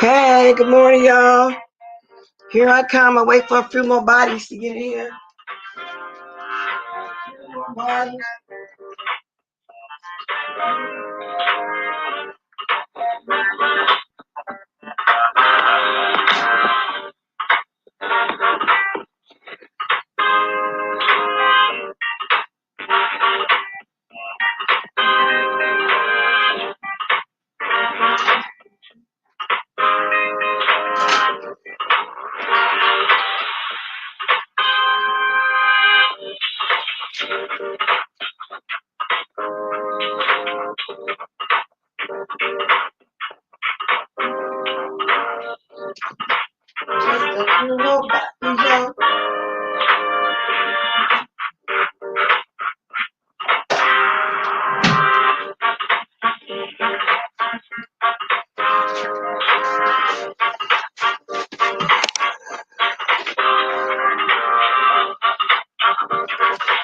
Hey, good morning, y'all. Here I come. I wait for a few more bodies to get here. A few more bodies. Just a few more bodies, y'all.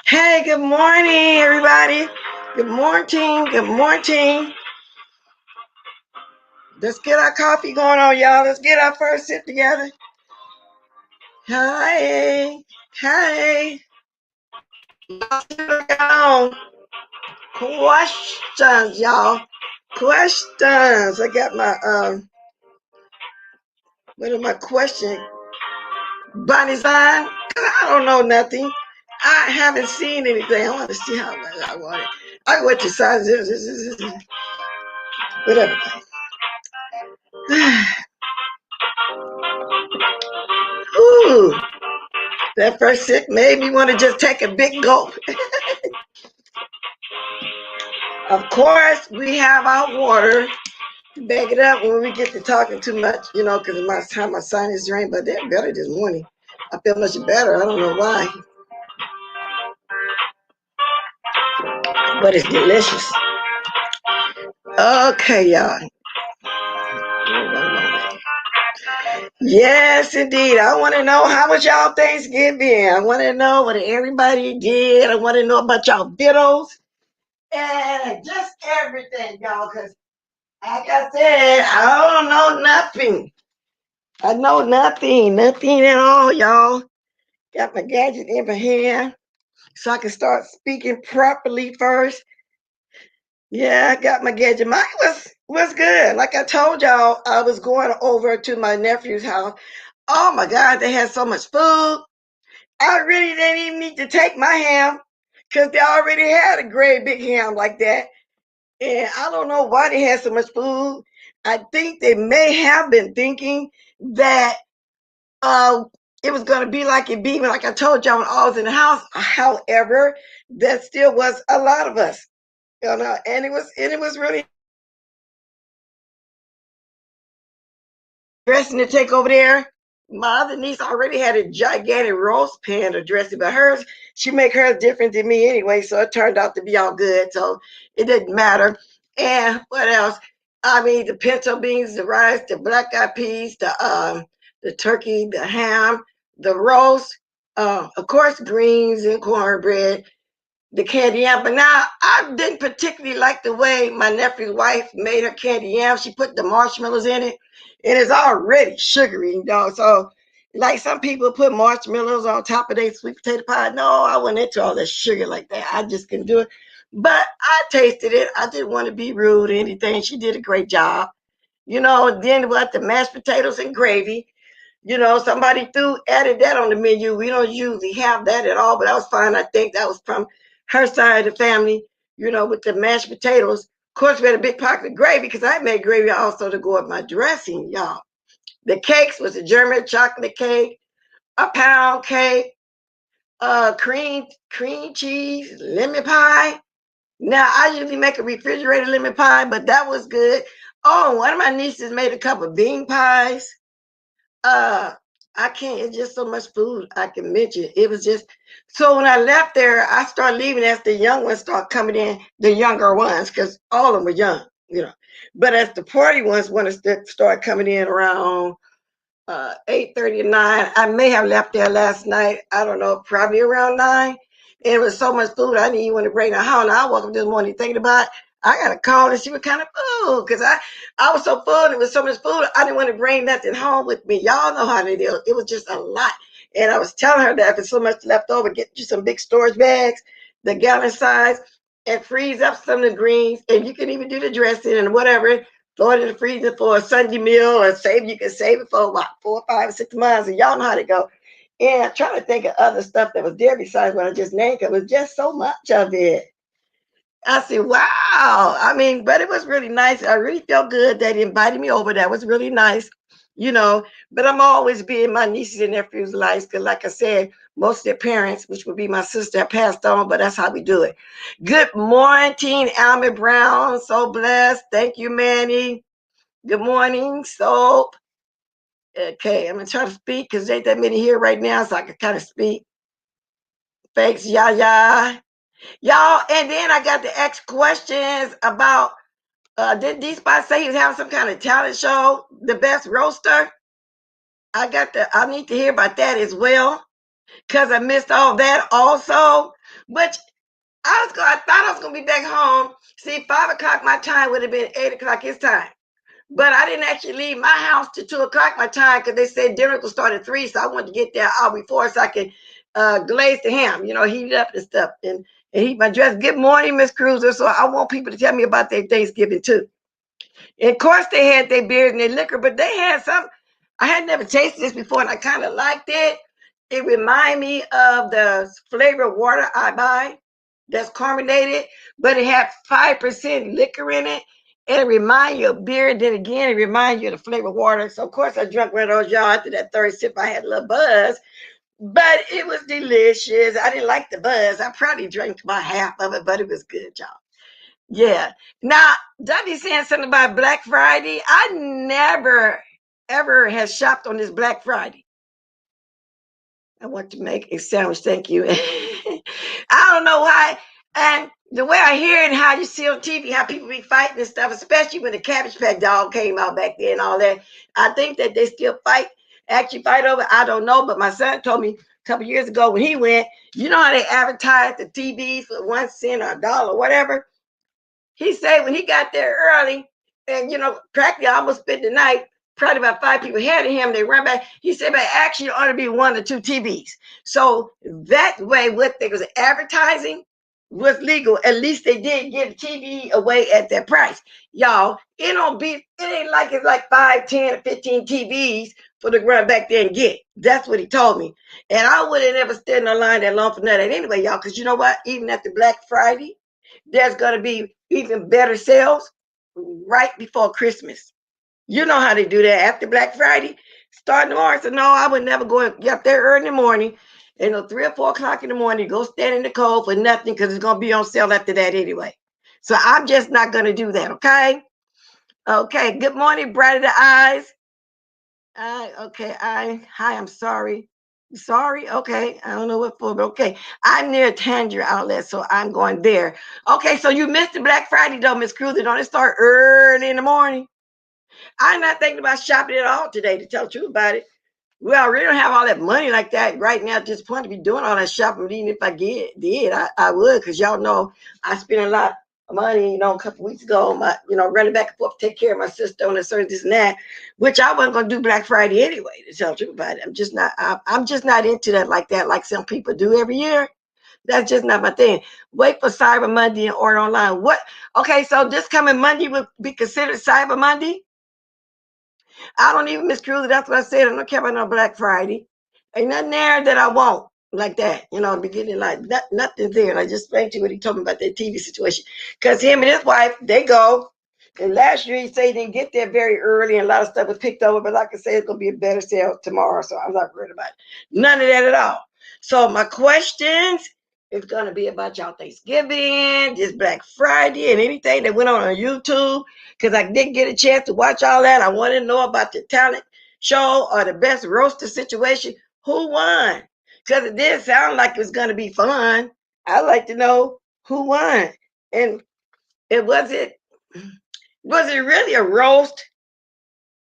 Hey, good morning, everybody. Good morning. Good morning. Let's get our coffee going on, y'all. Let's get our first sip together. Hi. Hi. Questions, y'all. Questions. I got my what are my questions? Bonnie sign. I don't know nothing. I haven't seen anything. I want to see how much I want it. I go to size whatever. Ooh, that first sip made me want to just take a big gulp. Of course, we have our water to back it up when we get to talking too much, you know, because my time my sinus drained, but they're better this morning. I feel much better. I don't know why, but it's delicious. Okay, y'all. Yes, indeed. I want to know how was y'all Thanksgiving. I want to know what everybody did. I want to know about y'all videos and just everything, y'all. Because, like I said, I don't know nothing. I know nothing at all, y'all. Got my gadget in my hand so I can start speaking properly first. Yeah, I got my gadget. Mine was good. Like I told y'all, I was going over to my nephew's house. Oh my God, they had so much food. I really didn't even need to take my ham because they already had a great big ham like that. And I don't know why they had so much food. I think they may have been thinking that it was going to be like it be, like I told y'all when I was in the house. However, that still was a lot of us, you know, and it was really dressing to take over there. My other niece already had a gigantic roast pan to dress it, but hers, she make hers different than me anyway, so it turned out to be all good, so it didn't matter. And what else? I mean, the pinto beans, the rice, the black eyed peas, the turkey, the ham, the roast, of course, greens and cornbread, the candy yam. But now I didn't particularly like the way my nephew's wife made her candy yam. She put the marshmallows in it, and it's already sugary, you know. So, like some people put marshmallows on top of their sweet potato pie. No, I wasn't into all that sugar like that. I just couldn't do it. But I tasted it. I didn't want to be rude or anything. She did a great job. Then what, the mashed potatoes and gravy. Somebody added that on the menu. We don't usually have that at all, but that was fine. I think that was from her side of the family, with the mashed potatoes. Of course, we had a big pocket of gravy because I made gravy also to go with my dressing, y'all. The cakes was a German chocolate cake, a pound cake, cream cheese, lemon pie. Now, I usually make a refrigerated lemon pie, but that was good. Oh, one of my nieces made a couple of bean pies. Uh, I can't. It's just so much food I can mention. It was just so when I left there, I started leaving as the young ones start coming in, the younger ones, because all of them were young. But as the party ones want to start coming in around 8:30 and 9. I may have left there last night. I don't know, probably around 9. And it was so much food I didn't even want to bring it home. I woke up this morning thinking about I got a call and she was kind of full because I was so full. It was so much food. I didn't want to bring nothing home with me. Y'all know how it is. It was just a lot. And I was telling her that if there's so much left over, get you some big storage bags, the gallon size, and freeze up some of the greens. And you can even do the dressing and whatever, throw it in the freezer for a Sunday meal, or you can save it for what, 4, 5, 6 months, and y'all know how to go. And I'm trying to think of other stuff that was there besides what I just named, because it was just so much of it. I said, wow. But it was really nice. I really felt good that he invited me over. That was really nice, But I'm always being my nieces and nephews' lives, because like I said, most of their parents, which would be my sister, have passed on, but that's how we do it. Good morning, Alma Brown. So blessed. Thank you, Manny. Good morning, Soap. Okay, I'm gonna try to speak because there ain't that many here right now, so I can kind of speak. Thanks, Yaya. Y'all, and then I got to ask questions about did D Spot say he was having some kind of talent show, the best roaster? I need to hear about that as well, because I missed all that also. But I thought I was gonna be back home. See, 5 o'clock my time would have been 8 o'clock his time. But I didn't actually leave my house till 2 o'clock my time because they said dinner will start at 3. So I wanted to get there out before so I could glaze the ham, heat it up and stuff and heat my dress. Good morning, Miss Cruiser. So I want people to tell me about their Thanksgiving too. And of course, they had their beers and their liquor, but they had some. I had never tasted this before, and I kind of liked it. It reminded me of the flavored water I buy that's carbonated, but it had 5% liquor in it. And it reminds you of beer. Then again, it reminds you of the flavored water. So, of course, I drank one of those, y'all. After that third sip, I had a little buzz, but it was delicious. I didn't like the buzz. I probably drank about half of it, but it was good, y'all. Yeah. Now, Debbie saying something about Black Friday. I never, ever has shopped on this Black Friday. I want to make a sandwich. Thank you. I don't know why. And the way I hear it and how you see on TV, how people be fighting and stuff, especially when the Cabbage Patch dog came out back then and all that. I think that they still actually fight over. I don't know. But my son told me a couple years ago when he went, you know how they advertise the TV for 1 cent or $1 or whatever? He said when he got there early and, practically almost spent the night, probably about 5 people ahead of him, they run back. He said, but actually, it ought to be 1 or 2 TVs. So that way, what they was advertising was legal. At least they did give TV away at that price. Y'all, it ain't like it's like 5, 10, or 15 TVs for the run back there and get. That's what he told me. And I would have never stood in a line that long for nothing anyway, y'all, because you know what? Even after Black Friday, there's going to be even better sales right before Christmas. You know how they do that after Black Friday, starting tomorrow. So no, I would never go get up there early in the morning, 3 or 4 o'clock in the morning, go stand in the cold for nothing because it's going to be on sale after that anyway. So I'm just not going to do that. Okay. Okay. Good morning, bright of the eyes. Hi, I'm sorry. Sorry? Okay. I don't know what for, but okay. I'm near Tanger Outlet, so I'm going there. Okay, so you missed the Black Friday though, Miss Cruiser. Don't it start early in the morning? I'm not thinking about shopping at all today, to tell the truth about it. Well, I really don't have all that money like that right now at this point to be doing all that shopping. Even if I did, I would, because y'all know I spent a lot of money, a couple weeks ago, running back and forth to take care of my sister and certain this and that, which I wasn't going to do Black Friday anyway, to tell the truth about it. I'm just not into that like some people do every year. That's just not my thing. Wait for Cyber Monday and order online. What? Okay, so this coming Monday would be considered Cyber Monday? I don't even, Miss Cruiser, that's what I said. I don't care about no Black Friday. Ain't nothing there that I want like that. You know, beginning like nothing's there. And I just explained to you what he told me about that TV situation. Because him and his wife, they go. And last year he said he didn't get there very early and a lot of stuff was picked over. But like I said, it's going to be a better sale tomorrow. So I'm not worried about it. None of that at all. So my questions is going to be about y'all Thanksgiving, this Black Friday, and anything that went on YouTube because I didn't get a chance to watch all that. I want to know about the talent show or the best roaster situation. Who won? Because it did sound like it was going to be fun. I'd like to know who won. And was it really a roast?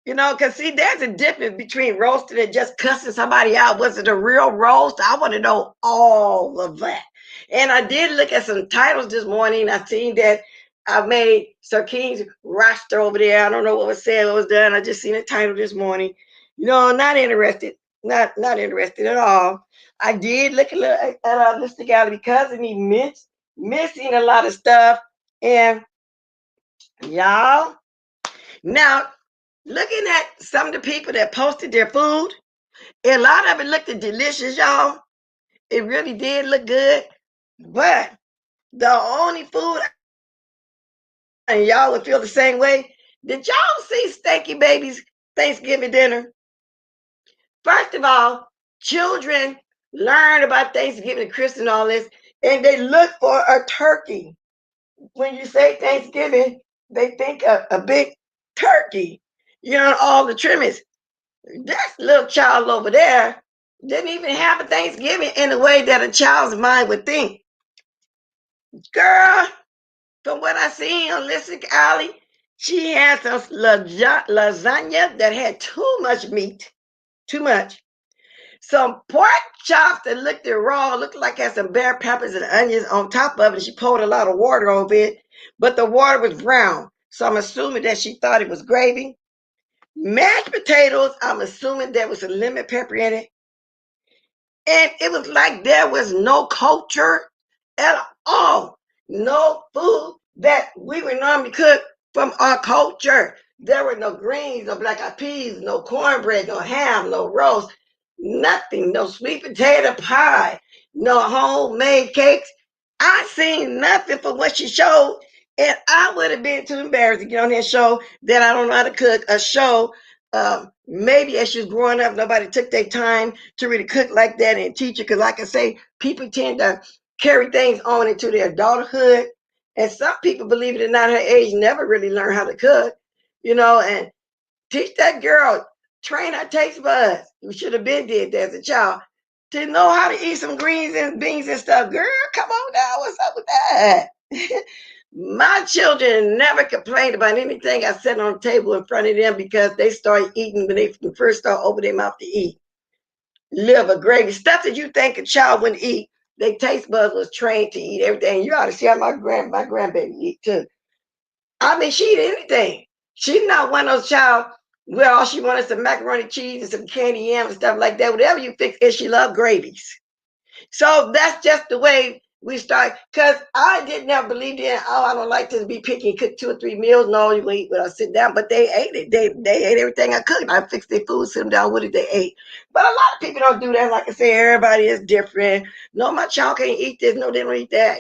You know, because see, there's a difference between roasting and just cussing somebody out. Was it a real roast? I want to know all of that. And I did look at some titles this morning. I seen that I made Sir King's roster over there. I don't know what was said, what was done. I just seen a title this morning. You know, not interested. Not interested at all. I did look at our list together because of me missing a lot of stuff. And y'all, now looking at some of the people that posted their food, a lot of it looked delicious, y'all. It really did look good. But the only food, and y'all would feel the same way, did y'all see Stanky Baby's Thanksgiving dinner? First of all, children learn about Thanksgiving and Christmas and all this, and they look for a turkey. When you say Thanksgiving, they think a big turkey, you know, all the trimmings. That little child over there didn't even have a Thanksgiving in the way that a child's mind would think. Girl, from what I seen on Listen Alley, she had some lasagna that had too much meat, too much. Some pork chops that looked raw, looked like it had some bell peppers and onions on top of it. She poured a lot of water over it, but the water was brown. So I'm assuming that she thought it was gravy. Mashed potatoes, I'm assuming there was some lemon pepper in it. And it was like there was no culture at all. No food that we would normally cook from our culture. There were no greens, no black eyed peas, no cornbread, no ham, no roast, nothing, no sweet potato pie, no homemade cakes. I seen nothing for what she showed. And I would have been too embarrassed to get on that show that I don't know how to cook a show. Maybe as she was growing up, nobody took their time to really cook like that and teach it. Because, like I say, people tend to carry things on into their adulthood. And some people, believe it or not, her age never really learn how to cook, you know, and teach that girl, train her taste buds. You should have been did that as a child to know how to eat some greens and beans and stuff. Girl, come on now. What's up with that? My children never complained about anything I set on the table in front of them because they started eating when they first start opening their mouth to eat. Liver, gravy, stuff that you think a child wouldn't eat. Their taste buds was trained to eat everything. You ought to see how my grandbaby eat too. I mean, she eat anything. She's not one of those child where all she wanted some macaroni cheese and some candy yam and stuff like that. Whatever you fix, and she loved gravies. So that's just the way we start. Because I didn't ever believe in, oh, I don't like to be picky and cook 2 or 3 meals. No, you eat when I sit down. But they ate it. They ate everything I cooked. I fixed their food, sit them down with it, they ate. But a lot of people don't do that. Like I say, everybody is different. No, my child can't eat this. No, they don't eat that.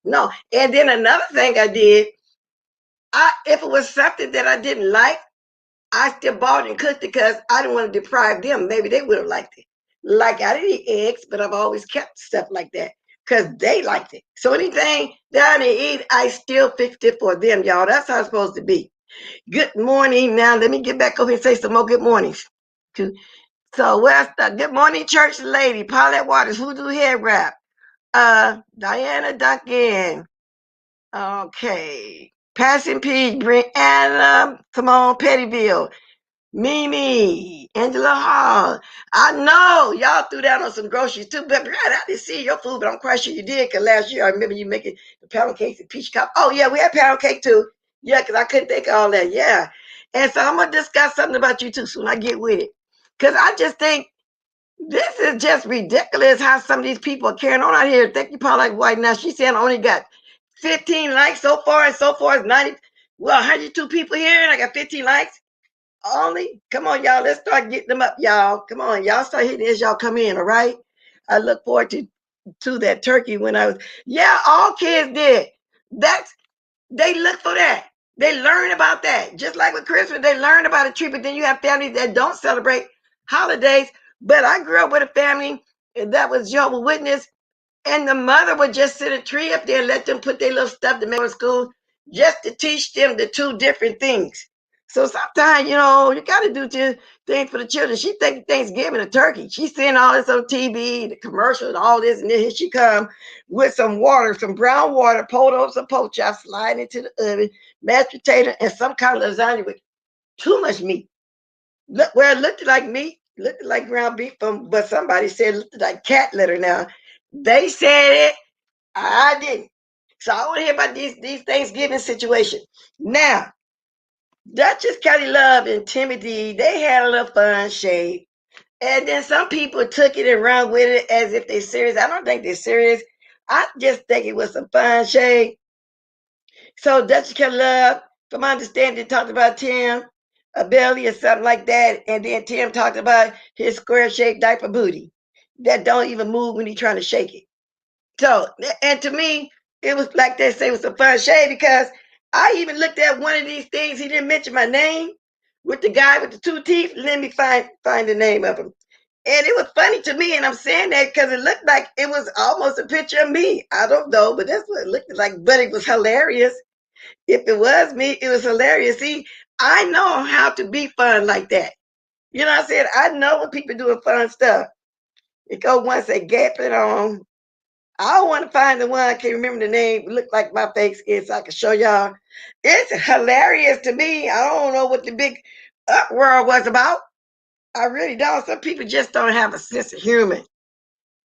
No. And then another thing I did, if it was something that I didn't like, I still bought it and cooked it because I didn't want to deprive them. Maybe they would have liked it. Like I didn't eat eggs, but I've always kept stuff like that because they liked it. So anything that I didn't eat, I still fixed it for them, y'all. That's how it's supposed to be. Good morning. Now let me get back over here and say some more good mornings. So where's the good morning, church lady? Paulette Waters, Voodoo Head Wrap. Diana Duncan. Okay. Passing P, Brianna, Simone Pettyville, Mimi, Angela Hall. I know y'all threw down on some groceries too, but Brianna, I didn't see your food, but I'm quite sure you did because last year I remember you making the pound cakes and peach cobbler. Oh, yeah, we had pound cake too. Yeah, because I couldn't think of all that. Yeah. And so I'm going to discuss something about you too soon I get with it. Because I just think This is just ridiculous how some of these people are carrying on out here. Thank you, Paul, like white now. She's saying I only got 15 likes so far, and so far it's 90, 102 people here, and I got 15 likes. Only, come on, y'all. Let's start getting them up, y'all. Come on, y'all start hitting as y'all come in, all right? I look forward to that turkey when I was, yeah, all kids did. That's, they look for that. They learn about that. Just like with Christmas, they learn about a tree, but then you have families that don't celebrate holidays. But I grew up with a family that was Jehovah's Witness, and the mother would just sit a tree up there and let them put their little stuff to make to school just to teach them the two different things. So sometimes, you got to do things for the children. She think Thanksgiving a turkey. She's seeing all this on TV, the commercials, all this, and then here she come with some water, some brown water, poured over some pork chop, sliding into the oven, mashed potato, and some kind of lasagna with too much meat. Look, where it looked like meat, looked like ground beef, but somebody said it looked like cat litter. Now, they said it, I didn't. So I want to hear about these Thanksgiving situations. Now, Duchess, Kelly Love, and Timothy, they had a little fun shade. And then some people took it and ran with it as if they're serious. I don't think they're serious. I just think it was some fun shade. So Duchess, Kelly Love, from my understanding, talked about Tim, a belly or something like that. And then Tim talked about his square-shaped diaper booty that don't even move when he's trying to shake it. So, and to me, it was like they say, it was a fun shade because I even looked at one of these things. He didn't mention my name with the guy with the two teeth. Let me find the name of him. And it was funny to me, and I'm saying that because it looked like it was almost a picture of me. I don't know, but that's what it looked like. But it was hilarious. If it was me, it was hilarious. See, I know how to be fun like that. You know what I said? I know when people doing fun stuff. It go once they gap it on. I want to find the one, I can't remember the name, look like my face is, so I can show y'all. It's hilarious to me. I don't know what the big uproar was about. I really don't. Some people just don't have a sense of humor.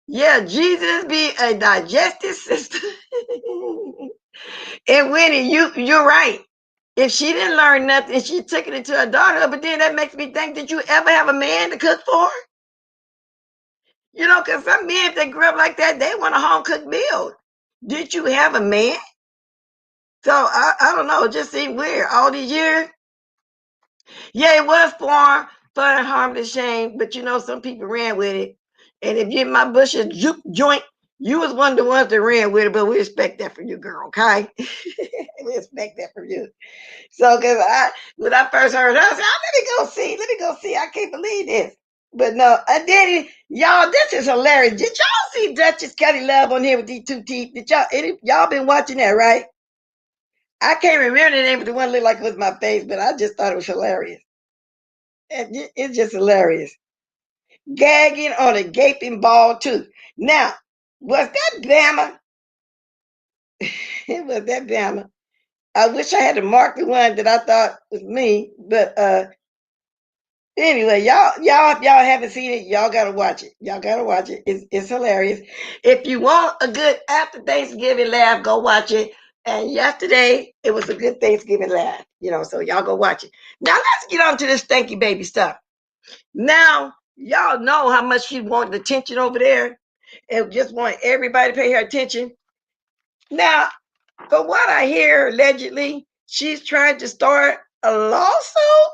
Yeah, Jesus be a digestive system. And Winnie, you're right. If she didn't learn nothing, she took it into her daughter, but then that makes me think, did you ever have a man to cook for? Because some men, if they grew up like that, they want a home cooked meal. Did you have a man? So I don't know. It just seemed weird. All these years, yeah, it was fun, harm, and shame. But some people ran with it. And if you're in my bushes juke joint, you was one of the ones that ran with it. But we expect that from you, girl. Okay, we expect that from you. So, because when I first heard her, I said, oh, let me go see. Let me go see. I can't believe this. But no, I did it. Y'all, this is hilarious. Did y'all see Duchess Kelly Love on here with these two teeth? Did y'all been watching that, right? I can't remember the name of the one that looked like it was my face, but I just thought it was hilarious. It's just hilarious. Gagging on a gaping ball tooth. Now, was that Bama? It was that Bama. I wish I had to mark the one that I thought was me, but anyway, if y'all haven't seen it, y'all gotta watch it. Y'all gotta watch it. It's hilarious. If you want a good after Thanksgiving laugh, go watch it. And yesterday it was a good Thanksgiving laugh, so y'all go watch it. Now let's get on to this stanky baby stuff. Now, y'all know how much she wanted attention over there and just want everybody to pay her attention. Now, from what I hear, allegedly, she's trying to start a lawsuit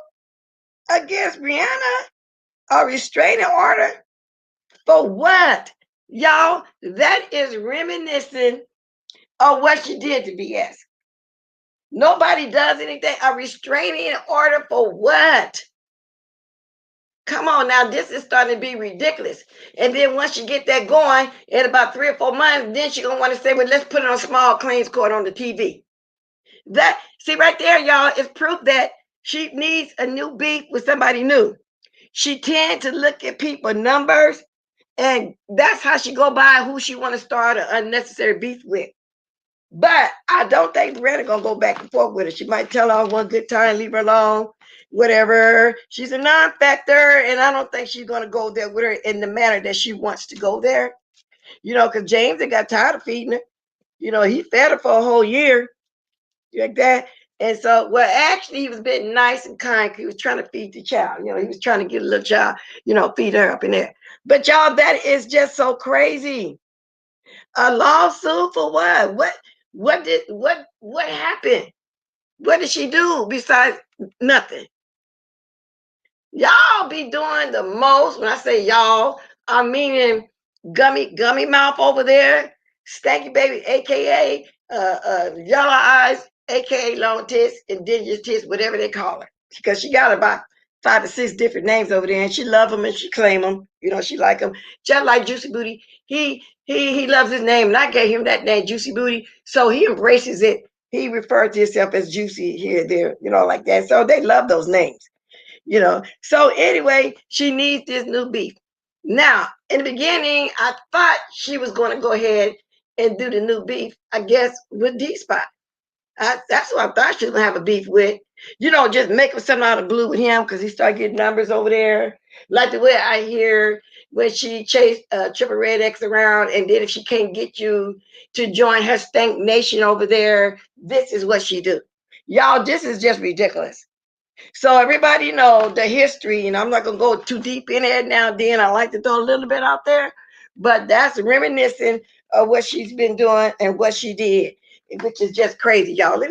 against Brianna, a restraining order. For what? Y'all, that is reminiscent of what she did to BS. Nobody does anything. A restraining order for what? Come on now, this is starting to be ridiculous. And then once you get that going, in about 3 or 4 months, then she's gonna want to say, well, let's put it on small claims court on the TV. That, see right there, y'all, is proof that she needs a new beef with somebody new. She tends to look at people's numbers, and that's how she go by who she want to start an unnecessary beef with. But I don't think Brianna gonna go back and forth with her. She might tell her one good time, leave her alone, whatever. She's a non-factor, and I don't think she's gonna go there with her in the manner that she wants to go there. Because James had got tired of feeding her. He fed her for a whole year like that. And so, well, actually, he was being nice and kind. He was trying to feed the child. He was trying to get a little child, feed her up in there. But y'all, that is just so crazy. A lawsuit for what? What happened? What did she do besides nothing? Y'all be doing the most. When I say y'all, I'm meaning gummy mouth over there, stanky baby, aka yellow eyes, aka long tits, indigenous tits, whatever they call her, because she got about 5 to 6 different names over there, and she love them and she claim them. She like them, just like Juicy Booty. He loves his name, and I gave him that name, Juicy Booty, so he embraces it. He referred to himself as Juicy here, there, like that. So they love those names. So anyway, she needs this new beef. Now, in the beginning, I thought she was going to go ahead and do the new beef, I guess, with D-Spot. That's what I thought she was going to have a beef with. Just make something out of blue with him because he started getting numbers over there. Like the way I hear when she chased Triple Red X around, and then if she can't get you to join her stank nation over there, this is what she do. Y'all, this is just ridiculous. So everybody know the history, and I'm not gonna go too deep in it now. Then I like to throw a little bit out there, but that's reminiscent of what she's been doing and what she did, which is just crazy, y'all.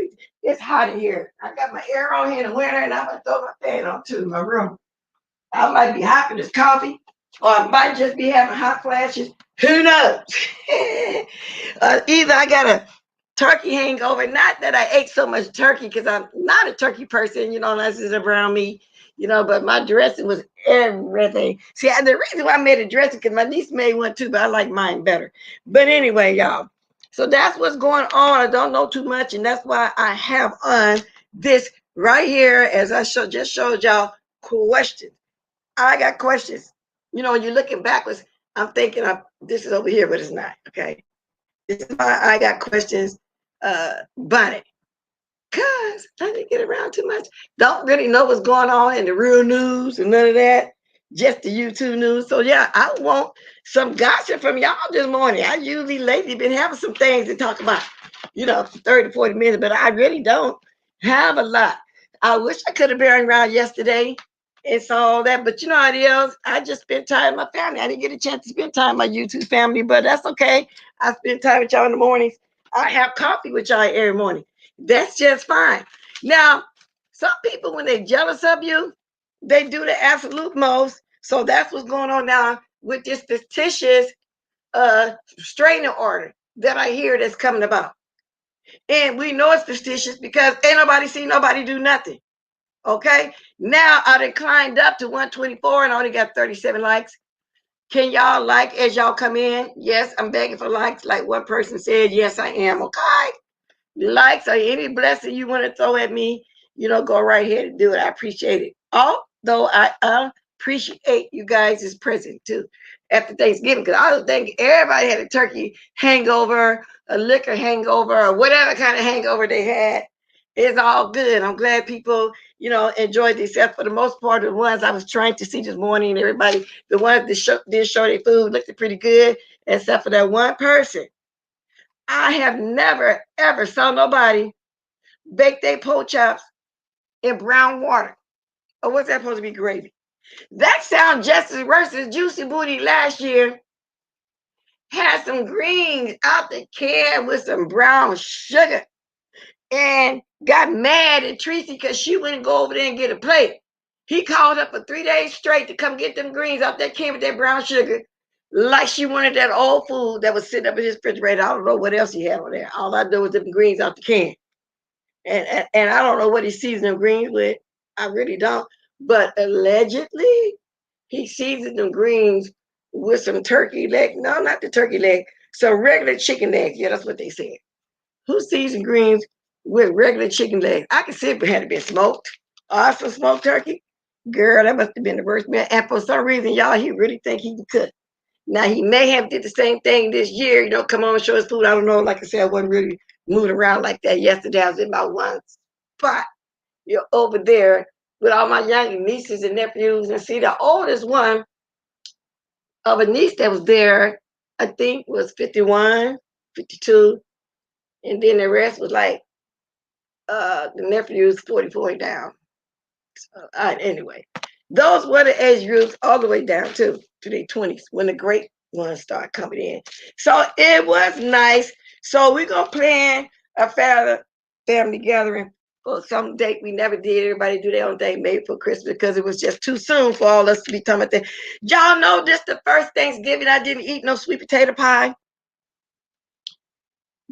It's hot in here. I got my air on here in the winter, and I'm gonna throw my fan on too in my room. I might be hopping this coffee, or I might just be having hot flashes. Who knows? Either I got a turkey hangover. Not that I ate so much turkey, because I'm not a turkey person, unless it's around me, but my dressing was everything. See, the reason why I made a dressing, because my niece made one too, but I like mine better. But anyway, y'all, so that's what's going on. I don't know too much, and that's why I have on this right here, as I just showed y'all, questions. I got questions. When you're looking backwards, I'm thinking this is over here, but it's not. Okay. This is why I got questions, Bonnet. Cause I didn't get around too much. Don't really know what's going on in the real news and none of that. Just the YouTube news. So yeah, I want some gossip from y'all this morning. I usually lately been having some things to talk about, 30 to 40 minutes, but I really don't have a lot. I wish I could have been around yesterday and saw all that, but how it is. I just spent time with my family. I didn't get a chance to spend time with my YouTube family, but that's okay. I spend time with y'all in the mornings. I have coffee with y'all every morning. That's just fine. Now, some people, when they're jealous of you, they do the absolute most. So that's what's going on now with this fictitious restraining order that I hear that's coming about. And we know it's fictitious because ain't nobody seen nobody do nothing. Okay? Now I done climbed up to 124 and I only got 37 likes. Can y'all like as y'all come in? Yes, I'm begging for likes. Like one person said, yes, I am. Okay. Likes or any blessing you want to throw at me, go right ahead and do it. I appreciate it. Although I appreciate you guys' present too after Thanksgiving, because I don't think everybody had a turkey hangover, a liquor hangover, or whatever kind of hangover they had. It's all good. I'm glad people, enjoyed themselves for the most part. The ones I was trying to see this morning, everybody, the ones that did show their food looked pretty good, except for that one person. I have never, ever saw nobody bake their pork chops in brown water. Or what's that supposed to be, gravy? That sounds just as worse as Juicy Booty last year. Had some greens out the can with some brown sugar and got mad at Tracy because she wouldn't go over there and get a plate. He called her for 3 days straight to come get them greens out that can with that brown sugar, like she wanted that old food that was sitting up in his refrigerator. I don't know what else he had on there. All I know was them greens out the can. And I don't know what he seasoned them greens with. I really don't. But allegedly, he seasoned them greens with some turkey leg. No, not the turkey leg. Some regular chicken legs. Yeah, that's what they said. Who seasoned greens with regular chicken legs? I can see if it had been smoked. Also smoked turkey. Girl, that must have been the worst man. And for some reason, y'all, he really think he can cook. Now he may have did the same thing this year, come on and show his food. I don't know. Like I said, I wasn't really moving around like that yesterday. I was in my one spot, over there with all my young nieces and nephews. And see, the oldest one of a niece that was there, I think was 51, 52. And then the rest was like The nephew's 44 down. Anyway, those were the age groups all the way down to their 20s when the great ones start coming in. So it was nice. So we're going to plan a family gathering for some date we never did. Everybody do their own thing, maybe for Christmas, because it was just too soon for all us to be talking about that. Y'all know this the first Thanksgiving I didn't eat no sweet potato pie.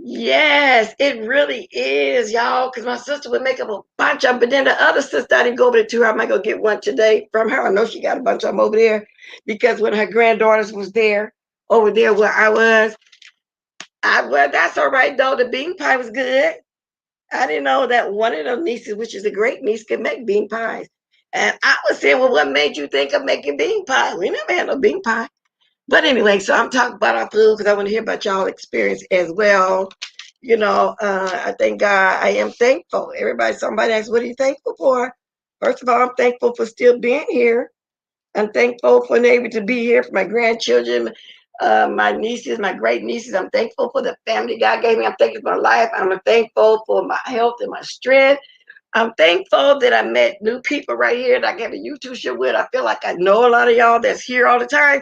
Yes, it really is, y'all. Because my sister would make up a bunch of them, but then the other sister I didn't go over there to her. I might go get one today from her. I know she got a bunch of them over there because when her granddaughters was there over there where I was, well, that's all right though. The bean pie was good. I didn't know that one of them nieces, which is a great niece, could make bean pies. And I was saying, well, what made you think of making bean pie? We never had no bean pie. But anyway, so I'm talking about our food because I want to hear about y'all experience as well. I thank God. I am thankful. Somebody asks, what are you thankful for? First of all, I'm thankful for still being here. I'm thankful for being able to be here for my grandchildren, my nieces, my great nieces. I'm thankful for the family God gave me. I'm thankful for my life. I'm thankful for my health and my strength. I'm thankful that I met new people right here that I got a YouTube show with. I feel like I know a lot of y'all that's here all the time.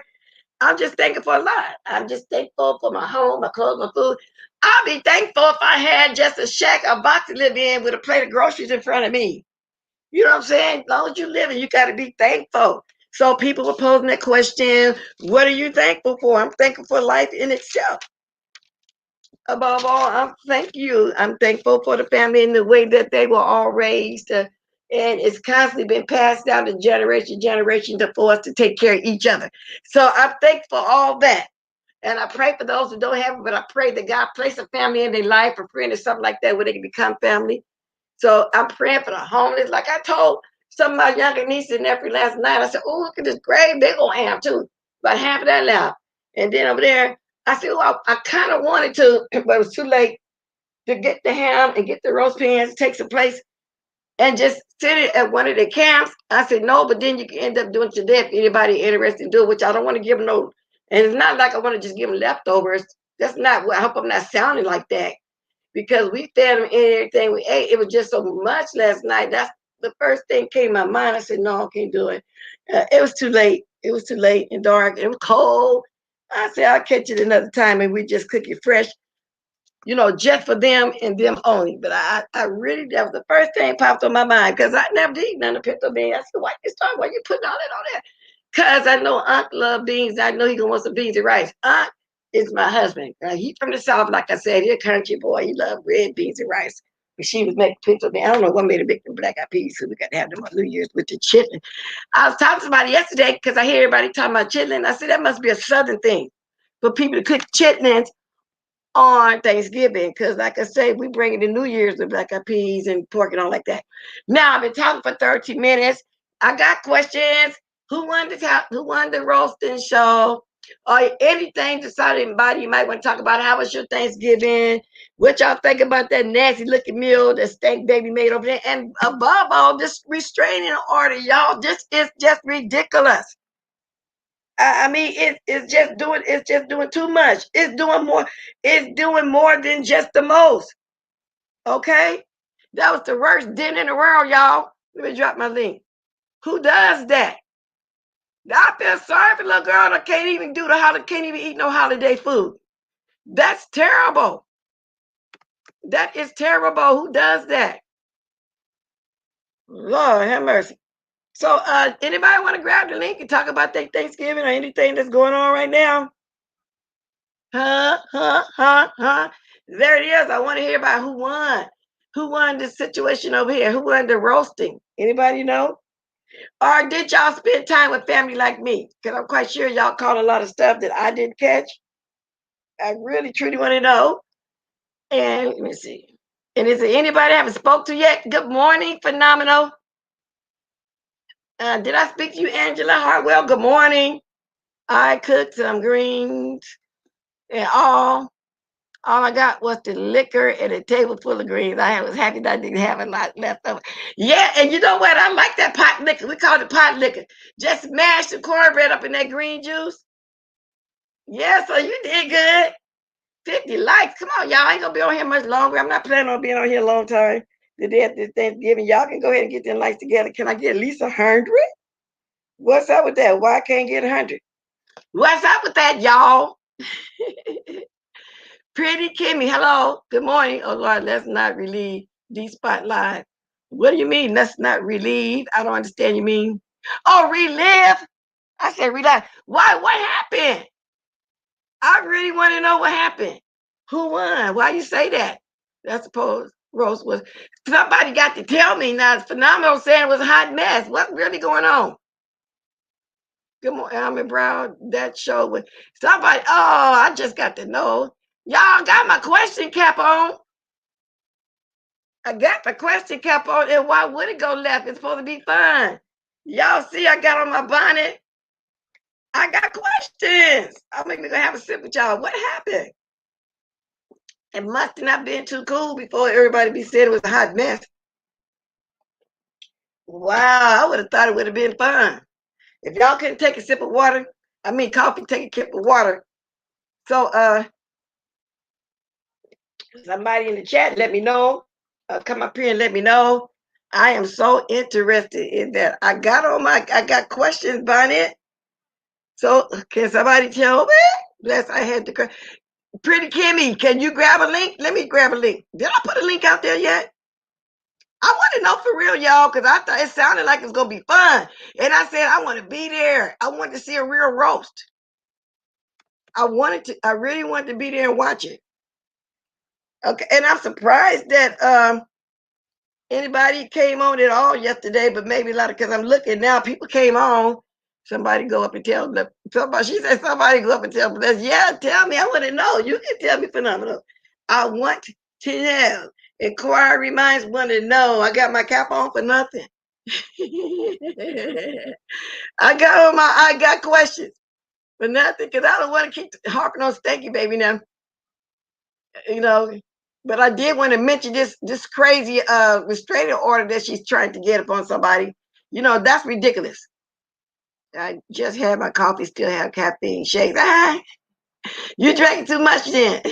I'm just thankful for a lot. I'm just thankful for my home, my clothes, my food. I'll be thankful if I had just a shack, a box to live in with a plate of groceries in front of me. You know what I'm saying? As long as you live, you got to be thankful. So people were posing that question, what are you thankful for? I'm thankful for life in itself. Above all, I'm thankful for the family and the way that they were all raised. And it's constantly been passed down to generation for us to take care of each other. So I'm thankful for all that. And I pray for those who don't have it, but I pray that God place a family in their life or friend or something like that where they can become family. So I'm praying for the homeless. Like I told some of my younger nieces and nephews last night, I said, oh, look at this grave they're going to have too. About half of that left. And then over there, I said, well, I kind of wanted to, but it was too late to get the ham and get the roast pans, take some place and just sit it at one of the camps. I said, no, but then you can end up doing it to death. Anybody interested in doing, which I don't want to give them no. And it's not like I want to just give them leftovers. That's not what I hope I'm not sounding like that because we fed them everything we ate. It was just so much last night. That's the first thing came to my mind. I said, no, I can't do it. It was too late. It was too late and dark. It was cold. I said, I'll catch it another time and we just cook it fresh, just for them and them only. But I really, that was the first thing popped on my mind because I never did eat none of pinto beans. I said, why you putting all that on there? Because I know Unc love beans. I know he gonna want some beans and rice. Unc is my husband. He from the South, like I said, he a country boy. He love red beans and rice. But she was making pinto beans. I don't know what made her make them black eyed peas, so we got to have them on New Year's with the chitlin. I was talking to somebody yesterday because I hear everybody talking about chitlin. I said that must be a Southern thing for people to cook chitlins on Thanksgiving because, like I say, we bring it to New Year's with black eyed peas and pork and all like that. Now I've been talking for 30 minutes. I got questions. Who won the top? Who won the roasting show? Or anything decided anybody you might want to talk about? How was your Thanksgiving? What y'all think about that nasty looking meal that stank baby made over there? And above all, this restraining order, y'all. This is just ridiculous. I mean, it's just doing too much. It's doing more than just the most. Okay? That was the worst dinner in the world, y'all. Let me drop my link. Who does that? I feel sorry for the little girl that can't even eat no holiday food. That's terrible. That is terrible. Who does that? Lord have mercy. So anybody want to grab the link and talk about their Thanksgiving or anything that's going on right now? Huh. There it is. I want to hear about who won. Who won this situation over here? Who won the roasting? Anybody know? Or did y'all spend time with family like me? Because I'm quite sure y'all caught a lot of stuff that I didn't catch. I really, truly want to know. And let me see. And is there anybody I haven't spoke to yet? Good morning, Phenomenal. Did I speak to you, Angela Hartwell? Good morning. I cooked some greens and all. All I got was the liquor and a table full of greens. I was happy that I didn't have a lot left over. Yeah, and you know what? I like that pot liquor. We call it pot liquor. Just mash the cornbread up in that green juice. Yeah, so you did good. 50 likes. Come on, y'all. I ain't gonna be on here much longer. I'm not planning on being on here a long time. the day after Thanksgiving. Y'all can go ahead and get them lights together. Can I get at least 100? What's up with that? Why I can't get 100? What's up with that, y'all? Pretty Kimmy, hello. Good morning. Oh, Lord, let's not relieve the spotlight. What do you mean, let's not relieve? I don't understand you mean. Oh, relive? I said relive. Why? What happened? I really want to know what happened. Who won? Why you say that? I suppose Rose was. Somebody got to tell me now. Phenomenal saying it was a hot mess. What's really going on? Good morning, Almond Brown. That show with somebody. Oh, I just got to know. Y'all got my question cap on. I got the question cap on, and why would it go left? It's supposed to be fun. Y'all see, I got on my bonnet. I got questions. I'm gonna have a sip with y'all. What happened? It must have not been too cool before everybody be said it was a hot mess. Wow, I would have thought it would have been fun. If y'all couldn't take a sip of water, I mean coffee, take a sip of water. So somebody in the chat let me know. Come up here and let me know. I am so interested in that. I got questions on it. So can somebody tell me? Bless I had to Pretty Kimmy, can you grab a link? Let me grab a link. Did I put a link out there yet? I want to know for real, y'all, because I thought it sounded like it's gonna be fun. And I said I want to be there. I want to see a real roast. I really wanted to be there and watch it. Okay, and I'm surprised that anybody came on at all yesterday, but maybe a lot of because I'm looking now, people came on. Somebody go up and tell them. Somebody, she said, somebody go up and tell them. Yeah, tell me. I want to know. You can tell me phenomenal. I want to know. Inquiry minds want to know. I got my cap on for nothing. I got questions for nothing because I don't want to keep harping on Stanky Baby now. You know, but I did want to mention this crazy restraining order that she's trying to get upon somebody. You know, that's ridiculous. I just had my coffee, still have caffeine shakes. Ah, you drank too much then.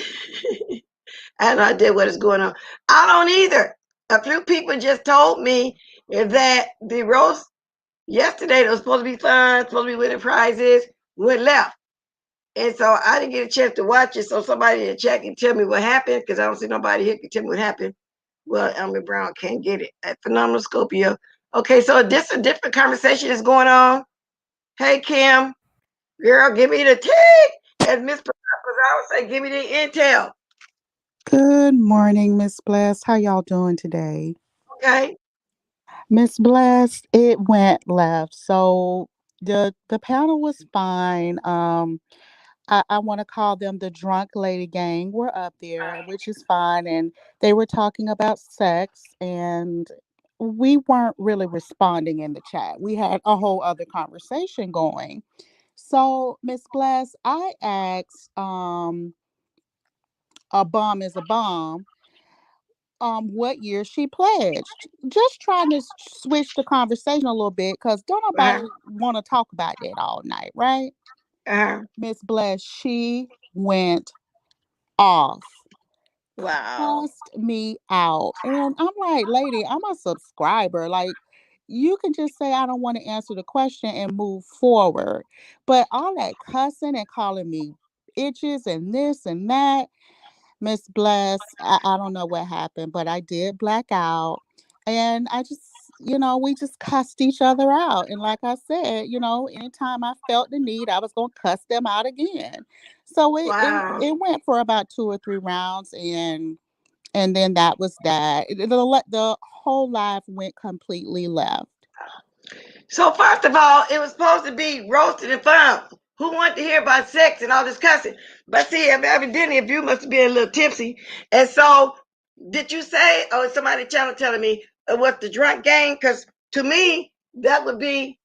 I have no idea what is going on. I don't either. A few people just told me that the roast yesterday that was supposed to be fun, supposed to be winning prizes, went left. And so I didn't get a chance to watch it. So somebody in the chat can tell me what happened because I don't see nobody here can tell me what happened. Well, Elmer Brown can't get it. At Phenomenal Scorpio. Okay, so this a different conversation is going on. Hey, Kim, girl, give me the tea. As Miss I would say, give me the intel. Good morning, Miss Bless. How y'all doing today? Okay. Miss Bless, it went left. So the panel was fine. I want to call them the drunk lady gang. We're up there, which is fine. And they were talking about sex and we weren't really responding in the chat. We had a whole other conversation going. So, Miss Bless, I asked a bomb is a bomb what year she pledged. Just trying to switch the conversation a little bit because don't Uh-huh. nobody want to talk about that all night, right? Uh-huh. Miss Bless, she went off, Wow. cussed me out. And I'm like, lady, I'm a subscriber. Like, you can just say I don't want to answer the question and move forward. But all that cussing and calling me itches and this and that, Miss Bless, I don't know what happened, but I did black out. And I just, we just cussed each other out. And like I said, anytime I felt the need, I was going to cuss them out again. So Wow. it went for about 2 or 3 rounds. And then that was that. The whole live went completely left. So first of all, it was supposed to be roasted and fun. Who wanted to hear about sex and all this cussing? But see, evidently, if you must have been a little tipsy. And so, did you say, oh, somebody telling me it was the drunk gang? Because to me, that would be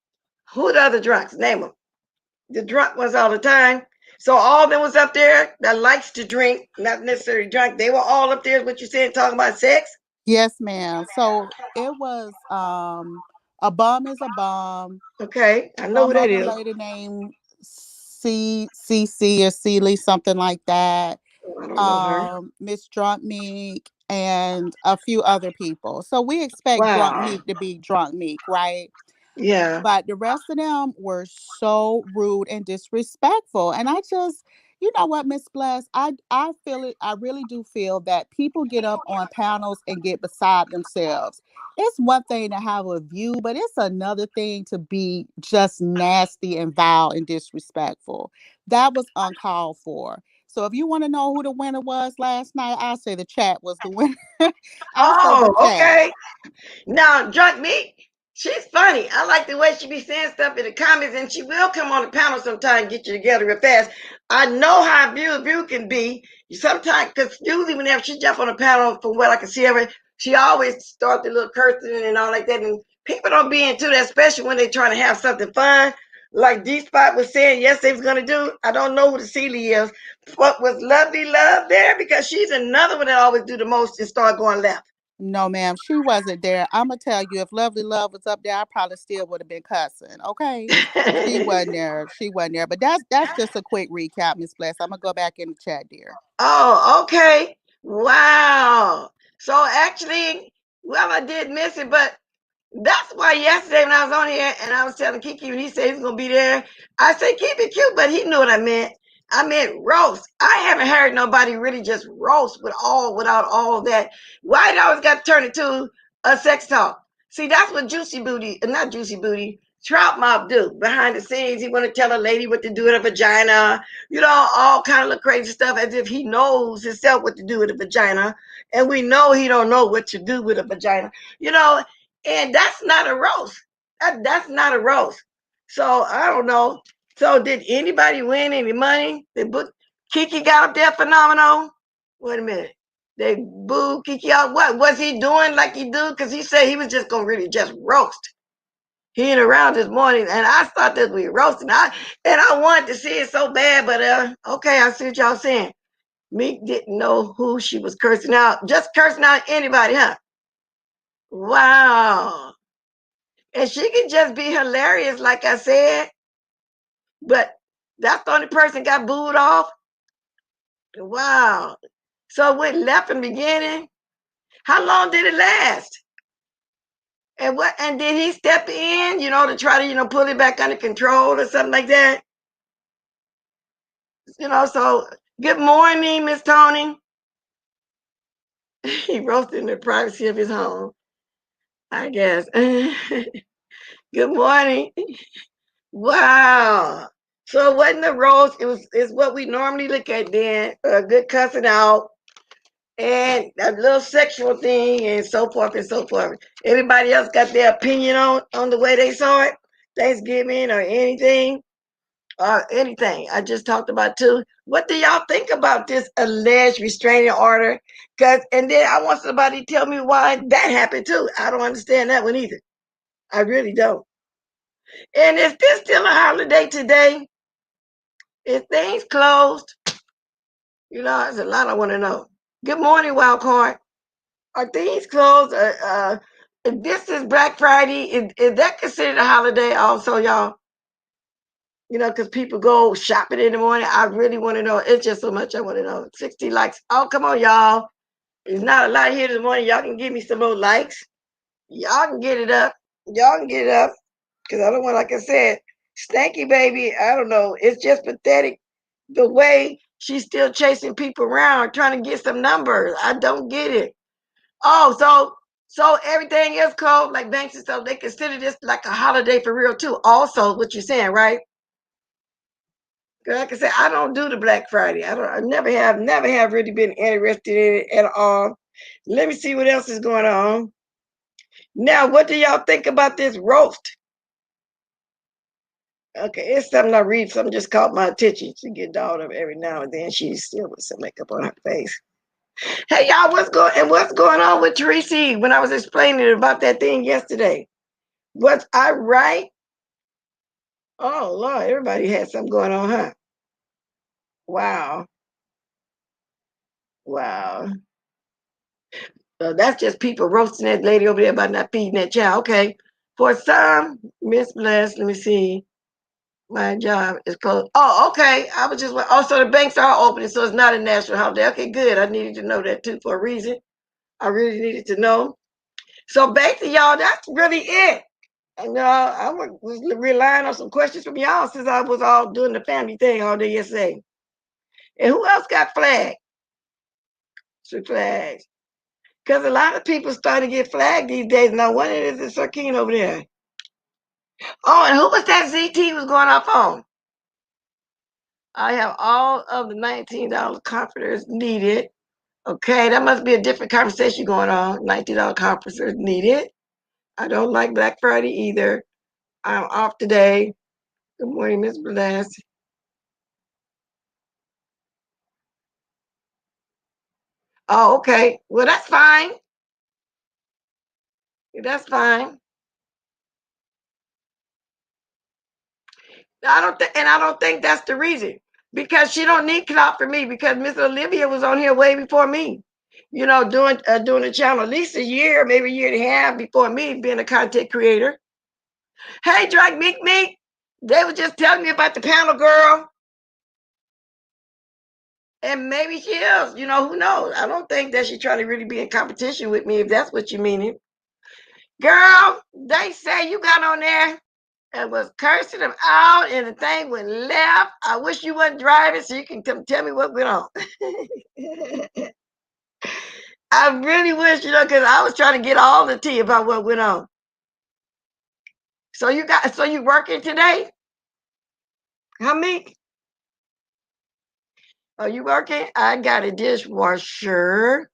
who the other drunks? Name them. The drunk ones all the time. So all of them was up there that likes to drink, not necessarily drunk. They were all up there, is what you said, talking about sex. Yes, ma'am. So it was a bum is a bum. Okay, I know who Some that other is. lady named C or Celie, something like that. Oh, I don't know her. Miss Drunk Meek, and a few other people. So we expect drunk Wow. meek to be drunk meek, right? Yeah. But the rest of them were so rude and disrespectful. And I just, you know what, Miss Bless, I feel it. I really do feel that people get up on panels and get beside themselves. It's one thing to have a view, but it's another thing to be just nasty and vile and disrespectful. That was uncalled for. So if you want to know who the winner was last night, I'll say the chat was the winner. I'll say the Oh, chat. okay. Now, Drunk Meat, she's funny. I like the way she be saying stuff in the comments, and she will come on the panel sometime and get you together real fast. I know how view can be. Sometimes, because usually whenever she jump on the panel, from what I can see of her, she always starts a little cursing and all like that. And people don't be into that, especially when they're trying to have something fun. Like D Spot was saying, yes, they was gonna do. I don't know who the Celie is, but was Lovely Love there because she's another one that always do the most and start going left. No, ma'am, she wasn't there. I'm gonna tell you, if Lovely Love was up there, I probably still would have been cussing. Okay, she wasn't there. She wasn't there. But that's just a quick recap, Miss Bless. I'm gonna go back in the chat, dear. Oh, okay. Wow. So actually, well, I did miss it, but that's why yesterday when I was on here and I was telling Kiki and he said he's gonna be there, I said keep it cute, but he knew what I meant. I meant roast. I haven't heard nobody really just roast without all that. Why it always got to turn into a sex talk? See, that's what Juicy Booty, not Juicy Booty, Trout Mob do behind the scenes. He want to tell a lady what to do with a vagina, all kind of crazy stuff as if he knows himself what to do with a vagina, and we know he don't know what to do with a vagina. You know, and that's not a roast. That's not a roast. So I don't know. So did anybody win any money? Did Kiki got up there phenomenal? Wait a minute. They booed Kiki out. What was he doing like he do? Because he said he was just gonna really just roast. He ain't around this morning, and I thought this was roasting. I wanted to see it so bad, but okay, I see what y'all saying. Meek didn't know who she was cursing out. Just cursing out anybody, huh? Wow. And she can just be hilarious, like I said, but that's the only person got booed off. Wow. So what left in the beginning? How long did it last? And what? And did he step in, to try to, pull it back under control or something like that? So good morning, Miss Tony. He roasted in the privacy of his home, I guess. Good morning. Wow. So it wasn't a roast. It's what we normally look at then. A good cussing out and a little sexual thing and so forth and so forth. Everybody else got their opinion on the way they saw it. Thanksgiving or anything. Anything. I just talked about too. What do y'all think about this alleged restraining order? And then I want somebody to tell me why that happened too. I don't understand that one either. I really don't. And is this still a holiday today? Is things closed? There's a lot I want to know. Good morning, Wildcard. Are things closed? If this is Black Friday, is that considered a holiday also, y'all? Because people go shopping in the morning. I really want to know. It's just so much I want to know. 60 likes. Oh, come on, y'all. There's not a lot here this morning. Y'all can give me some more likes. Y'all can get it up. Y'all can get it up. Because I don't want, like I said, Stanky Baby, I don't know. It's just pathetic the way she's still chasing people around trying to get some numbers. I don't get it. Oh, so everything is closed like banks and stuff. They consider this like a holiday for real too. Also, what you're saying, right? Like I said, I don't do the Black Friday. I never have really been interested in it at all. Let me see what else is going on. Now, what do y'all think about this roast? Okay, it's something I read. Something just caught my attention. She get dolled up every now and then. She's still with some makeup on her face. Hey y'all, what's going on with Tracy? When I was explaining about that thing yesterday, was I right? Oh Lord, everybody had something going on, huh? Wow, wow. So that's just people roasting that lady over there about not feeding that child. Okay, for some, Miss Bless. Let me see. My job is closed. Oh, okay. I was just. Oh, so the banks are opening, so it's not a national holiday. Okay, good. I needed to know that too for a reason. I really needed to know. So basically, y'all, that's really it. And I was relying on some questions from y'all since I was all doing the family thing all day yesterday. And who else got flagged? Some flags. Because a lot of people starting to get flagged these days. Now, one is this Sarkeen over there. Oh, and who was that ZT was going off on? I have all of the $19 comforters needed. Okay, that must be a different conversation going on. $19 comforters needed. I don't like Black Friday either. I'm off today. Good morning, Miss Bless. Oh, okay. Well, that's fine. That's fine. I don't think that's the reason because she don't need clout for me because Miss Olivia was on here way before me. Doing the channel at least a year, maybe a year and a half before me being a content creator. Hey, Drake Meek Meek, they were just telling me about the panel girl. And maybe she is, who knows? I don't think that she's trying to really be in competition with me, if that's what you mean. Girl, they say you got on there and was cursing them out and the thing went left. I wish you wasn't driving so you can come tell me what went on. I really wish, because I was trying to get all the tea about what went on. So you working today? How many? Are you working? I got a dishwasher.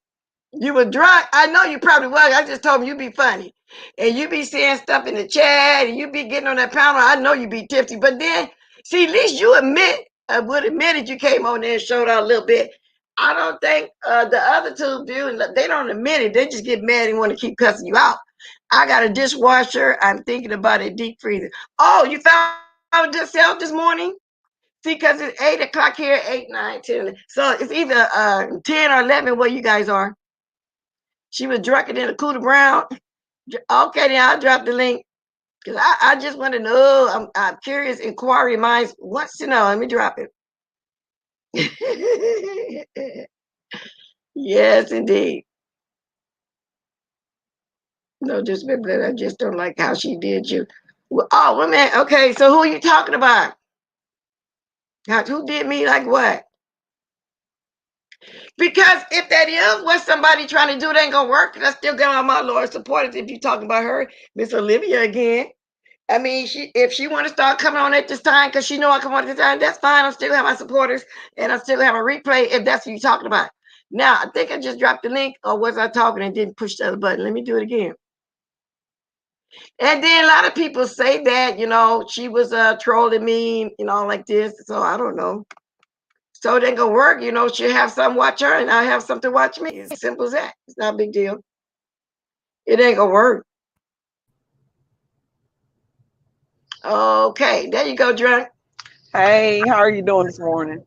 You were drunk. I know you probably was. I just told him you be funny. And you be saying stuff in the chat and you be getting on that panel. I know you be tipsy. But then, see, at least you would admit that you came on there and showed out a little bit. I don't think the other two do. They don't admit it. They just get mad and want to keep cussing you out. I got a dishwasher. I'm thinking about a deep freezer. Oh, you found yourself this morning? See, because it's 8 o'clock here, 8, 9, 10. So it's either 10 or 11 where you guys are. She was drunker than a Cooter Brown. Okay, then I'll drop the link. Because I just want to know. I'm curious. Inquiry minds wants to know. Let me drop it. Yes, indeed. No disrespect, but I just don't like how she did you. Well, oh, well, man. Okay, so who are you talking about? Who did me like what? Because if that is what somebody trying to do, it ain't gonna work. I still got all my loyal supporters. If you talking about her, Miss Olivia again. I mean, if she want to start coming on at this time because she know I come on at this time, that's fine. I still have my supporters and I still have a replay if that's what you're talking about. Now, I think I just dropped the link, or was I talking and didn't push the other button? Let me do it again. And then a lot of people say that, she was trolling me, like this. So I don't know. So it ain't gonna work, she'll have some watch her and I have something to watch me. It's simple as that. It's not a big deal. It ain't gonna work. Okay, there you go, Drunk. Hey, how are you doing this morning?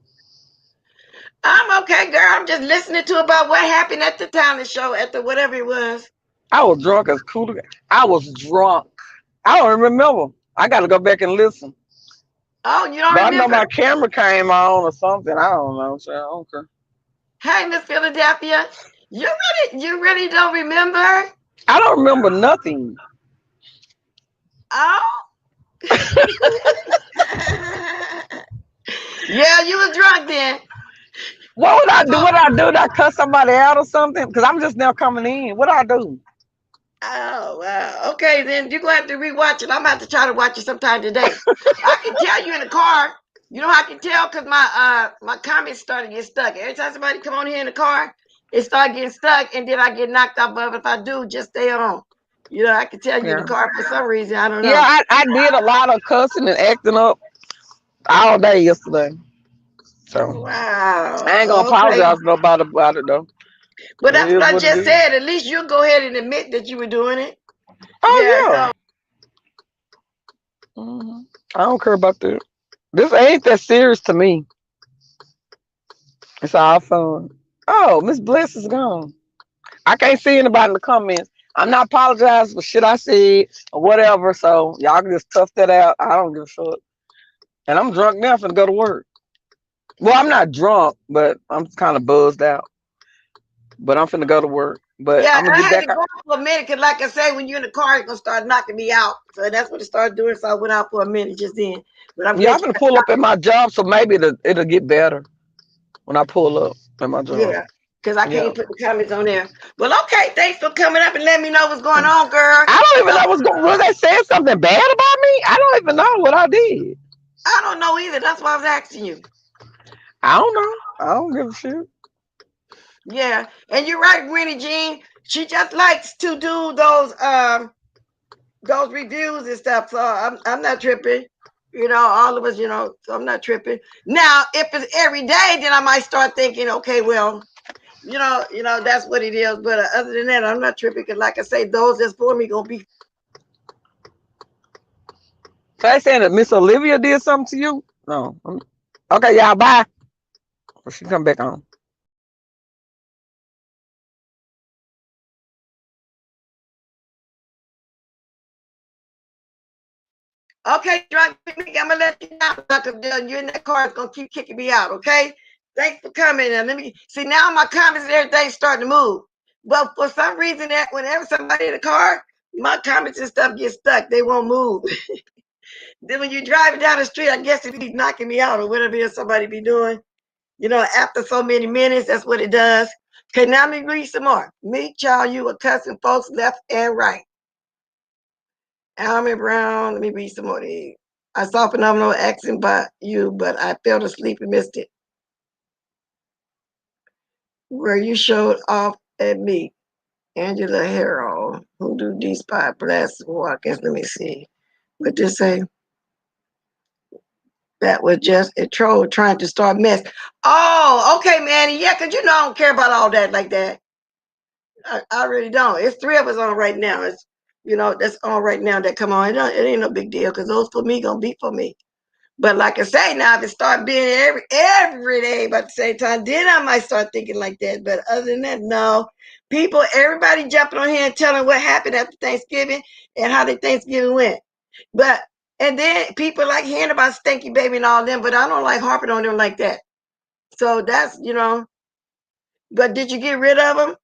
I'm okay, girl. I'm just listening to about what happened at the talent show, at the whatever it was. I was drunk as cool. I was drunk. I don't remember. I got to go back and listen. Oh, you don't But I know remember? my camera came on or something. I don't know. So I don't care. Hey, Miss Philadelphia, you really don't remember? I don't remember nothing. Oh. Yeah, you was drunk then. What would I do? What I do? Did I cuss somebody out or something? Because I'm just now coming in. What I do? Oh, wow. Okay, then you're going to have to rewatch it. I'm about to try to watch it sometime today. I can tell you in the car. You know how I can tell? Because my comments started to get stuck. Every time somebody come on here in the car, it started getting stuck, and then I get knocked off of it. If I do, just stay on. I can tell you in the Yeah. car for some reason. I don't Yeah, know. I did a lot of cussing and acting up all day yesterday. So I ain't gonna Wow. Okay. apologize to nobody about it though. But It that's what is I what it just is. said. At least you'll go ahead and admit that you were doing it. Yeah, Oh no. yeah. I don't care about that. This ain't that serious to me. It's all fun. Oh, Miss Bliss is gone. I can't see anybody in the comments. I'm not apologizing for shit I said or whatever. So y'all can just tough that out. I don't give a fuck. And I'm drunk now finna go to work. Well, I'm not drunk, but I'm kind of buzzed out. But I'm finna go to work. But Yeah, I'm gonna I get had back. to go out for a minute because, like I say, when you're in the car, it's gonna start knocking me out. So that's what it started doing. So I went out for a minute just then. But I'm Yeah, I'm glad gonna pull up at my job, so maybe it'll get better when I pull up at my you. job. Yeah, because I Yeah. can't put the comments on there. Well, okay. Thanks for coming up and letting me know what's going on, girl. I don't even So know what's going. Was they saying something bad about me? I don't even know what I did. I don't know either. That's why I was asking you. I don't know. I don't give a shit. Yeah, and you're right, Winnie Jean. She just likes to do those reviews and stuff. So I'm not tripping. All of us, so I'm not tripping. Now, if it's every day, then I might start thinking, okay, well, that's what it is. But other than that, I'm not tripping because, like I say, those that's for me gonna be. So they saying that Miss Olivia did something to you? No. Okay, y'all. Bye. Or she come back on. Okay, drunk, I'm gonna let you out. You're in that car, it's gonna keep kicking me out. Okay, thanks for coming. And let me see now my comments and everything's starting to move. But for some reason, that whenever somebody in the car, my comments and stuff get stuck. They won't move. Then when you're driving down the street, I guess it be knocking me out or whatever it is somebody be doing. After so many minutes, that's what it does. Okay, now let me read some more. Meet child, you a cussing folks left and right. Almond Brown, let me read some more of these. I saw phenomenal accent by you, but I fell asleep and missed it. Where you showed off at me. Angela Harrell, who do these spy blast walk-ins? Let me see. What this say? That was just a troll trying to start mess. Oh, okay, Manny. Yeah, because I don't care about all that like that. I really don't. It's three of us on right now. That's on right now that come on. It ain't no big deal because those for me gonna be for me. But like I say, now if it start being every day about the same time, then I might start thinking like that. But other than that, no. Everybody jumping on here and telling what happened after Thanksgiving and how the Thanksgiving went. But and then people like hearing about Stinky Baby and all them, but I don't like harping on them like that. So that's. But did you get rid of them?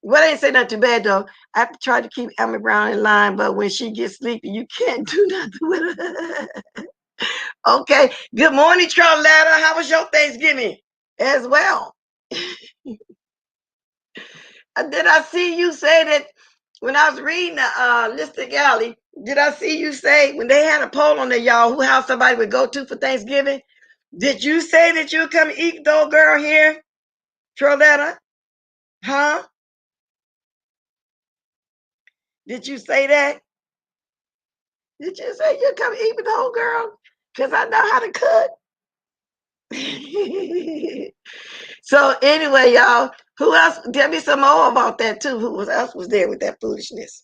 Well, they ain't say nothing too bad though. I have to try to keep Emma Brown in line, but when she gets sleepy, you can't do nothing with her. Okay. Good morning, Charlotta. How was your Thanksgiving as well? Did I see you say that when I was reading the Lister Galley? Did I see you say when they had a poll on there, y'all, who house somebody would go to for Thanksgiving? Did you say that you would come eat the old girl here, Charlotta? Huh? Did you say that? Did you say you'd come eat with the old girl? Because I know how to cook. So anyway, y'all, who else? Tell me some more about that too. Who else was there with that foolishness?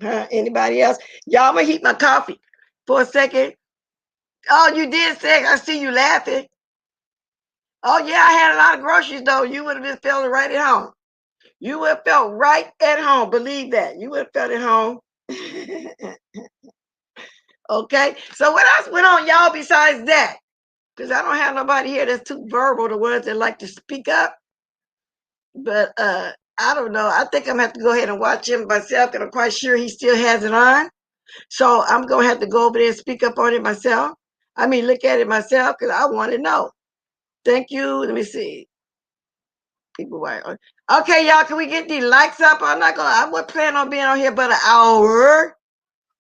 Huh? Anybody else? Y'all, I'm gonna heat my coffee for a second. Oh, you did say I see you laughing. Oh yeah, I had a lot of groceries though. You would have just felt right at home. You would have felt right at home. Believe that. You would have felt at home. Okay. So what else went on, y'all, besides that? Because I don't have nobody here that's too verbal, the ones that like to speak up. But I don't know. I think I'm gonna have to go ahead and watch him myself, and I'm quite sure he still has it on. So I'm gonna have to go over there and speak up on it myself. I mean, look at it myself because I want to know. Thank you. Let me see. People, right? Okay, y'all. Can we get these likes up? I'm not gonna. I wasn't planning on being on here but an hour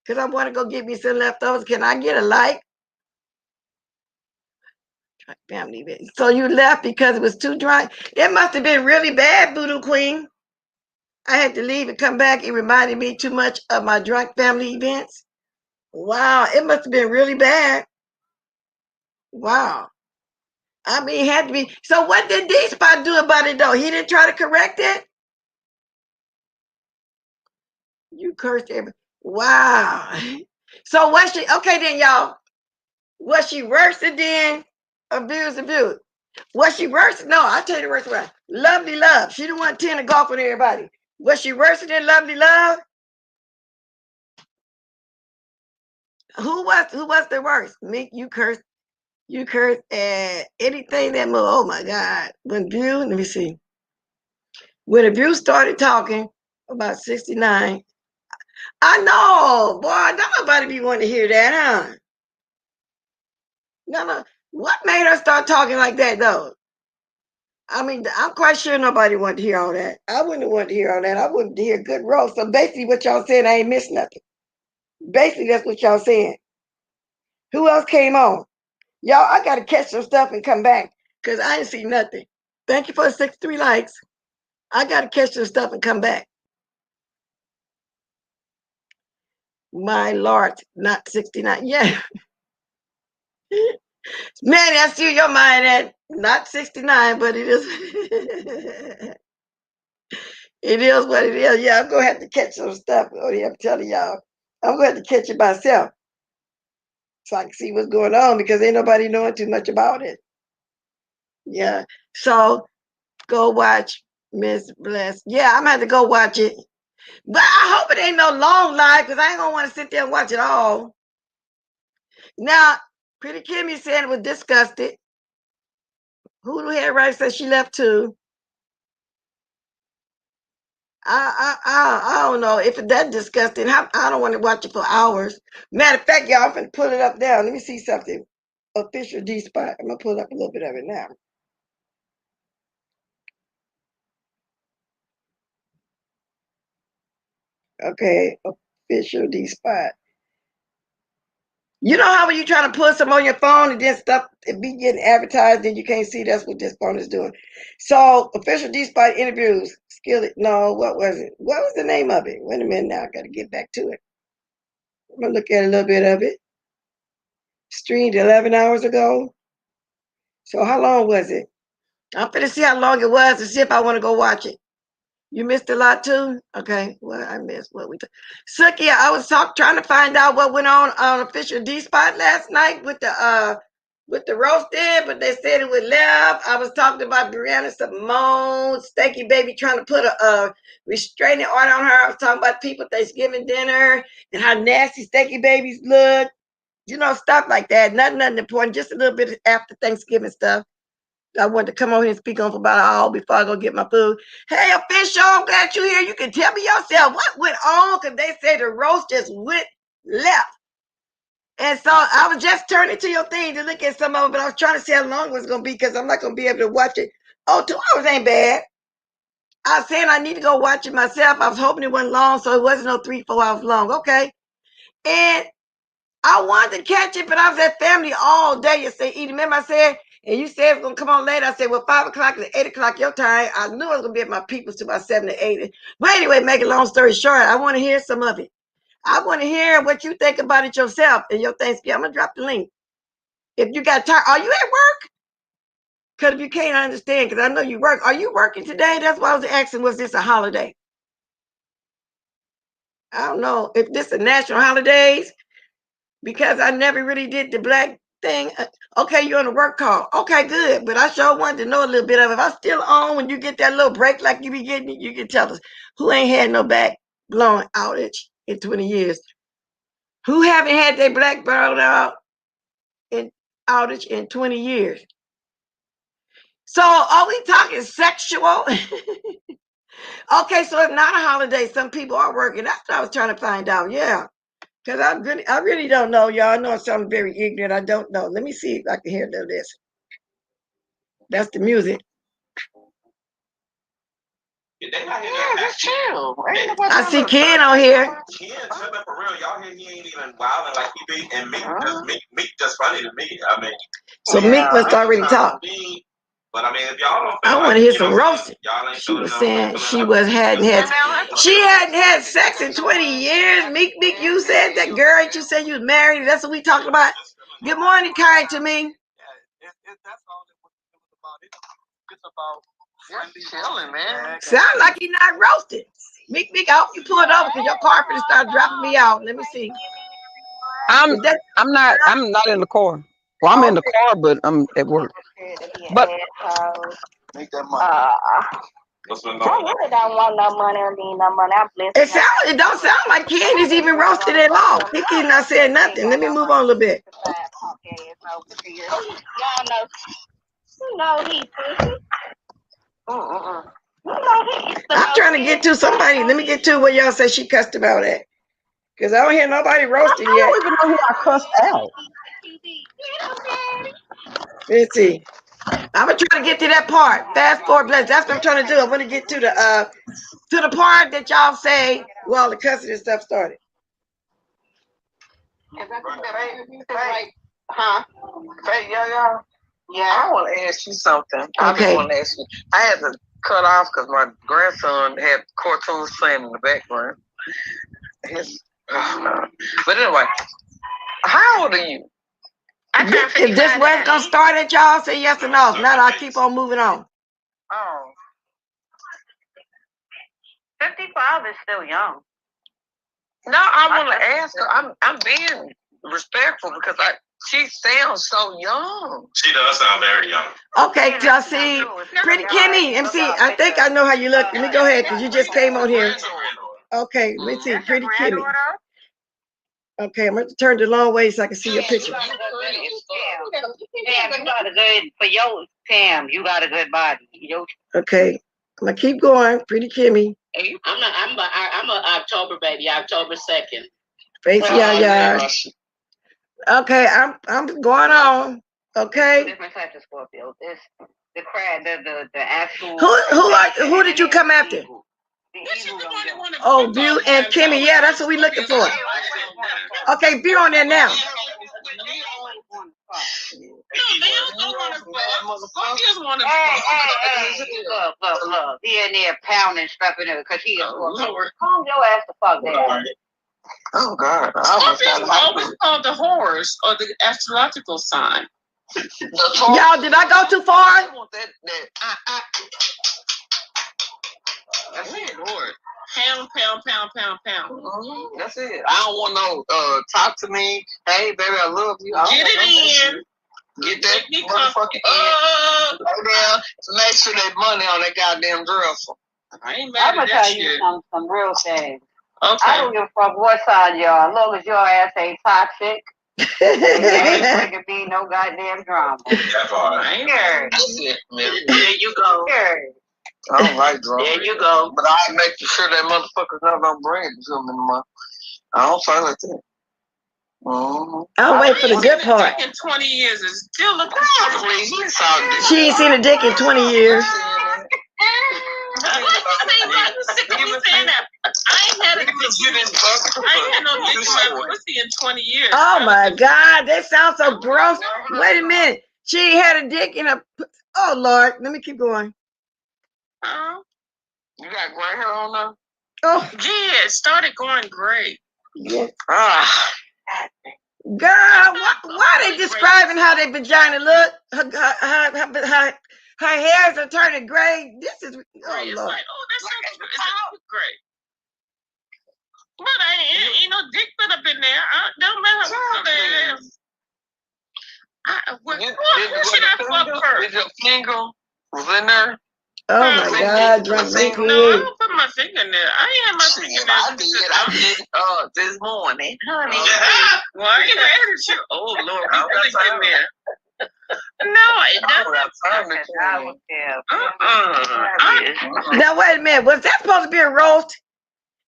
because I want to go get me some leftovers. Can I get a like? Family. So you left because it was too dry. It must have been really bad, Voodoo Queen. I had to leave and come back. It reminded me too much of my drunk family events. Wow, it must have been really bad. Wow. I mean, it had to be. So what did D-Spot do about it, though? He didn't try to correct it? You cursed everybody. Wow. So was she, okay then, y'all. Was she worse than abused? Was she worse? No, I'll tell you the worst one. Lovely Love. She didn't want 10 to golf with everybody. Was she worse than Lovely Love? Who was the worst? Me, you cursed at anything that moved. Oh my God. When viewed, let me see. When the View started talking about 69, I know, boy, don't nobody be wanting to hear that, huh? No. What made her start talking like that, though? I mean, I'm quite sure nobody wanted to hear all that. I wouldn't want to hear all that. I wanted to hear good roast. So basically, what y'all saying, I ain't missed nothing. Basically, that's what y'all saying. Who else came on? Y'all, I got to catch some stuff and come back because I ain't see nothing. Thank you for the 63 likes. I got to catch some stuff and come back. My Lord, not 69. Yeah. Man, I see your mind at not 69, but it is. It is what it is. Yeah, I'm going to have to catch some stuff. Oh, yeah, I'm telling y'all. I'm going to have to catch it myself so I can see what's going on because ain't nobody knowing too much about it. Yeah. So go watch Miss Bless. Yeah, I'm going to have to go watch it. But I hope it ain't no long live because I ain't going to want to sit there and watch it all. Now, Pretty Kimmy said it was disgusted. Who the head right said she left too? I don't know if it's that disgusting. I don't want to watch it for hours. Matter of fact, y'all, I'm gonna pull it up now. Let me see something. Official D spot. I'm gonna pull up a little bit of it now. Okay, official D spot. You know how when you trying to put some on your phone and then stuff it be getting advertised and you can't see? That's what this phone is doing. So official D spot interviews. Skillet. No, what was it? What was the name of it? Wait a minute now. I gotta get back to it. I'm gonna look at a little bit of it. Streamed 11 hours ago. So how long was it? I'm gonna see how long it was to see if I want to go watch it. You missed a lot too? Okay. Well, I missed what we Suki, I was trying to find out what went on official D spot last night with the roasted, but they said it was left. I was talking about Brianna Simone, Stanky Baby trying to put a restraining order on her. I was talking about people Thanksgiving dinner and how nasty Stanky Babies look. You know, stuff like that. Nothing important, just a little bit after Thanksgiving stuff. I wanted to come over here and speak on for about an hour before I go get my food. Hey, official, I'm glad you're here. You can tell me yourself what went on because they say the roast just went left. And so I was just turning to your thing to look at some of it, but I was trying to see how long it was going to be because I'm not going to be able to watch it. Oh, 2 hours ain't bad. I was saying I need to go watch it myself. I was hoping it wasn't long, so it wasn't no 3-4 hours long. Okay. And I wanted to catch it, but I was at family all day yesterday eating. Remember I said, and you said it's going to come on later. I said, well, 5 o'clock to 8 o'clock your time. I knew I was going to be at my people's to about 7 to 8. But anyway, make a long story short, I want to hear some of it. I want to hear what you think about it yourself and your Thanksgiving. I'm going to drop the link. If you got time, are you at work? Because if you can't understand, because I know you work. Are you working today? That's why I was asking, was this a holiday? I don't know if this is national holidays because I never really did the black thing. Okay, you're on a work call. Okay, good. But I sure wanted to know a little bit of it. If I'm still on when you get that little break like you be getting, you can tell us who ain't had no back blowing outage in 20 years. Who haven't had their black blown out in outage in 20 years? So are we talking sexual? Okay, so it's not a holiday. Some people are working. That's what I was trying to find out. Yeah. Because I really don't know, y'all. I know I sound very ignorant. I don't know. Let me see if I can hear this. That's the music. Yeah, just chill. I see Ken on here. Ken, chill up for real. Y'all hear he ain't even wilding like he be, and Meek just funny to me. I mean, so Meek must already talk. But I mean, if y'all don't, I want to hear some roasting. She was saying she hadn't had sex in 20 years. Meek, you said that girl. You said you was married. That's what we talking about. Good morning, kind to me. That's all it was about. It's about chilling, man. Sound like you're not roasted. Meek, I hope you pull it over because your car finna start dropping me out. Let me see. I'm not in the car. Well, I'm in the car, but I'm at work. But make that money. I really don't want no money or need no money. I'm blessed. It don't sound like Ken is even roasted at all. Nikki's not saying nothing. Let me move on a little bit. Y'all know, he pussy. I'm trying to get to somebody. Let me get to where y'all say she cussed about it. Because I don't hear nobody roasting I yet. don't even know who I cussed out. Let's see. I'm gonna try to get to that part. Fast forward, bless. That's what I'm trying to do. I want to get to the part that y'all say, well, the cussing and stuff started. Huh? Hey, yeah. I want to ask you something. I just want to ask you. I had to cut off because my grandson had cartoons playing in the background. But anyway, how old are you? If this was gonna start at y'all, say yes or no. If not, I'll keep on moving on. Oh. 55 is still young. No, I want to ask her. I'm being respectful because she sounds so young. She does sound very young. Okay, y'all see, Pretty Kimmy, MC. I think I know how you look. Let me go ahead because you just came on here. Okay, let me see, Pretty Kimmy. Okay, I'm going to turn the long way so I can see your picture. Pam, you got a good for your Pam. You got a good body. Okay, I'm gonna keep going, Pretty Kimmy. I'm a October baby, October 2nd. Face, yeah. Okay, I'm going on. Okay. Different types of Scorpios. It's the crab, the actual. Who did you come after? Oh, View and Kimmy. Yeah, that's what we looking for. Okay, View on there now. Look. He in there pounding stuff in there because he is Scorpio. Calm your ass the fuck down. Oh God! Scorpios always called the horse or the astrological sign. Y'all, did I go too far? That's it, Lord. Pound. That's it. I don't want no talk to me. Hey, baby, I love you. Get it in. Get that motherfucking in. Go down to make sure that money on that goddamn dresser. I ain't mad I'm at gonna that tell you shit. some real things. Okay. I don't give a fuck what side y'all. As long as your ass ain't toxic, there can be no goddamn drama. I ain't mad at that shit. There you go. I don't like drama. There you go. But I make sure that motherfuckers not gonna bring it to me tomorrow. I don't fight like that. I'll wait for the good part. In 20 years, it's still looking. She ain't seen a dick in 20 years. I ain't had no dick in my pussy in 20 years. Oh my God, that sounds so gross. Wait a minute. She ain't had a dick in a. Oh Lord, let me keep going. You got gray hair on now? Oh yeah, it started going gray. Yeah. Girl, why are they describing how their vagina look? Her hairs are turning gray. This is It's like, oh, that's so gray. But ain't no dick put up in there. Don't matter how it is. Who should I fuck first? Did your finger was in there? Oh my God, drunk me. No, I don't put my finger in there. I ain't have my finger in there. I did this morning. Honey. Well, I ain't mad at you. Oh Lord, we really getting there. No, it doesn't. Now wait a minute. Was that supposed to be a roast?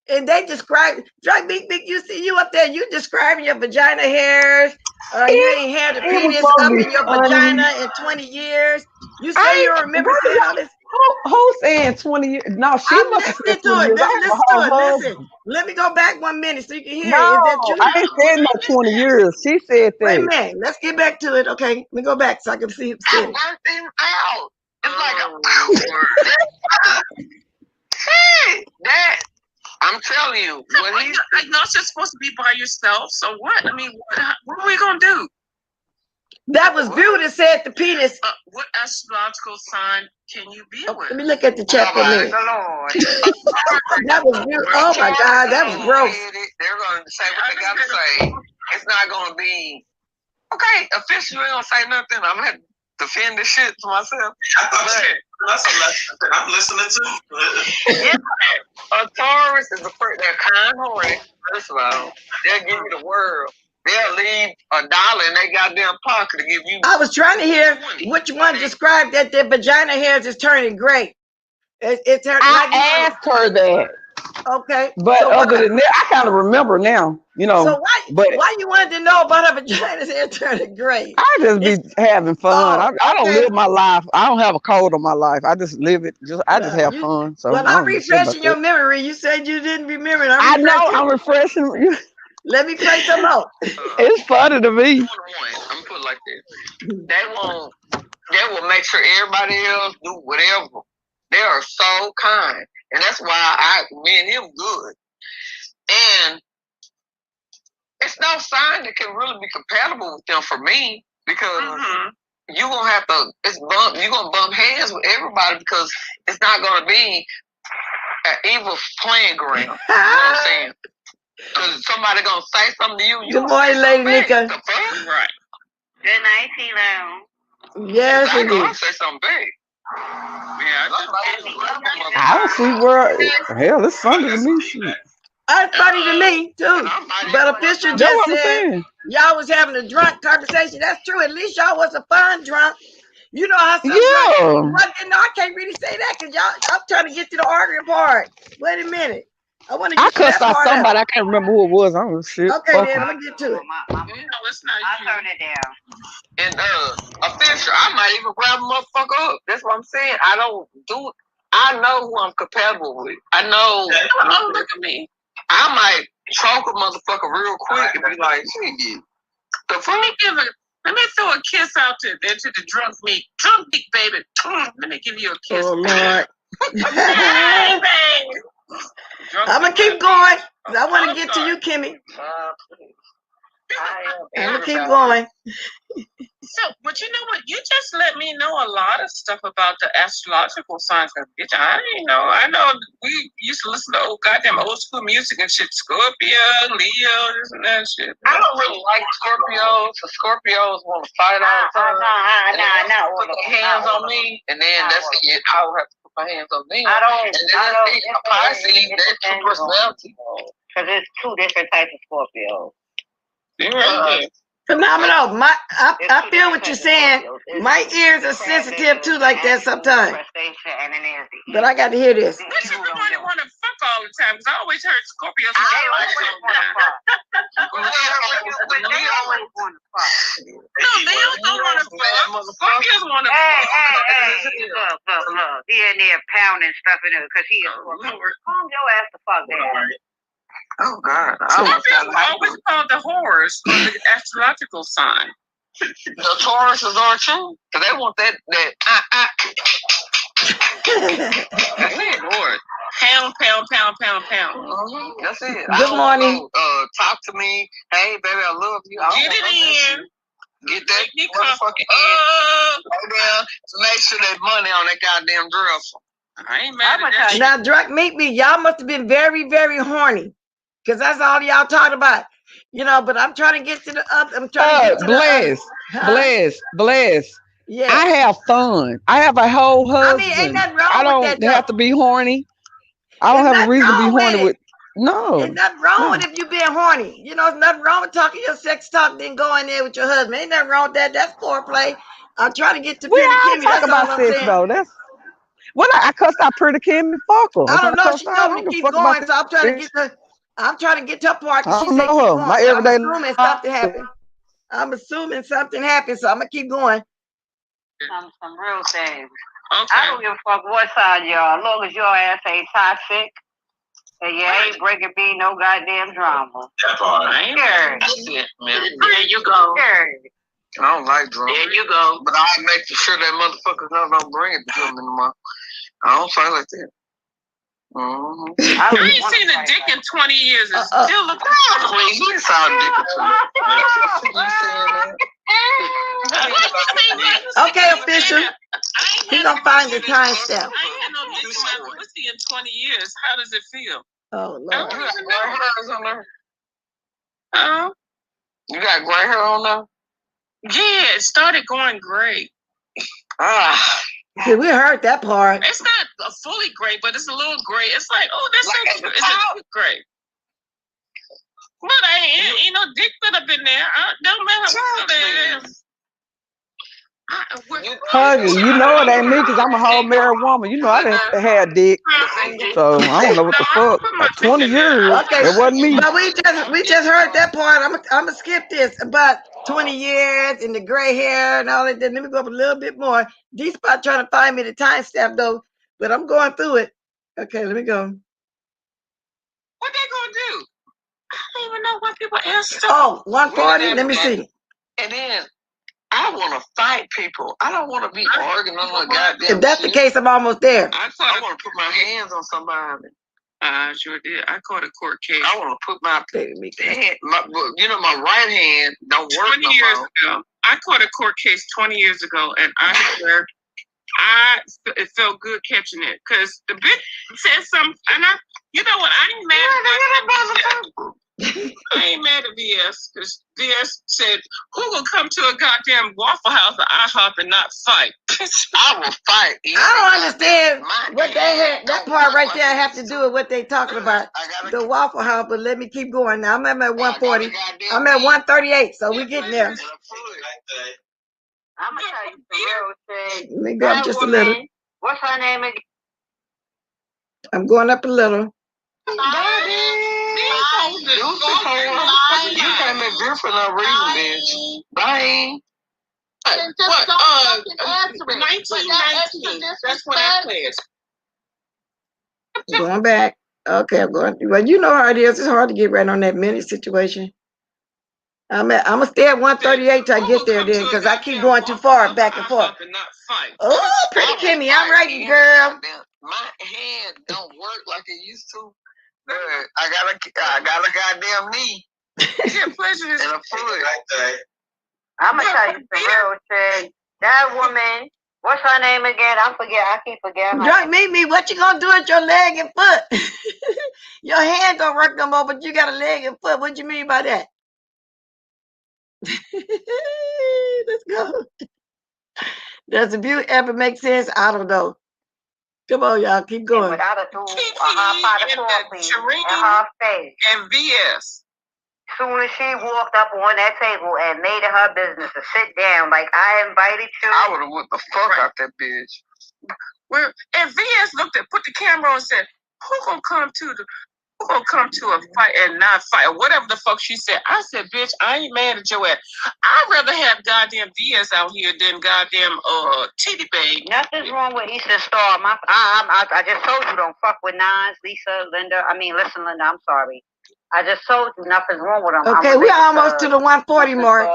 And they describe drunk big. You see you up there. You describing your vagina hairs. You ain't had a penis up in your vagina in 20 years. You say you remember saying all this. Who's saying 20 years? No, she must have said 20 years. Listen to it. Listen. Let me go back 1 minute so you can hear it. Is that you? I ain't said no 20 years. She said that. Wait a minute. Let's get back to it. Okay. Let me go back so I can see it. I worked him out. It's like hey, Dad. I'm telling you. I know you're supposed to be by yourself. So what? I mean, what are we going to do? That was View that said the penis. What astrological sign can you be with? Let me look at the chat for a minute. That was View. Oh my God, that was gross. They're going to say what they got to say. It's not going to be okay. Officially, we don't say nothing. I'm going to have to defend this shit to myself. That's a lesson that I'm listening to. A Taurus is they're kind-hearted. First of all, they'll give you the world. They'll leave $1 in their goddamn pocket to give you. I was trying to hear which one described that their vagina hairs is turning gray. It's her. I asked her that, Okay. but So other why? than that, I kind of remember now, So But why you wanted to know about her vagina's hair turning gray? I just be having fun. I don't Okay. live my life. I don't have a code on my life. I just live it. I just have fun. So Well, I I'm don't give a shit about refreshing your that. memory. You said you didn't remember it. I know I'm refreshing you. Let me play some more. It's funny to me. I'm gonna put it like this. They will make sure everybody else do whatever. They are so kind. And that's why me and him good. And it's no sign that can really be compatible with them for me because you're gonna have to you're gonna bump hands with everybody because it's not gonna be an evil playing ground. You know what I'm saying? Because somebody gonna say something to you. Good morning, Lady Nika. Right. Good night, T-Lo. Yes, I it gonna is. say something big. Yeah, I don't see where hell it's Sunday to me. Shit. That's funny to me too. But Official That's just what I'm said saying. y'all was having a drunk conversation. That's true. At least y'all was a fun drunk. You know how some drunk. No, I can't really say that because I'm trying to get to the arguing part. Wait a minute. I want to get to that cussed out part. somebody. I can't remember who it was. I don't know shit. Okay, Fuck then 'em. I'm gonna get to it. It's not I turn it down. And Official, I might even grab a motherfucker up. That's what I'm saying. I don't do it. I know who I'm compatible with. I know. Oh, look at me. I might choke a motherfucker real quick and be like, shit. The fuck? Let me throw a kiss out into the drunk meat. Drunk meat, baby. Let me give you a kiss. Oh Lord. Hey, baby. I'm gonna keep going. I want to get to you, Kimmy. I'm gonna keep going. So, but you know what? You just let me know a lot of stuff about the astrological signs. Bitch, I didn't know. I know we used to listen to old school music and shit. Scorpio, Leo, this and that shit. I don't really like Scorpios. The Scorpios want to fight all the time. No. Put their hands on me, and then that's it. I will have to put my hands on them. I don't. Pisces, they're true personality. Because there's two different types of Scorpios. Phenomenal. I feel what you're saying. My ears are sensitive too, like that sometimes. But I got to hear this. Which is the one that want to fuck all the time? Because I always heard Scorpios want to fuck. No, Leos don't want to fuck. Scorpios want to fuck. He in there pounding stuff in there because he is Scorpio. Calm your ass the fuck down. Oh God! Scorpios are always called the horrors of the astrological sign. The Tauruses are too, because they want that. We ignore it. Pound. That's it. Good morning. Talk to me. Hey, baby, I love you. Get it in. Get that motherfucking in. Make sure that money on that goddamn dress. I ain't mad at that. Now, drunk meet me. Y'all must have been very, very horny. Because that's all y'all talk about. But I'm trying to get to the other. I'm trying to get to Bless. Yeah. I have fun. I have a whole husband. I mean, ain't nothing wrong I don't with that, have to be horny. I don't have a reason to be horny with. No. There's nothing wrong with if you being horny. There's nothing wrong with talking your sex talk, then go in there with your husband. Ain't nothing wrong with that. That's foreplay. I'm trying to get to We Pretty all Kimmy. talk about sex though. That's when I cussed out Pretty Kimmy. Fuck her. I don't know. She told me to keep going, so I'm trying to get to her part. She said keep going. My everyday I'm assuming something happened. So I'm gonna keep going. Some real things. Okay. I don't give a fuck what side y'all. As long as your ass ain't toxic and you ain't breaking me no goddamn drama. That part. I ain't scared. There you go. I don't like drama. There you go. But I make sure that motherfuckers don't bring it to them anymore. I don't fight like that. I ain't seen a dick in 20 years. It still looks please. You saw a dick in 20 Okay, Official. He's gonna find the timestamp. I ain't had no dick in my pussy in 20 years. How does it feel? Oh Lord. I don't even know. You got gray hair on now? Yeah, it started going gray. See, we heard that part. It's not fully gray, but it's a little gray. It's like, that's like so cute. It's a cute gray. But ain't no dick put up in there. Don't matter what it is. Huggy, you know it ain't me because I'm a whole married woman. You know I didn't have dick. So I don't know what the fuck. Like 20 years. Okay, It wasn't me. but we just heard that part. I'm gonna skip this about 20 years and the gray hair and all that. Let me go up a little bit more. These spot trying to find me the timestamp though, but I'm going through it. Okay, let me go. What they gonna do? I don't even know what people answer. Oh, 140. Let me see. And then I want to fight people. I don't want to be arguing on no goddamn If that's shit. the case, I'm almost there. I want to put my hands on somebody. I sure did. I caught a court case. I want to put my hand, my right hand don't work 20 years ago. I caught a court case 20 years ago, and it felt good catching it because the bitch said something, and you know what? I ain't mad at I ain't mad at VS because VS said, "Who will come to a goddamn Waffle House or IHOP and not fight?" I will fight. I don't understand what they had. That part right there have to do with what they talking about. The Waffle House, but let me keep going now. I'm at 140. I'm at 138, so we getting there. I'm gonna tell you the real thing. Let me go up just a little. What's her name again? I'm going up a little. You can't make good for no reason, bitch. Bye. What? 1919. That's when I played. Going back. Okay, I'm going. Well, you know how it is. It's hard to get right on that minute situation. I'm gonna stay at 138 till I get there then, because I keep going too far back and forth. Oh, pretty Kimmy, I'm right, girl. My hand don't work like it used to. But I got a goddamn knee. Yeah, pleasure is and a foot. I'm gonna tell you the real thing. That woman, what's her name again? I keep forgetting. Drunk Mimi, what you gonna do with your leg and foot? Your hand don't work no more, but you got a leg and foot. What you mean by that? Let's go. Does the view ever make sense? I don't know. Come on, y'all, keep going. And without a hot pot of coffee in her face. And VS. Soon as she walked up on that table and made it her business to sit down, like I invited you. I would have went the fuck out that bitch. And VS put the camera on and said, who gonna come to a fight and not fight? Or whatever the fuck she said. I said, bitch, I ain't mad at your ass. I'd rather have goddamn VS out here than goddamn Titty Babe. Nothing's wrong with Eastern Star. I just told you don't fuck with Nines, Lisa, Linda. Listen, Linda, I'm sorry. I just told you nothing's wrong with them. Okay, we're almost to the 140 mark.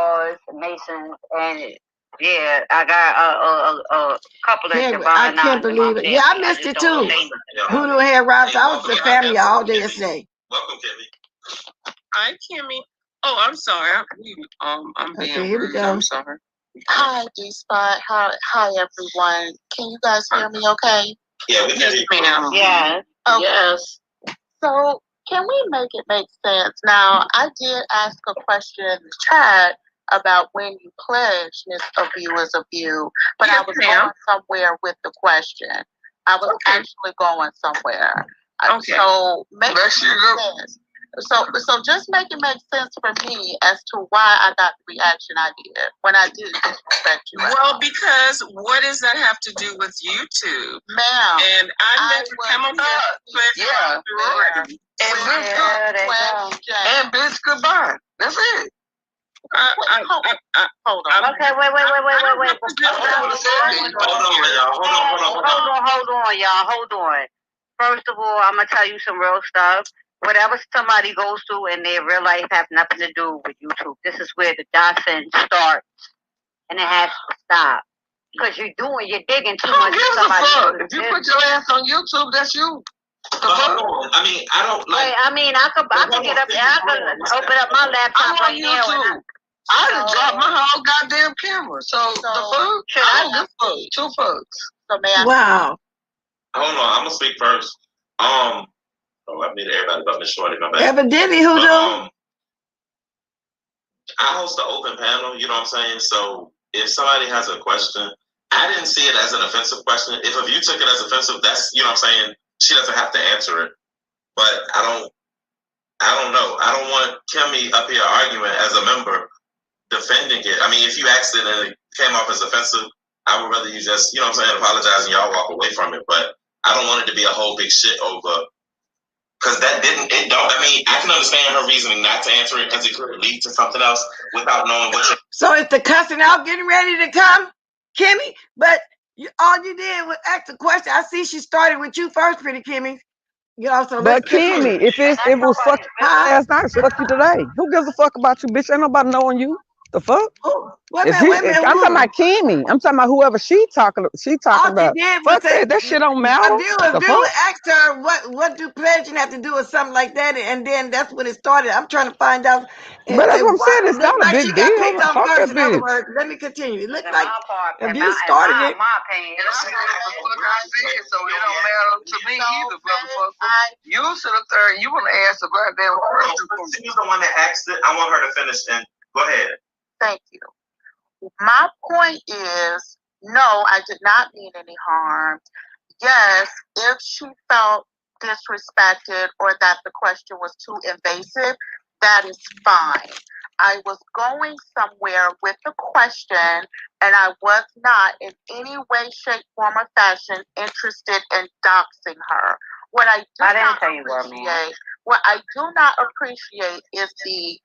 Masons, and yeah, I got a couple of Javon. I can't believe it. Yeah, I missed it too. Who do hair Robs? I was with the family all day yesterday. Welcome, Kimmy. Hi, Kimmy. Oh, I'm sorry. I'm being here we rude. go. I'm sorry. Hi, G-Spot. Hi, everyone. Can you guys hear me okay? Yeah, we can hear you. Yes. Okay. Yes. So, can we make it make sense? Now, I did ask a question in the chat about when you pledge Miss A View is a View, but yes, I was going somewhere with the question. I was actually going somewhere. Okay. So make it make sense. So just make it make sense for me as to why I got the reaction I did when I did disrespect you. Well, because what does that have to do with YouTube, ma'am? And I never come on here. And bitch, goodbye. That's it. Hold on. Okay, wait. Hold on. First of all, I'm gonna tell you some real stuff. Whatever somebody goes through in their real life have nothing to do with YouTube. This is where the doxing starts, and it has to stop. Because you're digging too much into somebody else's business. If you put your ass on YouTube, that's you. I don't like. I could get up there. I could open up my laptop right now. I done dropped my whole goddamn camera. So the fuck? I don't give two fucks. So wow. Hold on, I'm gonna speak first. I need everybody but Miss Shorty. My bad. Evidently, who do? I host an open panel. You know what I'm saying? So if somebody has a question, I didn't see it as an offensive question. If a view took it as offensive, that's, you know what I'm saying. She doesn't have to answer it. But I don't know. I don't want Kimmy up here arguing as a member defending it. I mean, if you asked it and it came off as offensive, I would rather you just, you know what I'm saying, apologize and y'all walk away from it. But I don't want it to be a whole big shit over, because that didn't, it don't, I mean, I can understand her reasoning not to answer it because it could lead to something else without knowing what you're. So is the cussing out getting ready to come, Kimmy? But all you did was ask the question. I see she started with you first, pretty Kimmy. You know, so But Kimmy, if it was fuck you last night, it's fuck you today. Who gives a fuck about you, bitch? Ain't nobody knowing you. The fuck? Wait a minute. I'm talking about Kimmy. I'm talking about whoever she talking about. Fuck that shit don't matter. A viewer asked her what do pledging have to do with something like that, and then that's when it started. I'm trying to find out. But that's what I'm saying. It's not a big deal. Fuck that In other bitch. words, let me continue. It looked like the view started it. My opinion. So it don't matter to me either, motherfucker. You sit up there and you want to ask the goddamn question. She's the one that asked it. I want her to finish and go ahead. Thank you. My point is, no, I did not mean any harm. Yes, if she felt disrespected or that the question was too invasive, that is fine. I was going somewhere with the question, and I was not in any way, shape, form, or fashion interested in doxing her. What I do not appreciate is the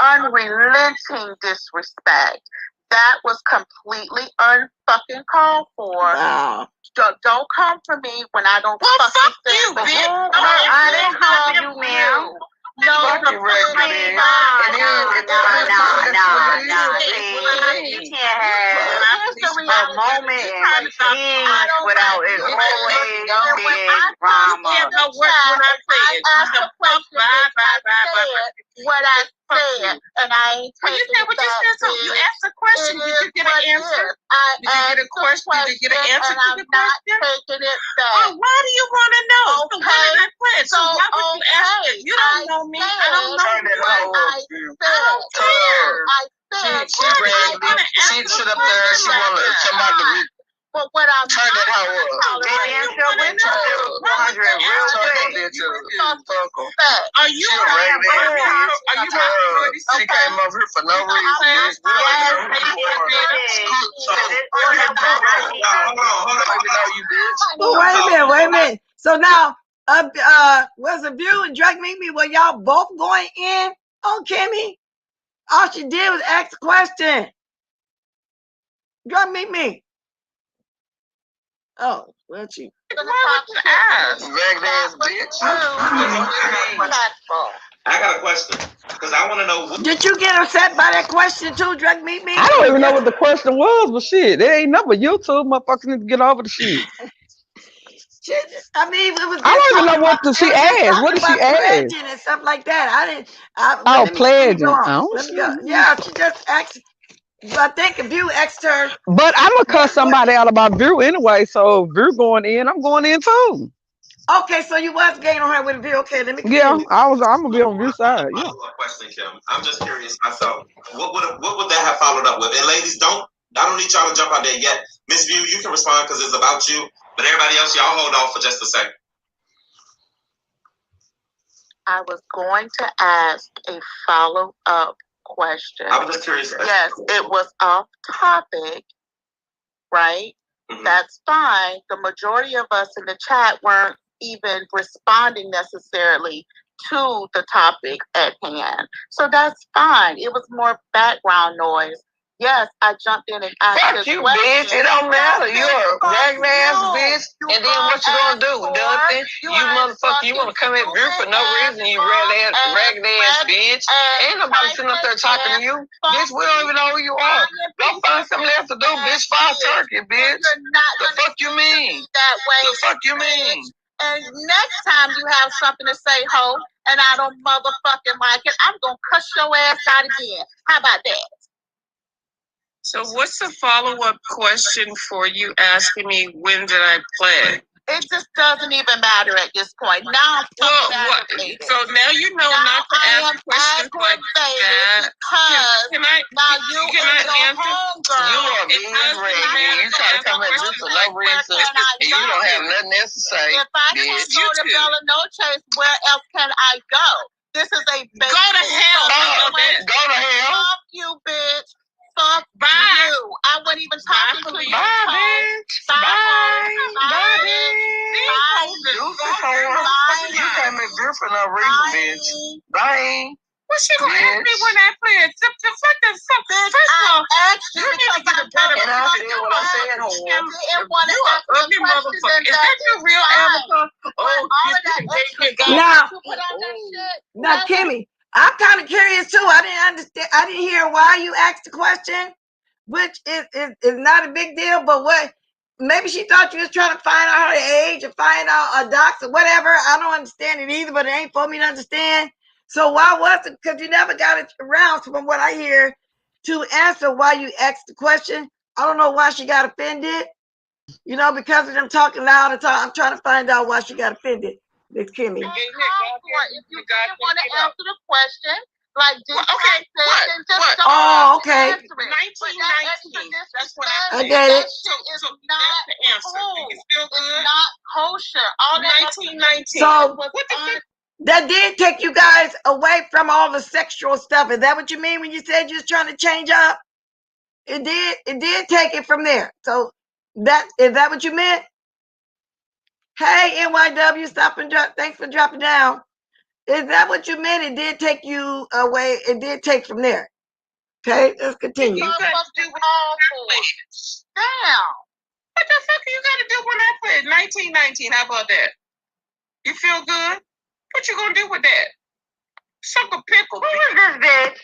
unrelenting disrespect. That was completely unfucking called for. Wow. Don't come for me when I don't fuck you, bitch. I didn't call you, ma'am. No, fuck you, regular bitch. You can't have a moment in exchange without it always being drama. I asked a question, what I said, and I ain't taking it back. You asked a question. Did you get an answer? Did you get a question? Did you get an answer to the question? I'm not taking it back. Why do you want to know? So what did I put? So why would you ask it? You don't know me. I don't know you. She sit up there. She wanted somebody to read. But what I'm turn that hoe up. Are you She came over here for no reason. Wait a minute. So now, was a view and drug me? Were y'all both going in on Kimmy? All she did was ask the question. Drug me. Oh, well, she. Why would you ask? Ass bitch. I got a question because I want to know. Did you get upset by that question too, drug me? I don't even know what the question was, but shit, it ain't number YouTube. Motherfuckers need to get over the shit. I mean, it was. I don't even know what she asked. What did she ask? And stuff like that. I didn't. Pledging. Let me go. Yeah, she just asked. I think if you asked her. But I'm gonna cuss somebody out about Drew anyway. So if Drew going in, I'm going in too. Okay, so you was getting on her with a view. Okay, let me continue. Yeah, I'm gonna be on Drew's side. Yeah. Follow-up question, Kim. I'm just curious myself. What would that have followed up with? And ladies, I don't need y'all to jump out there yet. Miss View, you can respond because it's about you. But everybody else, y'all hold on for just a second. I was going to ask a follow-up question. I was just curious. Yes, it was off topic, right? Mm-hmm. That's fine. The majority of us in the chat weren't even responding necessarily to the topic at hand. So that's fine. It was more background noise. Yes, I jumped in and asked fuck you, question. Bitch. It don't matter. You're a ragged ass bitch. And then what you gonna do? Nothing. You motherfucker, you wanna come at Drew for no reason, you ragged ass bitch. Ain't nobody sitting up there talking to you. Bitch, we don't even know who you are. Go find something else to do, bitch. Find turkey, bitch. The fuck you mean? The fuck you mean? And next time you have something to say, ho, and I don't motherfucking like it, I'm gonna cuss your ass out again. How about that? So what's the follow-up question for you asking me when did I pledge? It just doesn't even matter at this point. Now I'm so now you know not to ask questions like that. Can I answer? You are being ready. You try to come at me for no reason. And you don't have nothing else to say. If I can't go to Bella No Chase, where else can I go? This is a basic. Go to hell. Go to hell. Fuck you, bitch. no reason, bitch. Bye. Well, she gonna ask me when I play it. First of all, you need to get a better. And I feel what I'm saying, whore. You are ugly motherfucker. Is that your real avatar? Oh, now, Kimmy, I'm kind of curious too. I didn't understand. I didn't hear why you asked the question, which is not a big deal. But what? Maybe she thought you was trying to find out her age or find out a docs or whatever. I don't understand it either, but it ain't for me to understand. So why was it? Because you never got it around, from what I hear, to answer why you asked the question. I don't know why she got offended. Because of them talking loud and talk. I'm trying to find out why she got offended. Miss Kimmy. If you want to answer the question, like okay, what? Oh, okay. 1919. That's what I get it. So that's the answer. It's still good. Not kosher. All 1919. So that did take you guys away from all the sexual stuff. Is that what you mean when you said you was trying to change up? It did take it from there. So is that what you meant? Hey, NYW, stop and drop. Thanks for dropping down. Is that what you meant? It did take you away. It did take from there. Okay, let's continue. You got to do damn. What the fuck you got to do when I put 1919? How about that? You feel good? What you gonna do with that? Suck a pickle. Who is this bitch?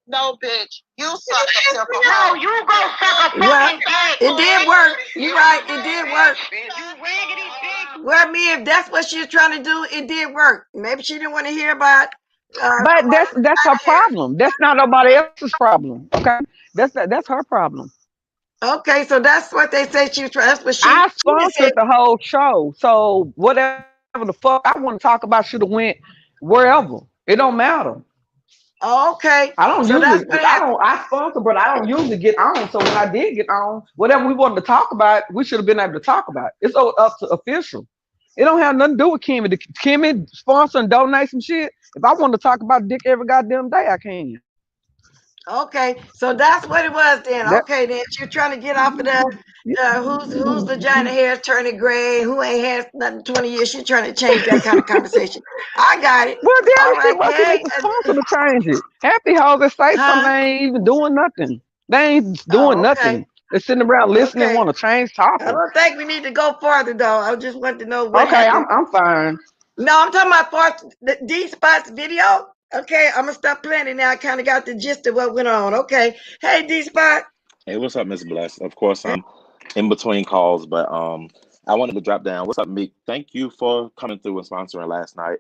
No, bitch. You suck a pickle. No, you go suck a fucking dick. It did work. You're right. It did work. You raggedy bitch. Well, I mean, if that's what she was trying to do, it did work. Maybe she didn't want to hear about. But that's her problem. That's not nobody else's problem. Okay, that's her problem. Okay, so that's what they say she was trying. That's what I sponsored the whole show, so whatever the fuck I want to talk about should have went wherever. It don't matter. Okay. I don't I sponsor, but I don't usually get on. So when I did get on, whatever we wanted to talk about, we should have been able to talk about. It's up to official. It don't have nothing to do with Kimmy. Kimmy sponsor and donate some shit. If I want to talk about dick every goddamn day, I can. Okay, so that's what it was then. Okay, then you're trying to get off of the whose vagina hair is turning gray, who ain't had nothing 20 years. She's trying to change that kind of conversation. I got it. Well, All then right, she need to sponsor to change it. Half the hoes that say something, they ain't even doing nothing. They ain't doing nothing. They're sitting around listening, want to change topics. I don't think we need to go farther though. I just want to know what Okay, happened. I'm fine. No, I'm talking about the D-Spot's video. Okay, I'm gonna stop playing it now. I kind of got the gist of what went on. Okay, hey D-Spot. Hey, what's up, Miss Bless? Of course, I'm in between calls, but I wanted to drop down. What's up, Meek? Thank you for coming through and sponsoring last night.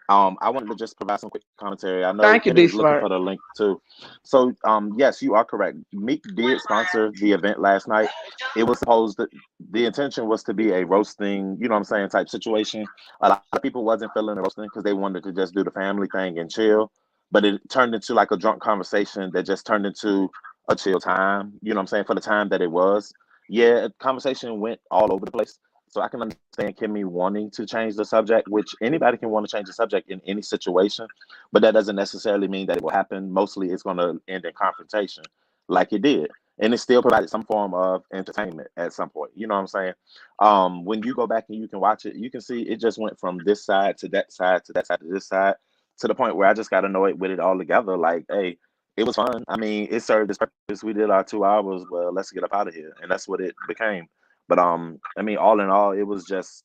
I wanted to just provide some quick commentary. I know Thank you, Kenny was looking D-Spot. for the link too. So, yes, you are correct. Meek did sponsor the event last night. It was the intention was to be a roasting, you know what I'm saying, type situation. A lot of people wasn't feeling the roasting because they wanted to just do the family thing and chill. But it turned into like a drunk conversation that just turned into a chill time, you know what I'm saying, for the time that it was. Yeah, conversation went all over the place. So I can understand Kimmy wanting to change the subject, which anybody can want to change the subject in any situation, but that doesn't necessarily mean that it will happen. Mostly it's going to end in confrontation like it did. And it still provided some form of entertainment at some point. You know what I'm saying? When you go back and you can watch it, you can see it just went from this side to that side to that side to this side to the point where I just got annoyed with it all together. Like, hey, it was fun. I mean, it served its purpose. We did our 2 hours. Well, let's get up out of here. And that's what it became. But I mean, all in all, it was just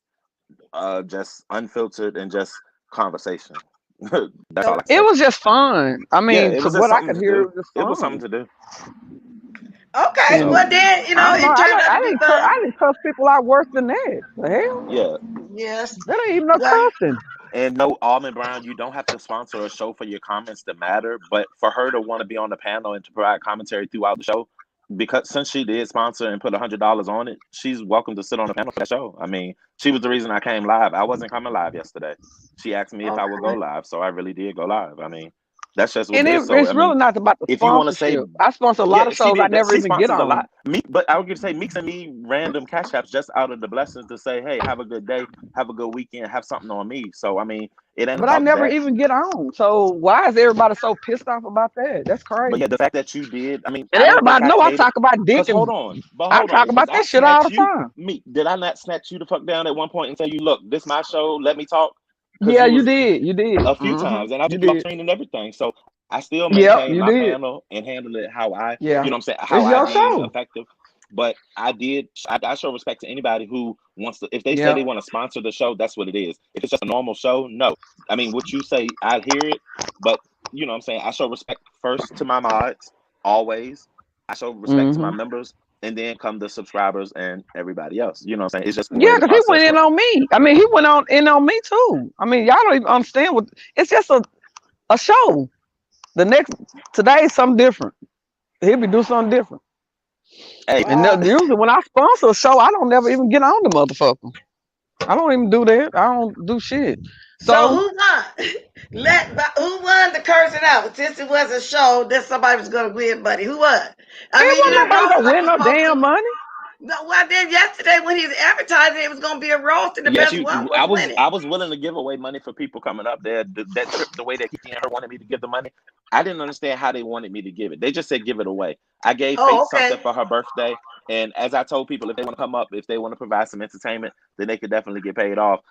unfiltered and just conversation. That's all I can say. It was just fun. I mean, it was from just what I something could to hear, do. it was just fun. It was something to do. Okay, So, well then, it turned out to be fun. I didn't cuss people out worse than that. The hell? Yeah. Yes. That ain't even no cussing. And no, Almond Brown, you don't have to sponsor a show for your comments to matter, but for her to want to be on the panel and to provide commentary throughout the show, because since she did sponsor and put $100 on it, she's welcome to sit on the panel for that show. I mean, she was the reason I came live. I wasn't coming live yesterday. She asked me if I would go live, so I really did go live. I mean, that's just what And it is. So it's really not about the if you want to say, sponsorship. I sponsor a lot of shows I never even get on. A lot. But I would give say Meek sent me random cash apps just out of the blessings to say, hey, have a good day, have a good weekend, have something on me. So I mean, it ain't. But I never even get on. So why is everybody so pissed off about that? That's crazy. But yeah, the fact that you did, I mean, and everybody know I talk about dick. Hold on, I talk about that shit all the time. Meek, did I not snatch you the fuck down at one point and say, you look, this my show, let me talk? Yeah, you did. You did. a few times, and I was You lock did. screen and everything. So I still Yep, maintained you my did. panel and handled it how I, Yeah. you know what I'm saying, how It's I your deemed show. effective. But I show respect to anybody who wants to. If they say Yeah. they want to sponsor the show, that's what it is. If it's just a normal show, no. I mean, what you say, I hear it, but you know what I'm saying. I show respect first to my mods, always. I show respect to my members, and then come the subscribers and everybody else. You know what I'm saying? It's just the way Yeah, the because he went process in works. on me. I mean, he went in on me too. I mean, y'all don't even understand what it's just a show. Today's something different. He'll be doing something different. Hey, And Wow. usually when I sponsor a show, I don't never even get on the motherfucker. I don't even do that. I don't do shit. So So who won? Who won the cursing out? Since it was a show that somebody was gonna win, buddy. Who won? I it mean, you wasn't didn't nobody roast gonna like win you're no supposed damn to. money. No, well, then yesterday when he was advertising, it was gonna be a roast, and the yes, best one I was was winning. I was willing to give away money for people coming up there. That trip, the way that Kiki and her wanted me to give the money, I didn't understand how they wanted me to give it. They just said give it away. I gave Oh, Faith okay. something for her birthday, and as I told people, if they want to come up, if they want to provide some entertainment, then they could definitely get paid off.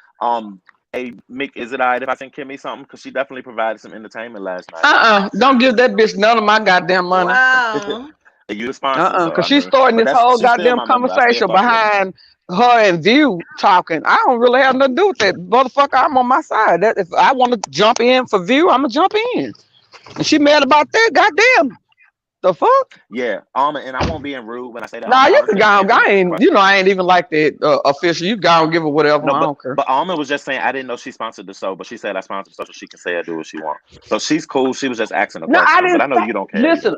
Hey Mick, is it alright if I send Kimmy something? Because she definitely provided some entertainment last night. Don't give that bitch none of my goddamn money. Wow. You the sponsor, so Because I she's mean, starting but this whole she's still goddamn my member. I still conversation fuck with her. behind her and View talking. I don't really have nothing to do with that. Motherfucker, I'm on my side. That if I want to jump in for View, I'm gonna jump in. And she mad about that, goddamn. The fuck? Yeah, and I won't be in rude when I say that. Nah, I you was can just go. answering I a ain't. question. I ain't even like that official. You go and give her whatever. No, I but don't care. but Alma was just saying I didn't know she sponsored the show, but she said I sponsored the show, so she can say I do what she wants. So she's cool. She was just asking a No, I question, but didn't I know say. you don't care either. Listen,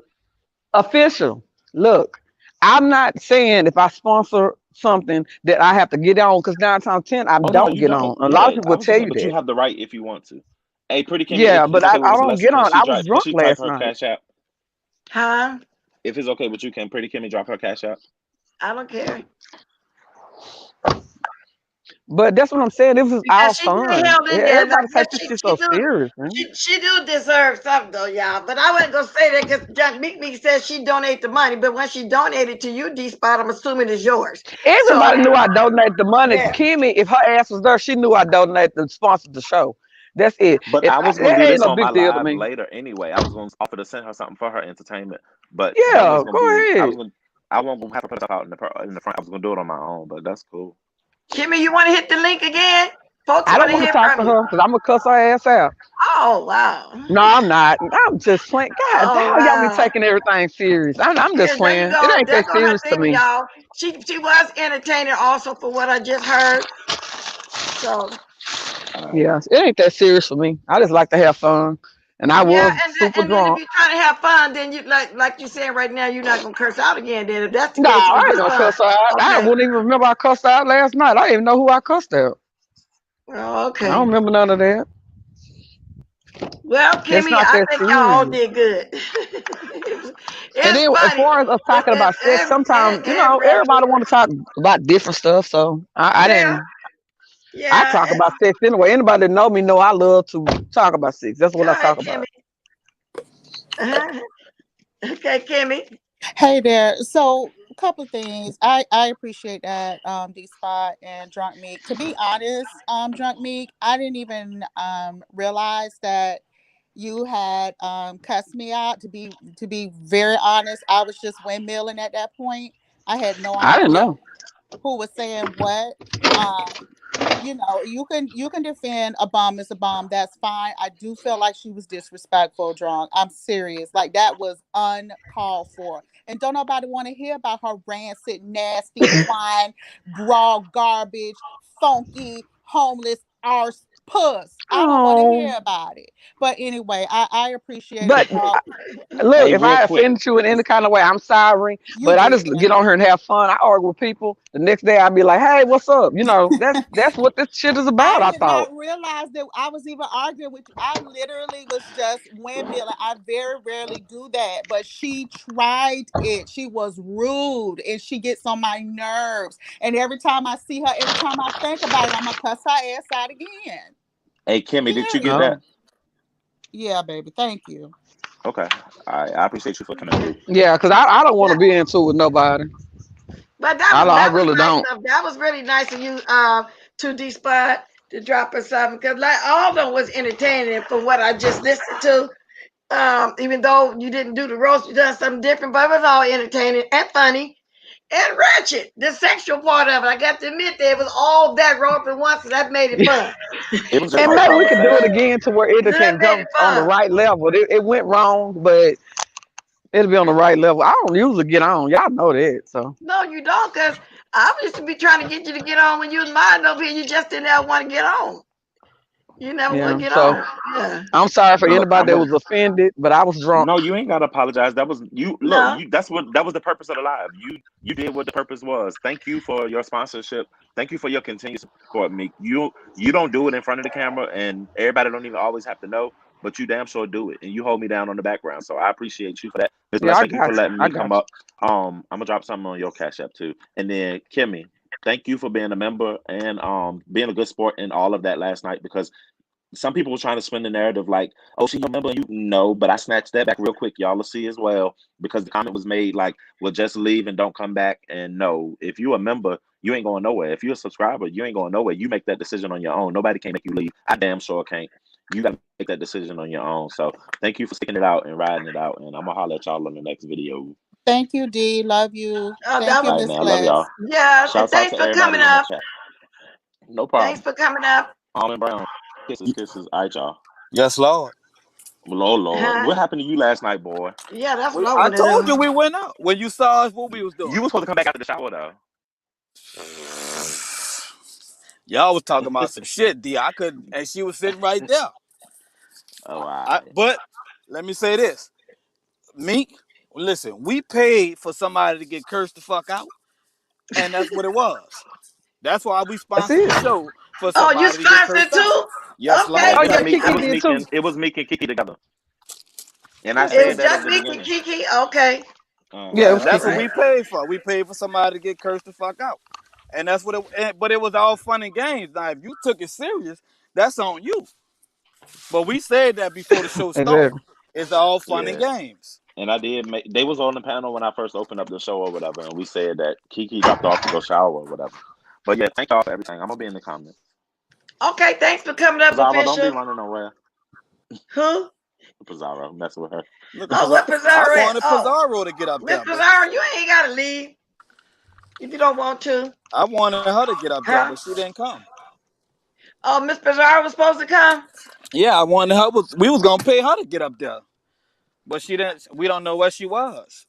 official. Look, I'm not saying if I sponsor something that I have to get on because 9 times 10 I Oh no, don't you get don't. on. A lot of Yeah, people I will was just tell saying, you but you that. have the right if you want to. Hey, Pretty Kimmy, if Yeah, it's but okay with I Miss don't Blessing, get on. I was can drunk she type last her night. cash app? Huh? If it's okay with you, can Pretty Kimmy drop her cash app? I don't care. But that's what I'm saying. This was Because all she did fun. held in there. Everybody Like, take yes, this shit so serious, man. she do deserve something though, y'all. But I wasn't gonna say that because John Meek Meek says she donate the money, but when she donated to you, D Spot, I'm assuming it's yours. So Everybody knew I donated the money. yeah. Kimmy, if her ass was there, she knew I donated to sponsor the show. That's it. But I was gonna That do ain't this no on my big deal to live me. later anyway. I was gonna offer to send her something for her entertainment, but that Yeah, was gonna go be. ahead. I won't have to put stuff out in the front. I was gonna do it on my own, but that's cool. Kimmy, you want to hit the link again? Folks I want don't to want to hear talk from to you. her because I'm gonna cuss her ass out. Oh wow. No, I'm not. I'm just playing. God, Oh how y'all be wow. taking everything serious? I'm just Yeah, there you playing. It go. ain't There that go her serious to thing, me. y'all. She was entertaining also for what I just heard. So All right. Yeah, it ain't that serious for me. I just like to have fun, and I yeah, was super and then if drunk. you're trying to have fun, then you like you're saying right now, you're not gonna curse out again. Then if that's the No, case, it I was ain't just gonna fun. cuss her out. I Okay. wouldn't even remember I cussed her out last night. I didn't even know who I cussed out. Oh, I don't okay. remember none of that. Well, It's Kimmy, not I that think y'all all serious. did good. it's, And it's then as funny. far as us talking about sex, sometimes everybody want to talk about different stuff. So I Yeah, didn't. I yeah. talk about sex anyway. Anybody that know me know I love to talk about sex. That's Go what I ahead, talk about. Kimmy. Okay, Kimmy. Hey there. So, a couple of things. I appreciate that, D Spot and Drunk Meek. To be honest, Drunk Meek, I didn't even realize that you had cussed me out. To be very honest, I was just windmilling at that point. I had no I didn't idea know. who was saying what. Um, you can defend a bomb is a bomb. That's fine. I do feel like she was disrespectful, drunk. I'm serious. Like that was uncalled for. And don't nobody want to hear about her rancid, nasty, swine, raw garbage, funky, homeless arse puss. I don't want to Oh, hear about it. But anyway, I appreciated but how look, Hey, if real I quick. offended you in any kind of way, I'm sorry. you But I did. just get on here and have fun. I argue with people. The next day I'll be like, "Hey, what's up?" That's what this shit is about. I I did thought. not realize that I was even arguing with you. I literally was just windmilling. I very rarely do that, but she tried it. She was rude and she gets on my nerves. And every time I see her, every time I think about it, I'm gonna cuss her ass out again. Hey, Kimmy, did you get Period. Oh, that? Yeah, baby. Thank you. Okay. All right. I appreciate you for coming through. yeah, because I don't want to be into it with nobody. But I that was really nice don't. of that was really nice of you, 2D Spot, to drop us something because like all of them was entertaining from what I just listened to. Even though you didn't do the roast, you done something different, but it was all entertaining and funny and ratchet. The sexual part of it, I got to admit, that it was all that rolled up at once, so that made it fun. It was just And like maybe we could do it conversation. again to where it That can made come it on the fun. right level. It went wrong, but it'll be on the right level. I don't usually get on. Y'all know that. So No, you don't, because I used to be trying to get you to get on when you was mine over here. You just didn't ever want to get on. You never want yeah. to get So on. Yeah. I'm sorry for Look, anybody I'm that a was offended, but I was drunk. no. You ain't gotta apologize. That was you. Look, No. you. That's what that was the purpose of the live. You did what the purpose was. Thank you for your sponsorship. Thank you for your continued support, Meek. You don't do it in front of the camera, and everybody don't even always have to know. But you damn sure do it, and you hold me down on the background. So I appreciate you for that, Miss Yeah, Bless. I Thank you for got you. letting I me come got you. up. I'm gonna drop something on your Cash App too, and then Kimmy. Thank you for being a member and being a good sport in all of that last night because some people were trying to spin the narrative like, oh, she remember you know, but I snatched that back real quick. Y'all will see as well because the comment was made like, well, just leave and don't come back. And no, if you a member, you ain't going nowhere. If you're a subscriber, you ain't going nowhere. You make that decision on your own. Nobody can make you leave. I damn sure can't. You got to make that decision on your own. So thank you for sticking it out and riding it out. And I'm gonna holler at y'all on the next video. Thank you, D. Love you. That Thank you, was All right, Miss man. I love y'all. Bless. yeah. And Shouts out thanks to for coming everybody in the up. chat. No Thanks problem. for coming up. Almond Brown. Kisses, kisses. All right, y'all. Yes, Lord. Lord, Lord. Huh? What happened to you last night, boy? Yeah, that's what I I want to told you know. we went out when you saw us. What we was doing? You were supposed to come back after the shower, though. Y'all was talking about some shit, D. I could, and she was sitting right there. Oh, all right. But let me say this, Meek. Listen, we paid for somebody to get cursed the fuck out, and that's what it was. That's why we That's sponsored the it. show for Oh, you somebody to get sponsored cursed out. too? Yes, Okay. Yeah, Oh Lord. it was yeah, Cause Meek. It Kiki was I, did Meek too. and Kiki together. And I it said was that Yeah. at just the Meek and beginning. Kiki. Okay. Yeah, it Uh-huh. was All That's what Kiki. right. we paid for. We paid for somebody to get cursed the fuck out, and that's what. But it was all fun and games. Now, if you took it serious, that's on you. But we said that before the show started. Exactly. It's all fun and Yeah. games. And I did make. They was on the panel when I first opened up the show or whatever, and we said that Kiki dropped off to go shower or whatever. But yeah, thank y'all for everything. I'm gonna be in the comments. Okay. Thanks for coming up, Pizarro, don't be official. running nowhere. Who? Pizarro, messing with her. Look at Oh, Pizarro. what I Pizarro at? wanted Oh, Pizarro to get up Miss there, but Pizarro, you ain't gotta leave if you don't want to. I wanted her to get up there, Huh? but she didn't come. Oh, Miss Pizarro was supposed to come. Yeah, I wanted her. We was gonna pay her to get up there, but she didn't. We don't know where she was.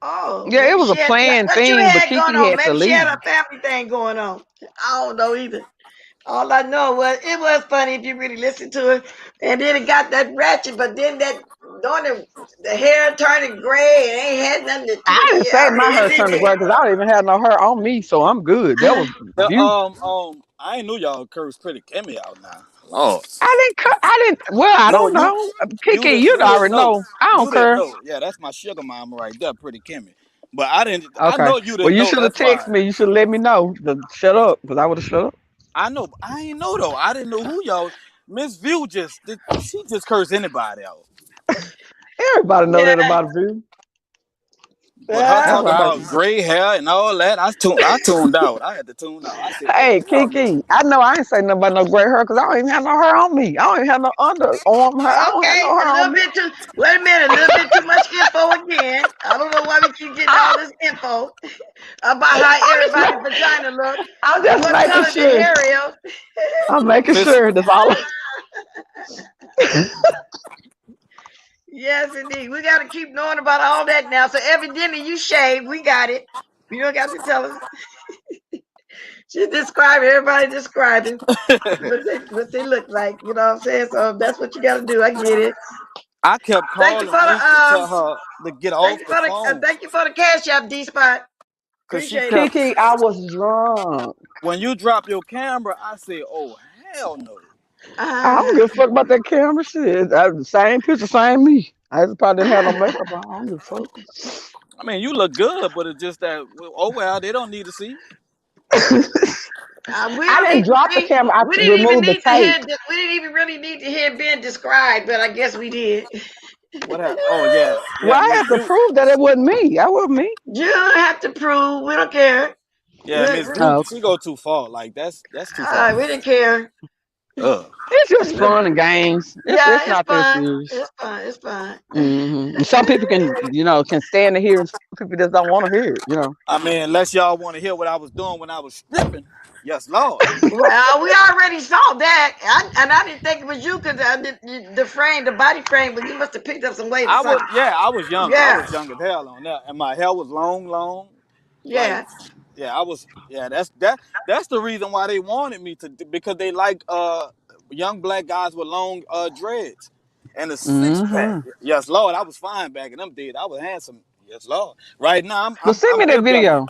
Oh, Yeah, it maybe was she a had planned what you thing, but had going Kiki on. had to Maybe she had leave. a family thing going on. I don't know either. All I know was it was funny if you really listen to it. And then it got that ratchet, but then that doing the hair turning gray and ain't had nothing to I do. didn't say my hair Yeah, turned to gray because I don't even have no hair on me, so I'm good. That was beautiful. I ain't knew y'all cursed pretty Kimmy out now. Lord. I didn't cut. I didn't. Well, I No, don't know. Kiki, you you didn't already know. know. I don't You didn't care. know. Yeah, that's my sugar mama right there, pretty Kimmy. But I didn't. I Okay. know you Well, didn't you know. should have That's why. texted me. You should have let me know to shut up because I would have shut up. I know. I ain't know though. I didn't know who y'all. Miss View she just cursed anybody out. Everybody know that yeah. about you. But her That's Well, talking why. about gray hair and all that, I tuned out. I had to tune out. I said, Hey, hell no. Kiki, I know I ain't say nothing about no gray hair because I don't even have no hair on me. I don't even have no underarm hair. I don't have okay, no a hair on little me. bit too. Wait a minute, a little bit too much info again. I don't know why we keep getting all this info about how I'm just, everybody's vagina look I'm and just what making color the sure. hair is. I'm making Sis, sure that's all. Yes, indeed. We got to keep knowing about all that now. So evidently you shave. We got it. You don't got to tell us. She describing. Everybody describing what they look like. You know what I'm saying? So that's what you got to do. I get it. I kept Thank you for calling the Meek to tell her to get off the phone. thank you for the cash app, D Spot. Cause she Appreciate it. kept Kiki, I was drunk. when you drop your camera, I said, "Oh hell no!" I don't Ah, give a fuck about that camera shit. Same picture, same me. I just probably didn't have no makeup on. I don't give a fuck. I mean, you look good, but it's just that oh well, they don't need to see. we I don't didn't need to drop the see. camera. I We didn't even removed the need to hear. tape. We didn't even really need to hear being described, but I guess we did. What happened? Oh yeah, Well, yeah, I Miss had to View. prove that it wasn't me. That wasn't me. You don't have to prove. We don't care. Yeah, Miss Oh, Duke, she go too far. Like that's too far. we didn't care. Ugh. It's just fun and games. It's Yeah, it's not that fun. serious. It's fun. It's fun. And some people can stand to hear, and some people just don't want to hear it. I mean, unless y'all want to hear what I was doing when I was stripping. Yes, Lord. Well, we already saw that, and I didn't think it was you because the frame, the body frame, but you must have picked up some weight or I was something. yeah, I was young. I Yeah, was young as hell on that. And my hair was long, long. Like, yeah. yeah, I was yeah, that's the reason why they wanted me to because they like young black guys with long dreads and a six pack. Hmm. Yes, Lord, I was fine back in them days. I was handsome. Yes, Lord. Right now I'm But I'm send I'm me that beer bellying. video.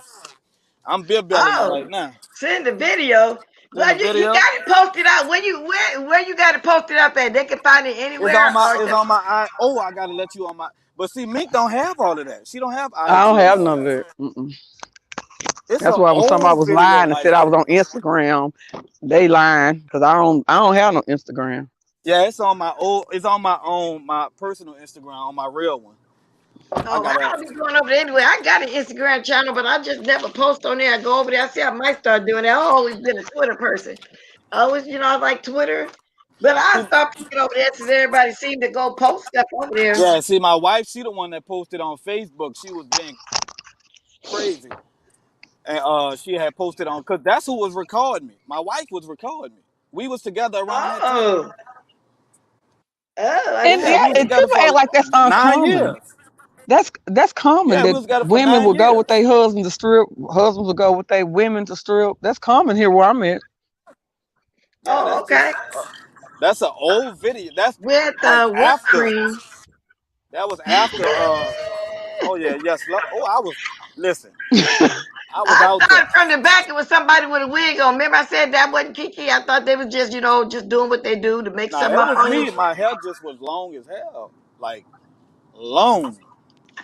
I'm beer bellying Oh, right now. send the video. Send the Well, you video. got it posted out. Where you got it posted up at? They can find it anywhere or It's just. on my I oh I gotta let you on my but see Mink don't have all of that. She don't have I IG don't and have all none of that. that. Mm-mm. It's That's an why when somebody old was video lying and like said I was on Instagram, they lying because I don't have no Instagram. yeah, it's on my old it's on my own my personal Instagram on my real one. I Oh, I gotta don't be going over there anyway. I got an Instagram channel, but I just never post on there. I go over there. I see I might start doing that. I've always been a Twitter person. I always, I like Twitter. But I start picking over there since everybody seemed to go post stuff over there. yeah, see my wife, she the one that posted on Facebook. She was being crazy. And she had posted on cause that's who was recording me. My wife was recording me. We was together around that time. Oh, I And Yeah, didn't yeah, we was know and together people act for like that's 9 years. uncommon. That's common Yeah, we that was together for women nine will go with years. their husbands to strip, husbands will go with their women to strip. That's common here where I'm at. that. Yeah, Oh, okay. that's an old video. That's With like whipped after cream. that was after oh yeah, yes. Oh, I was listen, I was I out there. thought from the back it was somebody with a wig on. Remember I said that wasn't Kiki? I thought they was just, just doing what they do to make Nah, something it up was on you. me. My hair just was long as hell. Like long.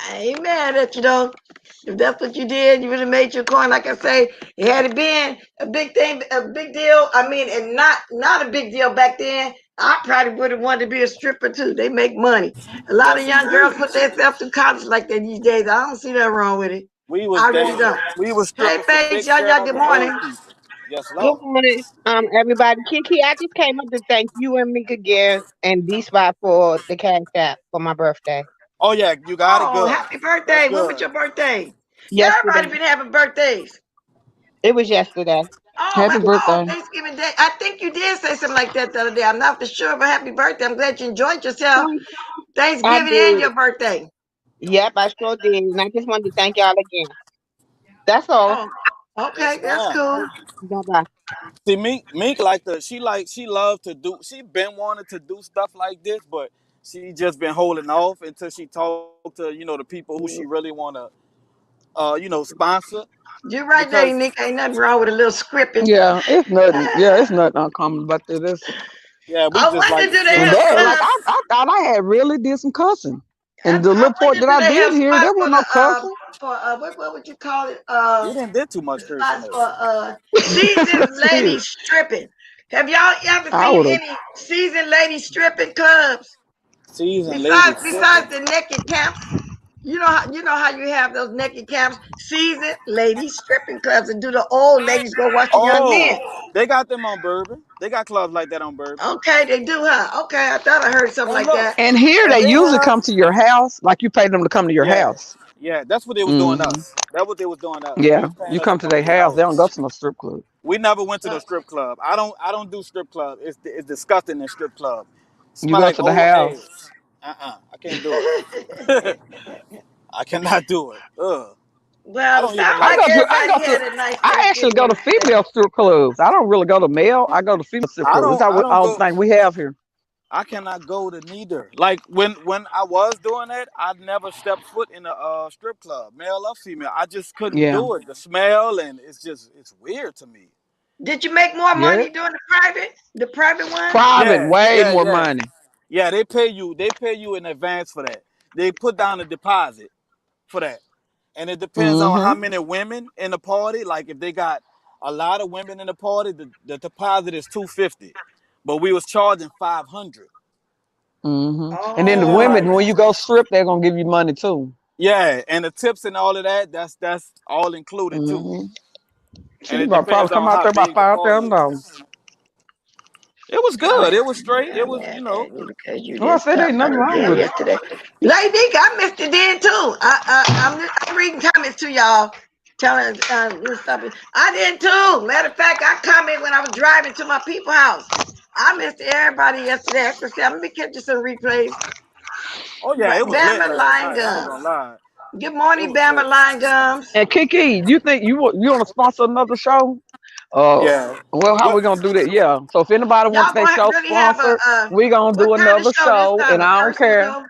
I ain't mad at you though. If that's what you did, you would have made your coin. Like I say, it had it been a big thing, a big deal. I mean, and not a big deal back then. I probably would have wanted to be a stripper too. They make money. A lot of Yes young girls indeed. put themselves through college like that these days. I don't see nothing wrong with it. We was I really dang don't. we was Hey, stripping for Paige, big y'all, girls good and old morning. people. Yes, Good Lord. morning, everybody. Kiki, I just came up to thank you and Mika again and D Spot for the cash app for my birthday Oh yeah, you got it Oh, good. happy That's birthday. When was good. your birthday? Everybody yesterday. been having birthdays. It was yesterday. Oh, Happy birthday. Thanksgiving Day. I think you did say something like that the other day. I'm not for sure, but happy birthday. I'm glad you enjoyed yourself. I Thanksgiving and did. your birthday. Yep, I sure did. And I just wanted to thank y'all again. That's all. Oh, Yes, okay. That's ma'am. cool. Bye bye. See, Mink like the she loved to do. She been wanting to do stuff like this, but she just been holding off until she talked to the people who she really wanna sponsor You're right because there, Nick. Ain't nothing wrong with a little scripting. Yeah, it's nothing. Yeah, it's nothing uncommon about that. yeah, we I just wonder, like to do they sit And have and there, like talk. clubs? I thought I had really did some cussing. And the I little part wonder, that do I they did have here, spots there was for no the cussing. what would you call it? You didn't did too much cursing Spots there. for seasoned Shit, ladies stripping. Have y'all ever I seen would have. any seasoned lady stripping clubs Season lady besides stripping. the naked camps? You know how you have those naked camps, seasoned ladies stripping clubs, and do the old ladies go watch the young men? Oh, they got them on Bourbon. They got clubs like that on Bourbon. Okay, they do, huh? Okay, I thought I heard something And like look, that. And here and they they usually have come to your house, like you pay them to come to your yeah, house. yeah. That's what they was doing Hmm. us. That's what they was doing us. They Yeah, was paying you us to come to come to their their house. They don't go house. to no strip club. We never went to Uh, the strip club. I don't do strip club. It's disgusting in strip club. You Smell go like to the old house. ass. I can't do it. I cannot do it. Ugh. I well, it don't even sounds I like. like go to. I everybody go to. had a nice I actually Thanksgiving go to yesterday. female strip clubs. I don't really go to male. I go to female strip I clubs. don't. I don't All the go. thing we have here. I cannot go to neither. Like when I was doing that, I never stepped foot in a strip club, male or female. I just couldn't Yeah. do it. The smell and it's weird to me. Did you make more Yeah. money doing the private ones? Private, Yeah, way yeah, more yeah, money. yeah. They pay you. They pay you in advance for that. They put down a deposit for that, and it depends on how Mm-hmm. many women in the party. Like if they got a lot of women in the party, the deposit is 250, but we was charging 500. Mm-hmm. And then the And then like Oh, women, when you go strip, they're gonna give you money too. yeah, and the tips and all of that, that's all included too. Mm-hmm. and She it about probably depends come on out how there about big the party $5,000. is. It was I'm good. It was straight. It was, mad you know. at you because you Well, I didn't said stop ain't by nothing the wrong damn with it. yesterday. Lady, I missed it then too. I'm reading comments to y'all, telling stuff. I did too. Matter of fact, I commented when I was driving to my people house. I missed everybody yesterday. I said, I'm gonna be catching some replays. Oh yeah, But it was lit Bama last Line night. I ain't Gums. gonna lie. Good It morning, was Bama lit. Line Gums. And Kiki, you think you want to sponsor another show? Uh, Yeah. well, how What? we gonna do that? Yeah. So if anybody wants Y'all their gonna show really have sponsored, a we gonna what do kind of another show this show, time? and A I don't cursing care. show?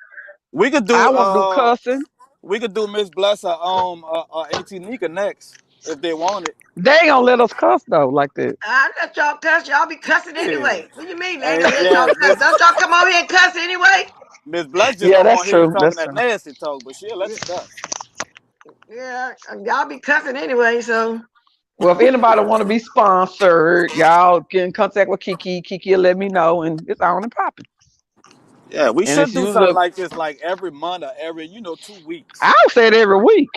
We could do I want to do cussing. we could do Miss Blesser Auntie Nika next if they want it. They ain't gonna let us cuss though like that. I let y'all cuss. Y'all be cussing Yeah. anyway. What you mean? They ain't And gonna let y'all yeah, cuss. Don't y'all come over here and cuss anyway? Miss Bless just Yeah, don't that's want to hear you true. talking That's that true. nasty talk, but she'll let you cuss. Yeah, y'all be cussing anyway. So Well, if anybody want to be sponsored, y'all get in contact with Kiki. Kiki will let me know, and it's on and popping. Yeah, we And should it's do something usually like this like every month or every, 2 weeks. I'll say it every week.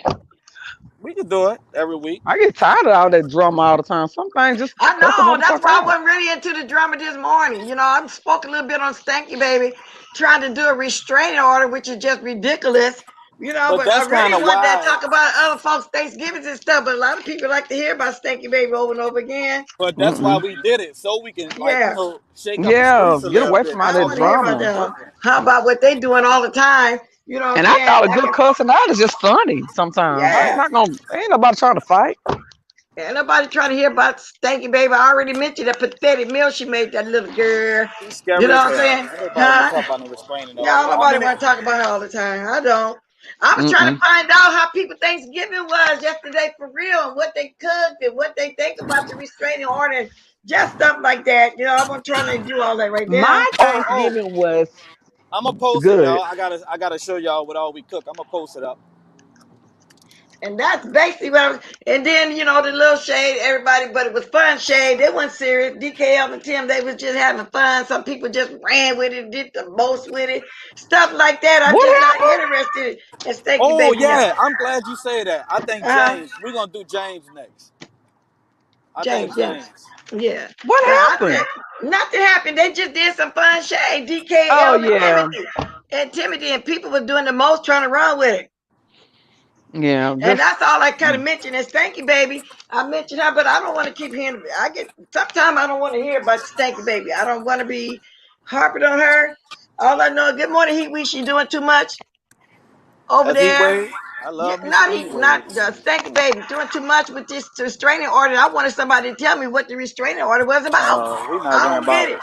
We could do it every week. I get tired of all that drama all the time. Some things just I cut the know that's motherfucker why I out. wasn't really into the drama this morning. I spoke a little bit on Stanky Baby, trying to do a restraining order, which is just ridiculous. But But I that's kind really of wanted to why. talk about other folks' Thanksgivings and stuff. But a lot of people like to hear about Stanky Baby over and over again. But that's why Mm-mm. we did it so we can Yeah. shake up the Yeah, streets a get little away bit. from all I That's that want only to hear one about thing drama. we them. looking. How about what they doing all the time? You know what I'm And I saying? thought a good cussing out is just funny sometimes. I ain't Yeah. not gonna ain't nobody trying to fight. Ain't nobody trying to hear about Stanky Baby. I already mentioned that pathetic meal she made that little girl. She's You scary know as what I'm hell. saying? Ain't nobody want to Huh? talk about no restraining order. Y'all, How nobody many? want to talk about her all the time. I don't. I was trying to Mm-mm. find out how people Thanksgiving was yesterday for real, and what they cooked and what they think about the restraining order, and just stuff like that. I'm trying to do all that right My now. Oh, Thanksgiving was I'm gonna post it, good. y'all. I gotta show y'all what all we cook. I'm gonna post it up. And that's basically what I was. And then, the little shade, everybody, but it was fun shade. They weren't serious. DKL and Tim, they was just having fun. Some people just ran with it, did the most with it. Stuff like that. I'm What just not happened? interested in Stanky Oh Baby yeah, now. I'm glad you say that. I think Uh-huh. James. We're gonna do James next. I think James, yeah. James. Yeah. What But I happened? think nothing happened. They just did some fun shade. Oh DKL and yeah. Timothy. And Timothy and people were doing the most trying to run with it. Yeah, And just that's all I kind of mentioned is Stanky Baby. I mentioned her, but I don't want to keep hearing. Sometimes I don't want to hear about Stanky Baby. I don't want to be harping on her. All I know, good morning, Heat. She doing too much over That's Heat there. Wave. I Yeah, love me some not Heat Heat, Wave. not Stanky Baby doing too much with this restraining order. I wanted somebody to tell me what the restraining order was about. We not I worrying don't get about. it.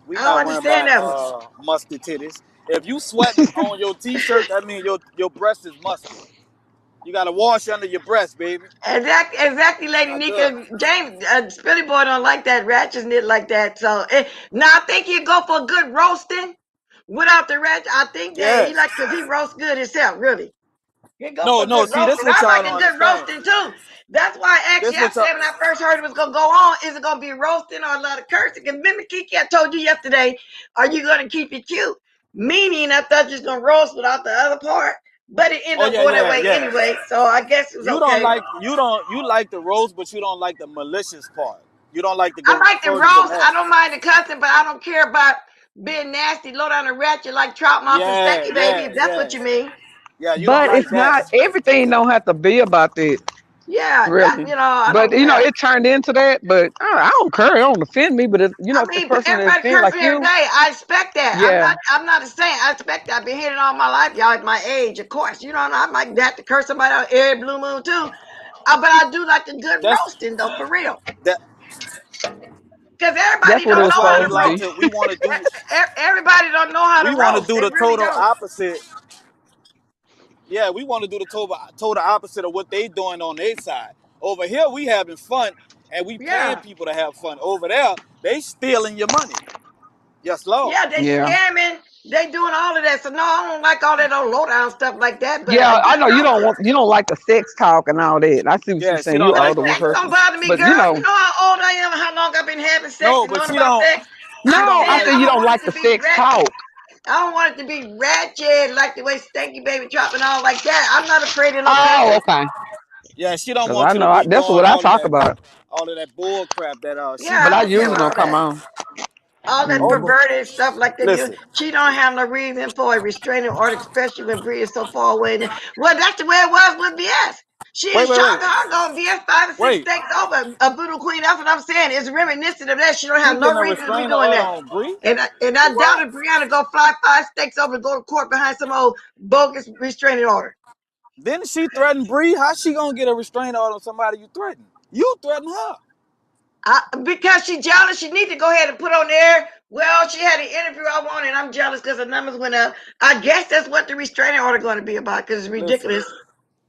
We I don't not worrying understand about that one. musty titties. If you sweating on your t-shirt, that means your breast is musty. You gotta wash under your breast, baby. Exactly, Lady Not good. Nika. James, Spilly Boy don't like that ratchet knit like that. So now I think he'd go for a good roasting without the ratchet. I think that he Yes. like because he roasts good himself, really. He'd go No, for no. good See, this roasting. what I y'all like don't a good understand. roasting too. That's why I asked This what y'all. yesterday when I first heard it was gonna go on. Is it gonna be roasting or a lot of cursing? Because remember, Kiki, I told you yesterday, are you gonna keep it cute? Meaning I thought you was gonna roast without the other part. But it Oh ended up yeah, going that yeah, way yeah. anyway. So I guess it was okay. You like the roast, but you don't like the malicious part. You don't like to I go like the further than roast. I that. don't mind the cussing, but I don't care about being nasty, low down the ratchet like Trout Mouth and Yeah, Stanky Baby, yeah, if that's yeah, what you mean. yeah. You don't but like it's that. not everything don't have to be about that, Yeah, that really. I But don't care. it turned into that. But I don't care. It don't offend me. But I if the mean, person that everybody offend like cursing every you, day. I expect that. yeah, I'm not a saint. I expect that. I've been hearing it all my life, y'all, at my age, of course. I'm like that to curse somebody out every blue moon too. But I do like the good That's roasting though, for real. that. Because that's everybody what it don't was That's know why how supposed to we to like be. roast. to. We want to do. Everybody don't know how to We want to roast. do They the really total don't. opposite. Yeah, we want to do the total opposite of what they doing on their side. Over here, we having fun, and we paying Yeah. people to have fun. Over there, they stealing your money. Yes, Lord. Yeah, they Yeah. scamming. They doing all of that. So no, I don't like all that old low down stuff like that. But a Yeah, I good know roasting. you don't like the sex talk and all that. I see what you're Yeah, she saying. don't You're an like older all Sex that. don't person, bother me, but girl. You know how old I am, how long I've been having sex No, and but knowing she about don't. sex. no, She I'm don't I saying like. said I you don't don't want like it the to be sex rat. talk. I don't want it to be ratchet like the way Stanky Baby dropping all like that. I'm not afraid of no Oh, cussing. okay. Yeah, she don't Cause want I you to know be that's doing what I talk about. all of that bull crap that she Yeah, But I I don't doing. care usually about don't all come that. on. All that Mm-hmm. perverted stuff like that. Listen, She don't have no reason for a restraining order, especially when Bree is so far away. Well, that's the way it was with BS. She in wait, wait, wait, Chicago, BS 5 or 6 wait. states over a voodoo queen. That's what I'm saying. It's reminiscent of that. She don't She have getting no a reason to be restraining doing order that. on Bree. And For I doubt what? if Brianna go fly 5 states over and go to court behind some old bogus restraining order. Didn't she threaten Bree? How she gonna get a restraining order on somebody you threaten? You threaten her. Because she's jealous, she needs to go ahead and put on there. Well, she had an interview I wanted, and I'm jealous because the numbers went up. I guess that's what the restraining order going to be about because it's Listen, ridiculous.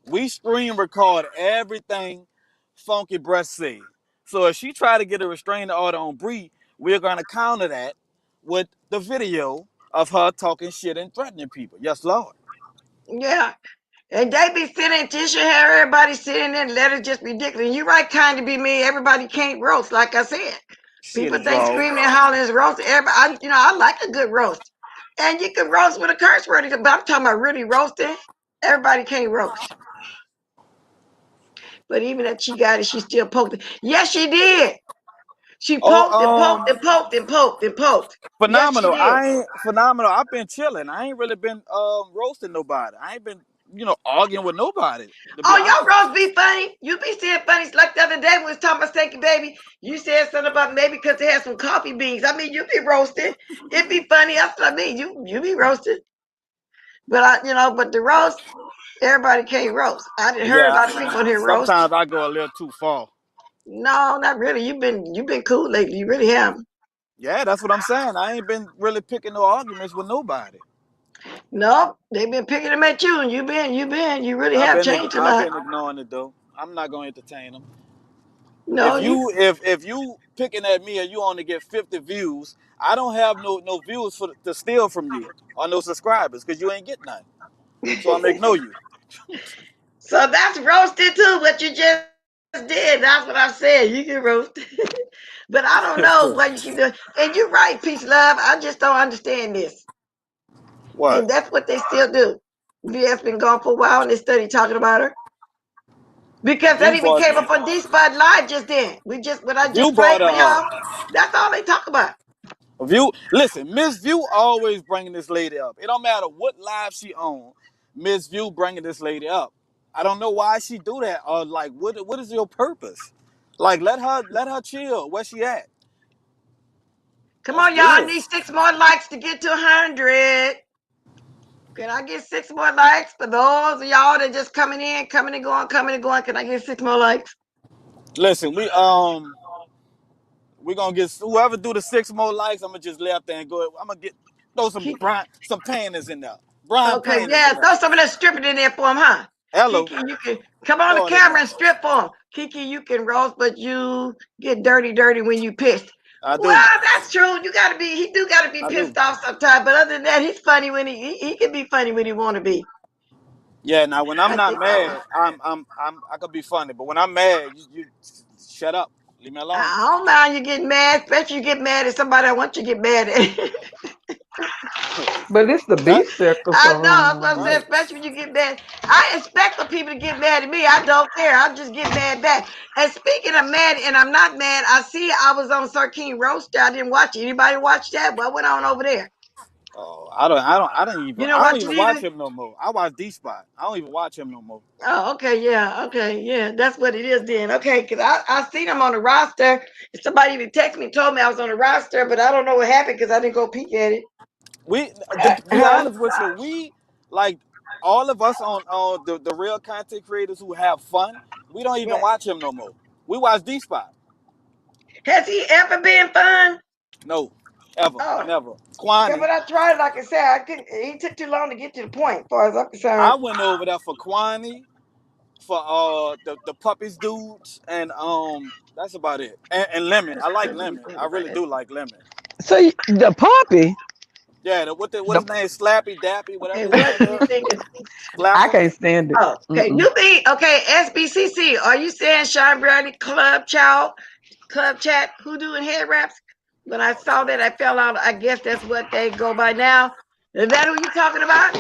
we screen record everything Funky Breast say. So if she try to get a restraining order on Bree, we're gonna counter that with the video of her talking shit and threatening people. Yes, Lord. Yeah. And they be sitting, Tisha hair, everybody sitting there, letters just ridiculous. And you right, kind to be me. Everybody can't roast, like I said. Shit People is think wrong. screaming and hollering is roast. Everybody, I like a good roast. And you can roast with a curse word, but I'm talking about really roasting. Everybody can't roast. But even if she got it, she still poked it. Yes, she did. She poked and Oh, poked and poked and poked and poked. Yes, she phenomenal. did. I ain't phenomenal. I've been chilling. I ain't really been roasting nobody. I ain't been, arguing with nobody, to be Oh, your honest. roast be funny. You be saying funny. Like the other day when we was talking about Stanky Baby, you said something about maybe because they had some coffee beans. I mean, you be roasted. It be funny. That's what I mean. You be roasted. But but the roast, everybody can't roast. I didn't heard a Yeah, lot of people in here roast. sometimes I go a little too far. No, not really. You've been cool lately. You really have. Yeah, that's what I'm saying. I ain't been really picking no arguments with nobody. No, they've been picking them at you, and you really have changed a I've lot. been ignoring it though. I'm not gonna entertain them. No, you. If you picking at me and you only get 50 views, I don't have no views to steal from you or no subscribers because you ain't get none. So I'm ignore you. So that's roasted too. What you just did. That's what I said. You can roast. But I don't know why you keep doing. And you're right, peace, love. I just don't understand this. And What? that's what they still do. VS been gone for a while and they study talking about her. Because that View even brought came up on D Spot Live just then. What I View just played brought for her up. y'all. That's all they talk about. View, listen, Miss View always bringing this lady up. It don't matter what live she on. Miss View bringing this lady up. I don't know why she do that or like what is your purpose? Like let her chill. Where she at? Come That's on, y'all. I weird. need 6 more likes to get to 100. Can I get 6 more likes for those of y'all that just coming in, coming and going, coming and going? Can I get 6 more likes? Listen, we gonna get whoever do the 6 more likes. I'm gonna just lay up there and go. I'm gonna throw some panties in there. Brian Okay, panties yeah, in there. throw some of that stripping in there for him, huh? Hello, Kiki, you can come on the throw it in camera there. and strip for him. Kiki, you can roast, but you get dirty when you pissed. I do. Well, that's true. He do gotta be I do. pissed off sometimes. But other than that, he's funny when he can be funny when he want to be. Yeah. Now when I'm I not think that mad, I could be funny. But when I'm mad, you shut up. Leave me alone. I don't mind you getting mad, especially you get mad at somebody I want you to get mad at. But it's the That beef circle, I so know, that's what I'm saying, right. especially when you get mad. I expect for people to get mad at me. I don't care. I just get mad back. And speaking of mad, and I'm not mad, I was on Sir King Roaster. I didn't watch it. Anybody watch that? What went on over there? Oh, I don't even You don't I don't watch it even watch either? him no more. I watch D Spot. I don't even watch him no more. Oh, okay, yeah, okay, yeah, that's what it is then. Okay, because I seen him on the roster. Somebody even texted me, told me I was on the roster, but I don't know what happened because I didn't go peek at it. We to be Huh? honest with you, we like all of us on the real content creators who have fun. We don't even Yeah. watch him no more. We watch D Spot. Has he ever been fun? No, ever, Oh, never. yeah, Kwani, but I tried, like I said, I couldn't. He took too long to get to the point, as far as I'm I concerned. went over there for Kwani, for the puppies dudes, and that's about it. And Lemon, I like Lemon. I really do like Lemon. so the puppy, Yeah, what the his name? Slappy Dappy, whatever Okay, his what name do you is. think is? I Slapper. can't stand it. Oh, okay, Mm-mm. newbie. Okay, SBCC. Are you saying Sean Brownie Club Chat, Hoodoo and Head Wraps? When I saw that, I fell out. I guess that's what they go by now. Is that who you talking about?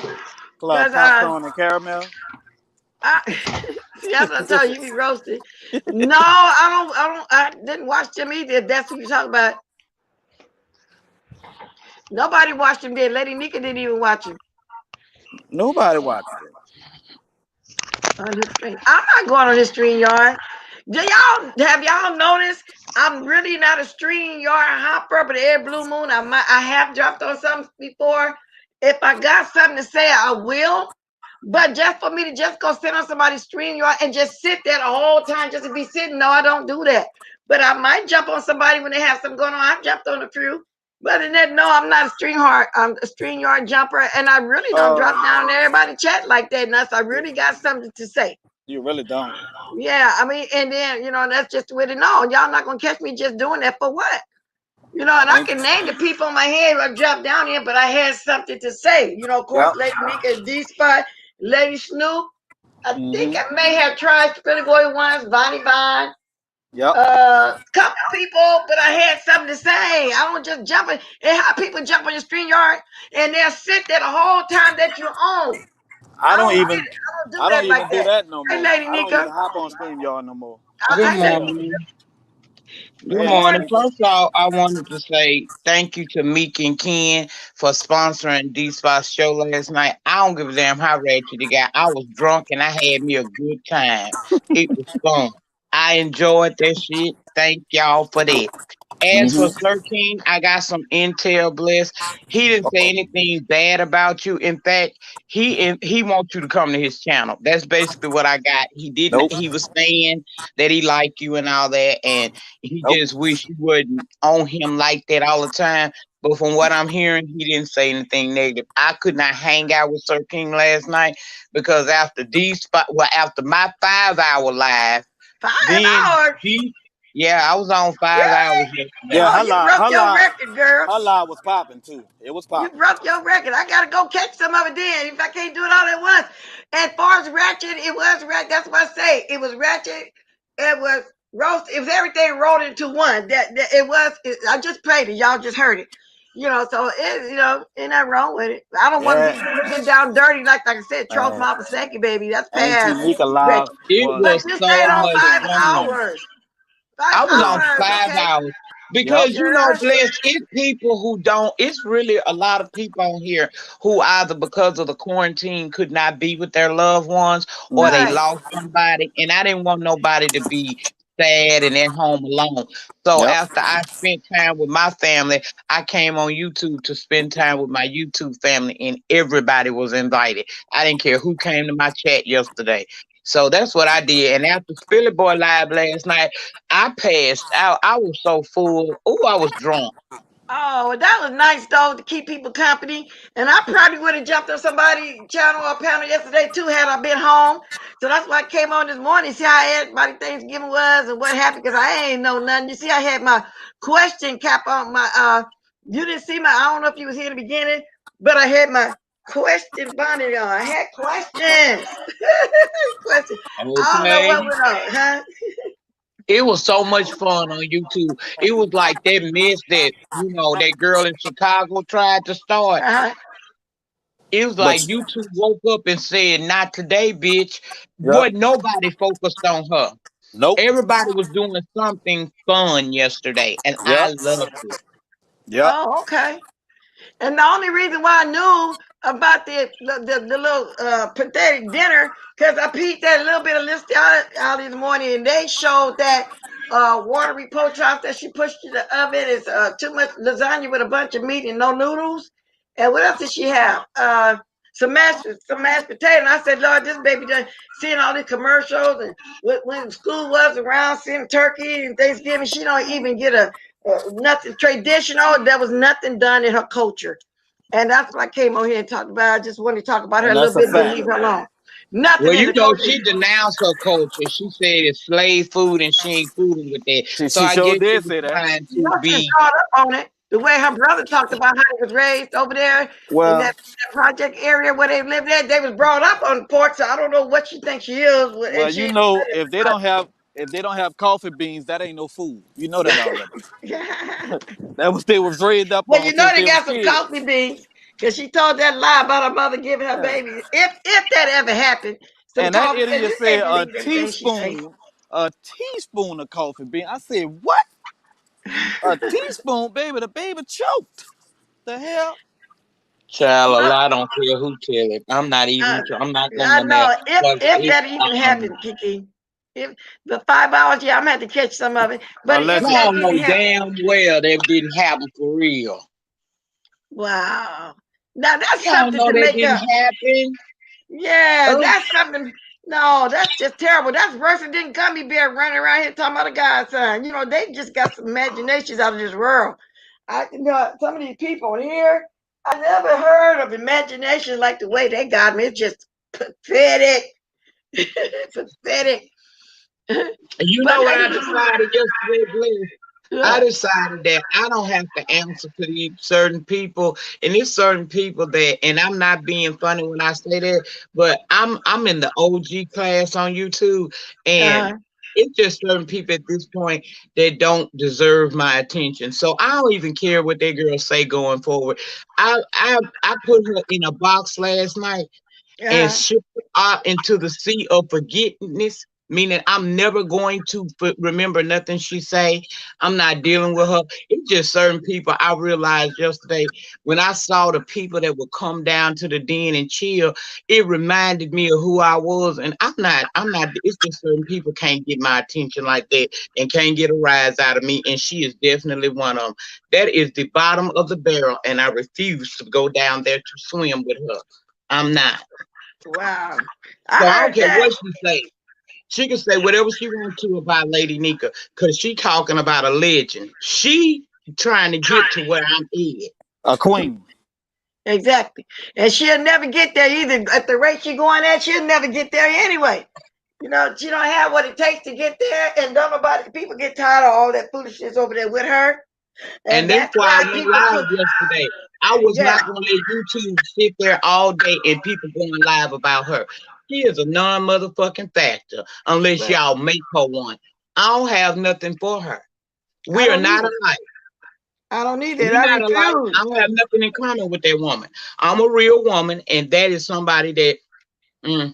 Club Because Popcorn and Caramel. I, See, that's what I told you. You be roasted. No, I didn't watch them either. If that's what you talk about. Nobody watched him then. Lady Nika didn't even watch him Nobody watched it. on his stream. I'm not going on his stream yard. Have y'all noticed? I'm really not a stream yard hopper, but every blue moon I have dropped on something before. If I got something to say, I will. But just for me to just go sit on somebody's stream yard and just sit there the whole time just to be sitting, no, I don't do that. But I might jump on somebody when they have something going on. I've jumped on a few. But in that, no, I'm not I'm a stream yard jumper, and I really don't drop down there everybody chat like that unless I really got something to say. You really don't. Yeah, I mean, and then that's just the way to know. Y'all not gonna catch me just doing that for what? And I Ain't- can name the people in my head I dropped down here, but I had something to say. Of course, Yep. Lady Nika, D Spot, Lady Snoop. I think Mm-hmm. I may have tried Philly Boy once, Bonnie Vine, Yep. couple people, but I had something to say. I don't just jump in and how people jump on your stream yard and they'll sit there the whole time that you're on. I I don't don't get it. even I don't do I don't that like even do that. that no Hey, more. Lady I don't even Nika. hop on StreamYard no more. I Good Hey, can't Lady. stand it. morning. Good Good Hey. morning. morning. First of all, I wanted to say thank you to Meek and Ken for sponsoring D Spot's show last night. I don't give a damn how ratchet it got. I was drunk and I had me a good time. It was fun. I enjoyed that shit. Thank y'all for that. As for Mm-hmm. Sir King, I got some intel, Bliss. He didn't say anything bad about you. In fact, he wants you to come to his channel. That's basically what I got. He didn't. Nope. He was saying that he liked you and all that, and he Nope. just wish you wouldn't own him like that all the time. But from what I'm hearing, he didn't say anything negative. I could not hang out with Sir King last night because after my 5 hour live, 5 hours. then yeah, I was on 5 hours Really? yesterday. Yeah, Oh, you broke your record, girl. her lie was popping too. It was You popping. broke your record. I gotta go catch some of it then. If I can't do it all at once. As far as ratchet, it was ratchet. That's what I say. It was ratchet. It was roast. It was everything rolled into one. That it was. I just played it. Y'all just heard it. So ain't nothing wrong with it. I don't want to Yeah, be looking down dirty like I said. Troll man. Mama Second, baby. That's Auntie past Nika live ratchet. It was But was you so stayed on much five fun. outstanding. hours. Five I was Yeah. on hours. 5 hours Yep. because Yeah. Bliss, it's people who don't. It's really a lot of people on here who either because of the quarantine could not be with their loved ones or they Mm-hmm. Right. lost somebody, and I didn't want nobody to be sad and at home alone. So Yep. after I spent time with my family, I came on YouTube to spend time with my YouTube family, and everybody was invited. I didn't care who came to my chat yesterday. So that's what I did. And after Philly Boy Live last night, I passed out. I was so full. Oh, I was drunk. Oh, well, that was nice though to keep people company. And I probably would have jumped on somebody's channel or panel yesterday too had I been home. So that's why I came on this morning, see how everybody Thanksgiving was and what happened, because I ain't know nothing. You see, I had my question cap on my you didn't see my, I don't know if you was here in the beginning, but I had my question bonnet on. I had questions. Questions. I don't know Okay. what went on, huh? It was so much fun on YouTube. It was like that mess that, that girl in Chicago tried to start. Uh-huh. It was But like YouTube woke up and said, "Not today, bitch." yep. But nobody focused on her. Nope. Everybody was doing something fun yesterday, and I Yep. loved it. Yep. Oh, okay. And the only reason why I knew about the little pathetic dinner, because I peeped at a little bit of list out this morning, and they showed that watery poach that she pushed to the oven is too much lasagna with a bunch of meat and no noodles. And what else did she have? Some mashed potato. And I said, Lord, this baby done seeing all these commercials and when school was around, seeing turkey and Thanksgiving, she don't even get a nothing traditional. There was nothing done in her culture. And that's what I came on here and talked about. I just wanted to talk about her And a little that's a bit, then fact. leave her alone. Nothing Well, in the culture. she denounced her culture. She said it's slave food and she ain't fooling with that. So She I sure guess she did was say that. trying You to know, she be. brought up on it. The way her brother talked about how he was raised over there in Well, that project area where they lived at. They was brought up on the porch, so I don't know what she thinks she is. And she if they don't have coffee beans, that ain't no food. You know that already. yeah. That was they was raised up Well, on you know since they they was got some kids. coffee beans because she told that lie about her mother giving her Yeah. baby. If that ever happened, Some And that coffee, and idiot this ain't said believe everything she say. a teaspoon of coffee bean. I said, what? A teaspoon, baby? The baby choked. The hell? Child, a Well, lie don't care who tell it. I'm not even. I, I'm not I going there know because if it. that even happened, Kiki. If the 5 hours, yeah, I'm gonna have to catch some of it. But if that Allegedly. Y'all even know happened, damn well that didn't happen for real. wow. Now that's Y'all something know to that make didn't up. happen. Yeah, Oh, that's something. No, that's just terrible. That's worse than didn't come me bear running around here talking about a godson. You know, they just got some imaginations out of this world. Some of these people here, I never heard of imaginations like the way they got me. It's just pathetic. Pathetic. you But know what I ladies, decided yesterday, Bliss? I yeah, decided that I don't have to answer to these certain people, and it's certain people that, and I'm not being funny when I say that, but I'm in the OG class on YouTube, and uh, it's just certain people at this point that don't deserve my attention. So I don't even care what that girl say going forward. I put her in a box last night and uh, shift out into the sea of forgetfulness, meaning I'm never going to remember nothing she say. I'm not dealing with her. It's just certain people. I realized yesterday when I saw the people that would come down to the den and chill, it reminded me of who I was. And I'm not, it's just certain people can't get my attention like that and can't get a rise out of me. And she is definitely one of them. That is the bottom of the barrel. And I refuse to go down there to swim with her. I'm not. wow. So I I don't heard care that. what she say. She can say whatever she wants to about Lady Nika, cause she talking about a legend. She trying to get to where I'm at. A queen. Exactly. And she'll never get there either. At the rate she's going at, she'll never get there anyway. You know, she don't have what it takes to get there, and don't nobody people get tired of all that foolishness over there with her. And And that's that's why I why went people live put yesterday. I was yeah, not gonna let YouTube sit there all day and people going live about her. She is a non-motherfucking factor unless but y'all make her one. I don't have nothing for her. I We are don't need not it. alike. I don't need it. We I not alike. I refuse. don't have nothing in common with that woman. I'm a real woman, and that is somebody that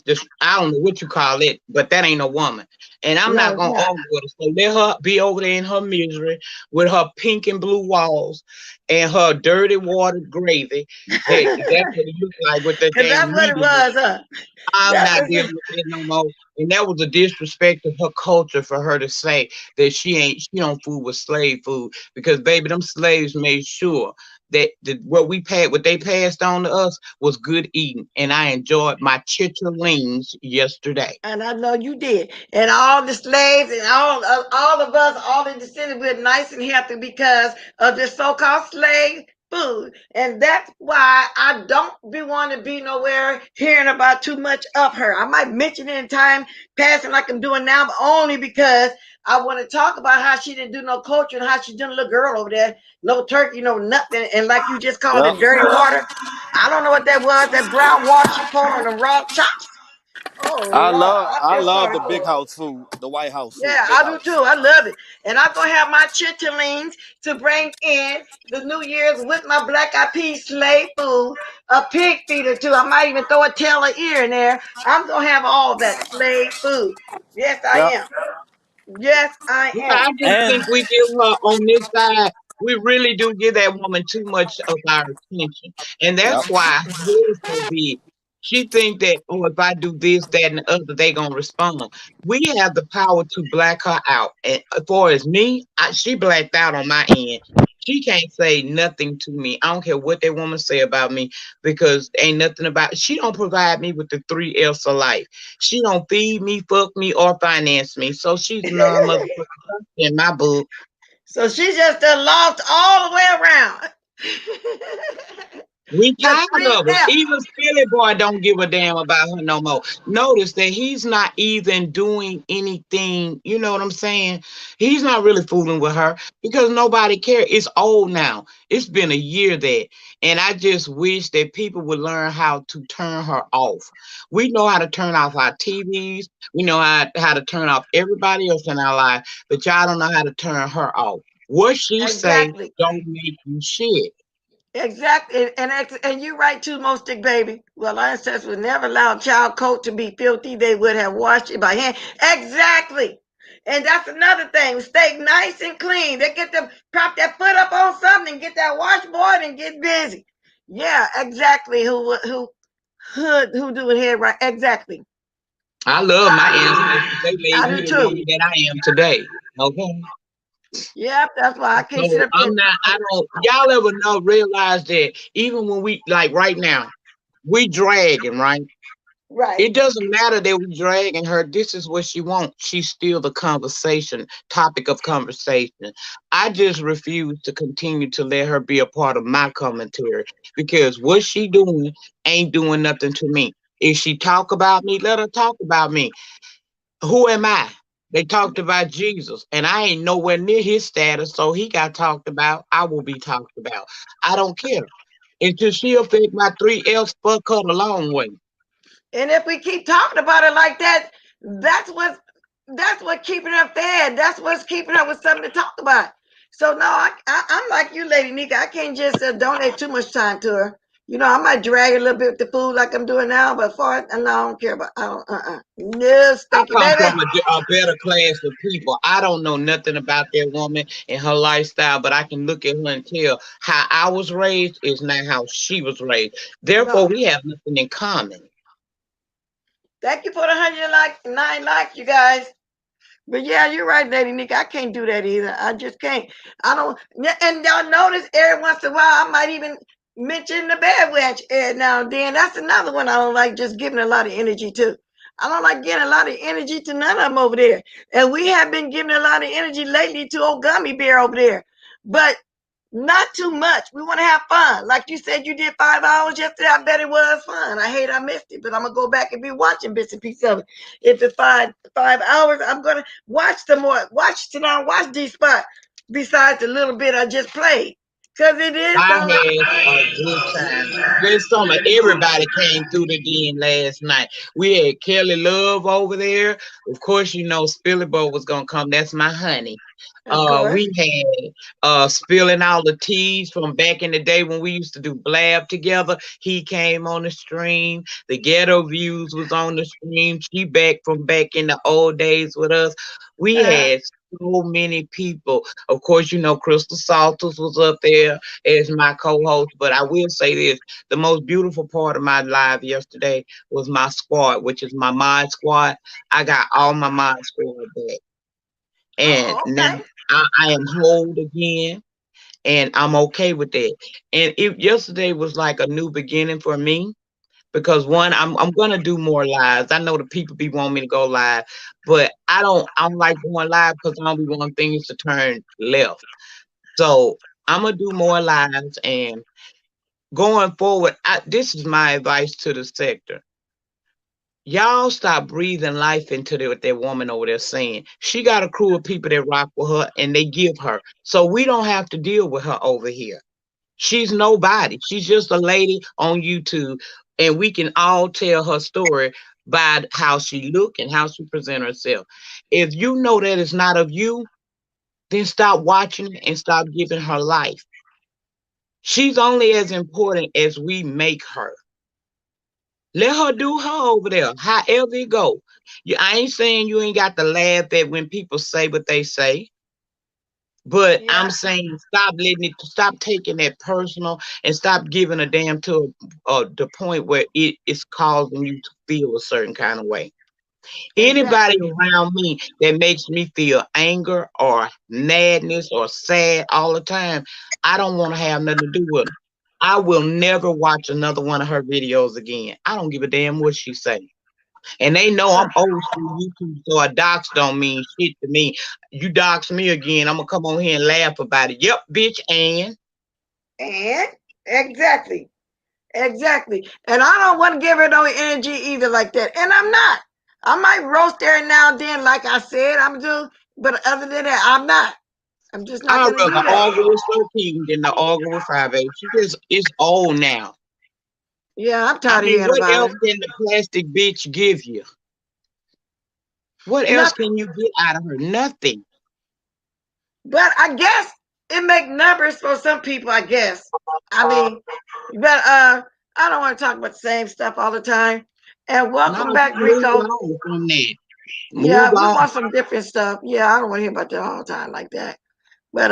just I don't know what you call it, but that ain't a woman. And I'm No, not it's gonna not. argue with her. So let her be over there in her misery with her pink and blue walls and her dirty water gravy. Heck, that's what it looked like with that Cause damn that's what it meat. was, huh? I'm That not was dealing it. with it no more. And that was a disrespect to her culture for her to say that she don't food with slave food. Because baby, them slaves made sure that what they passed on to us was good eating. And I enjoyed my chitterlings yesterday. And I know you did. And all the slaves and all of us, all the descendants, we're nice and healthy because of this so-called slave food. And that's why I don't be want to be nowhere hearing about too much of her. I might mention it in time passing like I'm doing now, but only because I want to talk about how she didn't do no culture and how she did a little girl over there. No turkey, no nothing. And like you just called Yep. it dirty water. I don't know what that was, that brown water she poured on the raw chops. Oh Lord, I I feel love sorry the for big her. house food, the White House food, Yeah, big I do house. too. I love it. And I'm gonna have my chitterlings to bring in the New Year's with my black eyed peas slave food, a pig feet or two. I might even throw a tail of ear in there. I'm gonna have all that slave food. Yes, I Yep. am. Yes, I Yeah, am. I just And think we give her on this side, we really do give that woman too much of our attention. And yep. that's why her head is so big. She think that, oh, if I do this, that, and the other, they gonna respond. We have the power to black her out. And as far as me, she blacked out on my end. She can't say nothing to me. I don't care what that woman say about me because ain't nothing about. She don't provide me with the three L's of life. She don't feed me, fuck me, or finance me. So she's a non-motherfucking in my book. So she just done lost all the way around. We The tired three of her. F. Even Silly Boy don't give a damn about her no more. Notice that he's not even doing anything. You know what I'm saying? He's not really fooling with her because nobody cares. It's old now. It's been a year that. And I just wish that people would learn how to turn her off. We know how to turn off our TVs. We know how to turn off everybody else in our life. But y'all don't know how to turn her off. What she say Exactly. don't make you shit. Exactly, and you're right too, most stick baby. Well, our ancestors would never allow a child coat to be filthy. They would have washed it by hand. Exactly, and that's another thing. Stay nice and clean. They get to prop their foot up on something, get that washboard, and get busy. Yeah, exactly. Who doing hair right? Exactly. I love my ancestors. They I made me do the too. woman that I am today. Okay. Yep, that's why I can't sit So up there. I'm not, I don't, y'all ever know, realize that even when we, like right now, we dragging, right? Right. It doesn't matter that we dragging her. This is what she wants. She's still the conversation, topic of conversation. I just refuse to continue to let her be a part of my commentary because what she doing ain't doing nothing to me. If she talk about me, let her talk about me. Who am I? They talked about Jesus, and I ain't nowhere near his status, so he got talked about. I will be talked about. I don't care. Until she affect my 3 L's, fuck her the long way. And if we keep talking about it like that, that's what that's what keeping her fed. That's what's keeping her with something to talk about. So no, I'm like you, Lady Nika. I can't just donate too much time to her. You know, I might drag a little bit with the food like I'm doing now, but for it, no, I don't care about. I don't. No, I thank you, come baby. from a better class of people. I don't know nothing about that woman and her lifestyle, but I can look at her and tell how I was raised is not how she was raised. Therefore, No, we have nothing in common. thank you for the 109 likes, you guys. But yeah, you're right, Lady Nick. I can't do that either. I just can't. I don't. And y'all notice every once in a while, I might even mention the bad witch every now and then. That's another one I don't like, just giving a lot of energy to. I don't like getting a lot of energy to none of them over there. And we have been giving a lot of energy lately to old Gummy Bear over there. But not too much. We want to have fun. Like you said, you did 5 hours yesterday. I bet it was fun. I hate I missed it, but I'm gonna go back and be watching bits and pieces of it. If it's 5 hours, I'm gonna watch some more. Watch sit down, watch D Spot. Besides the little bit I just played, because it is I on. had a good time. This summer, everybody came through the den last night. We had Kelly Love over there. Of course, you know Spilly Bo was gonna come. That's my honey. Of course. We had spilling all the teas from back in the day when we used to do blab together. He came on the stream. The ghetto views was on the stream. She back from back in the old days with us. We Uh, had so many people. Of course, you know Crystal Salters was up there as my co-host. But I will say this: the most beautiful part of my live yesterday was my squad, which is my mod squad. I got all my mod squad back, and oh, now okay. I am whole again, and I'm okay with that. And if yesterday was like a new beginning for me, because one, I'm gonna do more lives. I know the people be wanting me to go live, but I don't like going live because I don't be wanting things to turn left. So I'm gonna do more lives, and going forward, this is my advice to the sector. Y'all stop breathing life into what that woman over there saying. She got a crew of people that rock with her and they give her. So we don't have to deal with her over here. She's nobody. She's just a lady on YouTube, and we can all tell her story by how she look and how she present herself. If you know that it's not of you, then stop watching and stop giving her life. She's only as important as we make her. Let her do her over there, however it go. I ain't saying you ain't got to laugh at when people say what they say, but Yeah, I'm saying stop taking it personal, and stop giving a damn to the point where it is causing you to feel a certain kind of way. Anybody exactly. around me that makes me feel anger or madness or sad all the time, I don't want to have nothing to do with them. I will never watch another one of her videos again. I don't give a damn what she say. And they know I'm old school YouTube, so a dox don't mean shit to me. You dox me again, I'm gonna come on here and laugh about it. Yep, bitch, and And exactly. Exactly. And I don't want to give her no energy either like that. And I'm not. I might roast her now and then, like I said, I'm do, but other than that, I'm not. I'm just not I'd gonna do rather that. argue with 13 than to argue with 5'8". She just is old now. Yeah, I'm I tired of mean, hearing what about else her. can the plastic bitch give you? What else Nothing. can you get out of her? Nothing. But I guess it make numbers for some people, I guess. I mean, but I don't want to talk about the same stuff all the time. And No, welcome back, move Rico. on from that. Yeah, Move we on. want some different stuff. Yeah, I don't want to hear about that all the time like that. But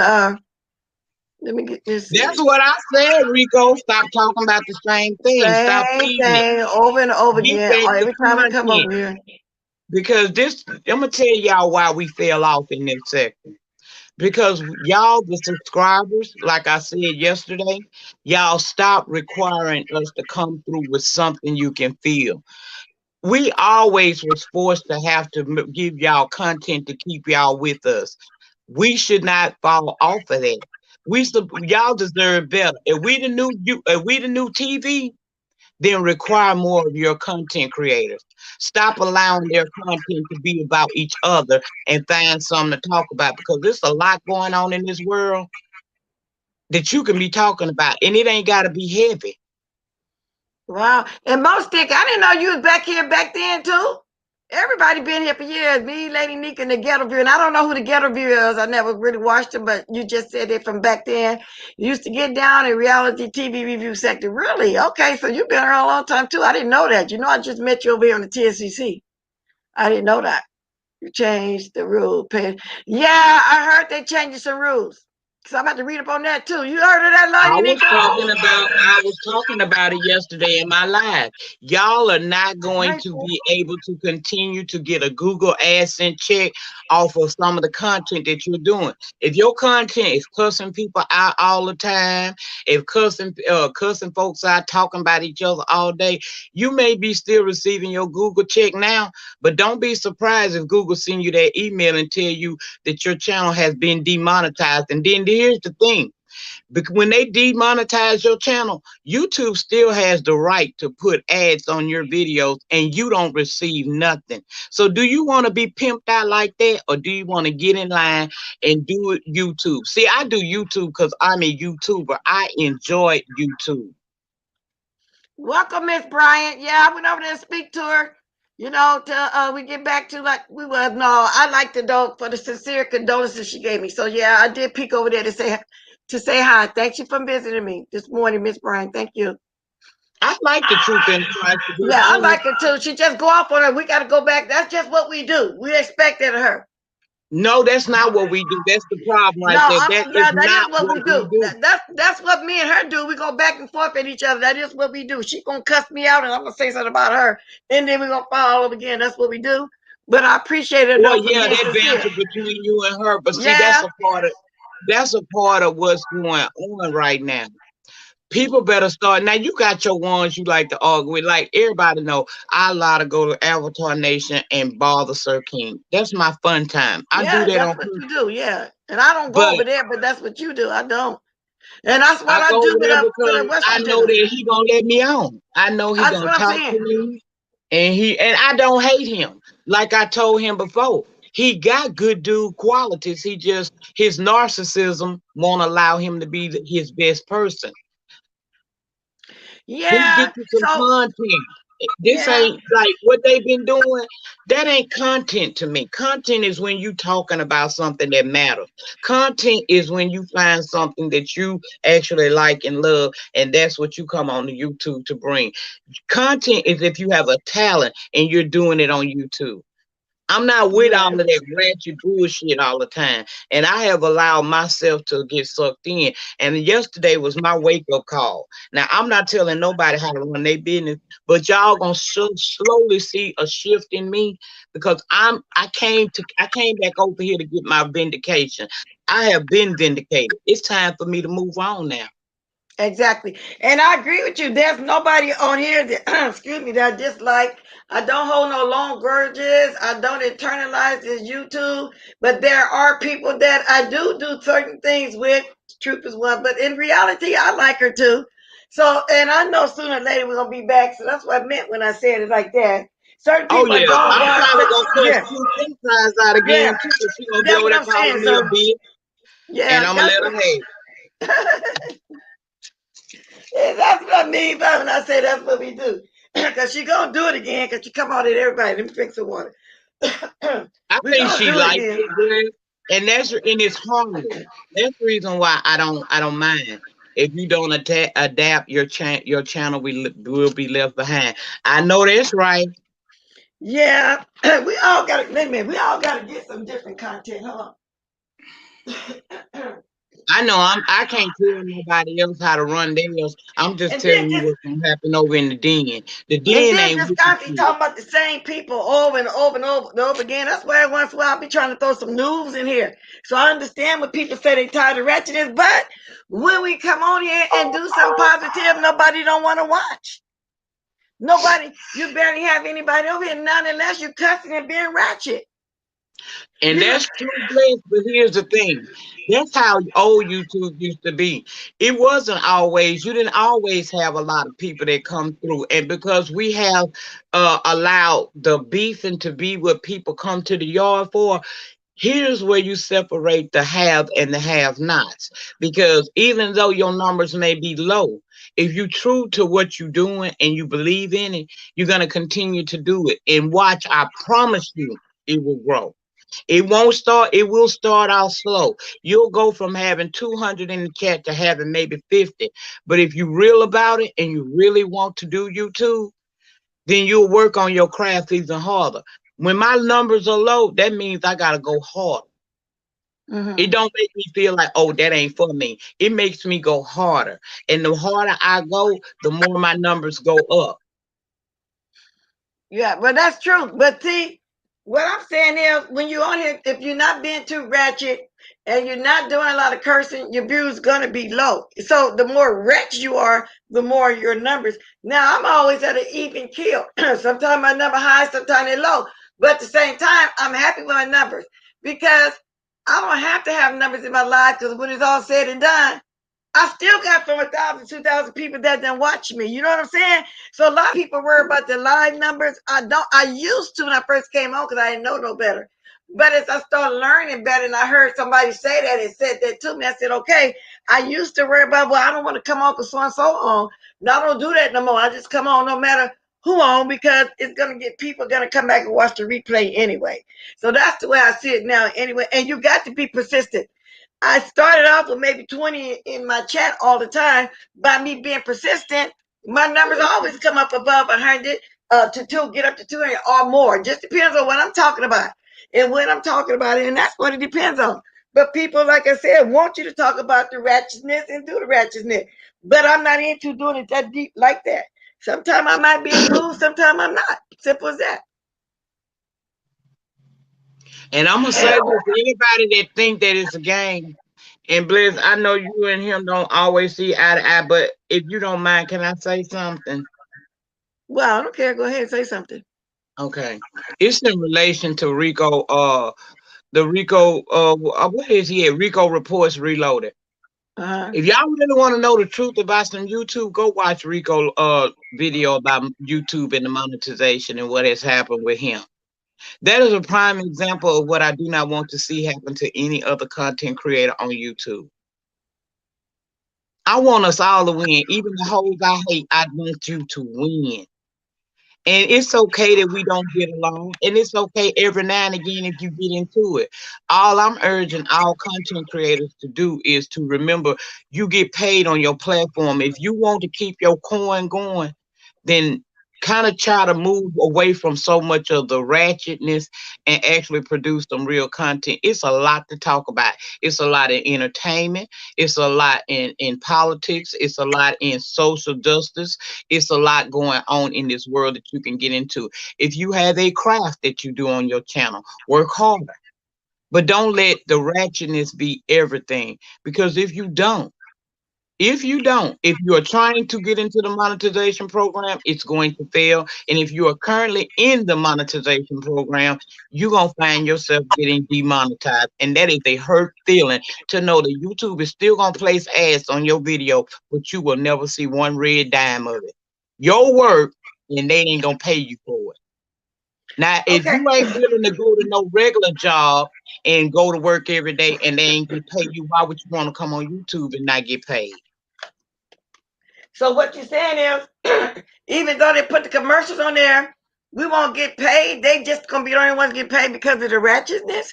let me get this. That's what I said, Rico. Stop talking about the same thing. Stop Same feeding it. thing over and over Get again. back Or to every time we come content. over here. Because this, I'm going to tell y'all why we fell off in this sector. Because y'all, the subscribers, like I said yesterday, y'all stop requiring us to come through with something you can feel. We always was forced to have to give y'all content to keep y'all with us. We should not fall off of that. Y'all deserve better. If we the new TV, then require more of your content creators. Stop allowing their content to be about each other and find something to talk about, because there's a lot going on in this world that you can be talking about, and it ain't got to be heavy. Wow. And most stick, I didn't know you was back here back then too. Everybody been here for years. Me, Lady Nika, and the Ghetto View. And I don't know who the Ghetto View is. I never really watched them, but you just said it from back then. You used to get down in reality TV review sector. Really? Okay, so you've been around a long time too. I didn't know that. You know, I just met you over here on the TSCC. I didn't know that. You changed the rule. Yeah, I heard they changed some rules. So I'm about to read up on that too. You heard of that, Lady Nika? I was talking about it yesterday in my live. Y'all are not going to be able to continue to get a Google AdSense check off of some of the content that you're doing. If your content is cussing people out all the time, if cussing folks out, talking about each other all day, you may be still receiving your Google check now, but don't be surprised if Google send you that email and tell you that your channel has been demonetized. And then here's the thing. Because when they demonetize your channel, YouTube still has the right to put ads on your videos and you don't receive nothing. So do you want to be pimped out like that, or do you want to get in line and do it YouTube? See, I do YouTube because I'm a YouTuber. I enjoy YouTube. Welcome, Miss Bryant. Yeah, I went over there to speak to her. You know, till we get back to like we was. No, I like to know for the sincere condolences she gave me. So yeah, I did peek over there to say hi. Thank you for visiting me this morning, Miss Bryant. Thank you. I like the truth in Christ to be Yeah, I honest. like her too. She just go off on her. We got to go back. That's just what we do. We expect it of her. No, that's not what we do. That's the problem right No, there. That is yeah, that is not what what we we do. do. That's what me and her do. We go back and forth at each other. That is what we do. She gonna cuss me out, and I'm gonna say something about her, and then we gonna fall all over again. That's what we do. But I appreciate it Well, though for yeah, being that sincere. banter between you and her, but see, Yeah, that's a part of what's going on right now. People better start now. You got your ones you like to argue with. Like everybody know, I lie to go to Avatar Nation and bother Sir King. That's my fun time. I do yeah, that that's on what purpose. you do. Yeah, and I don't go But over there, but that's what you do. I don't, and that's I what I go do over there with because a I Western know dinner. that he gonna let me on. I know he That's gonna what I'm talk to saying. me, and I don't hate him. Like I told him before, he got good dude qualities. He just his narcissism won't allow him to be his best person. Just get Yeah. you some So content. This yeah, ain't like what they've been doing. That ain't content to me. Content is when you talking about something that matters. Content is when you find something that you actually like and love, and that's what you come on to YouTube to bring. Content is if you have a talent and you're doing it on YouTube. I'm not with all yeah. of that ratchet bullshit all the time. And I have allowed myself to get sucked in. And yesterday was my wake up call. Now, I'm not telling nobody how to run their business, but y'all gonna slowly see a shift in me because I came back over here to get my vindication. I have been vindicated. It's time for me to move on now. Exactly. And I agree with you. There's nobody on here that, excuse me, that I dislike. I don't hold no long grudges. I don't internalize this YouTube. But there are people that I do certain things with. Truth is one. But in reality, I like her too. So, and I know sooner or later we're going to be back. So that's what I meant when I said it like that. Certain Oh people I yeah, don't I'm probably want. gonna cuss Yeah, Truth Enterprise out yeah. again too. She gonna be That's over what there I'm saying. calling me a So, bitch, and yeah, I'm gonna that's let what. her have it. Yeah, that's what I mean by when I say that's what we do. Because she going to do it again because she come out at everybody. Let me drink some water. I We think going to she do it liked again. it, girl. and it's harmless. That's the reason why I don't mind. If you don't adapt, your channel will be left behind. I know that's right. Yeah, we all got to, wait a minute, we all got to get some different content. Hold on. I know I can't tell nobody else how to run theirs. I'm just And telling then you just what's gonna happen over in the den. The And den then ain't just with constantly you. talking about the same people over and over and over and over again. That's why once in a while I'll be trying to throw some news in here. So I understand when people say they tired of ratchetness, but when we come on here and do something positive, nobody don't want to watch. Nobody, you barely have anybody over here, none unless you cussing and being ratchet. And You that's true, Bless. But here's the thing. That's how old YouTube used to be. It wasn't always, you didn't always have a lot of people that come through. And because we have allowed the beefing to be what people come to the yard for, here's where you separate the have and the have nots. Because even though your numbers may be low, if you true to what you're doing and you believe in it, you're going to continue to do it. And watch, I promise you, it will grow. It will start out slow. You'll go from having 200 in the chat to having maybe 50. But if you're real about it and you really want to do YouTube, then you'll work on your craft even harder. When my numbers are low, that means I gotta go hard. It don't make me feel like, oh, that ain't for me. It makes me go harder. And the harder I go, the more my numbers go up. Yeah, well, that's true. But see, what I'm saying is, when you're on here, if you're not being too ratchet and you're not doing a lot of cursing, your views gonna be low. So the more wretched you are, the more your numbers. Now I'm always at an even kill. Sometimes my number high, sometimes they're low. But at the same time, I'm happy with my numbers because I don't have to have numbers in my life because when it's all said and done, I still got from 1,000, 2,000 people that didn't watch me. You know what I'm saying? So a lot of people worry about the live numbers. I don't. I used to when I first came on because I didn't know no better. But as I started learning better, and I heard somebody say that and said that to me, I said, okay. I used to worry about, well, I don't want to come on because so and so on. Now I don't do that no more. I just come on no matter who on because it's gonna get people gonna come back and watch the replay anyway. So that's the way I see it now anyway. And you got to be persistent. I started off with maybe 20 in my chat all the time. By me being persistent, my numbers always come up above 100 to get up to 200 or more. Just depends on what I'm talking about and when I'm talking about it, and that's what it depends on. But people, like I said, want you to talk about the ratchetness and do the ratchetness. But I'm not into doing it that deep like that. Sometimes I might be in the mood, sometimes I'm not. Simple as that. And I'm gonna say this: anybody that think that it's a game, and Blizz, I know you and him don't always see eye to eye, but if you don't mind, can I say something? Well, I don't care. Go ahead and say something. Okay. It's in relation to Rico, the Rico, what is he at? Rico Reports Reloaded. Uh-huh. If y'all really want to know the truth about some YouTube, go watch Rico video about YouTube and the monetization and what has happened with him. That is a prime example of what I do not want to see happen to any other content creator on YouTube. I want us all to win. Even the hoes I hate, I want you to win. And it's okay that we don't get along. And it's okay every now and again if you get into it. All I'm urging all content creators to do is to remember you get paid on your platform. If you want to keep your coin going, then kind of try to move away from so much of the ratchetness and actually produce some real content. It's a lot to talk about. It's a lot in entertainment. It's a lot in politics. It's a lot in social justice. It's a lot going on in this world that you can get into. If you have a craft that you do on your channel, work harder. But don't let the ratchetness be everything. Because if you are trying to get into the monetization program, it's going to fail. And if you are currently in the monetization program, you're going to find yourself getting demonetized. And that is a hurt feeling to know that YouTube is still going to place ads on your video, but you will never see one red dime of it. Your work, and they ain't going to pay you for it. Now, if Okay. you ain't willing to go to no regular job and go to work every day and they ain't get paid you, why would you want to come on YouTube and not get paid? So what you're saying is, even though they put the commercials on there, we won't get paid. They just gonna be the only ones get paid because of the ratchetness.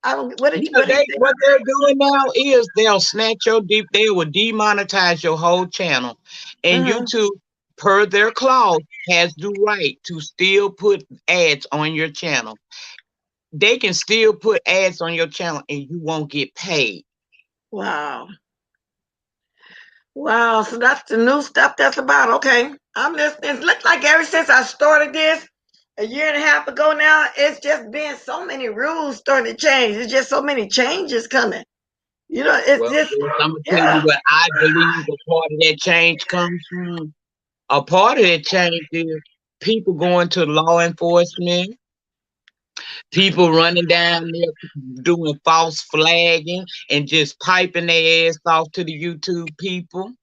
I don't. What did Yeah, you? What did he say? what they're doing now is they'll snatch your deep. They will demonetize your whole channel, and Mm-hmm. YouTube, per their clause, has the right to still put ads on your channel. They can still put ads on your channel, and you won't get paid. Wow. Wow. So that's the new stuff that's about. Okay. I'm listening. It looks like ever since I started this a year and a half ago now, it's just been so many rules starting to change. It's just so many changes coming. You know, it's Well, just, sis, I'm gonna tell you yeah. what I believe a part of that change comes from. A part of that change is people going to law enforcement, people running down there doing false flagging and just piping their ass off to the YouTube people.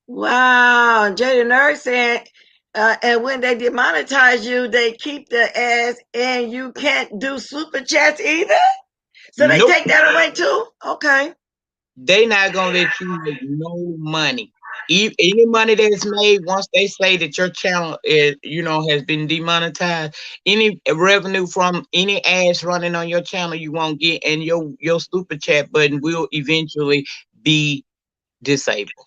Wow. Jada Nurse saying, and when they demonetize you, they keep the ads and you can't do super chats either. So they Nope, take that away too? Okay. they not gonna let you make no money. Any money that's made once they say that your channel is, has been demonetized, any revenue from any ads running on your channel you won't get, and your super chat button will eventually be disabled.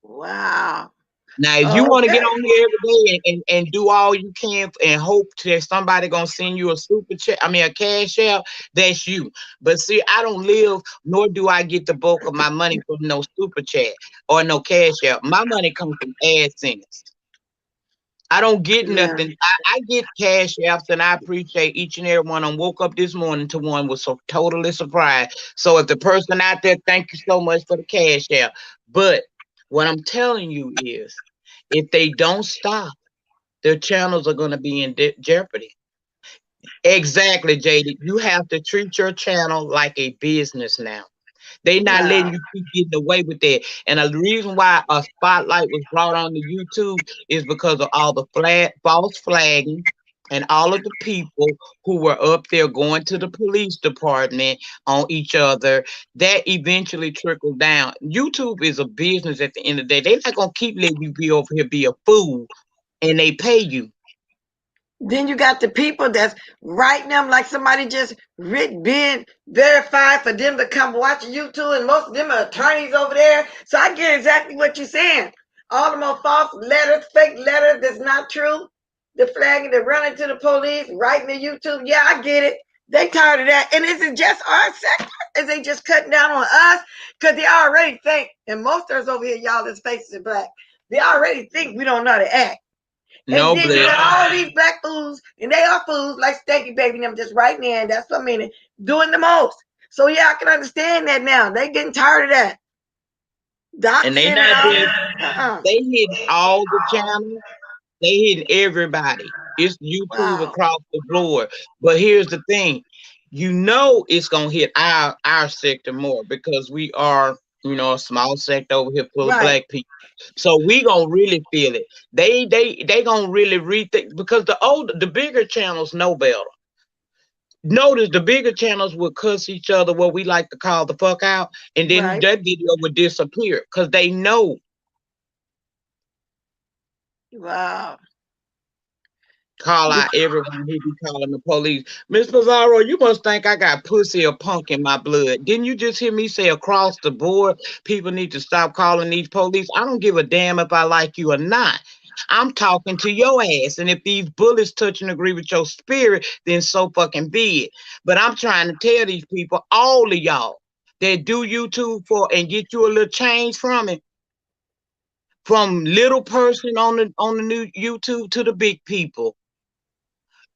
Wow. Now, if you want to get Okay. on here every day and do all you can and hope that somebody gonna send you a super chat, I mean a cash out, that's you. But see, I don't live, nor do I get the bulk of my money from no super chat or no cash out. My money comes from AdSense. I don't get Yeah. nothing. I get cash apps, and I appreciate each and every one. I woke up this morning to one was so totally surprised. So if the person out there, thank you so much for the cash app. But what I'm telling you is, if they don't stop, their channels are going to be in jeopardy. Exactly, JD. You have to treat your channel like a business now. They not letting Wow. you keep getting away with that. And the reason why a spotlight was brought on to YouTube is because of all the false flagging and all of the people who were up there going to the police department on each other. That eventually trickled down. YouTube is a business at the end of the day. They're not gonna keep letting you be over here be a fool, and they pay you. Then you got the people that's writing them like somebody just being verified for them to come watch YouTube, and most of them are attorneys over there. So I get exactly what you're saying. All them are false letters, fake letters that's not true. The flagging, the running to the police, writing to YouTube. Yeah, I get it. They tired of that. And is it just our sector? Is they just cutting down on us? Because they already think, and most of us over here, y'all, that's faces are black, they already think we don't know how to act. And No, then you Bless. got all these black fools, and they are fools like Stanky Baby and them just right in. That's what I mean, doing the most. So yeah, I can understand that now. They getting tired of that. And they Doxing and not all just that. they hit all the channels. They hitting everybody. It's YouTube Wow. across the board. But here's the thing, it's gonna hit our sector more because we are, a small sector over here full of Right. black people. So we gonna really feel it. They gonna really rethink because the bigger channels know better. Notice the bigger channels will cuss each other, what we like to call the fuck out, and then Right. that video would disappear because they know. Wow. Call out everyone who be calling the police. Miss Pizarro, you must think I got pussy or punk in my blood. Didn't you just hear me say across the board, people need to stop calling these police? I don't give a damn if I like you or not. I'm talking to your ass. And if these bullets touch and agree with your spirit, then so fucking be it. But I'm trying to tell these people, all of y'all that do YouTube for and get you a little change from it, from little person on the new YouTube to the big people.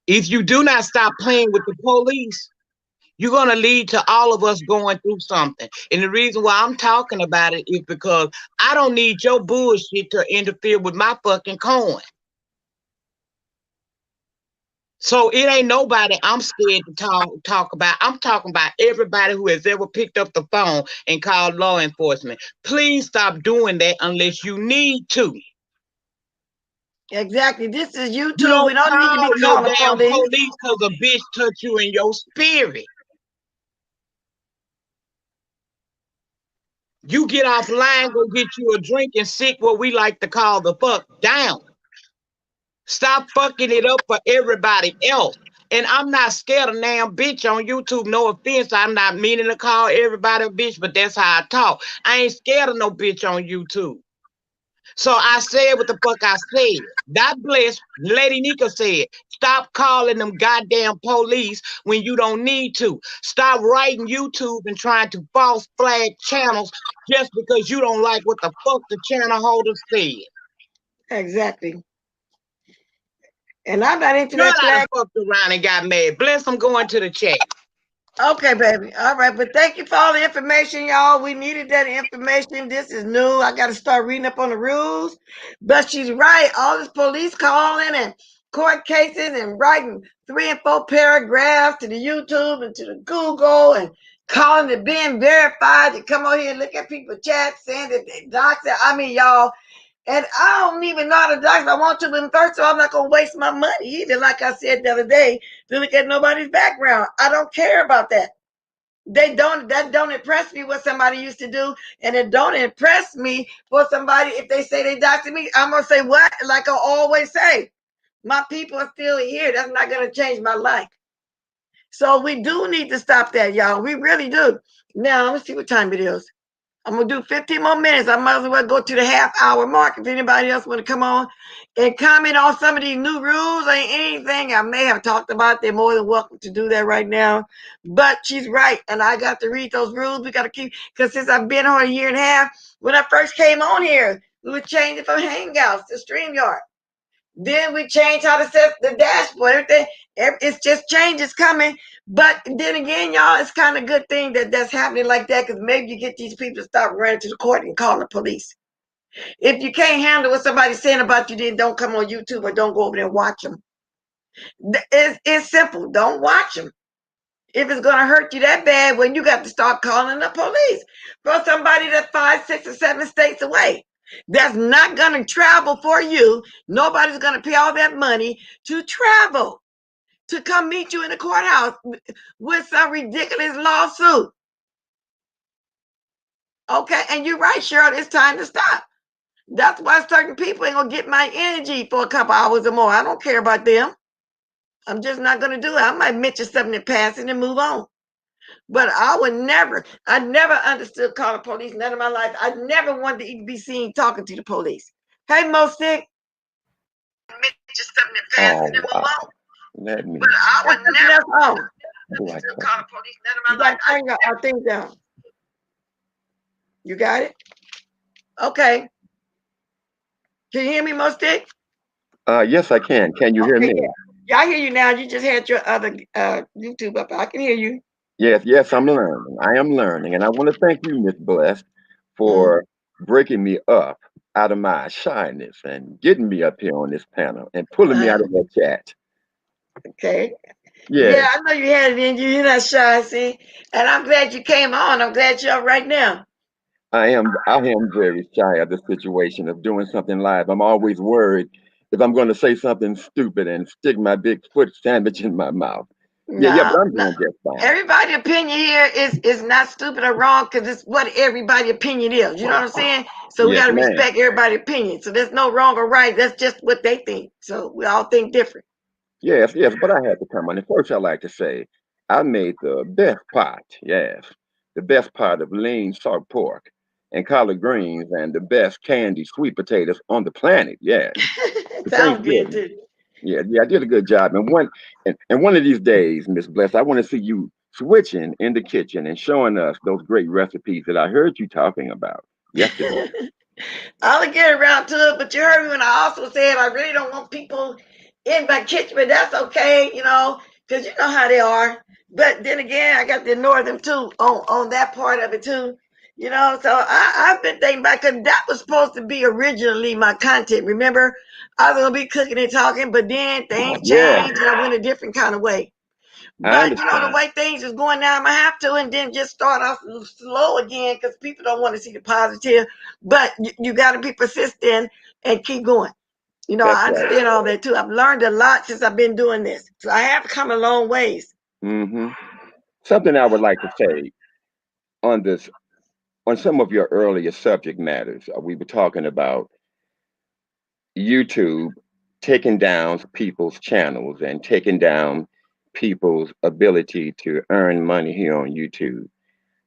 If you do not stop playing with the police, you're going to lead to all of us going through something. And the reason why I'm talking about it is because I don't need your bullshit to interfere with my fucking coin. So it ain't nobody I'm scared to talk about. I'm talking about everybody who has ever picked up the phone and called law enforcement. Please stop doing that unless you need to. Exactly. This is You YouTube. We don't don't need to call be no calling damn police. police because a bitch touch you in your spirit. You get offline, go get you a drink and sit what we like to call the fuck down. Stop fucking it up for everybody else. And I'm not scared of damn bitch on YouTube. No offense, I'm not meaning to call everybody a bitch, but that's how I talk. I ain't scared of no bitch on YouTube. So I said what the fuck I said. God bless. Lady Nika said, stop calling them goddamn police when you don't need to. Stop writing YouTube and trying to false flag channels just because you don't like what the fuck the channel holder said. Exactly. And I'm not into Girl, that I done flag. fucked around and got mad. Bless, I'm going to the chat. Okay, baby. All right, but thank you for all the information, y'all. We needed that information. This is new. I got to start reading up on the rules. But she's right. All this police calling and court cases and writing 3 and 4 paragraphs to the YouTube and to the Google and calling it being verified to come on here and look at people's chats saying that they doctor. I mean, y'all. And I don't even know how to dox if I want to, but first of all, I'm not going to waste my money either, like I said the other day, to look at nobody's background. I don't care about that. That don't impress me what somebody used to do, and it don't impress me for somebody if they say they doxed me. I'm gonna say what? Like I always say, my people are still here. That's not gonna change my life. So we do need to stop that, y'all. We really do. Now let's see what time it is. I'm gonna do 15 more minutes. I might as well go to the half-hour mark. If anybody else want to come on and comment on some of these new rules or anything I may have talked about, they're more than welcome to do that right now. But she's right, and I got to read those rules. We got to keep, because since I've been on a year and a half, when I first came on here, we were changing from Hangouts to StreamYard. Then we changed how to set the dashboard. Everything, it's just changes coming. But then again, y'all, it's kind of a good thing that that's happening like that, because maybe you get these people to stop running to the court and calling the police. If you can't handle what somebody's saying about you, then don't come on YouTube or don't go over there and watch them. It's simple. Don't watch them. If it's going to hurt you that bad, when you got to start calling the police for somebody that's 5, 6, or 7 states away. That's not going to travel for you. Nobody's going to pay all that money to travel to come meet you in the courthouse with some ridiculous lawsuit. Okay, and you're right, Cheryl. It's time to stop. That's why certain people ain't gonna get my energy for a couple hours or more. I don't care about them. I'm just not gonna do it. I might mention something in passing and move on. But I never understood calling police, none of my life. I never wanted to be seen talking to the police. Hey, Mostic. Just something in passing and move on. Let me. But I would never How do I still turn? call the police, none of my life. I got our thing down. You got it? Okay. Can you hear me, Mostic? Yes, I can. Can you hear me? Yeah, I hear you now. You just had your other YouTube up. I can hear you. Yes, I'm learning. I am learning. And I want to thank you, Miss Blessed, for breaking me up out of my shyness and getting me up here on this panel and pulling me out of that chat. Okay. Yeah, Yeah, I know you had it in you. You're not shy, see? And I'm glad you came on. I'm glad you're up right now. I am very shy of the situation of doing something live. I'm always worried if I'm going to say something stupid and stick my big foot sandwich in my mouth. Yeah, but No, I'm no. doing just fine. Everybody's opinion here is not stupid or wrong because it's what everybody's opinion is. You know what I'm saying? So we Yes, got to ma'am. respect everybody's opinion. So there's no wrong or right. That's just what they think. So we all think different. Yes, but I had to come on. And first, I like to say I made the best pot, yes, the best pot of lean salt pork and collard greens and the best candied sweet potatoes on the planet, yes, for Sounds good Thanksgiving. too. Yeah, I did a good job. And one of these days, Miss Bless, I want to see you switching in the kitchen and showing us those great recipes that I heard you talking about yesterday. I'll get around to it, but you heard me when I also said I really don't want people in my kitchen, but that's okay, because you know how they are. But then again, I got to ignore them too on that part of it too. So I've been thinking about, because that was supposed to be originally my content. Remember, I was going to be cooking and talking, but then things Yeah, changed and I went a different kind of way. I But the understand. way things is going now, I'm gonna have to, and then just start off slow again because people don't want to see the positive. But you got to be persistent and keep going. That's I right. understand all that too. I've learned a lot since I've been doing this, so I have come a long ways. hmm Something I would like to say on this, on some of your earlier subject matters. We were talking about YouTube taking down people's channels and taking down people's ability to earn money here on YouTube.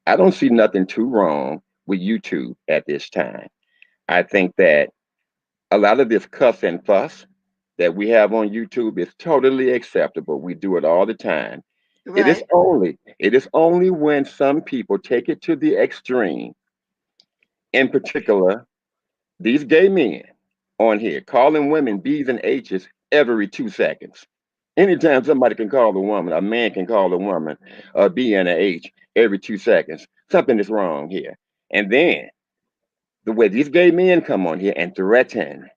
I don't see nothing too wrong with YouTube at this time. I think that a lot of this cuss and fuss that we have on YouTube is totally acceptable. We do it all the time. Right. It is only when some people take it to the extreme, in particular, these gay men on here calling women B's and H's every 2 seconds. Anytime somebody can call a woman, a man can call a woman a B and a H every 2 seconds, something is wrong here. And then the way these gay men come on here and threaten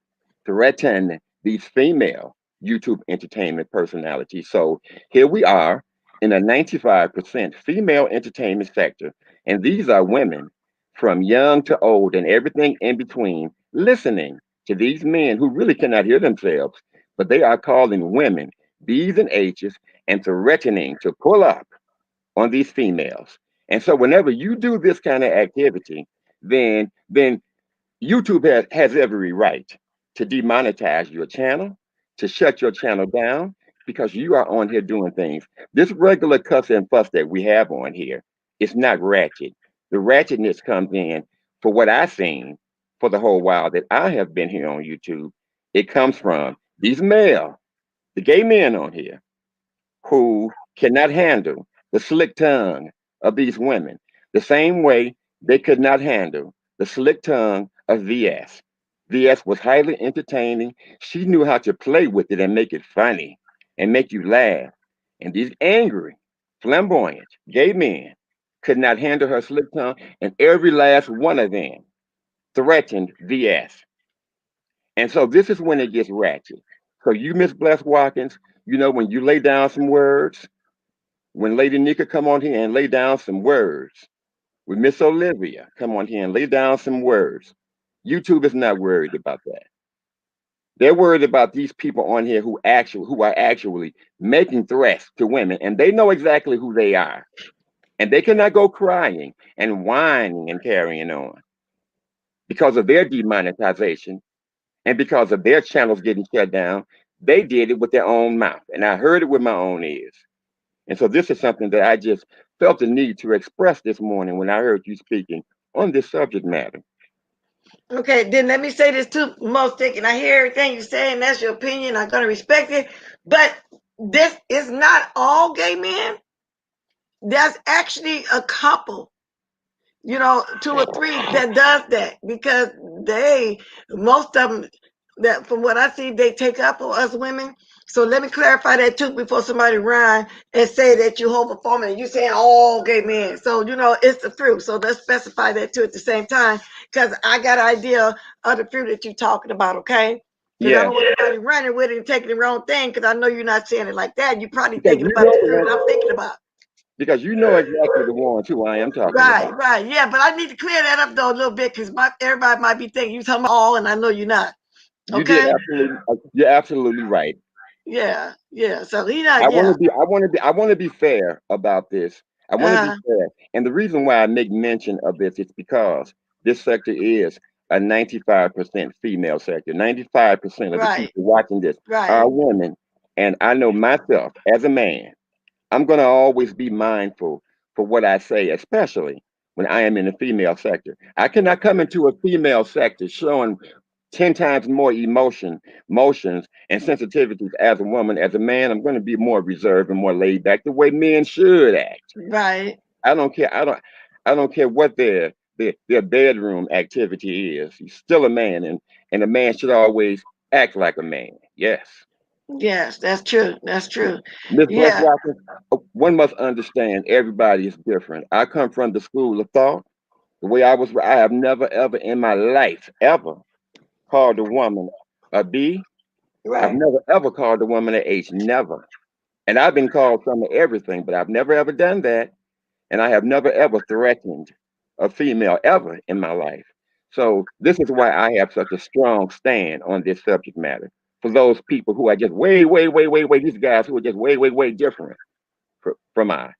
these female YouTube entertainment personalities. So here we are in a 95% female entertainment sector, and these are women from young to old and everything in between listening to these men who really cannot hear themselves, but they are calling women B's and H's and threatening to pull up on these females. And so whenever you do this kind of activity, then YouTube has every right to demonetize your channel, to shut your channel down because you are on here doing things. This regular cuss and fuss that we have on here, it's not ratchet. The ratchetness comes in for what I've seen for the whole while that I have been here on YouTube. It comes from these the gay men on here who cannot handle the slick tongue of these women the same way they could not handle the slick tongue of VS. VS was highly entertaining. She knew how to play with it and make it funny and make you laugh. And these angry, flamboyant gay men could not handle her slick tongue, and every last one of them threatened VS. And so this is when it gets ratchet. So you, Miss Bless Watkins, when you lay down some words, when Lady Nika come on here and lay down some words, with Miss Olivia come on here and lay down some words, YouTube is not worried about that. They're worried about these people on here who are actually making threats to women, and they know exactly who they are, and they cannot go crying and whining and carrying on because of their demonetization and because of their channels getting shut down. They did it with their own mouth, and I heard it with my own ears. And so this is something that I just felt the need to express this morning when I heard you speaking on this subject matter. Okay, then let me say this too, Most and I hear everything you say, and that's your opinion. I'm gonna respect it. But this is not all gay men. There's actually a couple, 2 or 3 that does that because most of them, that from what I see, they take up on us women. So let me clarify that too before somebody run and say that you overperforming and you saying all gay men. So it's the fruit. So let's specify that too at the same time because I got an idea of the fruit that you're talking about. Okay. Because I Yeah, don't want anybody running with it and taking the wrong thing. Because I know you're not saying it like that. You're probably because thinking about the fruit I'm thinking about. you know exactly the ones who I am talking Right, about. right. Yeah, but I need to clear that up though a little bit because everybody might be thinking you're talking about all, and I know you're not. Okay. You're absolutely right. Yeah, yeah. So he not. I want Yeah. to be I want to be fair about this. I want to be Uh. fair. And the reason why I make mention of this is because this sector is a 95% female sector. 95% of the Right. people watching this Right. are women. And I know myself as a man, I'm going to always be mindful for what I say, especially when I am in the female sector. I cannot come into a female sector showing 10 times more emotions, and sensitivities as a woman. As a man, I'm going to be more reserved and more laid back, the way men should act. Right. I don't care. I don't care what their bedroom activity is. He's still a man, and a man should always act like a man. Yes. Yes, that's true. That's true. Miss Bless Yeah. Watkins, one must understand everybody is different. I come from the school of thought. The way I have never ever in my life ever called a woman a B. I've Right. never ever called a woman an H. Never. And I've been called some of everything, but I've never ever done that. And I have never ever threatened a female ever in my life. So this is why I have such a strong stand on this subject matter. For those people who are just way, way, way, way, way, these guys who are just way, way, way different from I.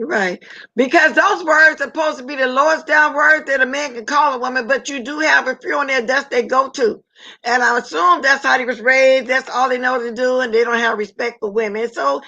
Right. Because those words are supposed to be the lowest down words that a man can call a woman, but you do have a few in there that's their go to. And I assume that's how he was raised. That's all they know to do, and they don't have respect for women. So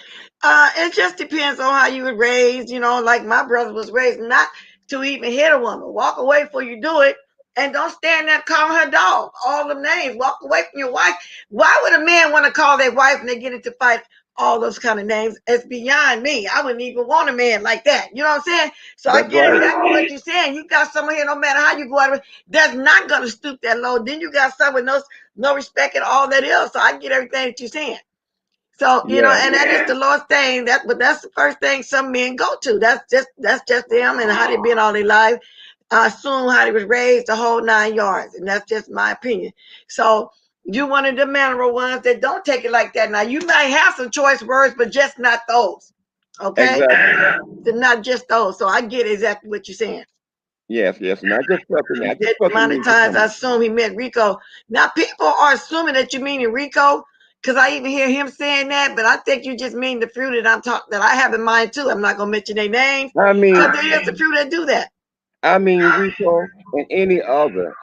it just depends on how you were raised. You know, like my brother was raised not to even hit a woman. Walk away before you do it. And don't stand there calling her dog, all the names. Walk away from your wife. Why would a man want to call their wife and they get into fight? All those kind of names. It's beyond me. I wouldn't even want a man like that. You know what I'm saying? So I That's get right. exactly what you're saying. You got someone here, no matter how you go out of it, that's not gonna stoop that low. Then you got someone with no respect and all that else. So I get everything that you're saying. So you know, Yeah. and that is the lowest thing. But that's the first thing some men go to. That's just them and how they been all their life. I assume how they was raised, the whole 9 yards, and that's just my opinion. So you one of the manneral ones that don't take it like that. Now you might have some choice words, but just not those. Okay, Exactly. they're not just those. So I get exactly what you're saying. Yes, yes. Not just fucking, not just That fucking me with demonetized, I women. assume he meant Rico. Now people are assuming that you mean in Rico, because I even hear him saying that, but I think you just mean the few that that I have in mind too. I'm not gonna mention their names, I mean, but there is a few that do that. I mean Rico and any other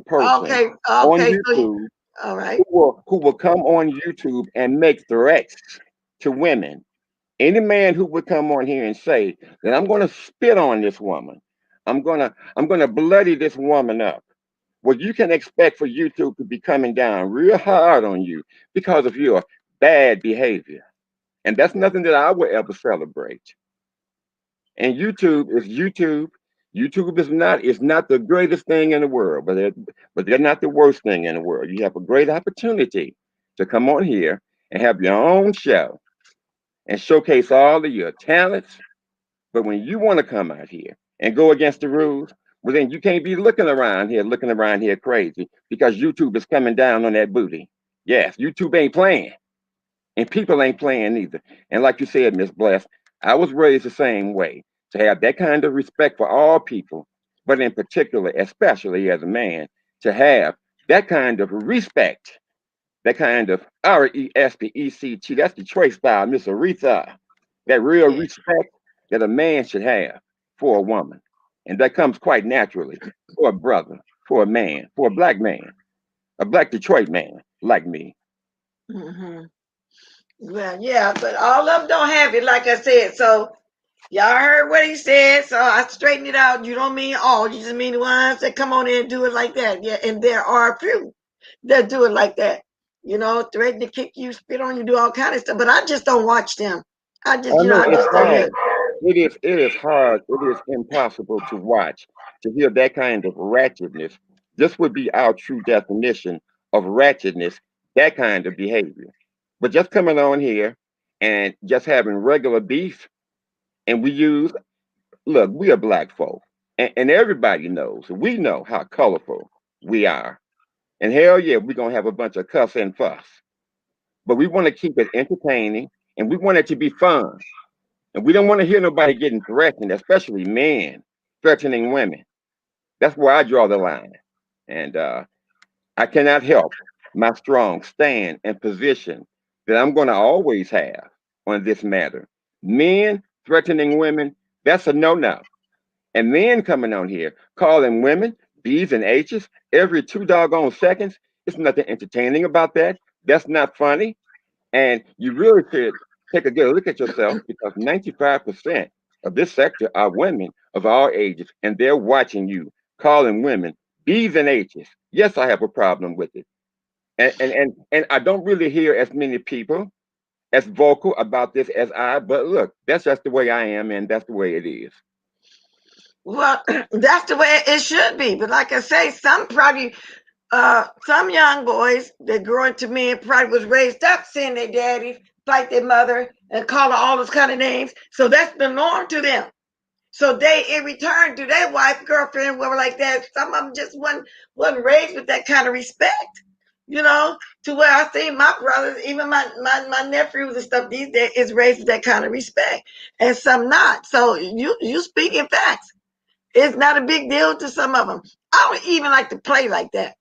person Okay, on okay, so YouTube all right. who will come on YouTube and make threats to women. Any man who would come on here and say that I'm going to spit on this woman, I'm going to bloody this woman up. Well, you can expect for YouTube to be coming down real hard on you because of your bad behavior, and that's nothing that I would ever celebrate. And YouTube is YouTube. YouTube is not the greatest thing in the world, but they're not the worst thing in the world. You have a great opportunity to come on here and have your own show and showcase all of your talents. But when you want to come out here and go against the rules, well, then you can't be looking around here crazy because YouTube is coming down on that booty. Yes, YouTube ain't playing, and people ain't playing either. And like you said, Miss Bless, I was raised the same way to have that kind of respect for all people, but in particular, especially as a man, to have that kind of respect, that kind of respect. That's the Detroit style, Miss Aretha. That real Yeah. respect that a man should have for a woman. And that comes quite naturally for a brother, for a man, for a black Detroit man like me. Mm-hmm. Well, yeah, but all of them don't have it, like I said. So y'all heard what he said, so I straightened it out. You don't mean all, you just mean the ones that come on in and do it like that. Yeah, and there are a few that do it like that. You know, threaten to kick you, spit on you, do all kind of stuff. But I just don't watch them. I just, I know I it's just don't hard. look. It is hard. It is impossible to watch, to hear that kind of ratchetness. This would be our true definition of ratchetness, that kind of behavior. But just coming on here and just having regular beef, and look, we are black folk, and everybody knows, we know how colorful we are. And hell yeah, we're going to have a bunch of cuss and fuss. But we want to keep it entertaining, and we want it to be fun. And we don't want to hear nobody getting threatened, especially men threatening women. That's where I draw the line. And I cannot help my strong stand and position that I'm going to always have on this matter. Men threatening women, that's a no no. And men coming on here calling women B's and H's every 2 doggone seconds, it's nothing entertaining about that. That's not funny. And you really should take a good look at yourself because 95% of this sector are women of all ages, and they're watching you calling women B's and H's. Yes, I have a problem with it. And I don't really hear as many people as vocal about this as but look, that's just the way I am, and that's the way it is. Well, that's the way it should be. But like I say, some young boys that grow into men probably was raised up seeing their daddy fight their mother and call her all those kind of names. So that's the norm to them. So they, in return, to their wife, girlfriend, whatever like that. Some of them just wasn't raised with that kind of respect, you know. To where I see my brothers, even my nephews and stuff these days is raised with that kind of respect, and some not. So you speaking facts. It's not a big deal to some of them. I don't even like to play like that.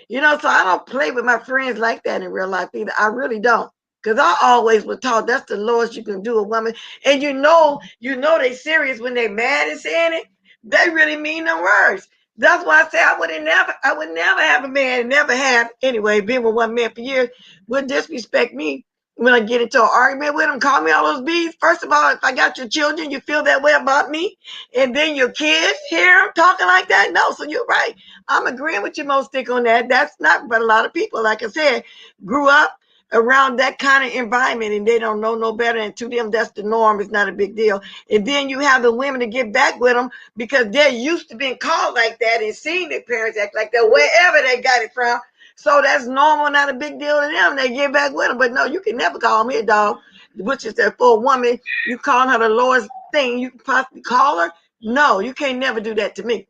You know, so I don't play with my friends like that in real life either. I really don't. Because I always was taught that's the lowest you can do a woman. And they serious when they mad and saying it. They really mean the words. That's why I say I would never have a man, never have anyway, been with one man for years, would disrespect me when I get into an argument with him, call me all those bees. First of all, if I got your children, you feel that way about me, and then your kids hear him talking like that. No, so you're right. I'm agreeing with you, Most Stick, on that. That's not, but a lot of people, like I said, grew up around that kind of environment and they don't know no better, and to them that's the norm. It's not a big deal. And then you have the women to get back with them because they're used to being called like that and seeing their parents act like that wherever they got it from, so that's normal, not a big deal to them. They get back with them. But no, you can never call me a dog, which is that for a woman, you calling her the lowest thing you can possibly call her. No, you can't never do that to me.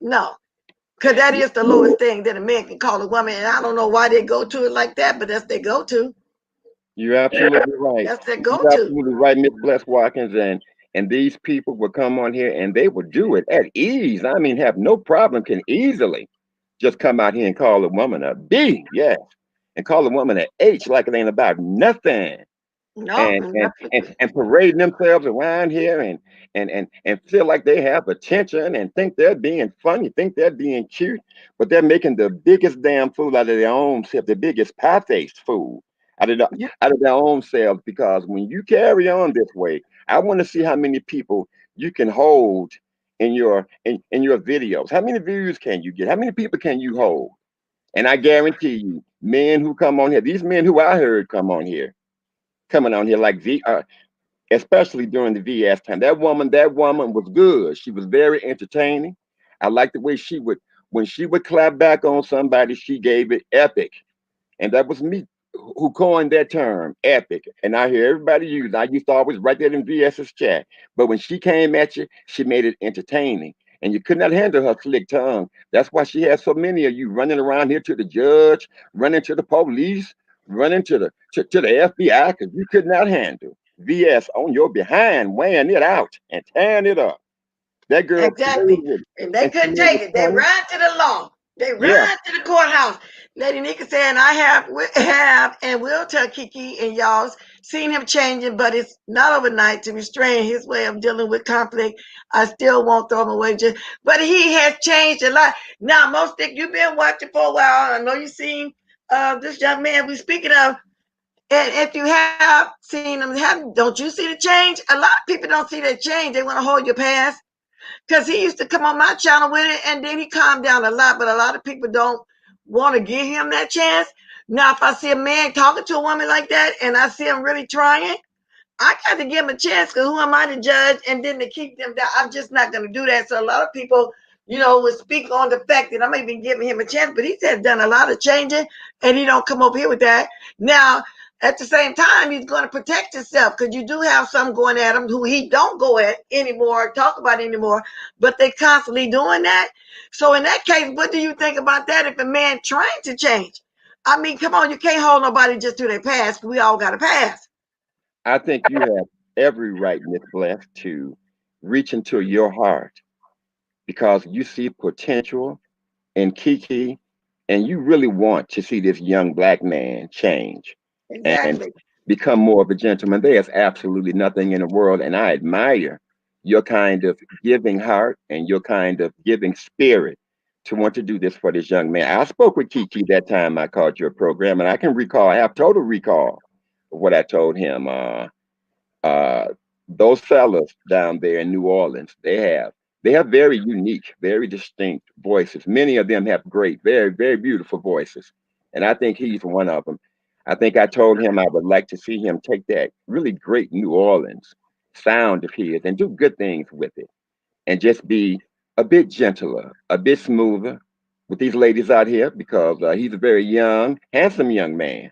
No, because that is the lowest thing that a man can call a woman. And I don't know why they go to it like that, but that's their go to. You're absolutely right. That's their go You're to. absolutely right, Miss Bless Watkins, and these people will come on here and they will do it at ease. I mean, have no problem, can easily just come out here and call a woman a B, yes, and call a woman a H like it ain't about nothing. No, And parading themselves around here and feel like they have attention and think they're being funny, think they're being cute, but they're making the biggest damn fool out of their own self, the biggest pie-faced fool out of their own selves. Because when you carry on this way, I want to see how many people you can hold in your videos. How many views can you get? How many people can you hold? And I guarantee you, men who come on here, these men who I heard come on here, coming on here like especially during the VS time. That woman was good. She was very entertaining. I like the way when she would clap back on somebody, she gave it epic. And that was me who coined that term, epic. And I hear everybody use it. I used to always write that in VS's chat. But when she came at you, she made it entertaining. And you could not handle her slick tongue. That's why she has so many of you running around here to the judge, running to the police, running to the FBI, because you could not handle VS on your behind, weighing it out and tearing it up. That girl played exactly. with it. And they And she couldn't made take it it. They funny. ran to the law. They Yeah. ran to the courthouse. Lady Nika said, and I have and will tell Kiki and y'all's seen him changing, but it's not overnight to restrain his way of dealing with conflict. I still won't throw him away. But he has changed a lot. Now, Most Stick, you've been watching for a while. I know you've seen this young man we're speaking of. And if you have seen him, don't you see the change? A lot of people don't see that change. They want to hold your past because he used to come on my channel with it, and then he calmed down a lot. But a lot of people don't want to give him that chance. Now, if I see a man talking to a woman like that, and I see him really trying, I got to give him a chance because who am I to judge and then to keep them down? I'm just not going to do that. So a lot of people, would speak on the fact that I'm even giving him a chance, but he said done a lot of changing, and he don't come over here with that. Now, at the same time, he's going to protect himself because you do have some going at him who he don't go at anymore, talk about anymore, but they constantly doing that. So in that case, what do you think about that if a man trying to change? I mean, come on, you can't hold nobody just to their past. We all got a past. I think you have every right, Miss Bless, to reach into your heart because you see potential in Kiki and you really want to see this young black man change and Exactly. become more of a gentleman. There's absolutely nothing in the world, and I admire your kind of giving heart and your kind of giving spirit to want to do this for this young man. I spoke with Kiki that time I called your program, and I can recall, I have total recall of what I told him. Uh, those fellas down there in New Orleans, they have very unique, very distinct voices. Many of them have great, very, very beautiful voices. And I think he's one of them. I think I told him I would like to see him take that really great New Orleans sound of his and do good things with it and just be a bit gentler, a bit smoother with these ladies out here because he's a very young, handsome young man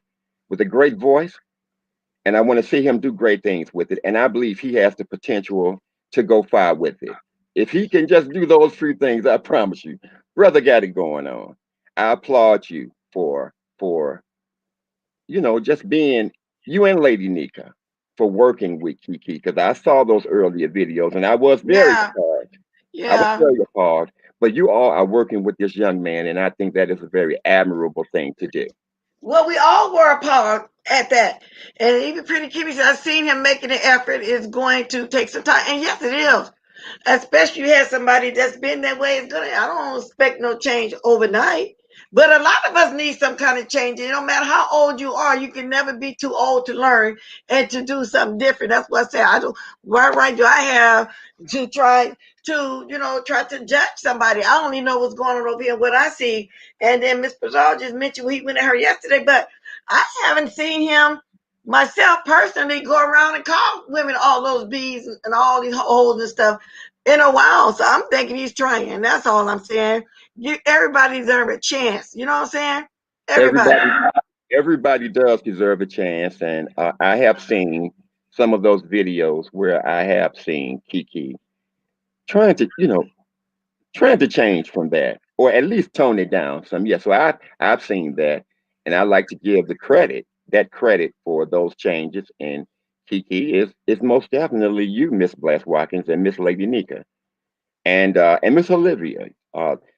with a great voice, and I want to see him do great things with it. And I believe he has the potential to go far with it. If he can just do those few things, I promise you, brother got it going on. I applaud you for just being you and Lady Nika for working with Kiki because I saw those earlier videos and I was very Yeah, appalled. I was yeah. very appalled. But you all are working with this young man, and I think that is a very admirable thing to do. Well, we all were a part at that. And even Pretty Kimmy said, I've seen him making an effort. It's going to take some time. And yes, it is. Especially you have somebody that's been that way. It's gonna. I don't expect no change overnight. But a lot of us need some kind of change. And no matter how old you are, you can never be too old to learn and to do something different. That's what I say. I don't. Why right do I have to try to, try to judge somebody? I don't even know what's going on over here, what I see. And then Miss Brazil just mentioned he went at her yesterday, but I haven't seen him myself personally go around and call women all those bees and all these holes and stuff in a while. So I'm thinking he's trying. That's all I'm saying. Everybody deserves a chance. You know what I'm saying? Everybody. Everybody, everybody does deserve a chance, and I have seen some of those videos where I have seen Kiki trying to, trying to change from that, or at least tone it down some. Yeah, so I've seen that, and I like to give that credit for those changes. And Kiki is most definitely you, Miss Bless Watkins, and Miss Lady Nika, and Miss Olivia.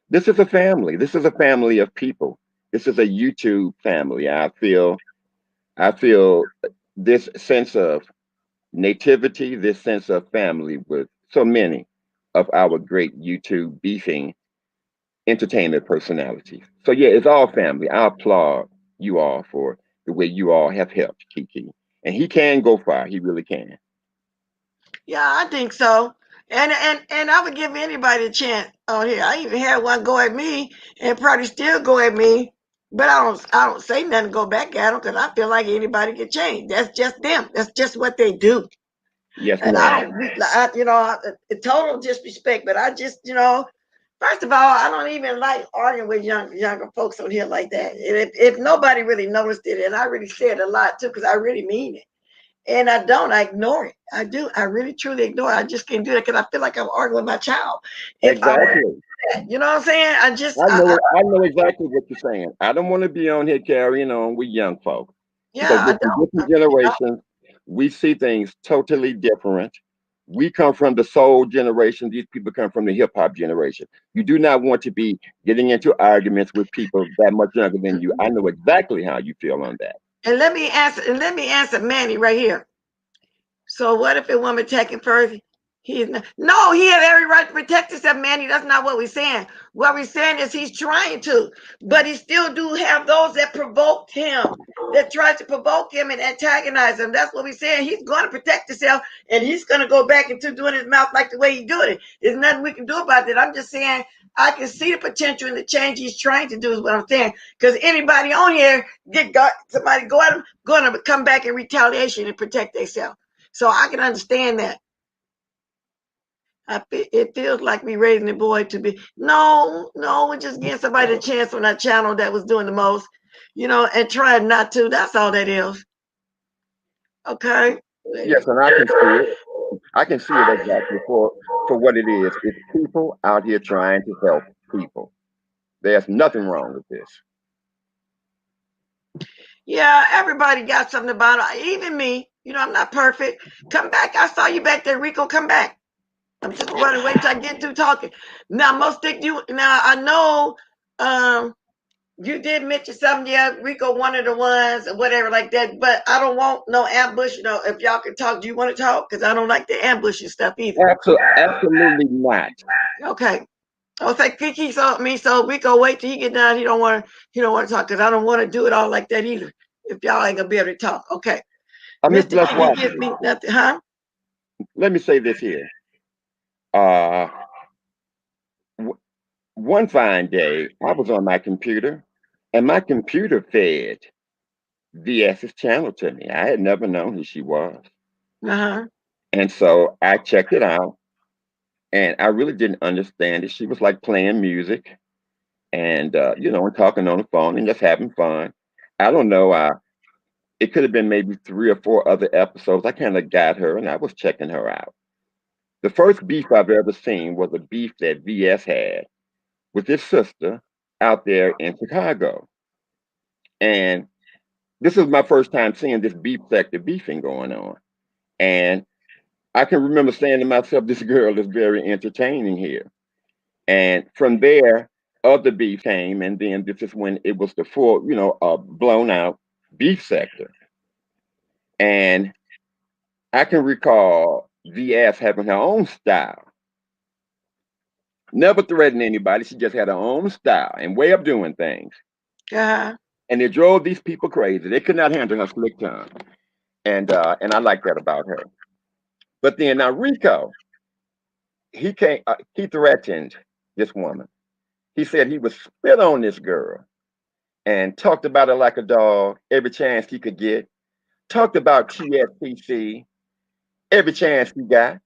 This is a family. This is a family of people. This is a YouTube family. I feel this sense of nativity, this sense of family with so many of our great YouTube beefing entertainment personalities. So yeah, it's all family. I applaud you all for the way you all have helped Kiki. And he can go far. He really can. Yeah, I think so. And I would give anybody a chance on here. I even had one go at me and probably still go at me. But I don't say nothing to go back at them because I feel like anybody can change. That's just them. That's just what they do. Yes, And I ma'am. don't, total disrespect. But I just, first of all, I don't even like arguing with younger folks on here like that. And if nobody really noticed it, and I really said a lot too, because I really mean it. And I don't, I ignore it. I do. I really truly ignore it. I just can't do that because I feel like I'm arguing with my child. If I were, Exactly. you know what I'm saying? I just, I know it. I know exactly what you're saying. I don't want to be on here carrying on with young folk because yeah, I with the don't. different generations, we see things totally different. We come from the soul generation. These people come from the hip hop generation. You do not want to be getting into arguments with people that much younger than you. I know exactly how you feel on that. And let me answer Manny right here. So what if a woman attacking first? He's not, no, he had every right to protect himself, Manny. That's not what we're saying. What we're saying is he's trying to, but he still do have those that provoked him, that tried to provoke him and antagonize him. That's what we're saying. He's going to protect himself, and he's going to go back into doing his mouth like the way he's doing it. There's nothing we can do about it. I'm just saying I can see the potential in the change he's trying to do is what I'm saying. Because anybody on here somebody go at him, going to come back in retaliation and protect themselves. So I can understand that. It feels like we raising the boy to be no, we're just giving somebody a chance on that channel that was doing the most, and trying not to. That's all that is. Okay. Yes, and I can see it. I can see it exactly for what it is. It's people out here trying to help people. There's nothing wrong with this. Yeah, everybody got something about it. Even me. I'm not perfect. Come back. I saw you back there, Rico. Come back. I'm just running. Wait till I get through talking. Now, most think you. Now I know. You did mention something, yeah, Rico, one of the ones, or whatever, like that. But I don't want no ambush. If y'all can talk, do you want to talk? Because I don't like the ambush and stuff either. Absolutely not. Okay. I was like, Kiki, so Rico, wait till he get down. He don't want to talk because I don't want to do it all like that either. If y'all ain't gonna be able to talk, okay. Miss Mr. Bless Kiki gives Watson, me nothing, huh? let me say this here. Uh, w- One fine day, I was on my computer, and my computer fed VS's channel to me. I had never known who she was. Uh-huh. And so I checked it out, and I really didn't understand it. She was like playing music and, and talking on the phone and just having fun. I don't know. It could have been maybe 3 or 4 other episodes. I kind of got her, and I was checking her out. The first beef I've ever seen was a beef that VS had with his sister out there in Chicago. And this is my first time seeing this beef sector beefing going on. And I can remember saying to myself, this girl is very entertaining here. And from there, other beef came, and then this is when it was the full, blown out beef sector. And I can recall VS having her own style, never threatened anybody. She just had her own style and way of doing things. Uh-huh. And it drove these people crazy. They could not handle her slick tongue. And I like that about her. But then now Rico, he threatened this woman. He said he would spit on this girl and talked about her like a dog every chance he could get. Talked about TSPC every chance he got.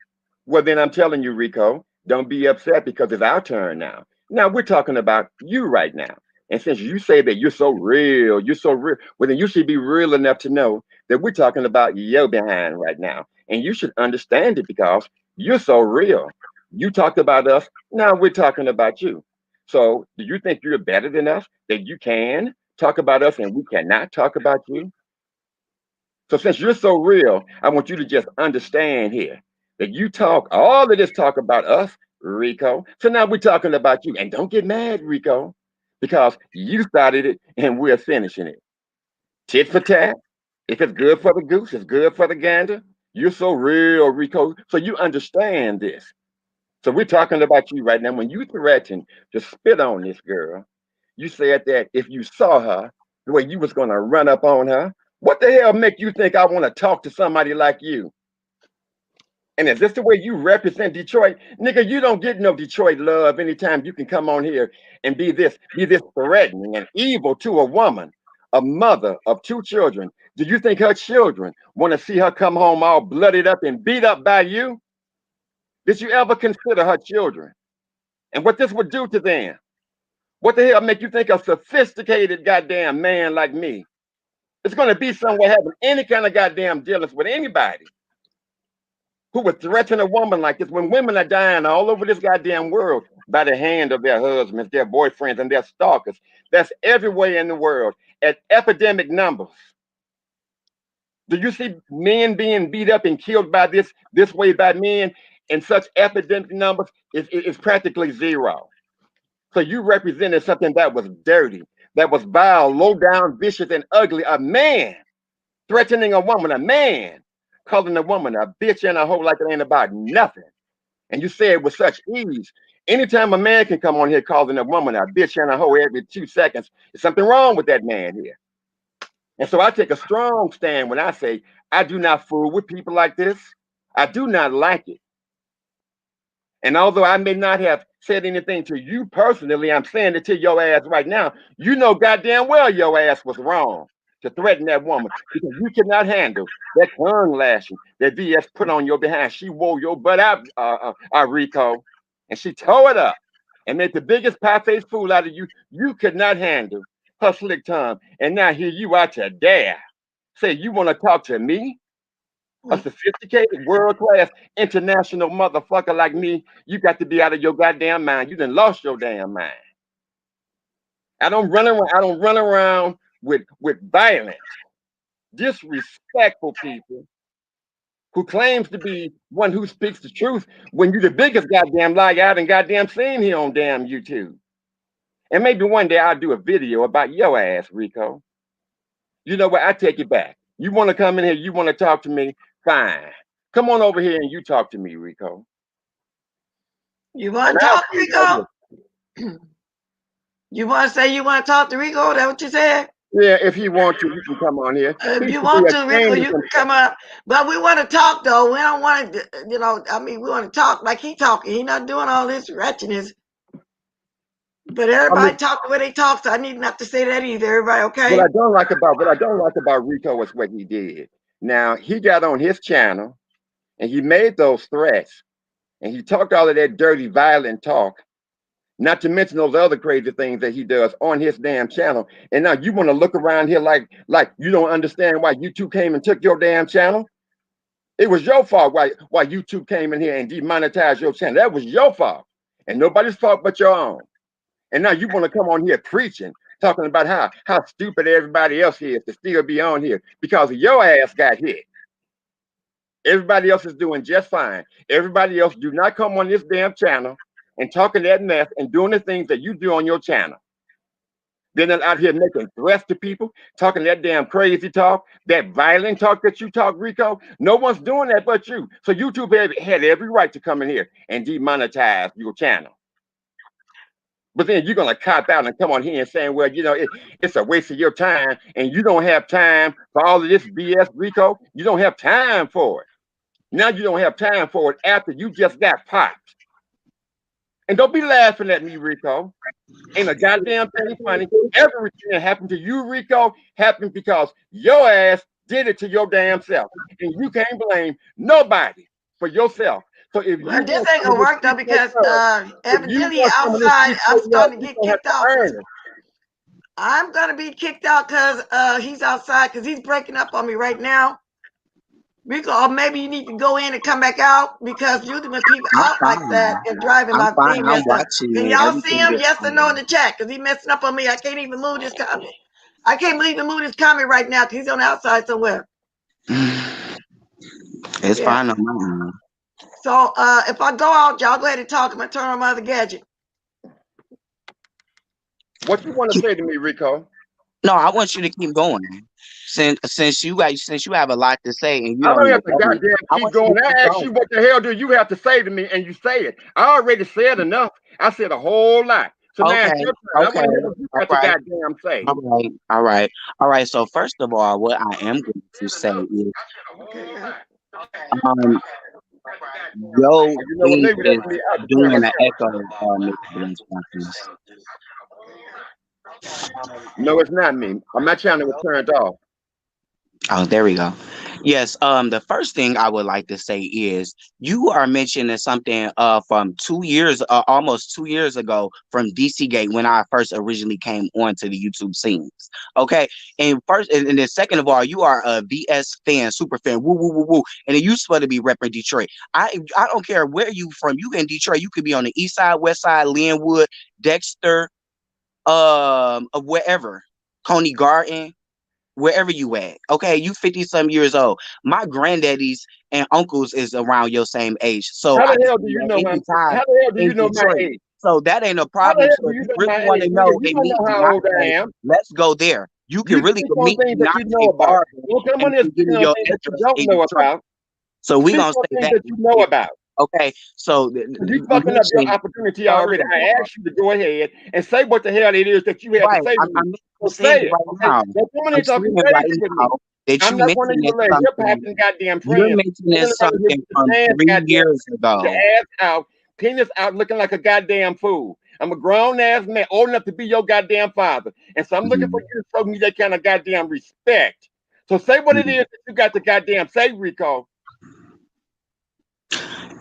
Well, then I'm telling you, Rico, don't be upset because it's our turn now. Now we're talking about you right now. And since you say that you're so real, well, then you should be real enough to know that we're talking about your behind right now. And you should understand it because you're so real. You talked about us, now we're talking about you. So do you think you're better than us? That you can talk about us and we cannot talk about you? So since you're so real, I want you to just understand here that you talk all of this talk about us, Rico. So now we're talking about you. And don't get mad, Rico, because you started it and we're finishing it. Tit for tat. If it's good for the goose, it's good for the gander. You're so real, Rico. So you understand this. So we're talking about you right now. When you threatened to spit on this girl, you said that if you saw her, the way you was gonna run up on her. What the hell make you think I want to talk to somebody like you? And is this the way you represent Detroit? Nigga, you don't get no Detroit love anytime you can come on here and be this threatening and evil to a woman, a mother of two children. Do you think her children want to see her come home all blooded up and beat up by you? Did you ever consider her children and what this would do to them? What the hell make you think a sophisticated goddamn man like me is going to be somewhere having any kind of goddamn dealings with anybody who would threaten a woman like this when women are dying all over this goddamn world by the hand of their husbands, their boyfriends, and their stalkers? That's everywhere in the world at epidemic numbers. Do you see men being beat up and killed by this way by men in such epidemic numbers? It's practically zero. So you represented something that was dirty, that was vile, low down, vicious, and ugly. A man threatening a woman, a man calling a woman a bitch and a hoe like it ain't about nothing. And you say it with such ease. Anytime a man can come on here calling a woman a bitch and a hoe every 2 seconds, there's something wrong with that man here. And so I take a strong stand when I say I do not fool with people like this. I do not like it. And although I may not have said anything to you personally, I'm saying it to your ass right now. You know goddamn well your ass was wrong to threaten that woman because you cannot handle that tongue lashing that VS put on your behind. She wore your butt out, Rico, and she tore it up and made the biggest pie-faced fool out of you. You could not handle her slick tongue. And now here you are to dare say you want to talk to me, a sophisticated, world class, international motherfucker like me. You got to be out of your goddamn mind. You done lost your damn mind. I don't run around with violent, disrespectful people who claims to be one who speaks the truth when you the biggest goddamn lie out and goddamn seen here on damn YouTube. And maybe one day I'll do a video about your ass, Rico. You know what? I take it back. You want to come in here, you want to talk to me, fine. Come on over here and you talk to me, Rico. You want And to I'll talk, see Rico? You want to say you want to talk to Rico? That what you said? yeah, if you want to, you can come on here. If He you should be want to, Rico, ashamed of you can himself. come up. But we want to talk, though. We don't want to, we want to talk like he talking. He not doing all this wretchedness. But I mean, everybody talk the way they talk, so I need not to say that either. Everybody what okay? I don't like about Rico is what he did. Now he got on his channel and he made those threats and he talked all of that dirty, violent talk. Not to mention those other crazy things that he does on his damn channel. And now you want to look around here like you don't understand why YouTube came and took your damn channel. It was your fault why YouTube came in here and demonetized your channel. That was your fault, and nobody's fault but your own. And now you want to come on here preaching, talking about how stupid everybody else is to still be on here because your ass got hit. Everybody else is doing just fine. Everybody else do not come on this damn channel and talking that mess and doing the things that you do on your channel. Then they're out here making threats to people, talking that damn crazy talk, that violent talk that you talk, Rico. No one's doing that but you. So YouTube had every right to come in here and demonetize your channel. But then you're gonna cop out and come on here and saying, well, it's a waste of your time, and you don't have time for all of this BS, Rico. You don't have time for it. Now you don't have time for it after you just got popped. And don't be laughing at me, Rico. Ain't a goddamn thing funny. Everything that happened to you, Rico, happened because your ass did it to your damn self. And you can't blame nobody for yourself. So if Well, you this want ain't some of gonna this work though because evidently love, outside I'm you're starting to get gonna have kicked to out. earn it. I'm gonna be kicked out because he's outside because he's breaking up on me right now. Rico, or maybe you need to go in and come back out because usually when people I'm out like that fine. and driving I'm my fine. thing I'm messed up. watching Can it. y'all see Everything him? is Yes or no in fine. the chat? Because he messing up on me. I can't even move this comment. I can't believe to move this comment right now because he's on the outside somewhere. It's Yeah. fine on my end. So if I go out, y'all go ahead and talk. I'm gonna turn on my other gadget. What you want to say to me, Rico? No, I want you to keep going. Since you have a lot to say and you I don't don't even have to know me, goddamn I keep want you going. to keep I ask going. you what the hell do you have to say to me, and you say it. I already said enough. I said a whole lot. So now Okay, it's your turn. I okay, want to hear what you all got to right, goddamn say. all right, all right, all right. So first of all, what I am going to say is, um, your You know what? thing Maybe is that's me. I have to turn doing my an camera. echo, Mr. Blunt Watchers. No, it's not me. My channel was turned off. Oh, there we go. Yes, the first thing I would like to say is you are mentioning something from 2 years, almost 2 years ago from DC Gate when I first originally came onto the YouTube scenes. Okay. And then second of all, you are a VS fan, super fan, woo woo woo woo. And then you supposed to be repping Detroit. I don't care where you from, you in Detroit, you could be on the east side, west side, Linwood, Dexter, wherever. Coney Garden, wherever you at. Okay, you 50 some years old. My granddaddies and uncles is around your same age. So How I the can hell see do you you at know any time How the hell do you in know my Detroit. age? So that ain't a How the problem. hell So do if you you know really my want age, to nigga? know You and don't meet know how old I Deontay, am. let's go there. You You can really speak go on meet things that you know Deontay about. Barber Don't come and on here give speaking me on your things that you address don't in know Detroit. about. So we Speak gonna on say things that that you know right about. there. Okay. So You you fucking up your mentioned opportunity third already. of I all, asked you to go ahead and say what the hell it is that you have to right? say to me. I'm So saying say it it, right okay? now. Don't come on I'm here saying talking right crazy with me. now that I'm you not one of mentioned your little hip something. hopping goddamn You're friends. mentioning I'm not here something with your from hands 3 years goddamn your ago. ass out, penis out, looking like a goddamn fool. I'm a grown ass man, old enough to be your goddamn father, and so I'm looking for Mhm. you to show me that kind of goddamn respect. So say what it Mhm. is that you got to goddamn say, Rico.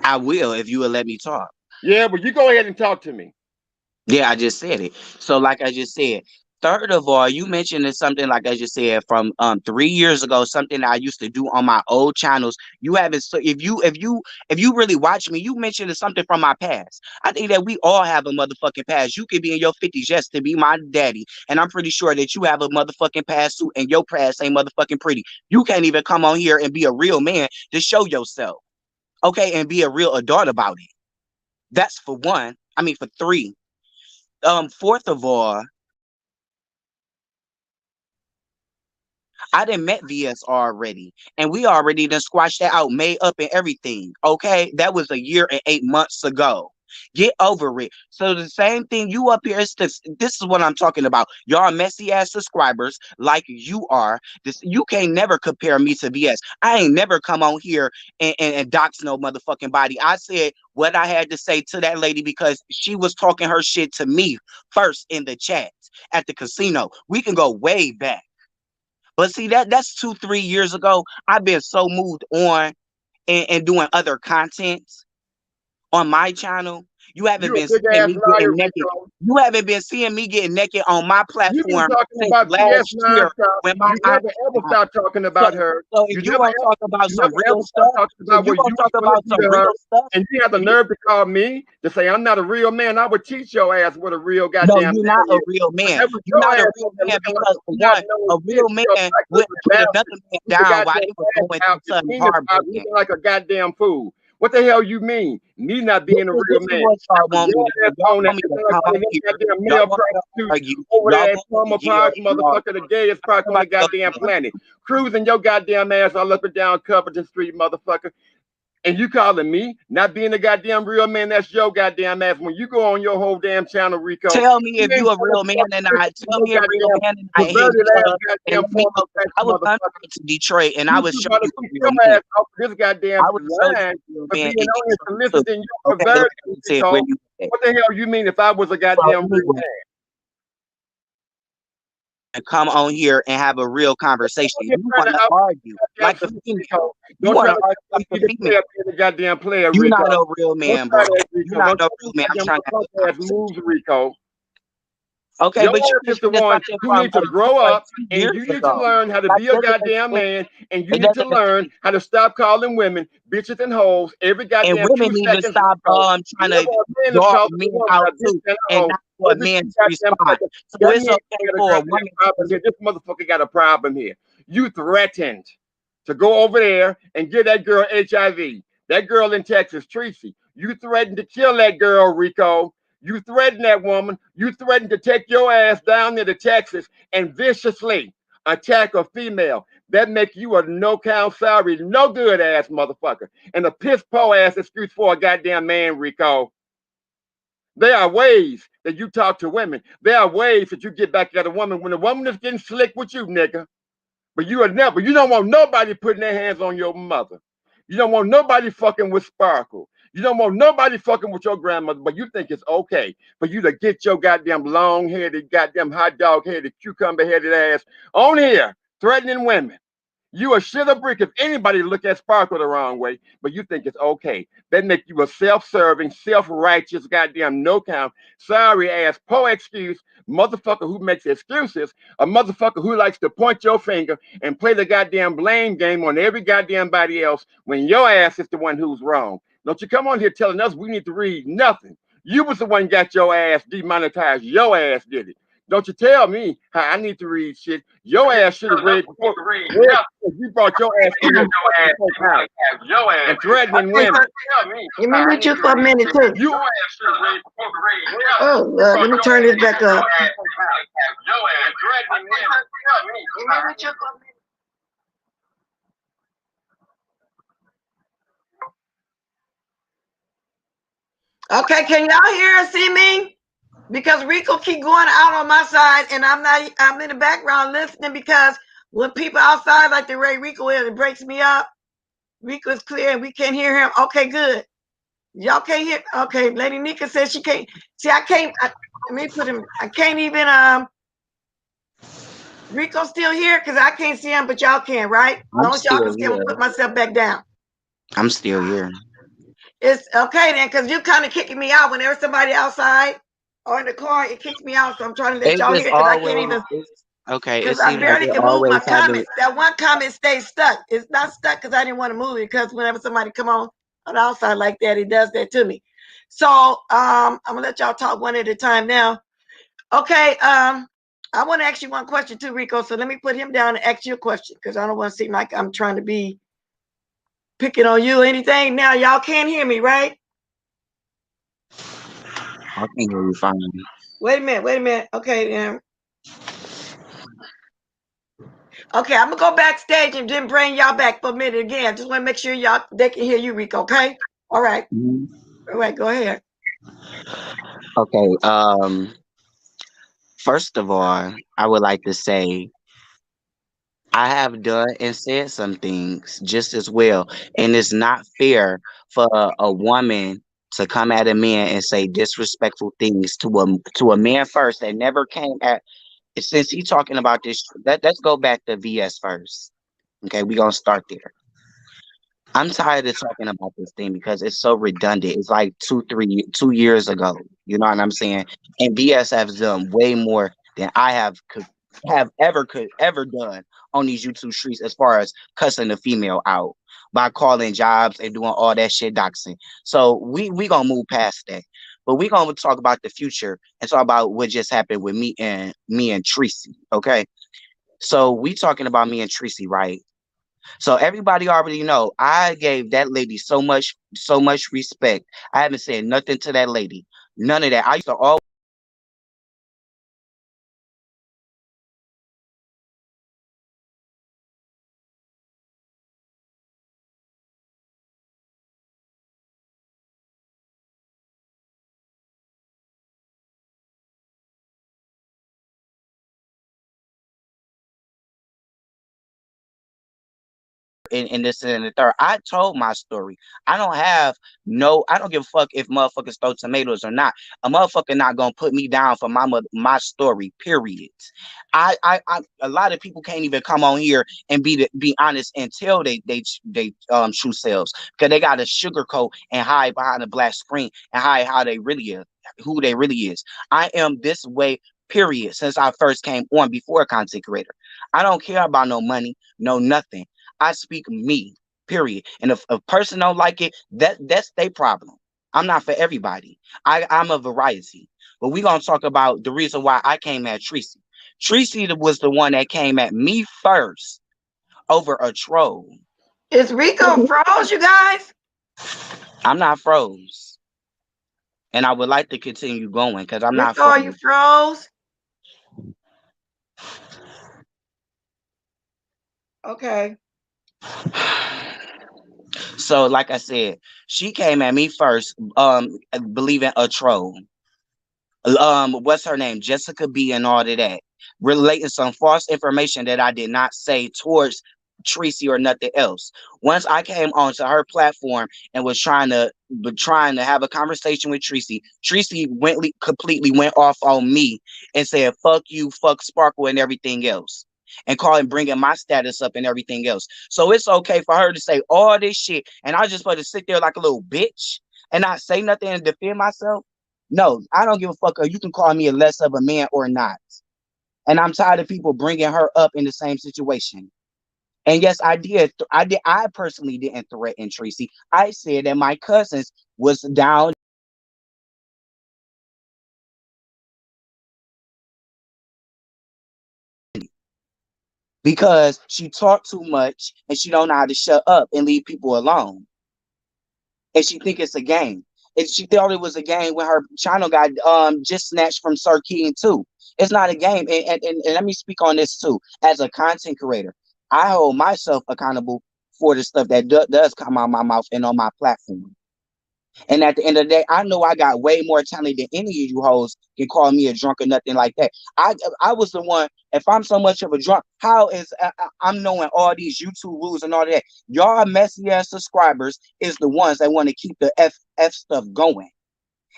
I will if you will let me talk. Yeah, but you go ahead and talk to me. Yeah, I just said it. So, like I just said, third of all, you mentioned something like I just said from 3 years ago, something I used to do on my old channels. You haven't. So if you really watch me, you mentioned something from my past. I think that we all have a motherfucking past. You could be in your 50s, yes, to be my daddy, and I'm pretty sure that you have a motherfucking past too, and your past ain't motherfucking pretty. You can't even come on here and be a real man to show yourself, okay, and be a real adult about it. That's for one. I mean, for three. Fourth of all, I done met VS already, and we already done squashed that out, made up and everything. Okay, that was a year and 8 months ago. Get over it. So the same thing you up here is this is what I'm talking about. Y'all messy ass subscribers like you are. This you can't never compare me to VS. I ain't never come on here and dox no motherfucking body. I said what I had to say to that lady because she was talking her shit to me first in the chat at the casino. We can go way back. But see that's 2 3 years ago. I've been so moved on and doing other content on my channel. You haven't You a been big seeing ass me getting liar, naked. Rico. You haven't been seeing me getting naked on my You've been platform talking since about PS last year nonstop. when my You eyes never ever died. stop talking So, about her. so You if you never gonna ever, talk about you some never real ever stop stuff, talking if about you what gonna you was talk gonna about do some to her. real stuff, And you have the you nerve to call me to say I'm not a real man. I would teach your ass what a real no, goddamn you're man not a is. real But man. that was You're your not a ass real over there man looking like because a for not one, known a bitch, real your man black would looking put another bastard man with the down while goddamn they was ass going out, through your something penis out, heartbreaking. looking like a goddamn fool. What the hell you mean? Me not This being a is, real this is man. what That y'all was want me to your do. ass Y'all on that. want me It's to like come one of on them here. goddamn Y'all male want me to prostitutes argue. over Y'all there at want me to Palmer yell Park, and talk. motherfucker, the gayest park on the Everybody go goddamn ahead. planet. Cruising your goddamn ass all up and down Covington Street, motherfucker. And you calling me not being a goddamn real man? That's your goddamn ass. When you go on your whole damn channel, Rico, Tell me you if ain't you a gonna real man fuck or listen not. to Tell no me a real goddamn man or not. Hit perverted me ass up and goddamn let me form of know. sex, I was gonna motherfucker. go to Detroit and I You would two show about to you keep a real your man. ass off of this goddamn I would show you line a real for man being in on here Detroit too. soliciting your Okay, like perversion, I said, where Rico. you at? What the hell you mean if I was a So goddamn real anyway, man? and come on here and have a real conversation. Don't get You trying want to to out argue goddamn like a sleep, female. Rico. You Don't want try to to argue like think a you can play female. up here the goddamn player, You're Rico. not a real Don't man, try bro. that, You're Rico. not Don't no try real these man. I'm goddamn trying to have punk a ass moves, conversation. Rico. Okay, Your but you ass is the making this one something who from need to grow like up, 2 years and you need to ago. learn how to Like be a doesn't make goddamn sense. man, and you It need to doesn't make learn sense. how to stop calling women bitches and hoes every And goddamn women two need to seconds, stop Rico. trying Whenever to a man is dart calling a men woman out a bitch too and a and hoe not for a every man two to goddamn respond. seconds, So that it's means okay we got a for a goddamn woman problem to here. This motherfucker got a problem here. You threatened to go over there and get that girl HIV. That girl in Texas, Tracy. You threatened to kill that girl, Rico. You threatened that woman. You threatened to take your ass down there to Texas and viciously attack a female. That make you a no count sorry, no good ass motherfucker. And a piss poor ass excuse for a goddamn man, Rico. There are ways that you talk to women. There are ways that you get back at a woman when a woman is getting slick with you, nigga. But you don't want nobody putting their hands on your mother. You don't want nobody fucking with Sparkle. You don't want nobody fucking with your grandmother, but you think it's okay for you to get your goddamn long-headed, goddamn hot dog-headed, cucumber-headed ass on here threatening women. You a shit a brick if anybody look at Sparkle the wrong way, but you think it's okay. That make you a self-serving, self-righteous, goddamn no-count, sorry ass, poor excuse, motherfucker who makes excuses, a motherfucker who likes to point your finger and play the goddamn blame game on every goddamn body else when your ass is the one who's wrong. Don't you come on here telling us we need to read nothing. You was the one got your ass demonetized. Your ass did it. Don't you tell me how I need to read shit. Your ass should have read before. You brought your ass on your house and threatening women. Let me with you for a minute too. You Oh, let me turn this back up. Okay, can y'all hear or see me? Because Rico keep going out on my side, and I'm in the background listening because when people outside like the Ray Rico is, it breaks me up. Rico's clear and we can't hear him. Okay, good. Y'all can't hear. Okay, Lady Nika says she can't. See, I can't. Let me put him. I can't even. Rico's still here because I can't see him, but y'all can, right? As I'm long as y'all still can see him, here. put myself back down. I'm still here. It's okay then, because you kind of kicking me out when there's somebody outside or in the car. It kicks me out, so I'm trying to let It y'all just hear because I can't always even. okay. It Because I seems like barely it can move my always have it. comments. That one comment stays stuck. It's not stuck because I didn't want to move it. Because whenever somebody come on the outside like that, it does that to me. So I'm gonna let y'all talk one at a time now. Okay. I want to ask you one question too, Rico. So let me put him down and ask you a question because I don't want to seem like I'm trying to be picking on you or anything. Now y'all can't hear me, right? I can hear you fine. Wait a minute. Wait a minute. Okay, then. Okay, I'm gonna go backstage and then bring y'all back for a minute again. Just want to make sure y'all they can hear you, Rico. Okay. All right. Mm-hmm. All right. Go ahead. Okay. First of all, I would like to say I have done and said some things just as well, and it's not fair for a woman to come at a man and say disrespectful things to a man first that never came at. Since he talking about this, let's go back to VS first. Okay, we gonna start there. I'm tired of talking about this thing because it's so redundant. It's like 2 years ago. You know what I'm saying? And VS has done way more than I could ever done on these YouTube streets as far as cussing the female out by calling jobs and doing all that shit doxing. So we gonna move past that. But we gonna talk about the future and talk about what just happened with me and Tracy. Okay. So we talking about me and Tracy, right? So everybody already know I gave that lady so much respect. I haven't said nothing to that lady. None of that. I used to always in this and the third. I told my story. I don't give a fuck if motherfuckers throw tomatoes or not. A motherfucker not gonna put me down for my story, period. A lot of people can't even come on here and be honest and tell they true selves because they got to sugarcoat and hide behind a black screen and hide how they really is, who they really is. I am this way, period, since I first came on before a content creator. I don't care about no money, no nothing. I speak me, period. And if a person don't like it, that's their problem. I'm not for everybody. I'm a variety. But we gonna talk about the reason why I came at Tracy. Tracy was the one that came at me first over a troll. Is Rico froze, you guys? I'm not froze. And I would like to continue going because I'm not Rico, are you froze. froze? Okay. So, like I said, she came at me first, believing a troll. What's her name, Jessica B, and all of that, relating some false information that I did not say towards Tracy or nothing else. Once I came onto her platform and was trying to have a conversation with Tracy, Tracy completely went off on me and said fuck you, fuck Sparkle, and everything else, and calling bringing my status up and everything else. So it's okay for her to say all this shit, and I just supposed to sit there like a little bitch and not say nothing and defend myself. No, I don't give a fuck. You can call me a less of a man or not. And I'm tired of people bringing her up in the same situation. And yes, I did. I personally didn't threaten Tracy. I said that my cousins was down because she talked too much and she don't know how to shut up and leave people alone. And she think it's a game. And she thought it was a game when her channel got just snatched from Sir King too. It's not a game. And let me speak on this too. As a content creator, I hold myself accountable for the stuff that does come out my mouth and on my platform. And at the end of the day, I know I got way more talent than any of you hoes can call me a drunk or nothing like that. I was the one. If I'm so much of a drunk, how is I'm knowing all these YouTube rules and all that? Y'all messy ass subscribers is the ones that want to keep the F stuff going.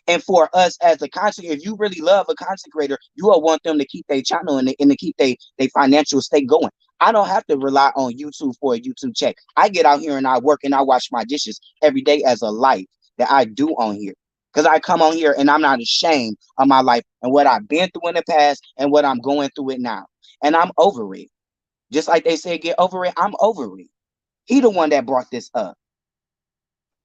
And for us as a content, if you really love a content creator, you will want them to keep their channel and to keep their financial state going. I don't have to rely on YouTube for a YouTube check. I get out here and I work and I wash my dishes every day as a life that I do on here. Because I come on here and I'm not ashamed of my life and what I've been through in the past and what I'm going through it now. And I'm over it. Just like they say, get over it. I'm over it. He the one that brought this up.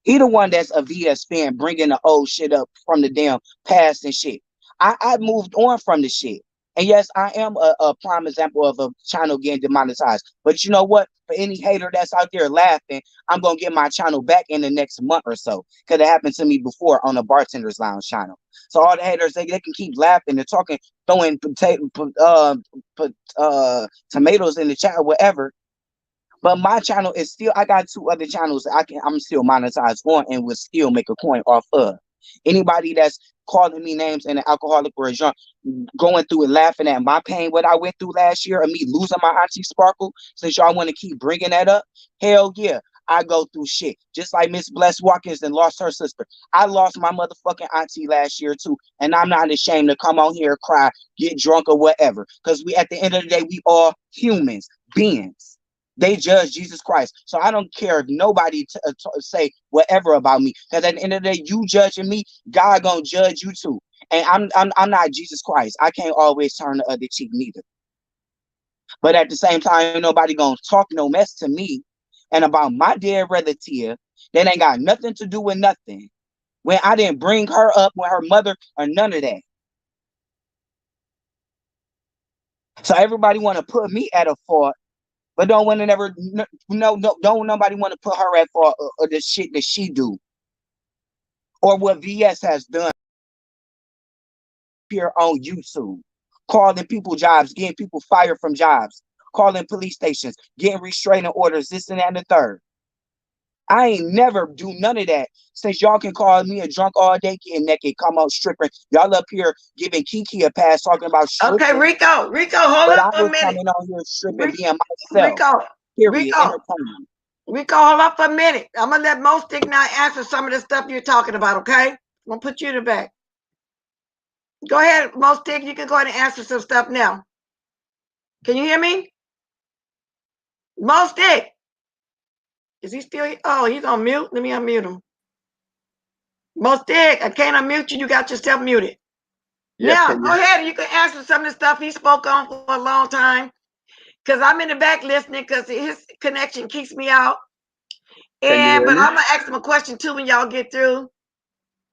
He the one that's a VS fan bringing the old shit up from the damn past and shit. I moved on from the shit. And yes, I am a prime example of a channel getting demonetized. But you know what? For any hater that's out there laughing, I'm going to get my channel back in the next month or so. Because it happened to me before on the Bartender's Lounge channel. So all the haters, they can keep laughing and talking, throwing tomatoes in the chat or whatever. But my channel is still, I got two other channels that I'm still monetized on and will still make a coin off of. Anybody that's calling me names and an alcoholic or a drunk, going through and laughing at my pain, what I went through last year, of me losing my auntie Sparkle, since y'all want to keep bringing that up, hell yeah. I go through shit. Just like Miss Bless Watkins and lost her sister. I lost my motherfucking auntie last year too. And I'm not ashamed to come on here, cry, get drunk or whatever. Because we, at the end of the day, we all humans, beings. They judge Jesus Christ. So I don't care if nobody say whatever about me. Because at the end of the day, you judging me, God gonna judge you too. And I'm not Jesus Christ. I can't always turn the other cheek neither. But at the same time, nobody gonna talk no mess to me and about my dead relative that ain't got nothing to do with nothing. When I didn't bring her up with her mother or none of that. So everybody wanna put me at a fault but don't want to never no don't nobody want to put her at fault of the shit that she do or what VS has done here on YouTube, calling people jobs, getting people fired from jobs, calling police stations, getting restraining orders, this and that and the third. I ain't never do none of that. Since y'all can call me a drunk all day, getting naked, come out stripping. Y'all up here giving Kiki a pass, talking about Okay, stripping, Rico, hold but up I for a was minute. coming on here stripping, Rico, being myself. Rico, Period. Rico, Entertaining. hold up for a minute. I'm gonna let Mo Stick now answer some of the stuff you're talking about. Okay, I'm gonna put you in the back. Go ahead, Mo Stick. You can go ahead and answer some stuff now. Can you hear me, Mo Stick? Is he still? Oh, he's on mute. Let me unmute him. Mo Stick, I can't unmute you. You got yourself muted. Yes, Now, can go you ahead. You can answer some of the stuff he spoke on for a long time. Because I'm in the back listening because his connection keeps me out. hear But me? I'm gonna ask him a question too when y'all get through.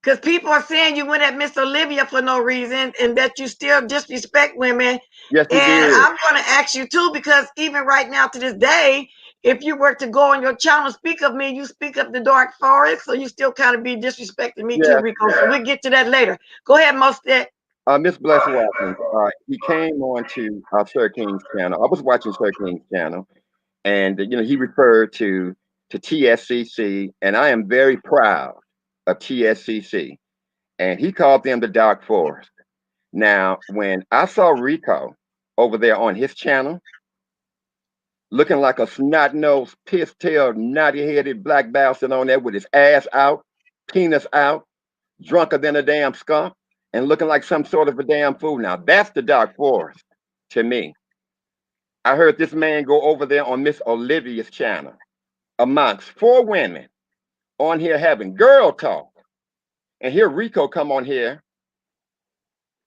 Because people are saying you went at Miss Olivia for no reason and that you still disrespect women. Yes, he And did. I'm gonna ask you too, because even right now to this day, if you were to go on your channel and speak of me, you speak of the dark forest, so you still kind of be disrespecting me too, Yes. Rico. So we'll get to that later. Go ahead, Mostek. Miss Bless Watkins, he came on to Sir King's channel. I was watching Sir King's channel, and he referred to TSCC, and I am very proud of TSCC. And he called them the Dark Forest. Now, when I saw Rico over there on his channel, looking like a snot-nosed, piss-tailed, knotty-headed black bastard on there with his ass out, penis out, drunker than a damn skunk, and looking like some sort of a damn fool. Now, that's the Dark Forest to me. I heard this man go over there on Miss Olivia's channel amongst four women on here having girl talk. And here Rico come on here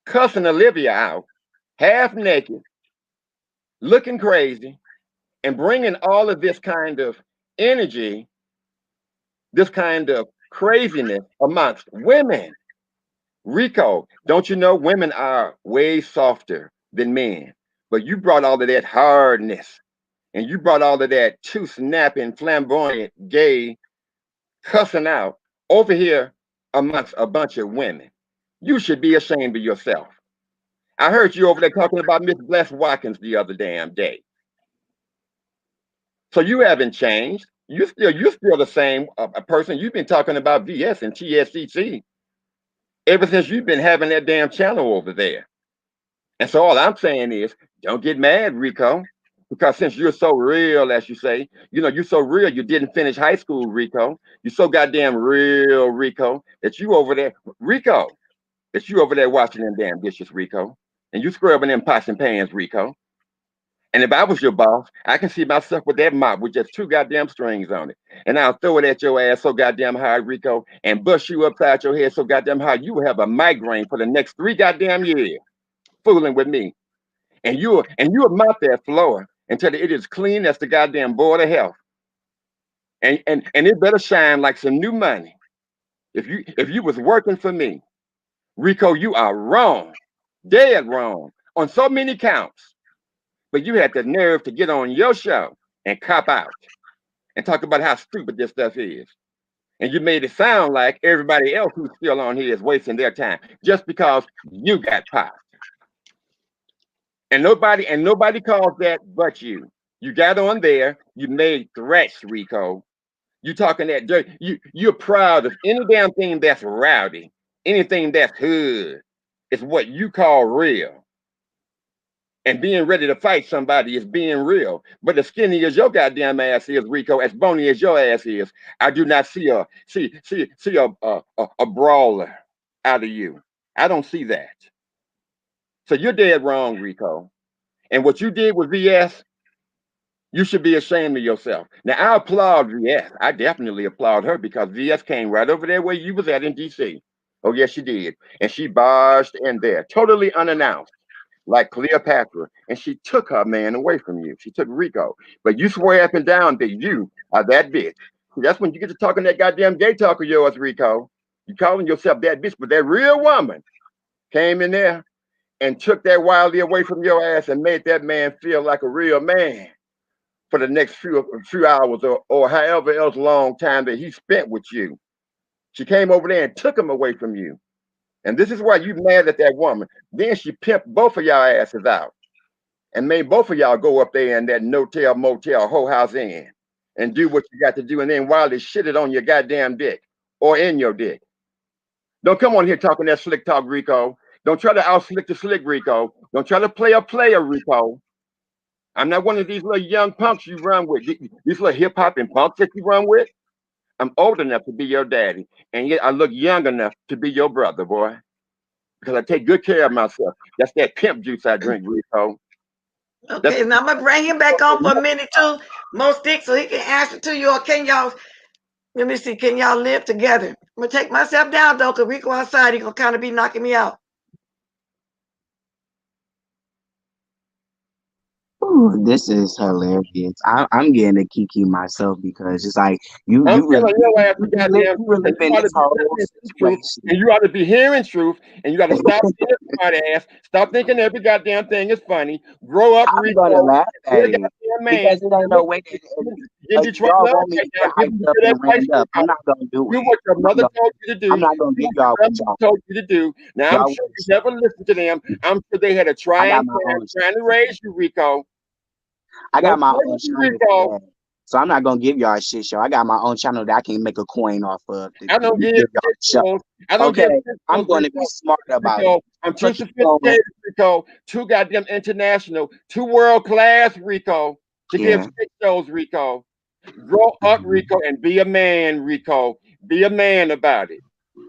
cussing Olivia out, half naked, looking crazy, and bringing all of this kind of energy, this kind of craziness amongst women. Rico, don't you know women are way softer than men? But you brought all of that hardness and you brought all of that too snapping, flamboyant, gay cussing out over here amongst a bunch of women. You should be ashamed of yourself. I heard you over there talking about Miss Bless Watkins the other damn day. So you haven't changed. You're still the same a person. You've been talking about VS and TSCC ever since you've been having that damn channel over there. And so all I'm saying is, don't get mad, Rico, because since you're so real, as you say, you're so real. You didn't finish high school, Rico. You're so goddamn real, Rico, that you over there, Rico, that you over there washing them damn dishes, Rico, and you scrubbing them pots and pans, Rico. And if I was your boss, I can see myself with that mop with just two goddamn strings on it. And I'll throw it at your ass so goddamn hard, Rico, and bust you upside your head so goddamn hard you will have a migraine for the next 3 goddamn years, fooling with me. And you'll mop that floor until it is clean as the goddamn board of health. And it better shine like some new money. If you was working for me, Rico, you are wrong. Dead wrong. On so many counts. But you had the nerve to get on your show and cop out and talk about how stupid this stuff is. And you made it sound like everybody else who's still on here is wasting their time just because you got popped. And nobody calls that but you. You got on there, you made threats, Rico. You talking that dirt. You're proud of any damn thing that's rowdy, anything that's hood. It's what you call real. And being ready to fight somebody is being real. But as skinny as your goddamn ass is, Rico, as bony as your ass is, I do not see a brawler out of you. I don't see that. So you're dead wrong, Rico. And what you did with VS, you should be ashamed of yourself. Now I applaud VS. I definitely applaud her because VS came right over there where you was at in DC. Oh yes, she did. And she barged in there, totally unannounced, like Cleopatra, and she took her man away from you. She took Rico. But you swear up and down that you are that bitch. See, that's when you get to talking that goddamn gay talk of yours, Rico. You calling yourself that bitch, but that real woman came in there and took that wildly away from your ass and made that man feel like a real man. for the next few hours or however else long time that he spent with you. She came over there and took him away from you. And this is why you mad at that woman. Then she pimped both of y'all asses out and made both of y'all go up there in that no-tell, motel, whole house inn and do what you got to do. And then while they shitted on your goddamn dick or in your dick. Don't come on here talking that slick talk, Rico. Don't try to out-slick the slick, Rico. Don't try to play a player, Rico. I'm not one of these little young punks you run with. These little hip-hop and punks that you run with. I'm old enough to be your daddy. And yet I look young enough to be your brother, boy. Because I take good care of myself. That's that pimp juice I drink, Rico. Okay, now I'm gonna bring him back on for a minute too, Most Dick, so he can answer to you. Or can y'all? Let me see. Can y'all live together? I'm gonna take myself down though, cause Rico outside, he gonna kind of be knocking me out. Ooh, this is hilarious. I'm getting a kiki myself because it's like you I'm you really telling your ass the you really, goddamn you truth, really and you been ought to this be whole listening to the truth, and situation. you ought to be hearing truth, and you got to stop being a smart ass. Stop thinking every goddamn thing is funny. Grow up, I'm gonna Rico. laugh Be a at it goddamn man. because it ain't And look, no way that get Detroit y'all love want me right to now. get Give them hyped up good and advice, ran up. I'm Rico. not gonna do Do it. what your I'm not mother gonna, told you to I'm do. not gonna Do give what your y'all what grandmother y'all told you to do. Now, I'm y'all sure you wish. never listened to them. I'm sure they had a I got trying my parent own trying to channel. raise you, Rico. I got Don't my play own with you, channel Rico. for that. So I'm not gonna give y'all a shit show. I got my own channel that I can make a coin off of to I don't give give y'all a shit show. shows. I don't give Okay, shit I'm shows, gonna be Rico. smart about it. Rico, I'm So too you know, sophisticated, Rico. Too goddamn international. Too world class, Rico, to give yeah. shit shows, Rico. Grow up, Rico, and be a man, Rico. Be a man about it.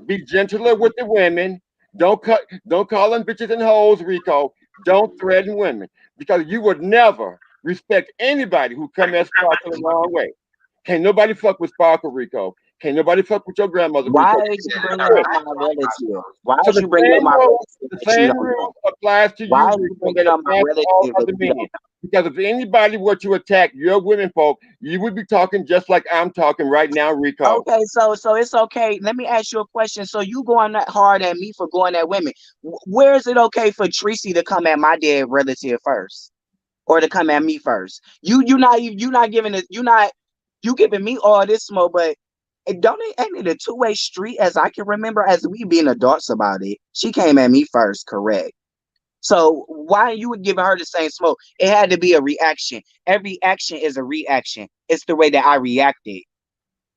Be gentler with the women. Don't call them bitches and hoes, Rico. Don't threaten women because you would never respect anybody who come at Sparkle the wrong way. Can't nobody fuck with Sparkle, Rico. Can't nobody fuck with your grandmother, Why Rico. is you bringing up my relative? Why So is the you bringing up same my rule, relative the that you same don't know? rule applies to Why you, is you Rico, bringing that up my applies to all relative other that you don't men. know? Because if anybody were to attack your women folk, you would be talking just like I'm talking right now, Rico. Okay, so it's okay. Let me ask you a question. So you going that hard at me for going at women? Where is it okay for Tracy to come at my dead relative first, or to come at me first? You not giving it. You giving me all this smoke, but ain't it a two-way street as I can remember as we being adults about it? She came at me first, correct? So why you would giving her the same smoke? It had to be a reaction. Every action is a reaction. It's the way that I reacted.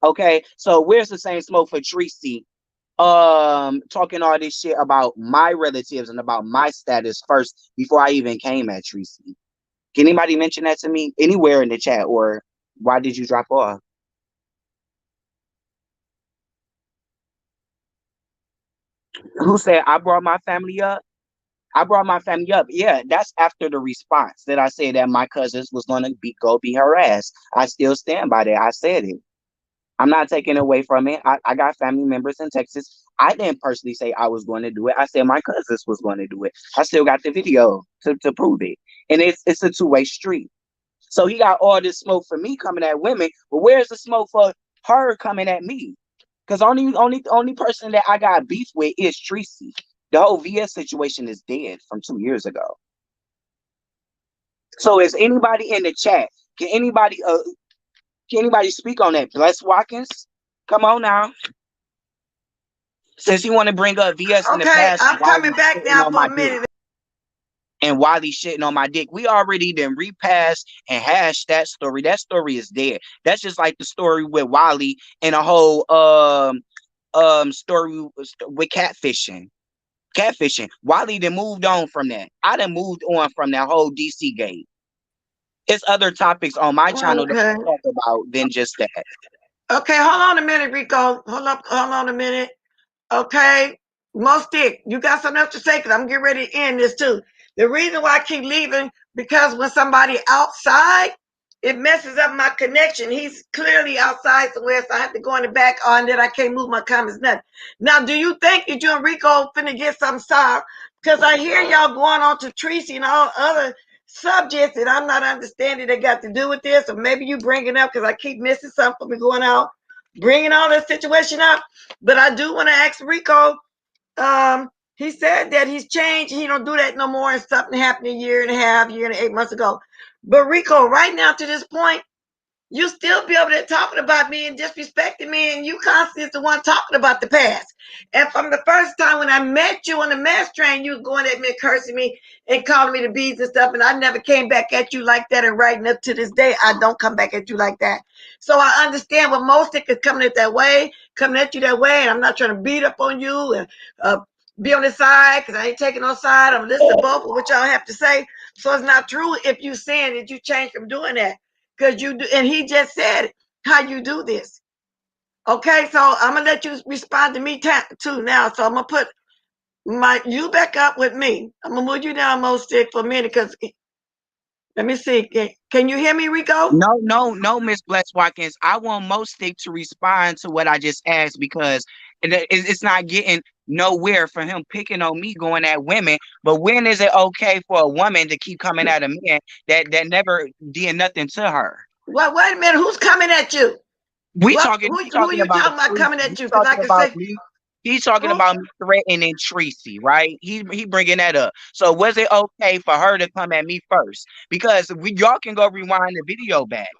Okay, so where's the same smoke for Tracy? Talking all this shit about my relatives and about my status first before I even came at Tracy. Can anybody mention that to me anywhere in the chat, or why did you drop off? Who said I brought my family up? I brought my family up. Yeah, that's after the response that I said that my cousins was gonna go beat her ass. I still stand by that. I said it. I'm not taking away from it. I got family members in Texas. I didn't personally say I was going to do it. I said my cousins was going to do it. I still got the video to prove it. And it's a two-way street. So he got all this smoke for me coming at women, but where's the smoke for her coming at me? Because only person that I got beef with is Tracy. The whole VS situation is dead from 2 years ago. So is anybody in the chat? Can anybody speak on that? Bless Watkins? Come on now. Since you want to bring up VS in the Okay, past, I'm coming back shitting now on for my a dick. minute. And Wiley shitting on my dick. We already done repassed and hashed that story. That story is dead. That's just like the story with Wiley and a whole story with catfishing. Catfishing. Wiley done moved on from that. I done moved on from that whole DC gate. It's other topics on my channel that Okay. I talk about than just that. Okay, hold on a minute, Rico. Hold on a minute. Okay, Most Dick, you got something else to say? Because I'm getting ready to end this too. The reason why I keep leaving, because when somebody outside, it messes up my connection. He's clearly outside somewhere, so I have to go in the back on that. I can't move my comments, nothing. Now, do you think that you and Rico finna get some sour? Because I hear y'all going on to Tracy and all other subjects that I'm not understanding that got to do with this, or maybe you bring it up because I keep missing something from me going out, bringing all this situation up. But I do want to ask Rico. He said that he's changed. He don't do that no more. And something happened a year and a half, year and 8 months ago. But Rico, right now to this point, you still be over there talking about me and disrespecting me, and you constantly is the one talking about the past. And from the first time when I met you on the mass train, you were going at me, cursing me, and calling me the bees and stuff, and I never came back at you like that. And right up to this day, I don't come back at you like that. So I understand what most is coming at that way, coming at you that way, and I'm not trying to beat up on you and be on the side because I ain't taking no side. I'm listening to both of what y'all have to say. So it's not true if you saying that you changed from doing that. Because you do, and he just said how you do this. Okay, so I'm gonna let you respond to me too now. So I'm gonna put you back up with me. I'm gonna move you down, Mo Stick, for a minute. Because let me see. Can you hear me, Rico? No, Miss Bless Watkins. I want most stick to respond to what I just asked because it's not getting nowhere for him picking on me going at women. But when is it okay for a woman to keep coming at a man that never did nothing to her? Well, wait a minute. Who's coming at you? We What? talking Who you talking about Tracy. coming We at you? Because I talking can about say me. He's talking who. about me threatening Tracy, right? He bringing that up. So was it okay for her to come at me first? Because y'all can go rewind the video back.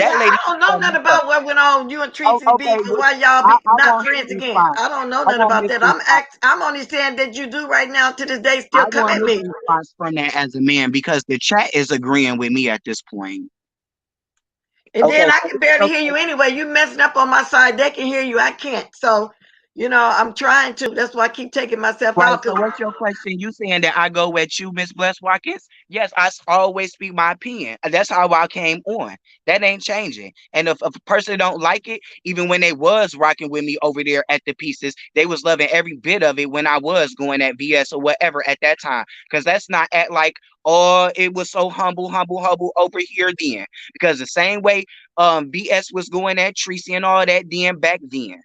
Yeah, That I lady don't came know at me nothing first. about what went on you and Oh, Tracy's okay, beef and well, why y'all be I not want his friends again. response. I don't know I nothing want about his that. response. I'm only saying that you do right now to this day I still come want at his me. response from that as a man because the chat is agreeing with me at this point. And then Okay, I so can what's barely your hear you question? anyway. You messing up on my side. They can hear you. I can't. So, I'm trying to. That's why I keep taking myself Right. out. So Cause what's your question? You saying that I go at you, Miss Bless Watkins? Yes, always speak my opinion. That's how I came on. That ain't changing. And if a person don't like it, even when they was rocking with me over there at the pieces, they was loving every bit of it when I was going at VS or whatever at that time. Because that's not at like, oh, it was so humble over here then. Because the same way VS was going at Tracy and all that then back then.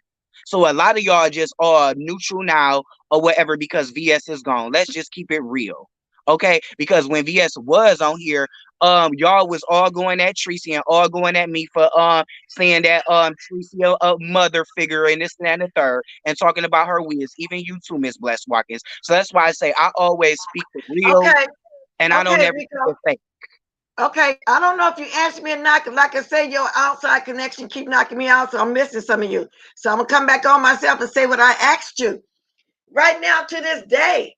So a lot of y'all just are neutral now or whatever because VS is gone. Let's just keep it real. Okay, because when VS was on here, y'all was all going at Tracy and all going at me for saying that Tracy a mother figure and this and that and the third and talking about her wigs. Even you too, Miss Bless Watkins. So that's why I say I always speak the real okay, and I don't okay, ever speak Rico. the fake. Okay, I don't know if you answer me or not. Cause like I say, your outside connection keep knocking me out, so I'm missing some of you. So I'm gonna come back on myself and say what I asked you. Right now to this day,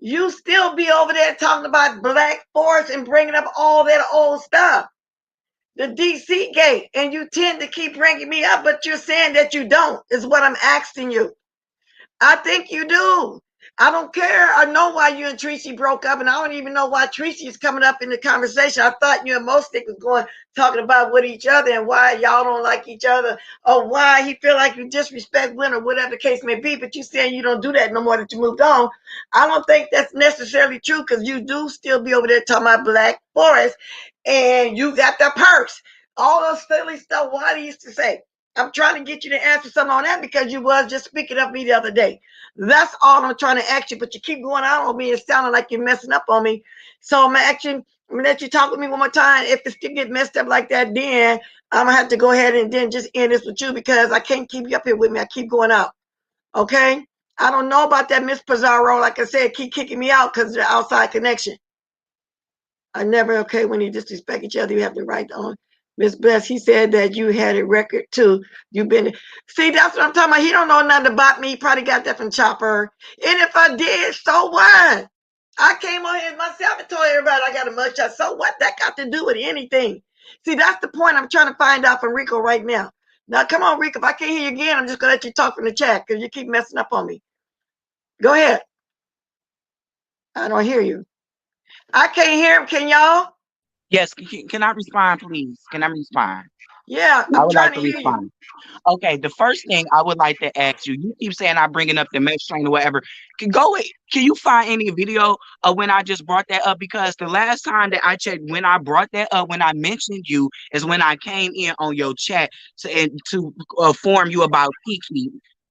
you still be over there talking about Black Force and bringing up all that old stuff. The DC gate, and you tend to keep bringing me up, but you're saying that you don't, is what I'm asking you. I think you do. I don't care. I know why you and Tracy broke up, and I don't even know why Tracy is coming up in the conversation. I thought you and Mostik was going talking about with each other and why y'all don't like each other, or why he feel like you disrespect women, or whatever the case may be. But you saying you don't do that no more that you moved on. I don't think that's necessarily true because you do still be over there talking about Black Forest, and you got the purse. All those silly stuff Wadi used to say. I'm trying to get you to answer something on that because you was just speaking of me the other day. That's all I'm trying to ask you, but you keep going out on me and sounding like you're messing up on me. So I'm gonna let you talk with me one more time. If it still get messed up like that, then I'm gonna have to go ahead and then just end this with you because I can't keep you up here with me. I keep going out. Okay? I don't know about that Miss Pizarro. Like I said, keep kicking me out because of the outside connection. I never okay when you disrespect each other. You have the right to own. Miss Bless, he said that you had a record too. You've been see, that's what I'm talking about. He don't know nothing about me. He probably got that from Chopper. And if I did, so what? I came on here myself and told everybody I got a mugshot. So what? That got to do with anything. See, that's the point I'm trying to find out from Rico right now. Now, come on, Rico. If I can't hear you again, I'm just gonna let you talk from the chat because you keep messing up on me. Go ahead. I don't hear you. I can't hear him. Can y'all? Yes, can I respond, please? Can I respond? Yeah, I I'm would trying like to to hear you. respond. Okay, the first thing I would like to ask you, you keep saying I bringing up the mesh train or whatever. Can you find any video of when I just brought that up? Because the last time that I checked, when I brought that up, when I mentioned you, is when I came in on your chat to inform you about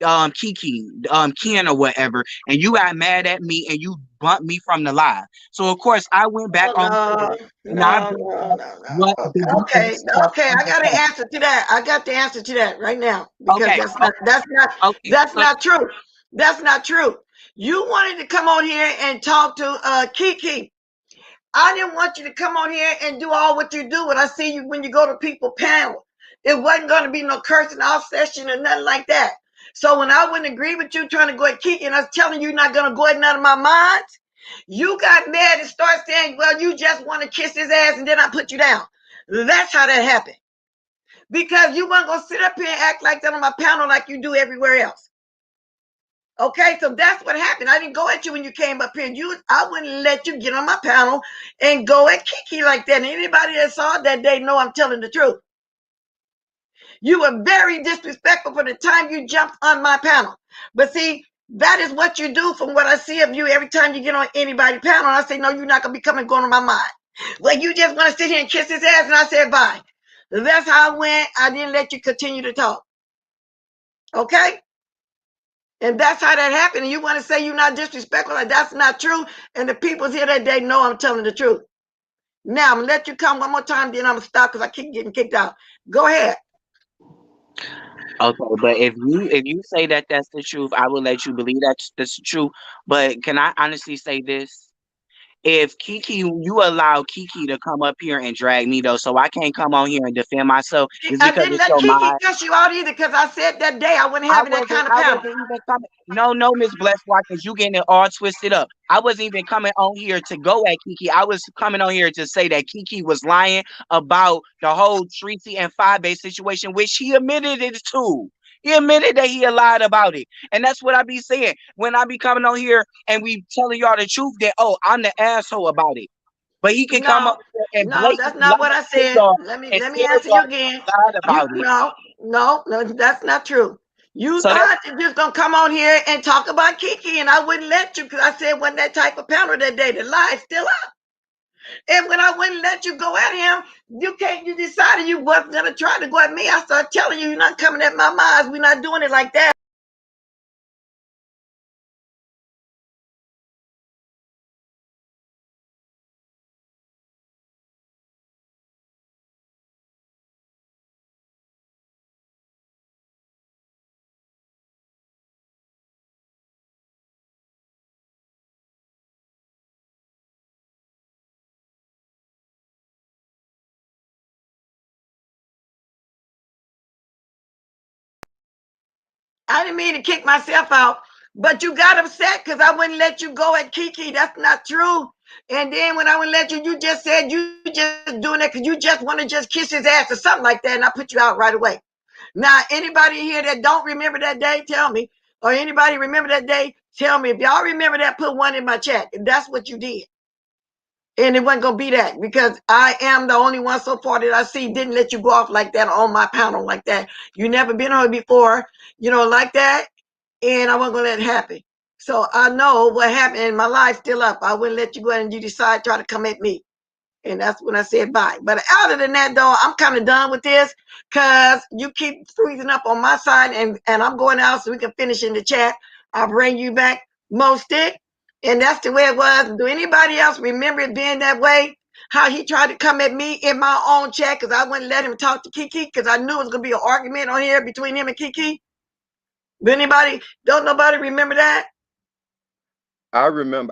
Ken or whatever, and you got mad at me and you bumped me from the live. So of course I went back Oh on here no, and I no, brought no, up no, what no. the Okay, recent stuff okay. in I the got an past. answer to that. I got the answer to that right now because Okay, that's not okay, that's okay. not true. That's not true. You wanted to come on here and talk to Kiki. I didn't want you to come on here and do all what you do when I see you when you go to people panel. It wasn't going to be no cursing off session or nothing like that. So when I wouldn't agree with you trying to go at Kiki and I was telling you you're not going to go at none of my minds, you got mad and started saying, well, you just want to kiss his ass and then I put you down. That's how that happened. Because you weren't going to sit up here and act like that on my panel like you do everywhere else. Okay, so that's what happened. I didn't go at you when you came up here. I wouldn't let you get on my panel and go at Kiki like that. And anybody that saw it that day know I'm telling the truth. You were very disrespectful for the time you jumped on my panel. But see, that is what you do from what I see of you every time you get on anybody's panel. And I say, no, you're not going to be coming going on my mind. Well, you just want to sit here and kiss his ass. And I said, bye. That's how I went. I didn't let you continue to talk. Okay? And that's how that happened. And you want to say you're not disrespectful, like that's not true. And the people's here that day know I'm telling the truth. Now I'm gonna let you come one more time, then I'm gonna stop because I keep getting kicked out. Go ahead. Okay, but if you say that that's the truth, I will let you believe that's the truth. But can I honestly say this? If Kiki, you allow Kiki to come up here and drag me though, so I can't come on here and defend myself just I because didn't it's let your Kiki mind. cuss you out either because I said that day I wasn't having that kind of I panel. wasn't even coming. No, Miss Blessed Watkins, you getting it all twisted up. I wasn't even coming on here to go at Kiki. I was coming on here to say that Kiki was lying about the whole Tracy and Five Bay situation, which he admitted it to. He admitted that he lied about it. And that's what I be saying. When I be coming on here and we telling y'all the truth that, oh, I'm the asshole about it. But he can come up No, here and no, that's blatantly lie not what I to said. y'all Let me and tell answer you y'all again. he lied You about it. no, that's not true. You So that's thought you just gonna come on here and talk about Kiki, and I wouldn't let you because I said wasn't that type of panel that day. The lie's still up. And when I wouldn't let you go at him, you decided you wasn't gonna try to go at me. I started telling you you're not coming at my minds. We're not doing it like that. I didn't mean to kick myself out, but you got upset because I wouldn't let you go at Kiki. That's not true. And then when I wouldn't let you, you just said you just doing that because you just want to just kiss his ass or something like that, and I put you out right away. Now, anybody here that don't remember that day, tell me. Or anybody remember that day, tell me. If y'all remember that, put one in my chat. If that's what you did. And it wasn't going to be that because I am the only one so far that I see didn't let you go off like that on my panel like that. You never been on it before, like that. And I wasn't going to let it happen. So I know what happened and my life's still up. I wouldn't let you go and you decide to try to come at me. And that's when I said bye. But other than that, though, I'm kind of done with this because you keep freezing up on my side and I'm going out so we can finish in the chat. I'll bring you back, Mo Stick. And that's the way it was. Do anybody else remember it being that way? How he tried to come at me in my own chat because I wouldn't let him talk to Kiki because I knew it was going to be an argument on here between him and Kiki. Don't nobody remember that?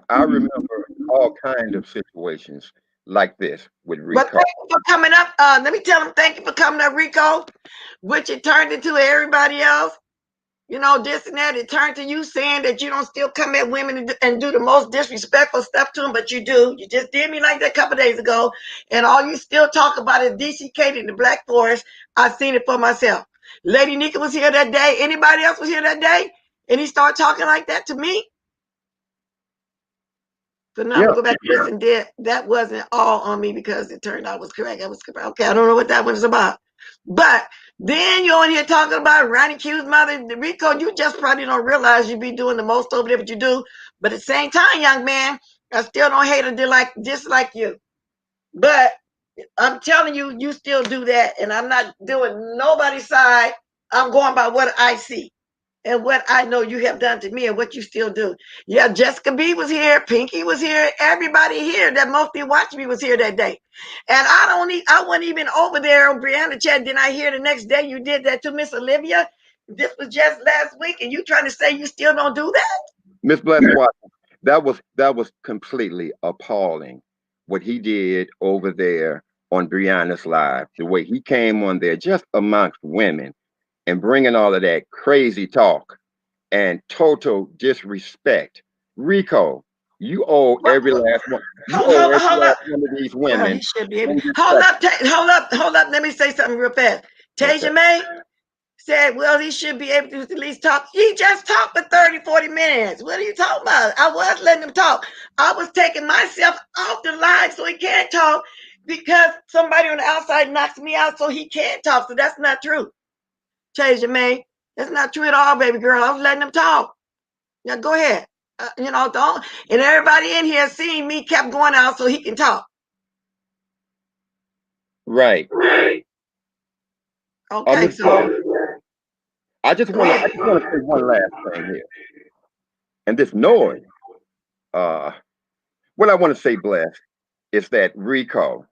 I remember all kind of situations like this with But Rico. thank you for coming up. Let me tell him thank you for coming up, Rico, which it turned into everybody else. This and that. It turned to you saying that you don't still come at women and do the most disrespectful stuff to them, but you do. You just did me like that a couple days ago, and all you still talk about is DCK in the Black Forest. I seen it for myself. Lady Nika was here that day. Anybody else was here that day? And he started talking like that to me. So now I'm Yeah, gonna go back to this and that wasn't all on me because it turned out I was correct. I was correct. Okay, I don't know what that one is about. But then you're on here talking about Ronnie Q's mother, Rico. You just probably don't realize you be doing the most over there, but you do. But at the same time, young man, I still don't hate or dislike you. But I'm telling you, you still do that, and I'm not doing nobody's side. I'm going by what I see and what I know you have done to me and what you still do. Yeah, Jessica B was here, Pinky was here, everybody here that mostly watched me was here that day. And I wasn't even over there on Brianna chat. Then I hear the next day you did that to Miss Olivia. This was just last week, and you trying to say you still don't do that? Miss Bless Watson, that was completely appalling what he did over there on Brianna's live. The way he came on there just amongst women and bringing all of that crazy talk and total disrespect. Rico, you owe What, every what, last one. You hold, owe hold, every hold up. last one of these Well, women he should be able. some Hold respect. up, hold up. Let me say something real fast. Okay. Tasia May said, well, he should be able to at least talk. He just talked for 30, 40 minutes. What are you talking about? I was letting him talk. I was taking myself off the line so he can't talk because somebody on the outside knocks me out so he can't talk. So that's not true. Tasia May, that's not true at all, baby girl. I was letting him talk. Now go ahead. Don't. And everybody in here seeing me kept going out so he can talk. Right. Okay, Miss so Bless, I just go wanna ahead. say one last thing here. And this noise, uh, what I want to say, Bless, is that Rico,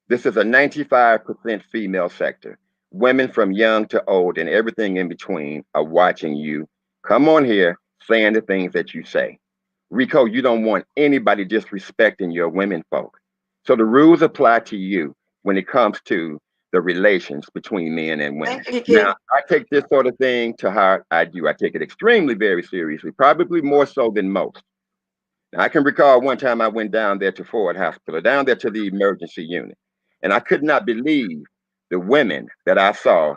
this is a 95% female sector. Women from young to old and everything in between are watching you come on here saying the things that you say. Rico, you don't want anybody disrespecting your women folk. So the rules apply to you when it comes to the relations between men and women. Thank you, Now, Kiki. I take this sort of thing to heart. I do. I take it extremely very seriously, probably more so than most. Now, I can recall one time I went down there to Ford Hospital, down there to the emergency unit, and I could not believe the women that I saw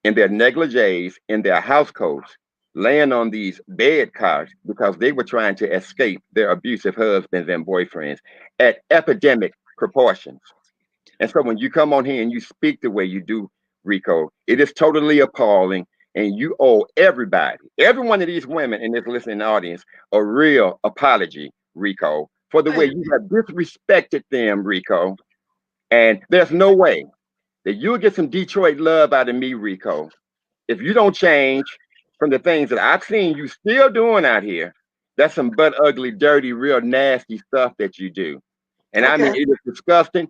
in their negligees, in their house coats, laying on these bed cots because they were trying to escape their abusive husbands and boyfriends at epidemic proportions. And so when you come on here and you speak the way you do, Rico, it is totally appalling. And you owe everybody, every one of these women in this listening audience, a real apology, Rico, for the way Hey, you have disrespected them, Rico. And there's no way that you'll get some Detroit love out of me, Rico, if you don't change from the things that I've seen you still doing out here. That's some butt ugly, dirty, real nasty stuff that you do. And I mean, okay. it is disgusting,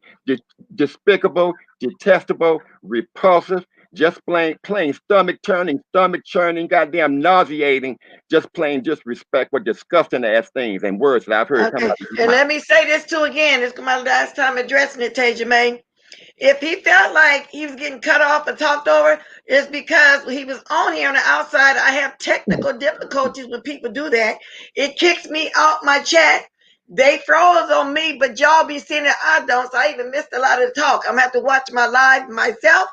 despicable, detestable, repulsive, just plain stomach turning, stomach churning, goddamn nauseating, just plain disrespectful, disgusting ass things and words that I've heard come Okay. out of your And mouth. let me say this too again. This is my last time addressing it, Tasia May. If he felt like he was getting cut off or talked over, it's because he was on here on the outside. I have technical difficulties when people do that. It kicks me out my chat. They froze on me, but y'all be seeing it. I don't. So I even missed a lot of the talk. I'm gonna have to watch my live myself.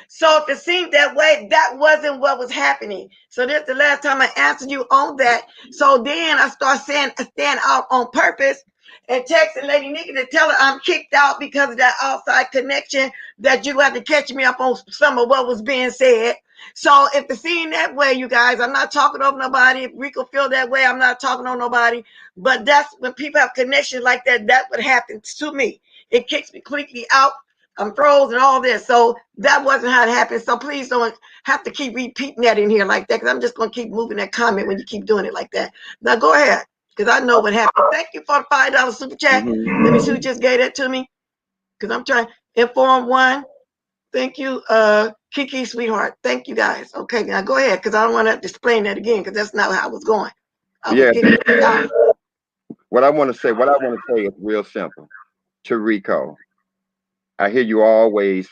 So if it seemed that way, that wasn't what was happening. So this is the last time I answered you on that. So then I start saying I stand out on purpose and texting Lady Nikki to tell her I'm kicked out because of that outside connection that you have to catch me up on some of what was being said. So if it's seen that way, you guys, I'm not talking over nobody. If Rico feel that way, I'm not talking on nobody. But that's when people have connections like that, that's what happens to me. It kicks me completely out. I'm froze and all this. So that wasn't how it happened. So please don't have to keep repeating that in here like that because I'm just going to keep moving that comment when you keep doing it like that. Now go ahead because I know what happened. Thank you for the $5 super chat. Mm-hmm. Let me see who just gave that to me because I'm trying. Inform one. Thank you, Kiki, sweetheart. Thank you guys. Okay, now go ahead because I don't want to explain that again because that's not how I was going. I was Yeah, getting kicked out. what I want to say is real simple to Rico. I hear you always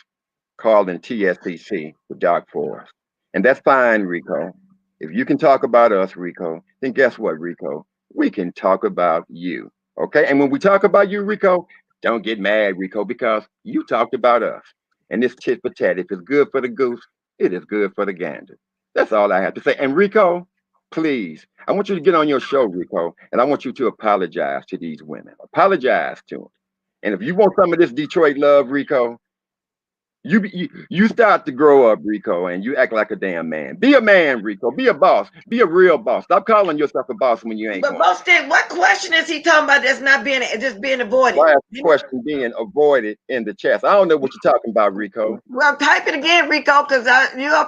calling TSCC the Dark Forest. And that's fine, Rico. If you can talk about us, Rico, then guess what, Rico? We can talk about you. Okay? And when we talk about you, Rico, don't get mad, Rico, because you talked about us. And this tit for tat, if it's good for the goose, it is good for the gander. That's all I have to say. And Rico, please, I want you to get on your show, Rico, and I want you to apologize to these women. Apologize to them. And if you want some of this Detroit love, Rico, you start to grow up, Rico, and you act like a damn man. Be a man, Rico. Be a boss. Be a real boss. Stop calling yourself a boss when you ain't But one. most did, what question is he talking about that's not being just being avoided? Last question being avoided in the chest. I don't know what you're talking about, Rico. Well, type it again, Rico, because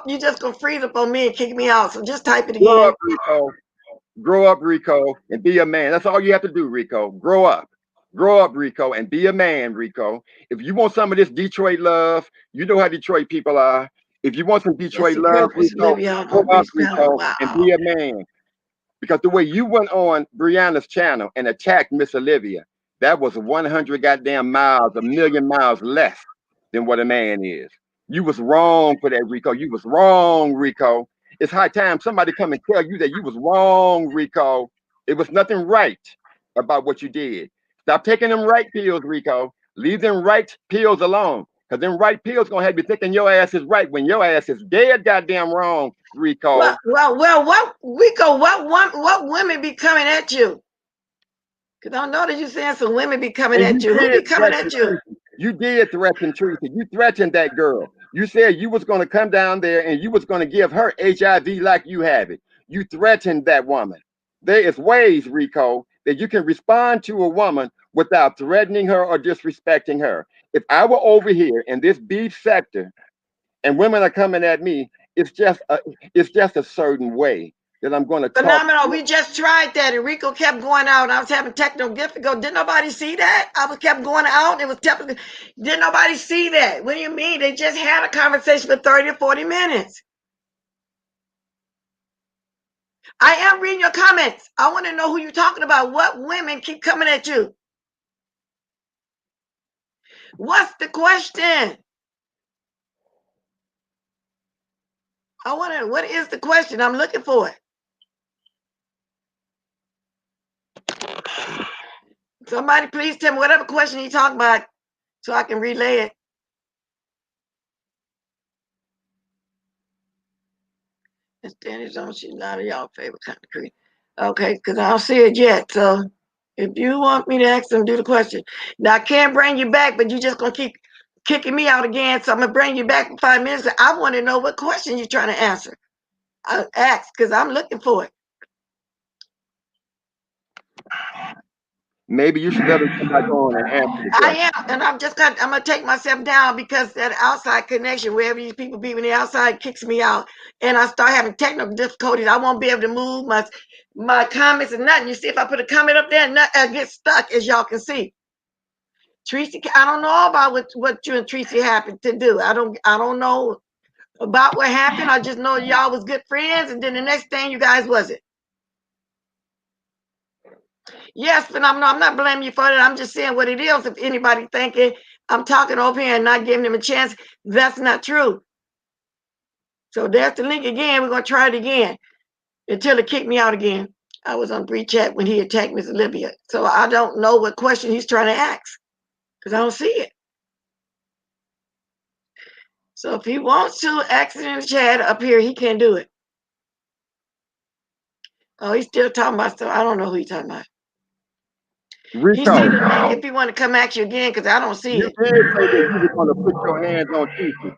you just gonna freeze up on me and kick me out. So just type it Grow again. up, Rico. Grow up, Rico, and be a man. That's all you have to do, Rico. Grow up. Grow up, Rico, and be a man, Rico. If you want some of this Detroit love, you know how Detroit people are. If you want some That's Detroit your love, girl, Chris Rico, Olivia grow on up, Breeze Power. Rico, and Wow. be a man. Because the way you went on Brianna's channel and attacked Miss Olivia, that was 100 goddamn miles, a million miles less than what a man is. You was wrong for that, Rico. You was wrong, Rico. It's high time somebody come and tell you that you was wrong, Rico. It was nothing right about what you did. Stop taking them right pills, Rico. Leave them right pills alone. Because them right pills gonna have you thinking your ass is right when your ass is dead goddamn wrong, Rico. What Rico? What women be coming at you? Because I know that you saying some women be coming And at you. Who be coming at you? You did threaten Teresa. You threatened that girl. You said you was going to come down there and you was going to give her HIV like you have it. You threatened that woman. There is ways, Rico, that you can respond to a woman without threatening her or disrespecting her. If I were over here in this beef sector and women are coming at me, it's just a certain way that I'm going to talk. Phenomenal. We just tried that, and Rico kept going out. I was having technical difficulty. Didn't nobody see that? I was kept going out. It was didn't nobody see that? What do you mean? They just had a conversation for 30 or 40 minutes. I am reading your comments. I want to know who you're talking about. What women keep coming at you? What's the question? I want to. What is the question? I'm looking for it. Somebody please tell me whatever question you're talking about so I can relay it. And Danny Jones, she's not y'all favorite kind of creature. Okay, because I don't see it yet. So if you want me to ask them, do the question. Now I can't bring you back, but you're just gonna keep kicking me out again. So I'm gonna bring you back in 5 minutes. I want to know what question you're trying to answer. I ask because I'm looking for it. Maybe you should let her come back on and answer the question. I am, and I'm gonna take myself down because that outside connection, wherever these people be when the outside kicks me out, and I start having technical difficulties, I won't be able to move my comments and nothing. You see, if I put a comment up there, I get stuck, as y'all can see. Tracy, I don't know about what you and Tracy happened to do. I don't know about what happened. I just know y'all was good friends, and then the next thing you guys wasn't. Yes, but I'm not blaming you for it. I'm just saying what it is. If anybody thinking I'm talking over here and not giving them a chance, that's not true. So there's the link again. We're gonna try it again until it kicked me out again. I was on Bree Chat when he attacked Miss Olivia. So I don't know what question he's trying to ask because I don't see it. So if he wants to ask it in the chat up here, he can do it. Oh, he's still talking about stuff. I don't know who he's talking about. Rico, if he want to come at you again, because I don't see it. You did say that you were going to put your hands on Tisha.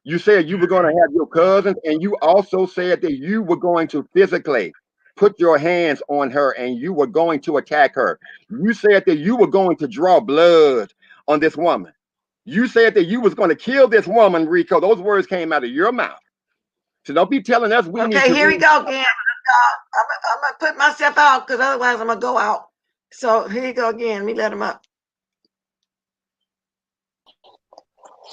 You said you were going to have your cousins, and you also said that you were going to physically put your hands on her and you were going to attack her. You said that you were going to draw blood on this woman. You said that you was going to kill this woman, Rico. Those words came out of your mouth. So don't be telling us we need to. Okay, here we go again. I'm going to put myself out because otherwise I'm going to go out. So here you go again. Let me let him up.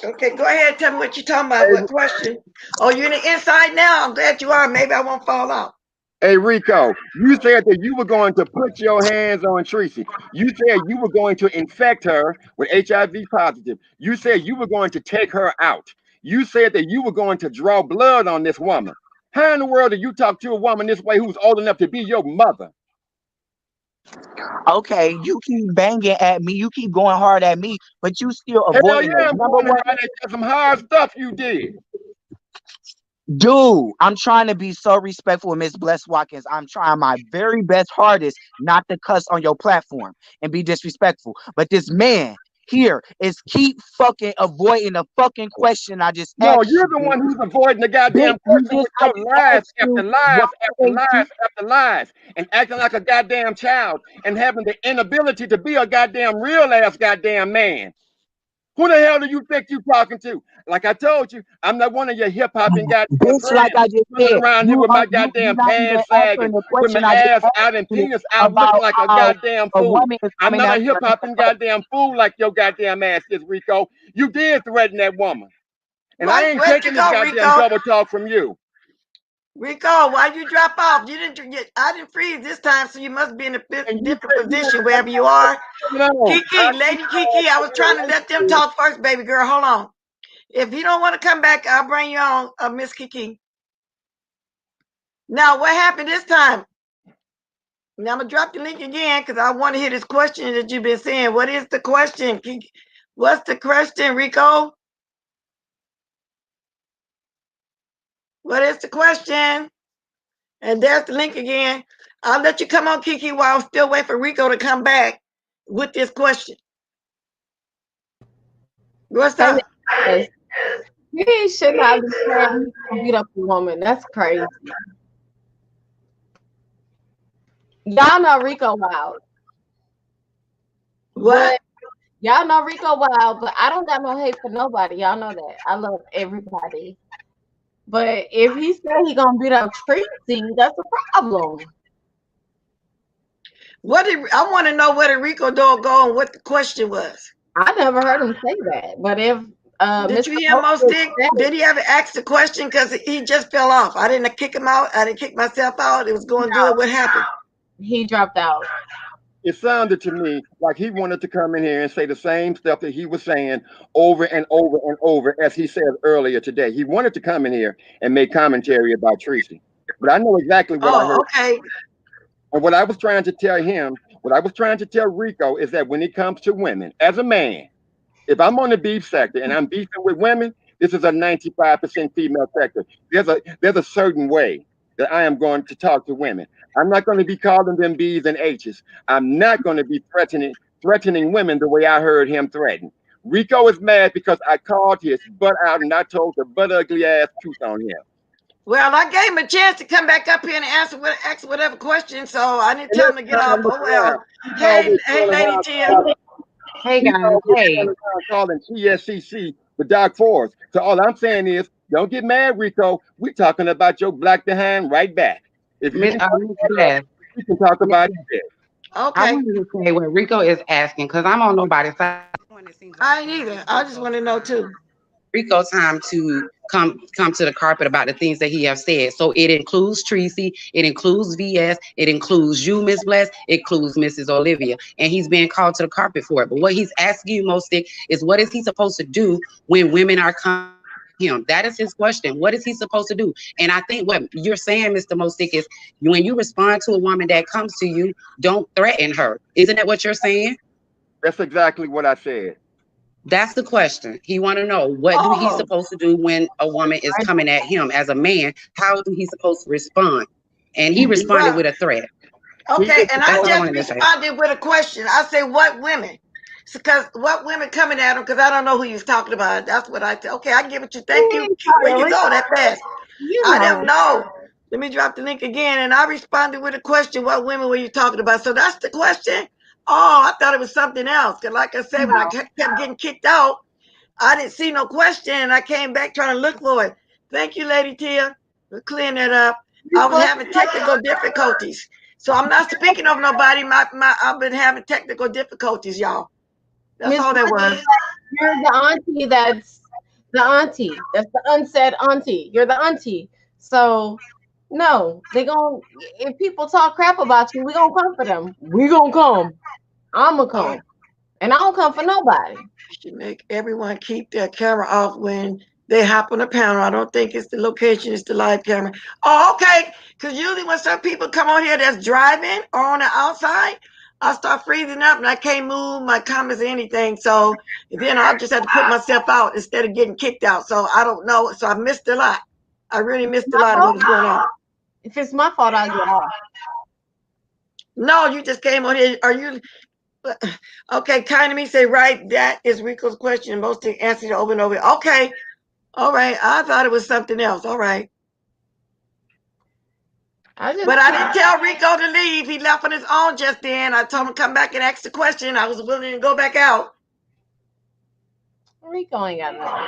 Okay, go ahead. Tell me what you're talking about. What question? Oh, you're in the inside now. I'm glad you are. Maybe I won't fall out. Hey, Rico, you said that you were going to put your hands on Tracy. You said you were going to infect her with HIV positive. You said you were going to take her out. You said that you were going to draw blood on this woman. How in the world do you talk to a woman this way who's old enough to be your mother? Okay, you keep banging at me, you keep going hard at me, but you still Hell avoiding yeah, it. I'm Number going one, hard at some hard stuff you did. dude, I'm trying to be so respectful of Miss Bless Watkins. I'm trying my very best hardest not to cuss on your platform and be disrespectful. But this man here is keep fucking avoiding the fucking question I just No, asked you're you. the one who's avoiding the goddamn Bitch, you question just with I your just lies asked after you lies why after ain't you lies after lies and acting like a goddamn child and having the inability to be a goddamn real ass goddamn man. Who the hell do you think you talking to? Like I told you, I'm not one of your hip hopping goddamn bitch, like friends I just running said, around here with my you goddamn not even pants answering sagging, the with my question I just ass asked out and you penis out, looking about like a how goddamn a fool. woman is I'm coming not a out hip here. hopping goddamn fool like your goddamn ass is, Rico. You did threaten that woman. And I ain't Where'd taking you this go, goddamn Rico? double talk from you. Rico, why you drop off? You didn't. I didn't freeze this time, so you must be in a And you different said you position want wherever you are. to know. Kiki, Lady Kiki, I was trying to let them talk first, baby girl. Hold on. If you don't want to come back, I'll bring you on, Miss Kiki. Now, what happened this time? Now, I'm going to drop the link again because I want to hear this question that you've been saying. What is the question? What's the question, Rico? What is the question? And there's the link again. I'll let you come on, Kiki, while I'm still waiting for Rico to come back with this question. What's up? Yes. He should not be saying he can beat up a woman. That's crazy. Y'all know Rico Wild. What? But y'all know Rico Wild, but I don't got no hate for nobody. Y'all know that. I love everybody. But if he said he gonna beat up Tracy, that's a problem. I want to know where the Rico dog go and what the question was. I never heard him say that. But if Did Mr. you hear Mo Moses Stick? said Did he ever ask the question? Because he just fell off. I didn't kick him out. I didn't kick myself out. It was going good. What happened? he dropped out. It sounded to me like he wanted to come in here and say the same stuff that he was saying over and over and over, as he said earlier today. He wanted to come in here and make commentary about Tracy. But I know exactly what I heard. Okay. And what I was trying to tell him, what I was trying to tell Rico is that when it comes to women, as a man, if I'm on the beef sector and I'm beefing with women, this is a 95% female sector. There's a certain way that I am going to talk to women. I'm not going to be calling them B's and H's. I'm not going to be threatening women the way I heard him threaten. Rico is mad because I called his butt out and I told the butt ugly ass truth on him. Well, I gave him a chance to come back up here and ask whatever question, so I didn't tell him to get off. Oh well. Hey, Lady Tia. Hey guys, hey. Calling TSCC the Dark Force. So all I'm saying is, don't get mad, Rico. We're talking about your black behind right back. If you can, we can talk about it. Okay. I wanted to say what Rico is asking because I'm on nobody's side. I ain't either. I just want to know too. Rico time to come to the carpet about the things that he have said. So it includes Tracy, it includes VS, it includes you, Miss Bless, it includes Mrs. Olivia, and he's being called to the carpet for it. But what he's asking you, Mostik, is what is he supposed to do when women are coming him? That is his question. What is he supposed to do? And I think what you're saying, Mr. Mostik, is when you respond to a woman that comes to you, don't threaten her. Isn't that what you're saying? That's exactly what I said. That's the question. He want to know what do he supposed to do when a woman is coming at him as a man? How do he supposed to respond? And he responded with a threat. Okay, and I just responded with a question. I say, what women? Because what women coming at him? Because I don't know who you're talking about. That's what I said. Okay, I give it to you. Thank you. Where you go that fast? I don't know. Let me drop the link again. And I responded with a question. What women were you talking about? So that's the question. Oh, I thought it was something else. Because like I said, when I kept getting kicked out, I didn't see no question. And I came back trying to look for it. Thank you, Lady Tia, for clearing that up. I was having technical difficulties. So I'm not speaking of nobody. I've been having technical difficulties, y'all. That's all that was. You're the auntie that's the auntie. That's the unsaid auntie. You're the auntie. So no, they gon' if people talk crap about you, we gonna come for them. We gonna come. I'ma come. And I don't come for nobody. Should make everyone keep their camera off when they hop on the panel. I don't think it's the location, it's the live camera. Oh, okay. Because usually when some people come on here that's driving or on the outside, I start freezing up and I can't move my comments or anything. So then I'll just have to put myself out instead of getting kicked out. So I don't know. So I missed a lot. I really missed a lot of what was going on. If it's my fault, I'll get off. No, you just came on here. Are you okay? Kind of me say, right, that is Rico's question. Most to answer it over and over. Okay. All right. I thought it was something else. All right. But I didn't tell Rico to leave. He left on his own just then. I told him to come back and ask the question. I was willing to go back out. Rico ain't got nothing.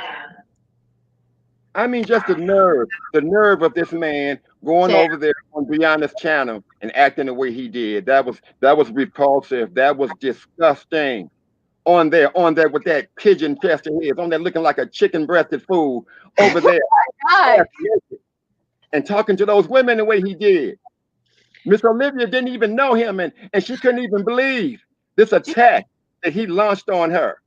I mean, just the nerve of this man going over there on Brianna's channel and acting the way he did. That was repulsive. That was disgusting. On there with that pigeon-chested head, on there looking like a chicken-breasted fool over there. Oh my God. and talking to those women the way he did. Miss Olivia didn't even know him, and she couldn't even believe this attack that he launched on her.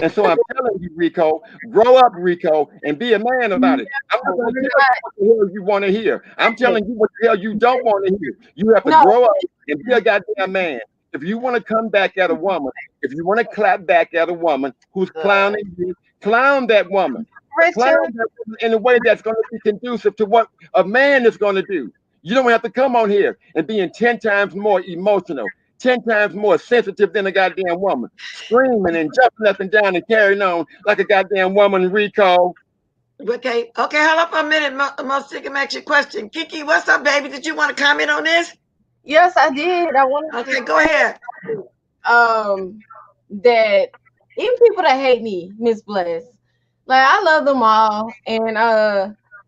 And so I'm telling you, Rico, grow up, Rico, and be a man about it. I'm not going to tell you what the hell you want to hear. I'm telling you what the hell you don't want to hear. You have to No, grow up and be a goddamn man. If you want to come back at a woman, if you want to clap back at a woman who's clowning you, clown that woman. Clown Richard. that woman in a way that's going to be conducive to what a man is going to do. You don't have to come on here and being 10 times more emotional, 10 times more sensitive than a goddamn woman, screaming and jumping up and down and carrying on like a goddamn woman, Rico. Okay, hold up for a minute. Most sick ask you a question. Kiki, what's up, baby? Did you want to comment on this? Yes, I did. I wanted to Okay, go ahead. that even people that hate me, Miss Bless, like I love them all, and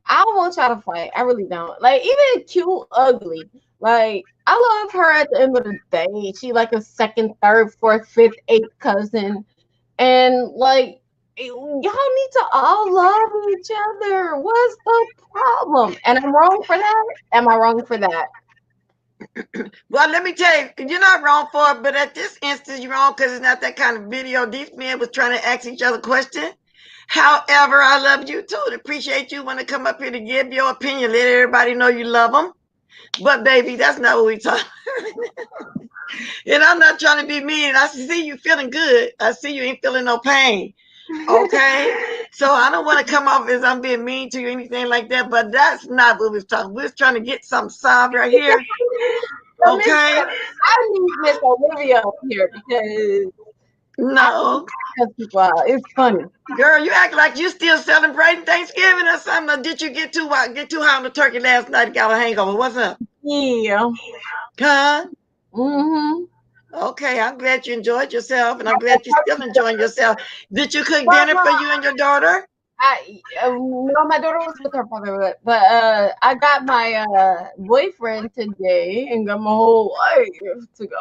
I don't want y'all to fight. I really don't. Like even cute, ugly. Like I love her at the end of the day. She like a second, third, fourth, fifth, eighth cousin, and like y'all need to all love each other. What's the problem? And I'm wrong for that. Am I wrong for that? Well, let me tell you, you're not wrong for it, but at this instance, you're wrong because it's not that kind of video. These men was trying to ask each other questions. However, I love you too. Appreciate you want to come up here to give your opinion. Let everybody know you love them. But baby, that's not what we talk. And I'm not trying to be mean. I see you feeling good. I see you ain't feeling no pain. Okay, so I don't want to come off as I'm being mean to you or anything like that. But that's not what we're talking. We're trying to get something solved right here. So Miss, Okay. I need Miss Olivia up here because I No, cuss people out. It's funny. girl, you act like you still celebrating Thanksgiving or something. Or did you get too high on the turkey last night and got a hangover? What's up? Yeah. Huh? Mm-hmm. Okay, I'm glad you enjoyed yourself, and I'm glad you're still enjoying yourself. Did you cook Well, dinner no, for you and your daughter? no, my daughter was with her father, but I got my boyfriend today and got my whole life together.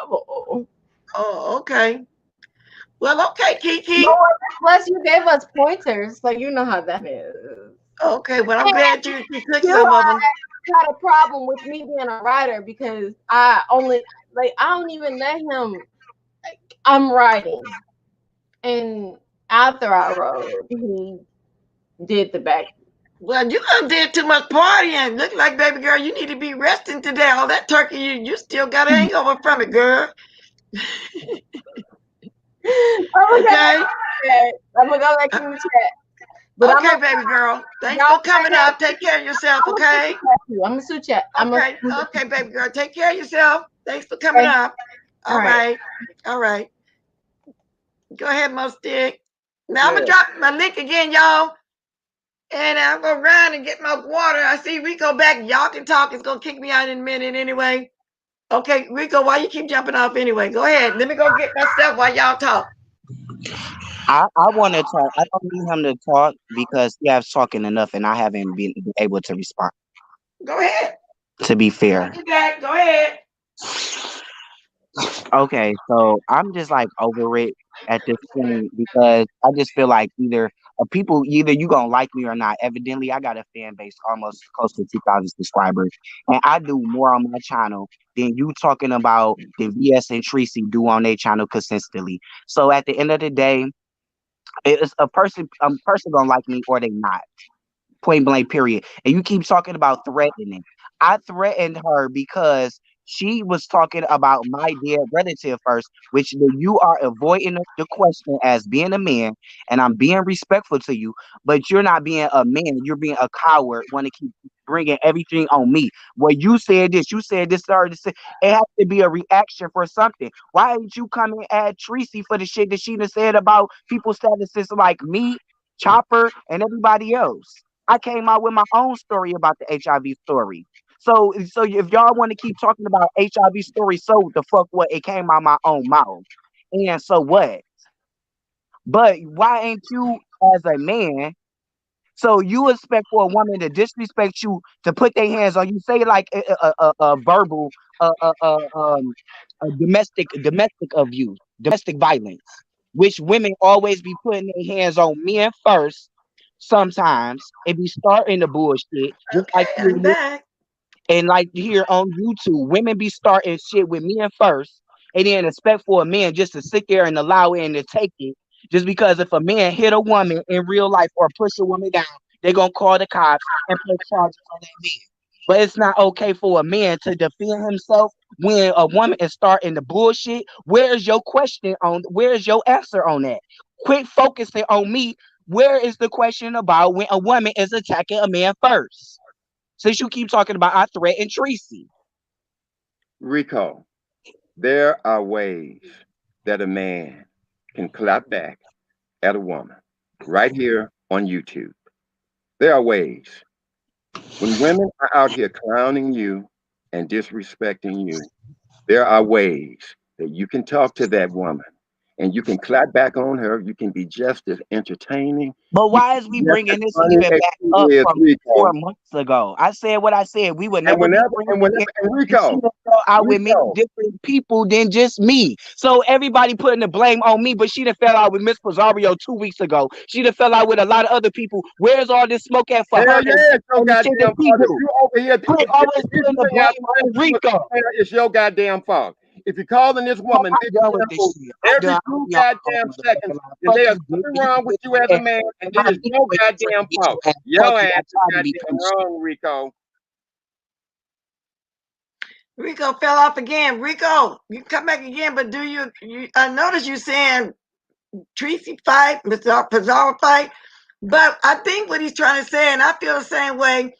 Oh, okay. Well, okay, No, Kiki. plus you gave us pointers, so you know how that is. Okay, well, I'm And glad you took you some of them. had a problem with me being a writer because I only like I don't even let him. I'm writing, and after I wrote, he did the back. Well, you done did too much partying. Look like, baby girl, you need to be resting today. All that turkey, you still got a hangover from it, girl. I'm gonna go back Okay? in the chat. I'm gonna go back in the chat. But I'm Okay, gonna baby girl. Thanks y'all for coming up. Take care of yourself, I'm gonna okay? you. I'm gonna suit chat. I'm gonna Okay, okay, baby girl. Take care of yourself. Thanks for coming okay. up. All All right. right. All right. Go ahead, Mo Stick. Now I'm gonna Yes. drop my link again, y'all. And I'm gonna run and get my water. I see Rico back. Y'all can talk. It's gonna kick me out in a minute anyway. Okay, Rico, why you keep jumping off anyway? Go ahead. Let me go get myself while y'all talk. I want to talk. I don't need him to talk because he has talking enough, and I haven't been able to respond. Go ahead. To be fair, Got you back. Go ahead. okay, so I'm just like over it at this point because I just feel like either you gonna like me or not. Evidently, I got a fan base almost close to 2,000 subscribers, and I do more on my channel than you talking about than VS and Tracy do on their channel consistently. So at the end of the day, it's a person gonna like me or they not. Point blank, period. And you keep talking about threatening. I threatened her because she was talking about my dead relative first, which you are avoiding the question as being a man, and I'm being respectful to you, but you're not being a man. You're being a coward. Want to keep bringing everything on me. Well, you said this, or this. It has to be a reaction for something. Why didn't you come and add Tracy for the shit that she done said about people's statuses like me, Chopper, and everybody else? I came out with my own story about the HIV story. So if y'all want to keep talking about HIV story, so the fuck what? It came out my own mouth. And so what? But why ain't you as a man? So you expect for a woman to disrespect you, to put their hands on you, say like a verbal, uh, uh, uh, um, domestic abuse, domestic violence, which women always be putting their hands on men first, sometimes and be starting the bullshit, just like Okay, here I'm back. and like here on YouTube, women be starting shit with men first, and then expect for a man just to sit there and allow it and to take it. Just because if a man hit a woman in real life or push a woman down, they're gonna call the cops and press charges on that man. But it's not okay for a man to defend himself when a woman is starting the bullshit. Where's your question on? Where's your answer on that? Quit focusing on me. Where is the question about when a woman is attacking a man first? Since you keep talking about I threatened Tracy. Rico, there are ways that a man can clap back at a woman right here on YouTube. There are ways. When women are out here clowning you and disrespecting you, there are ways that you can talk to that woman and you can clap back on her. You can be just as entertaining. But You why can is we be just as bringing this funny even as back she up is, from 4 Rico. months ago? I said what I said. We would And never be whenever, bringing and it whenever, in. and And she Rico, done fell out with many Rico, different people than just me. So everybody putting the blame on me, but she done fell out with Miss Rosario 2 weeks ago. She done fell out with a lot of other people. Where's all this smoke at for hell her yeah, it's your and the shit that goddamn she fault. If do? you over here, Quit if always you putting the stay out blame on Rico. it's your goddamn fault. If you're calling this Oh, woman I'm Miss done with this Simple shit. I'm every done. I'm gonna two be on my own goddamn motherfucking seconds, line. then Fuck there's you, something bitch. wrong with you as a man, and My it is dick your with this goddamn get fault. your ass. Fuck Your you. I ass is tried to be goddamn patient. wrong, Rico. Rico fell off again. Rico, you come back again, but I notice you saying Tracy fight, Mr. Pizarro fight. But I think what he's trying to say, and I feel the same way,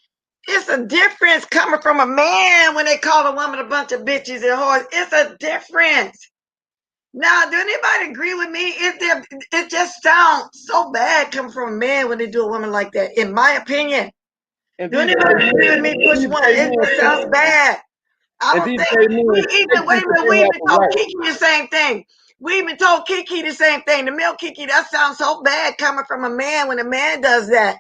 it's a difference coming from a man when they call a woman a bunch of bitches and whores. It's a difference. Now, do anybody agree with me? It just sounds so bad coming from a man when they do a woman like that, in my opinion. And Do these anybody gay agree men, with me? and Push these one. gay It men just think, sounds bad. I and don't these think gay men, they think that we they have even a told right. Kiki the same thing. We even told Kiki the same thing. The male Kiki, that sounds so bad coming from a man when a man does that.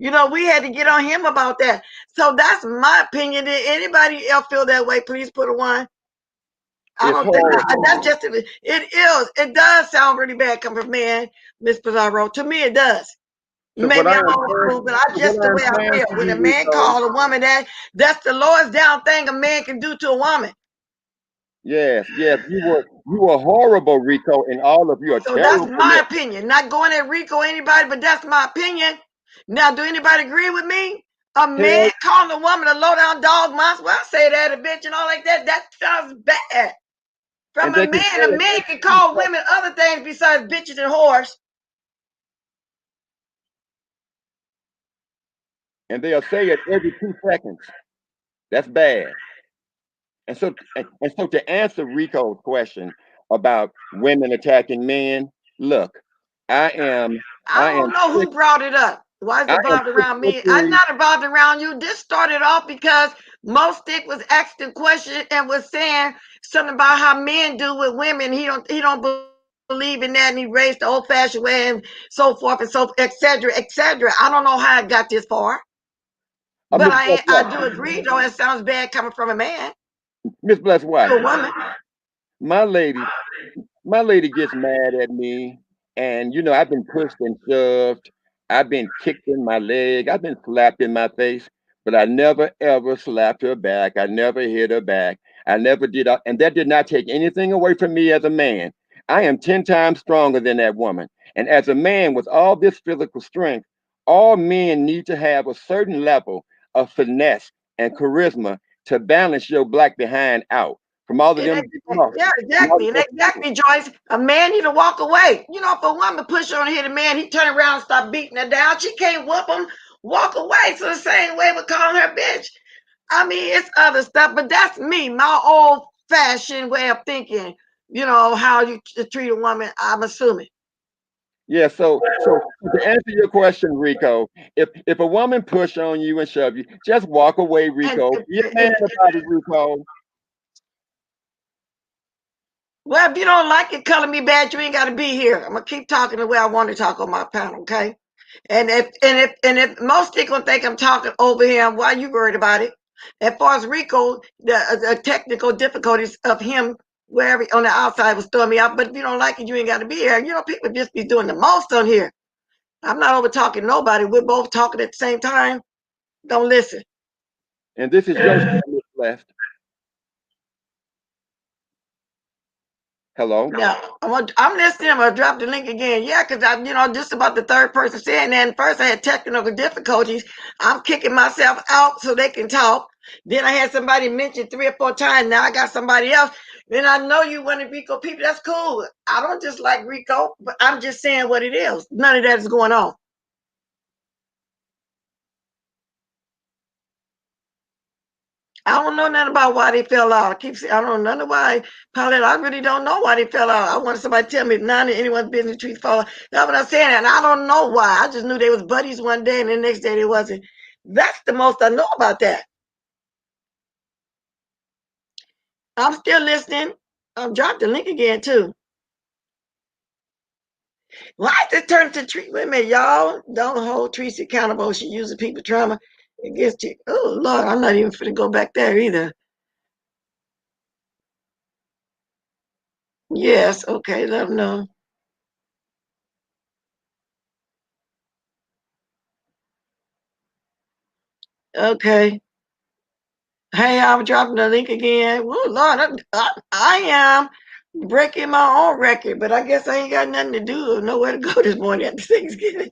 We had to get on him about that. So that's my opinion. Did anybody else feel that way? Please put a one. I It's don't think horrible. that's just it. It does sound really bad coming from a man, Miss Pizarro. To me, it does. So what Maybe I I'm am old saying, school, but I so what just the I am way I saying feel. to When a you, man Rico, calls a woman that's the lowest down thing a man can do to a woman. yes, yes, you were horrible, Rico, and all of you are So that's terrible. my opinion. Not going at Rico or anybody, but that's my opinion. Now, do anybody agree with me? A man Hell, calling a woman a low down dog monster. Well, I say that a bitch and all like that. That sounds bad. From and they can say a it man every can 2 call seconds, women other things besides bitches and whores. and they'll say it every 2 seconds. That's bad. And so to answer Rico's question about women attacking men, look, I am I I don't am know sick, who brought it up. Why is I it am involved sick around to me? I'm three. not involved around you. This started off because Mo Stick was asked a question and was saying something about how men do with women. He don't believe in that, and he raised the old fashioned way and so forth and so etc. etc. I don't know how it got this far, but Miss Bless I White, do agree though. It sounds bad coming from a man Miss Bless to White, a woman. my lady, my lady gets mad at me, and I've been pushed and shoved, I've been kicked in my leg, I've been slapped in my face, but I never ever slapped her back. I never hit her back. I never did, and that did not take anything away from me as a man. I am 10 times stronger than that woman. And as a man with all this physical strength, all men need to have a certain level of finesse and charisma to balance your black behind out from all of them big Yeah, muscles. From all of exactly. And them- exactly, Joyce. A man need to walk away. If a woman push on hit a man, he turn around and start beating her down. She can't whoop him, walk away. So the same way with calling her bitch. I mean, it's other stuff, but that's me, my old fashioned way of thinking. How you treat a woman, I'm assuming. Yeah, so to answer your question, Rico, if a woman push on you and shove you, just walk away, And Rico. Be a man about it, Rico. well, if you don't like it, color me bad, you ain't got to be here. I'm gonna keep talking the way I want to talk on my panel, okay? And if most people think I'm talking over him, why are you worried about it? As far as Rico, the technical difficulties of him wherever on the outside was throwing me out. But if you don't like it, you ain't got to be here. People just be doing the most on here. I'm not over talking nobody. We're both talking at the same time. Don't listen. And this is your show, Miss Blessed. Hello? Yeah, I'm listening. I'm gonna drop the link again. Yeah, because just about the third person saying that. And first, I had technical difficulties. I'm kicking myself out so they can talk. Then I had somebody mention 3 or 4 times. Now I got somebody else. Then I know you want to Rico people. That's cool. I don't just like Rico, but I'm just saying what it is. None of that is going on. I don't know nothing about why they fell out. I keep saying I don't know nothing why. Paulette, I really don't know why they fell out. I want somebody to tell me if none of anyone's business trees fall out. That's what I'm saying. And I don't know why. I just knew they was buddies one day and the next day they wasn't. That's the most I know about that. I'm still listening. I've dropped the link again too. Why did it turn to treat women, y'all? Don't hold Tracy accountable. She uses people trauma against you. Oh Lord, I'm not even finna go back there either. Yes, okay, let them know. Okay. Hey, I'm dropping the link again. Oh Lord, I am breaking my own record, but I guess I ain't got nothing to do or nowhere to go this morning after Thanksgiving.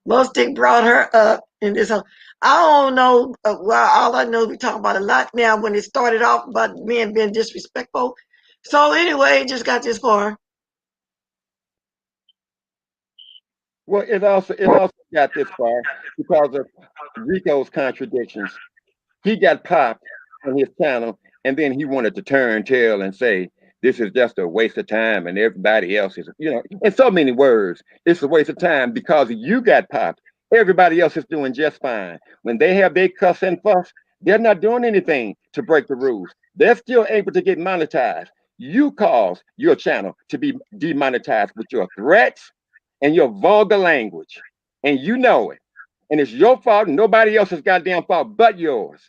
Most brought her up in this whole. I don't know. Well, all I know we talk about a lot now. When it started off about men being disrespectful, so anyway, it just got this far. Well, it also got this far because of Rico's contradictions. He got popped on his channel, and then he wanted to turn tail and say this is just a waste of time, and everybody else is, in so many words, it's a waste of time because you got popped. Everybody else is doing just fine. When they have their cuss and fuss, they're not doing anything to break the rules. They're still able to get monetized. You cause your channel to be demonetized with your threats and your vulgar language, and you know it. And it's your fault. Nobody else's goddamn fault but yours.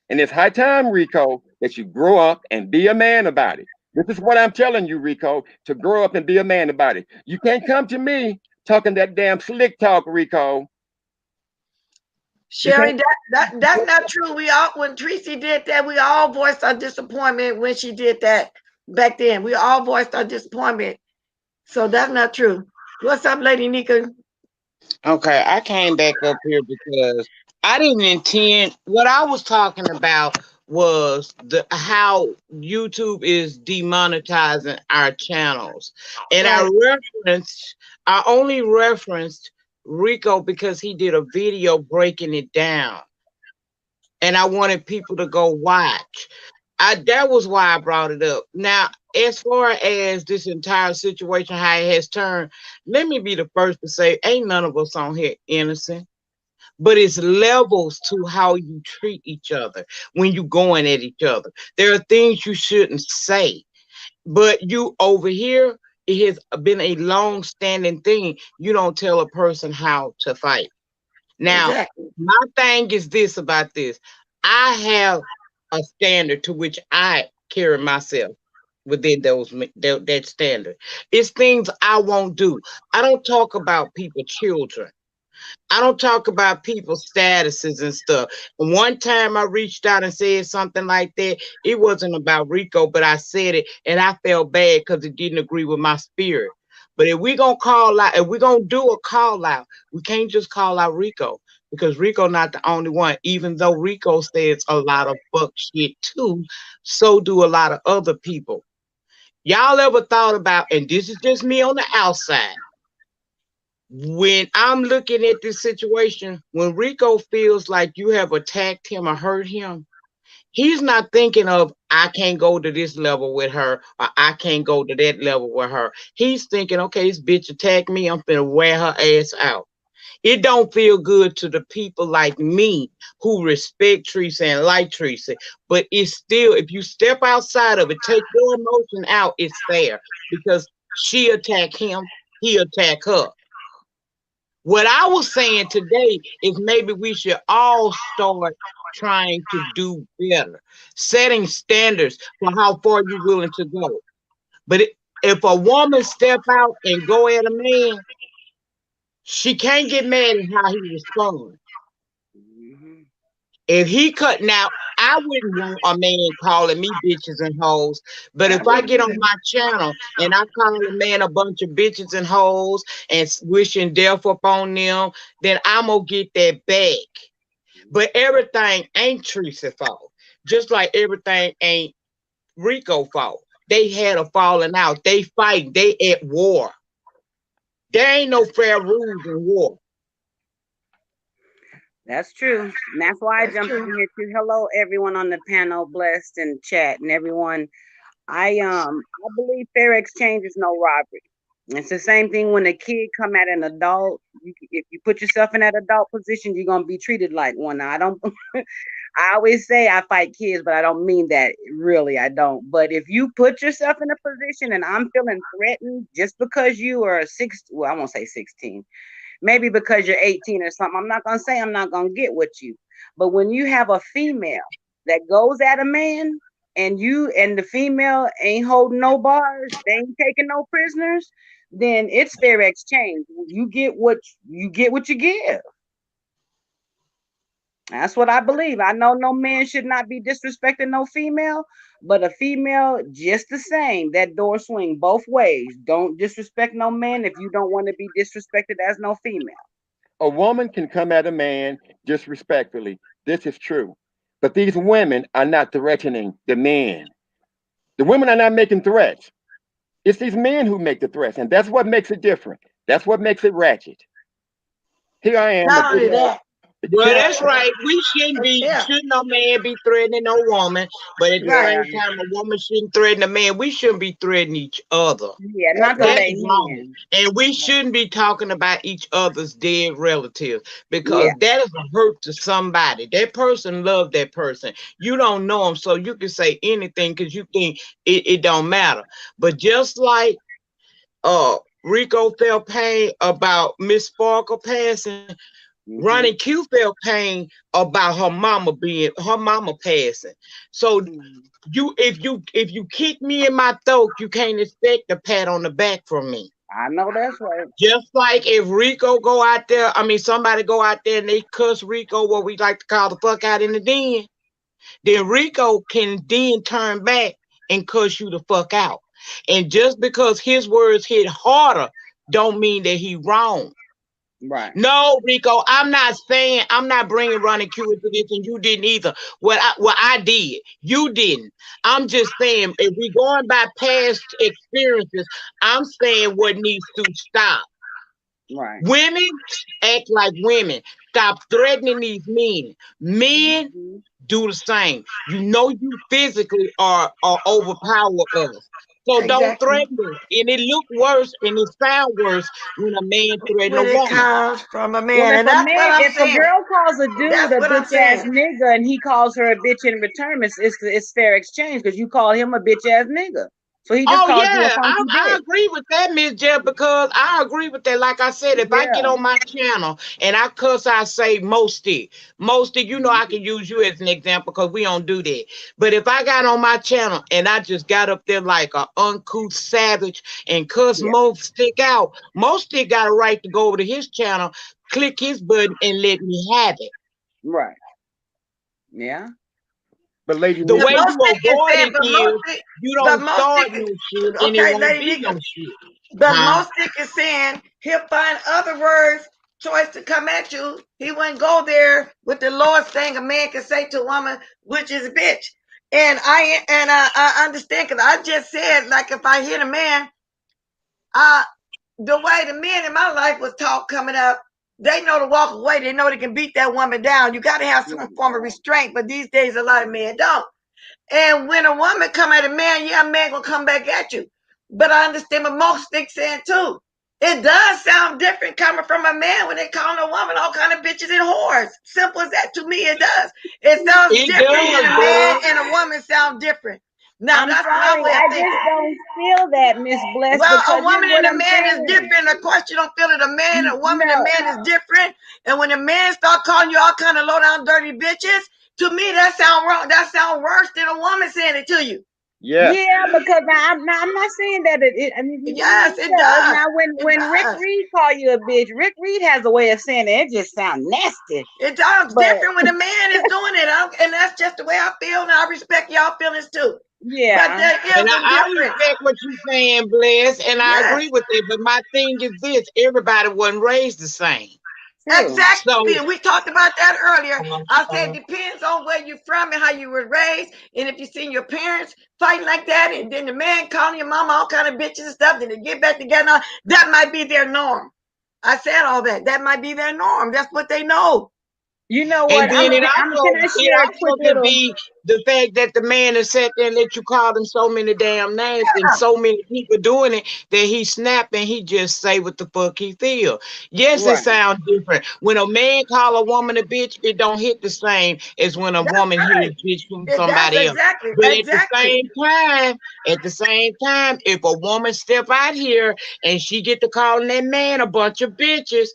And it's high time, Rico, that you grow up and be a man about it. This is what I'm telling you, Rico, to grow up and be a man about it. You can't come to me talking that damn slick talk, Rico. You Sherry, can't. that's not true. We all when Tracy did that, we all voiced our disappointment when she did that back then. We all voiced our disappointment. So that's not true. What's up, Lady Nika? Okay, I came back up here because I didn't intend. What I was talking about was the how YouTube is demonetizing our channels, and Right. I only referenced Rico because he did a video breaking it down, and I wanted people to go watch. That was why I brought it up. Now, as far as this entire situation, how it has turned, let me be the first to say, ain't none of us on here innocent. But it's levels to how you treat each other when you going at each other. There are things you shouldn't say. But you over here, it has been a long standing thing. You don't tell a person how to fight. Now, Exactly. my thing is this about this. I have a standard to which I carry myself within that standard. It's things I won't do. I don't talk about people, children. I don't talk about people's statuses and stuff. One time I reached out and said something like that. It wasn't about Rico, but I said it and I felt bad because it didn't agree with my spirit. But if we're gonna call out, if we're gonna do a call out, we can't just call out Rico because Rico not the only one. Even though Rico says a lot of fuck shit too, so do a lot of other people. Y'all ever thought about, and this is just me on the outside, when I'm looking at this situation, when Rico feels like you have attacked him or hurt him, he's not thinking of, I can't go to this level with her or I can't go to that level with her. He's thinking, okay, this bitch attacked me. I'm finna wear her ass out. It don't feel good to the people like me who respect Teresa and like Teresa. But it's still, if you step outside of it, take your emotion out, it's fair. Because she attacked him, he attacked her. What I was saying today is maybe we should all start trying to do better, setting standards for how far you're willing to go. But if a woman step out and go at a man, She can't get mad at how he responds. Mhm. If he cut now, I wouldn't want a man calling me bitches and hoes. But I if I wouldn't get on either. my channel and I call a man a bunch of bitches and hoes and wishing death upon them, then I'm gonna get that back. But everything ain't Teresa's fault. Just like everything ain't Rico fault. They had a falling out. They fight. They at war. There ain't no fair rules in war. That's true. And that's why I That's jumped true. in here too. Hello, everyone on the panel, blessed and chat, and everyone. I believe fair exchange is no robbery. It's the same thing when a kid come at an adult. If you put yourself in that adult position, you're gonna be treated like one. Now, I don't. I always say I fight kids, but I don't mean that really. I don't. But if you put yourself in a position and I'm feeling threatened just because you are well, I won't say 16, maybe because you're 18 or something. I'm not gonna say I'm not gonna get with you. But when you have a female that goes at a man and the female ain't holding no bars, they ain't taking no prisoners, then it's fair exchange. You get what you give. That's what I believe. I know no man should not be disrespecting no female, but a female just the same. That door swing both ways. Don't disrespect no man if you don't want to be disrespected as no female. A woman can come at a man disrespectfully. This is true. But these women are not threatening the men. The women are not making threats. It's these men who make the threats, and that's what makes it different. That's what makes it ratchet. Here I am, a Not big only ass. that, Well, Here that's I am. right. We yeah, shouldn't no man be threatening no woman, but at the right, Yeah, same time, a woman shouldn't threaten a man. We shouldn't be threatening each other. yeah, not to exactly. That's say wrong. men. And we shouldn't be talking about each other's dead relatives because Yeah, that is a hurt to somebody. That person loved that person. You don't know them, so you can say anything because you think it don't matter. But just like Rico felt pain about Miss Sparkle passing, Ronnie mm-hmm. Q felt pain about her mama passing. So if you kick me in my throat, you can't expect a pat on the back from me. I know that's right. Just like if Rico go out there, I mean somebody go out there and they cuss Rico, what we like to call the fuck out in the den, then Rico can then turn back and cuss you the fuck out. And just because his words hit harder, don't mean that he wrong. Right, No, Rico, I'm not bringing Ronnie Q into this, and you didn't either. What I did, you didn't. I'm just saying, if we going by past experiences, I'm saying what needs to stop. right. Women act like women. Stop threatening these men. Men Mm-hmm. do the same. You know you physically are overpower us. So don't Exactly. threaten us. And it look worse and it sound worse when a man threaten a When it woman. comes from a Well, man, and that's what I'm if a saying. girl calls a dude That's a what I'm bitch ass saying. nigga and he calls her a bitch in return, it's fair exchange because you call him a bitch ass nigga. So he just Oh called you a yeah, I, funky I bitch. agree with that, Miss Jeb, because I agree with that. Like I said, if I get Yeah. on my channel and I cuss, I say most you know I can use you as an example because we don't do that. But if I got on my channel and I just got up there like a uncouth savage and cuss Yeah. most stick got a right to go over to his channel, click his button and let me have it. Right. Yeah. But Lady The The way Misty, most you they can avoid say, it is you but don't most they start can, no shit and it okay, won't lady, be no shit. but Huh? most they is saying he'll find other words choice to come at you. He wouldn't go there with the lowest thing a man can say to a woman, which is bitch. And I understand because I just said like if I hit a man, uh the way the men in my life was taught coming up, they know to walk away. They know they can beat that woman down. You got to have some form of restraint, but these days a lot of men don't. And when a woman come at a man, yeah, a man gonna come back at you. But I understand what most sticks saying too. It does sound different coming from a man when they call a woman all kind of bitches and whores. Simple as that. To me, it does. It sounds It different when does, a man girl. and a woman sound different. Now I'm that's my sorry. way of I thinking. just don't feel that, Miss Bless, Well, because a here's woman what and a I'm man is saying. different. Of course, you don't feel it. A woman and a No. man is different. And when a man start calling you all kind of low down dirty bitches, to me that sound wrong. That sound worse than a woman saying it to you. Yes. Yeah, because I'm not saying that I mean, Yes, it yeah. does. Now, It when Rick does. Reed call you a bitch, Rick Reed has a way of saying it. It just sounds nasty. It sounds But different when a man is doing it. And that's just the way I feel, and I respect y'all feelings too. But yeah, there And is a I difference. respect what you're saying, Bless, and I Yes. agree with it. But my thing is this: everybody wasn't raised the same. true. Exactly. So, And we talked about that earlier. I said uh, it depends on where you're from and how you were raised. And if you seen your parents fighting like that, and then the man calling your mama all kind of bitches and stuff, then they get back together, that might be their norm. I said all that. That might be their norm. That's what they know. You know and what? then Can I it share a quick also can little? be the fact that the man has sat there and let you call him so many damn names and so many people doing it that he snap and he just say what the fuck he feel. Yes, it Right, sounds different. When a man call a woman a bitch, it don't hit the same as when a That's woman right. hears bitch from That's somebody else. exactly, But exactly. at the same time, if a woman step out here and she get to calling that man a bunch of bitches,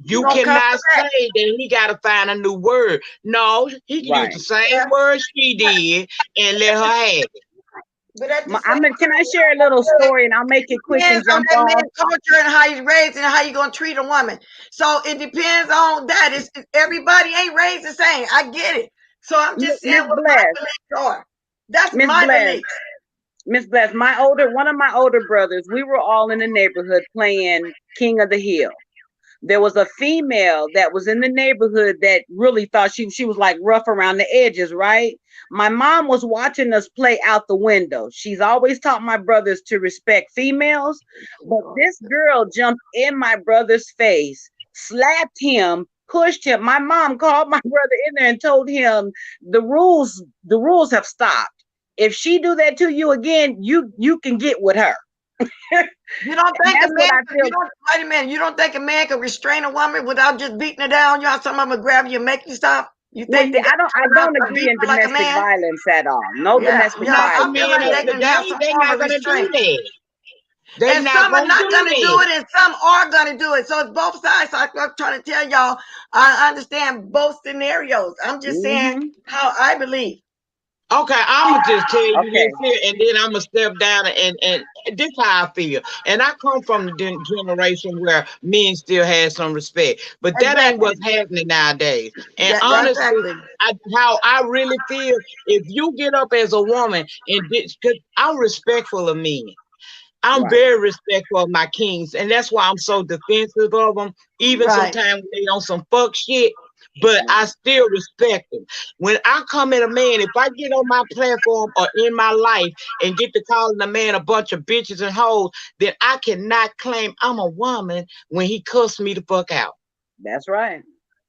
You you gonna come cannot for that? say that he got to find a new word. No, he can use the right. same Yeah. word she did and let her have it. But at the same I'm gonna. Can I time, share a little story and I'll make it quick and depends on jump that off? man's culture and how he's raised and how you gonna treat a woman. So it depends on that. Everybody ain't raised the same. I get it. So I'm just saying Miss what my Bless, beliefs are. That's Miss my Bless, beliefs. Miss Bless. One of my older brothers. We were all in the neighborhood playing King of the Hill. There was a female that was in the neighborhood that really thought she was like rough around the edges, right? My mom was watching us play out the window. She's always taught my brothers to respect females, but this girl jumped in my brother's face, slapped him, pushed him. My mom called my brother in there and told him the rules have stopped. If she do that to you again, you can get with her. You don't And think a that's man what I could, feel. you don't wait a minute, you don't think a man could restrain a woman without just beating her down? You know, some of them grab you and make you stop. You Well, think they yeah, got to I turn around don't and agree beat in her like a domestic man? violence at all. No Yeah, domestic yeah. The I violence. feel men like of they But can have today, some they form not of gonna do restraint. that. They And not some are gonna not do going to do that. it, and some are going to do it. So it's both sides. So I'm trying to tell y'all, I understand both scenarios. I'm just saying hmm how I believe. Okay, I'ma just tell you okay, this here, and then I'ma step down and this how I feel. And I come from the generation where men still had some respect, but that ain't Exactly. what's happening nowadays. And That's honestly, exactly. how I really feel, if you get up as a woman and cause I'm respectful of men. I'm right, very respectful of my kings, and that's why I'm so defensive of them. Even Right. sometimes when they on some fuck shit, but I right. still respect them. When I come at a man, if I get on my platform or in my life and get to calling a man a bunch of bitches and hoes, then I cannot claim I'm a woman when he cussed me the fuck out. That's right.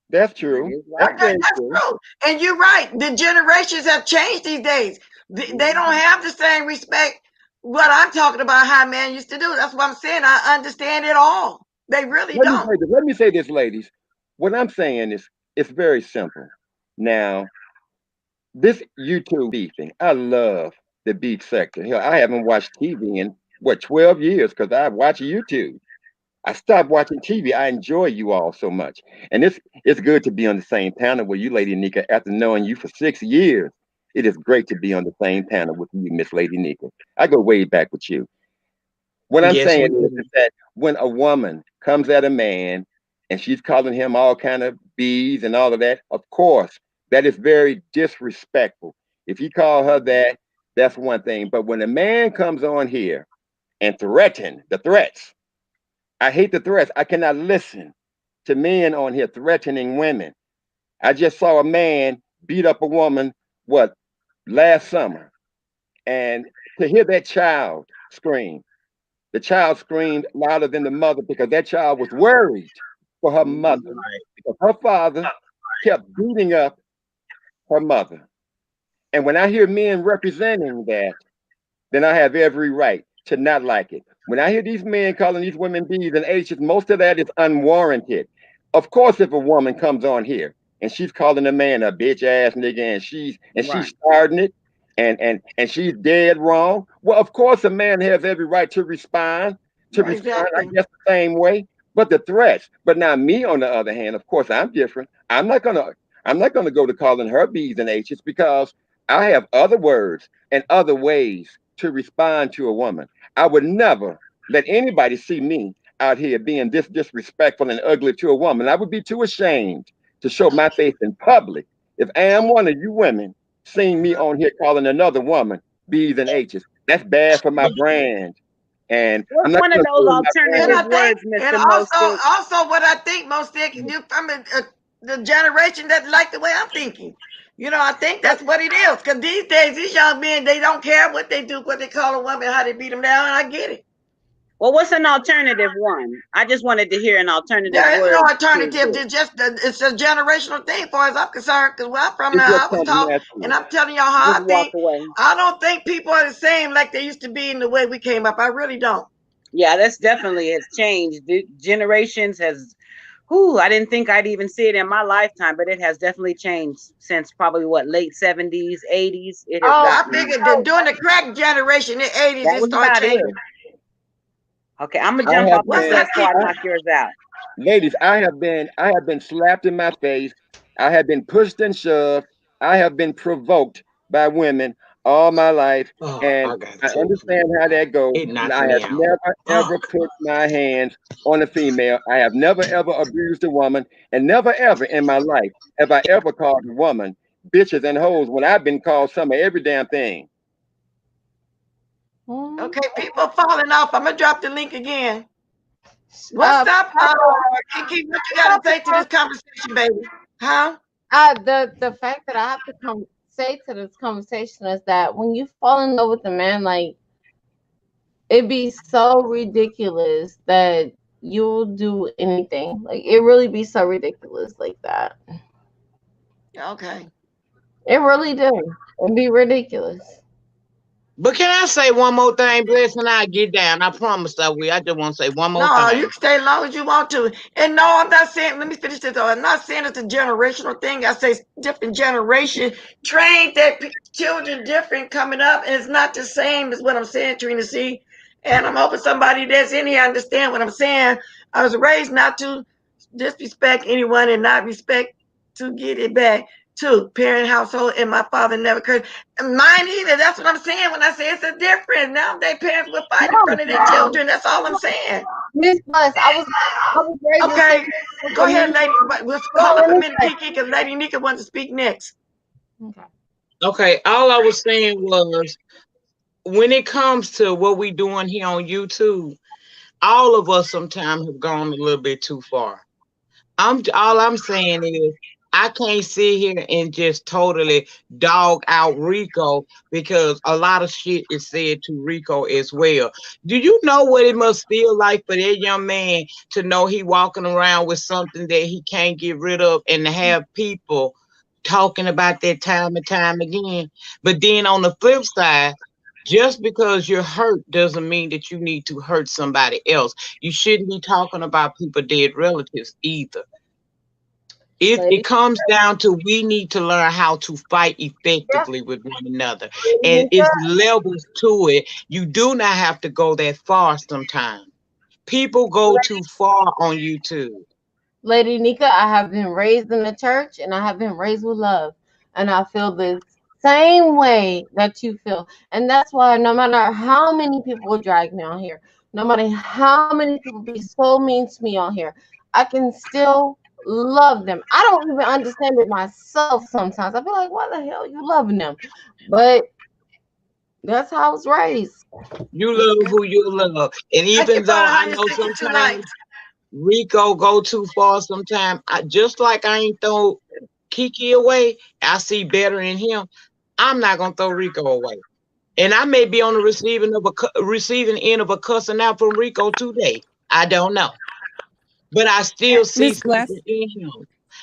That's That true. is That's right. very That's true. true. And you're right. The generations have changed these days. They don't Mhm. have the same respect. What I'm talking about, how man used to do. That's what I'm saying. I understand it all. They really Let me don't. say this. Let me say this, ladies. What I'm saying is, it's very simple. Now, this YouTube beefing, I love the beef sector. Hell, I haven't watched TV in what 12 years because I watch YouTube. I stopped watching TV. I enjoy you all so much, and it's good to be on the same panel with you, Lady Nika. After knowing you for 6 years, it is great to be on the same panel with you, Miss Lady Nika. I go way back with you. What I'm Yes, we saying is do. that when a woman comes at a man and she's calling him all kind of bees and all of that, of course, that is very disrespectful. If you call her that, that's one thing. But when a man comes on here and threaten the threats, I hate the threats. I cannot listen to men on here threatening women. I just saw a man beat up a woman, what, last summer. And to hear that child scream, the child screamed louder than the mother because that child was worried for her mother Mhm. because her father kept beating up her mother. And when I hear men representing that, then I have every right to not like it. When I hear these men calling these women B's and H's, most of that is unwarranted. Of course, if a woman comes on here and she's calling a man a bitch ass nigga and she's Right. starting it and she's dead wrong, well, of course a man has every right to respond, I Exactly. guess the same way. But the threats, but now me on the other hand, of course I'm different. I'm not gonna go to calling her B's and H's because I have other words and other ways to respond to a woman. I would never let anybody see me out here being this disrespectful and ugly to a woman. I would be too ashamed to show my face in public if I am one of you women seeing me on here calling another woman B's and H's. That's bad for my brand. And I'm What's not one of going to those my And alternative I brand. think, words, and Mr. Mostic? also what I think, Mostic, you from the generation that like the way I'm thinking. You know, I think that's what it is. Because these days, these young men, they don't care what they do, what they call a woman, how they beat them down. I get it. Well, what's an alternative one? I just wanted to hear an alternative There is word no to alternative. this. It's a generational thing, as far as I'm concerned. Because where I'm from It now, just I was comes taught, and natural. I'm telling y'all how Just I walk think. away. I don't think people are the same like they used to be in the way we came up. I really don't. Yeah, that's definitely has changed. The generations has. Whew, I didn't think I'd even see it in my lifetime, but it has definitely changed since probably what, late 70s, 80s. It has Oh, I gotten. figured that during the crack generation in the 80s, That it was started about it. changing. Okay, I'm gonna I jump have off this What's been, that before I keep? I, knock yours out. ladies, I have been slapped in my face. I have been pushed and shoved. I have been provoked by women all my life, Oh, and I got I to. understand how that goes. It And knocked I me have out. never Oh, ever put my hands on a female. I have never ever abused a woman, and never ever in my life have I ever called a woman bitches and hoes when I've been called some of every damn thing. Okay, people falling off. I'm gonna drop the link again. What's up, Kiki? What you got to say to this conversation, baby? Huh? the fact that I have to come say to this conversation is that when you fall in love with a man, like it'd be so ridiculous that you'll do anything. Like it really be so ridiculous like that. Okay. It really do. It'd be ridiculous. but can I say one more thing, Bless, and I get down? I promise I will. I just want to say one more No, you thing. can stay as long as you want to. And no, I'm not saying, let me finish this though. I'm not saying it's a generational thing. I say different generation train their children different coming up. And it's not the same as what I'm saying, Trina C. And I'm hoping somebody that's in here understand what I'm saying. I was raised not to disrespect anyone and not respect to get it back to parent household, and my father never cursed. Mine either. That's what I'm saying when I say it's a difference. Now their parents will fight in No, front of their children. That's all I'm saying. Miss Bless, I was raised the Okay, same go for ahead, me. lady. But we'll No, hold up let a me minute, Kiki, because Lady Nika wants to speak next. say. Okay. Okay, all I was saying was when it comes to what we doing here on YouTube, all of us sometimes have gone a little bit too far. All I'm saying is I can't sit here and just totally dog out Rico because a lot of shit is said to Rico as well. Do you know what it must feel like for that young man to know he walking around with something that he can't get rid of and to have people talking about that time and time again? But then on the flip side, just because you're hurt doesn't mean that you need to hurt somebody else. You shouldn't be talking about people dead relatives either. It Lady, comes down to we need to learn how to fight yeah, effectively with one another. Lady And Nika, it's levels to it. You do not have to go that far sometimes. People go too far on YouTube. Lady Nika, I have been raised in the church and I have been raised with love. And I feel the same way that you feel. And that's why no matter how many people drag me on here, no matter how many people be so mean to me on here, I can still love them. I don't even understand it myself sometimes. I feel like, why the hell you loving them? But that's how I was raised. You love who you love. And Thank you even for though I how you know speaking tonight. sometimes Rico go too far sometimes, just like I ain't throw Kiki away, I see better in him. I'm not gonna throw Rico away. And I may be on the receiving end of a cussing out from Rico today. I don't know, but I still see Miss Bless. something in him,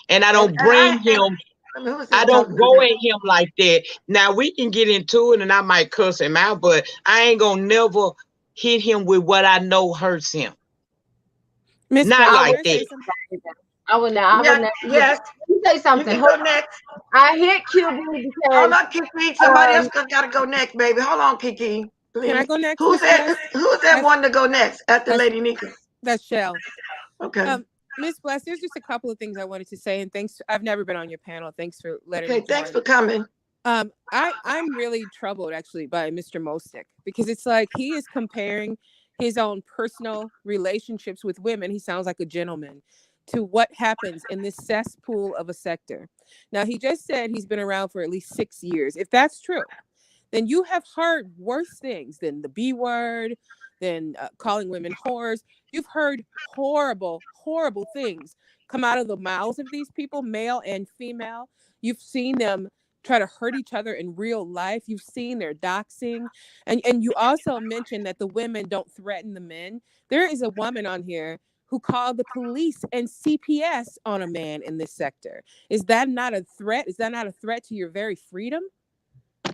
and I And don't I bring him. and who is I this don't talking to go me? at him like that. Now we can get into it, and I might cuss him out, but I ain't gonna never hit him with what I know hurts him. Miss Not Bless, I can like would I that. say something? I would Yeah, never. yes. Let me say You something. can Hold go on. next. I hit QB Hold because on, Kiki. Somebody else um got to go next, baby. Hold on, Kiki, Can I please. go next, Who's Miss that? Bless? Who's that That's one to go next after that's Lady Nika? that's Shell. Okay. Miss Bless, there's just a couple of things I wanted to say, and thanks. I've never been on your panel. Thanks for letting Okay. me Thanks join. for coming. I'm really troubled actually by Mr. Mostek, because it's like he is comparing his own personal relationships with women. He sounds like a gentleman, to what happens in this cesspool of a sector. Now, he just said he's been around for at least 6 years. If that's true, then you have heard worse things than the B word, than calling women whores. You've heard horrible, horrible things come out of the mouths of these people, male and female. You've seen them try to hurt each other in real life. You've seen their doxing. And you also mentioned that the women don't threaten the men. There is a woman on here who called the police and CPS on a man in this sector. Is that not a threat? Is that not a threat to your very freedom?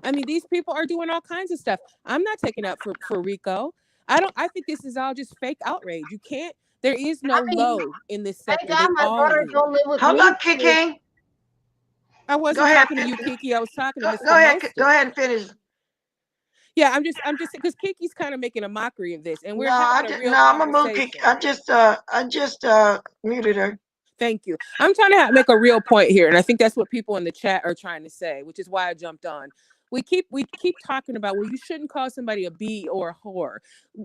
I mean, these people are doing all kinds of stuff. I'm not taking up for Rico. I think this is all just fake outrage. You can't, there is no I mean, low in this thank sector. God They my all daughter lead. don't live with Hold me. up, Kiki. I Go wasn't ahead. talking to you, Kiki. I was talking to Go Mr. ahead. Go Mostek. ahead and finish. Yeah, I'm just because Kiki's kind of making a mockery of this, and we're No, having I a just real no. I'm gonna move. Kiki. conversation. I just muted her. Thank you. I'm trying to make a real point here, and I think that's what people in the chat are trying to say, which is why I jumped on. We keep talking about, well, you shouldn't call somebody a bee or a whore.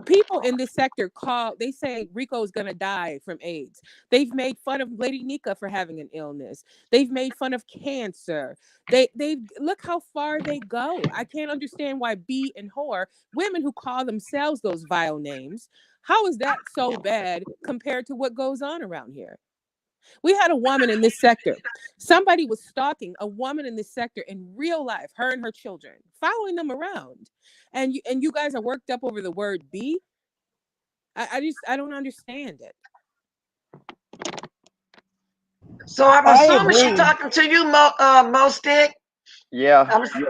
People in this sector they say Rico's gonna die from AIDS. They've made fun of Lady Nika for having an illness. They've made fun of cancer. They look how far they go. I can't understand why bee and whore, women who call themselves those vile names, how is that so bad compared to what goes on around here? We had a woman in this sector. Somebody was stalking a woman in this sector in real life, her and her children, following them around. And you guys are worked up over the word "be." I don't understand it. So I'm I assuming she's agree. talking to you, Stick. Yeah,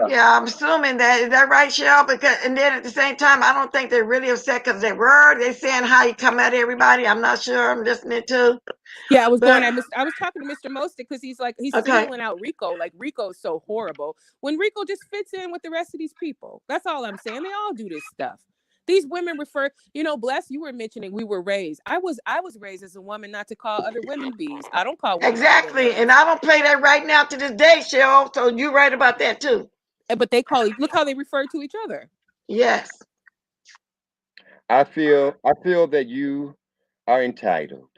Yeah, I'm assuming that. Is that right, Shell? Because and then at the same time, I don't think they're really upset because they saying how you come at everybody. I'm not sure. I'm listening to. Yeah, I was But going. I was talking to Mr. Mostic because he's okay, singling out Rico. Like Rico's so horrible when Rico just fits in with the rest of these people. That's all I'm saying. They all do this stuff. These women refer. Bless. You were mentioning we were raised. I was raised as a woman not to call other women bees. I don't call women by their exactly. And names. I don't play that right now to this day, Shell. So you're right about that too. But they look how they refer to each other. Yes. I feel that you are entitled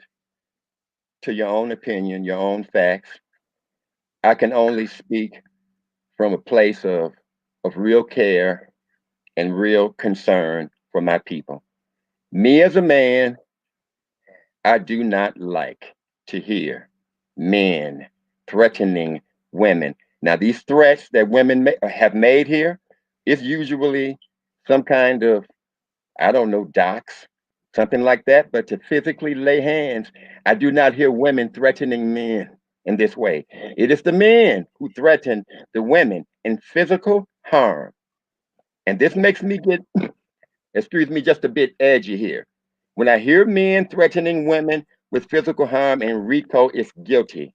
to your own opinion, your own facts. I can only speak from a place of real care and real concern for my people. Me as a man, I do not like to hear men threatening women. Now, these threats that women have made here is usually some kind of, I don't know, docs, something like that. But to physically lay hands, I do not hear women threatening men in this way. It is the men who threaten the women in physical harm. And this makes me get, excuse me, just a bit edgy here. When I hear men threatening women with physical harm, and Rico is guilty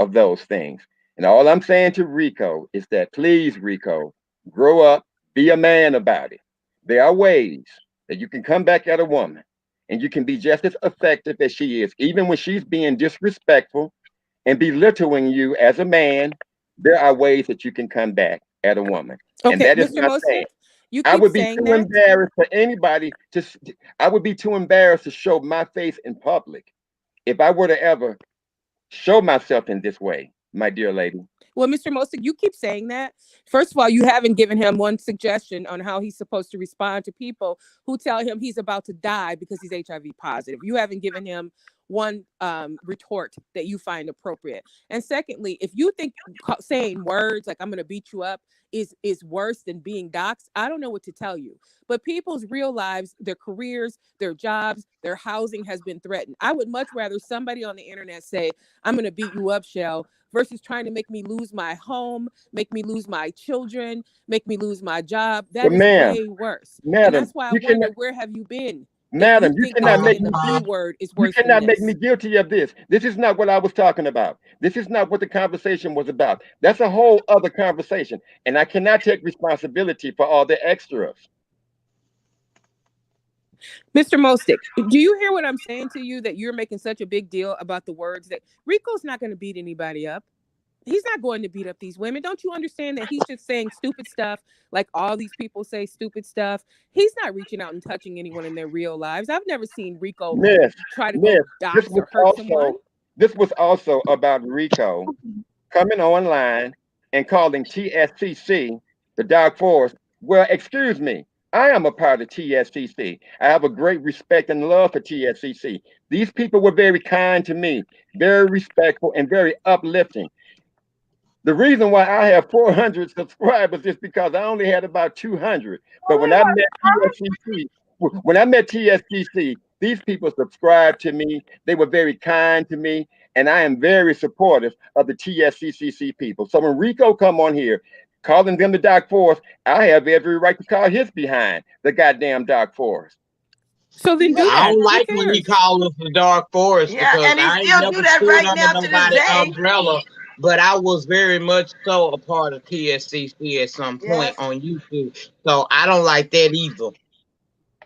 of those things. And all I'm saying to Rico is that please, Rico, grow up, be a man about it. There are ways that you can come back at a woman and you can be just as effective as she is, even when she's being disrespectful and belittling you as a man. There are ways that you can come back at a woman. And Okay, that is Mr. not saying Mostic, you I keep would be saying too that. embarrassed for anybody to. I would be too embarrassed to show my face in public if I were to ever show myself in this way, my dear lady. Well, Mr. Mostic, you keep saying that. First of all, you haven't given him one suggestion on how he's supposed to respond to people who tell him he's about to die because he's HIV positive. You haven't given him one retort that you find appropriate. And secondly, if you think saying words like "I'm going to beat you up" is worse than being doxxed, I don't know what to tell you. But people's real lives, their careers, their jobs, their housing has been threatened. I would much rather somebody on the internet say, "I'm going to beat you up, Shell," versus trying to make me lose my home, make me lose my children, make me lose my job. That But is ma'am, way worse. And madam, that's why I you cannot, wonder, where have you been if you madam, you think that cannot make saying me the B word is you worse than cannot make me this? guilty of this. This is not what I was talking about. This is not what the conversation was about. That's a whole other conversation. And I cannot take responsibility for all the extras. Mr. Mostic, do you hear what I'm saying to you, that you're making such a big deal about the words that Rico's not going to beat anybody up? He's not going to beat up these women. Don't you understand that he's just saying stupid stuff like all these people say stupid stuff? He's not reaching out and touching anyone in their real lives. I've never seen Rico Miss, try to Miss, go dox or hurt someone. this was also about Rico coming online and calling TSCC the Dark Force. Well, excuse me. I am a part of TSCC. I have a great respect and love for TSCC. These people were very kind to me, very respectful, and very uplifting. The reason why I have 400 subscribers is because I only had about 200. But when I met TSCC, these people subscribed to me. They were very kind to me, and I am very supportive of the TSCCC people. So when Rico come on here, calling them the Dark Force, I have every right to call his behind the goddamn Dark Force. So then do I that. don't Who like when he cares? calls us the Dark Forest Yeah, because and he I ain't still do never that stood right under now to this nobody's day. umbrella, but I was very much so a part of TSCC at some point Yes. on YouTube. So I don't like that either.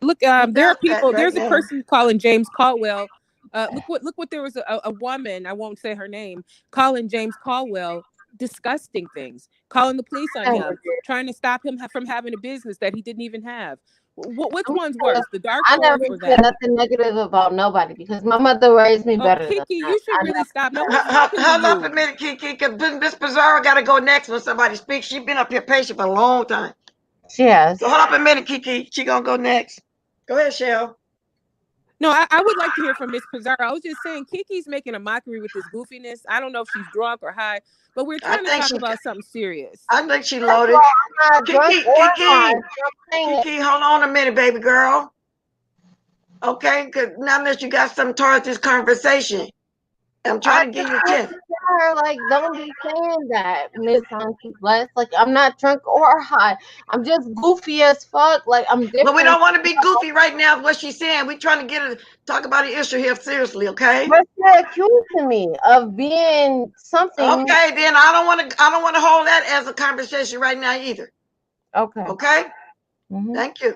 Look, He there are does that people. right There's a now. person calling James Caldwell. Look what there was a woman. I won't say her name. Calling James Caldwell disgusting things, calling the police on him, trying to stop him from having a business that he didn't even have. Which one's worse, the Dark I Force never or said that? nothing negative about nobody because my mother raised me Oh, better than Kiki, that. you should I really never stop. No said one's talking to Hold up a you. minute, Kiki, because Miss Pizarro got to go next when somebody speaks. She's been up here patient for a long time. she has. So hold up a minute, Kiki. She gonna go next. Go ahead, Shell. No, I would like to hear from Miss Pizarro. I was just saying Kiki's making a mockery with this goofiness. I don't know if she's drunk or high, but we're I trying to think talk she. about something serious. I think she First of loaded. all, I'm not drunk Kiki, or high. Kiki, So I'm saying it. Kiki. Hold on a minute, baby girl. Okay, because now that you got some towards this conversation, I'm I trying to give just you a want chance. to tell her, like, don't be saying that, Miss Auntie Bless. Like, I'm not drunk or high. I'm just goofy as fuck. Like, I'm But we don't different. want to be goofy right now. Is what she's saying. We're trying to get her to talk about the issue here seriously. Okay. But you're accusing me of being something. Okay, then I don't want to. I don't want to hold that as a conversation right now either. Okay. Okay. Mm-hmm. Thank you.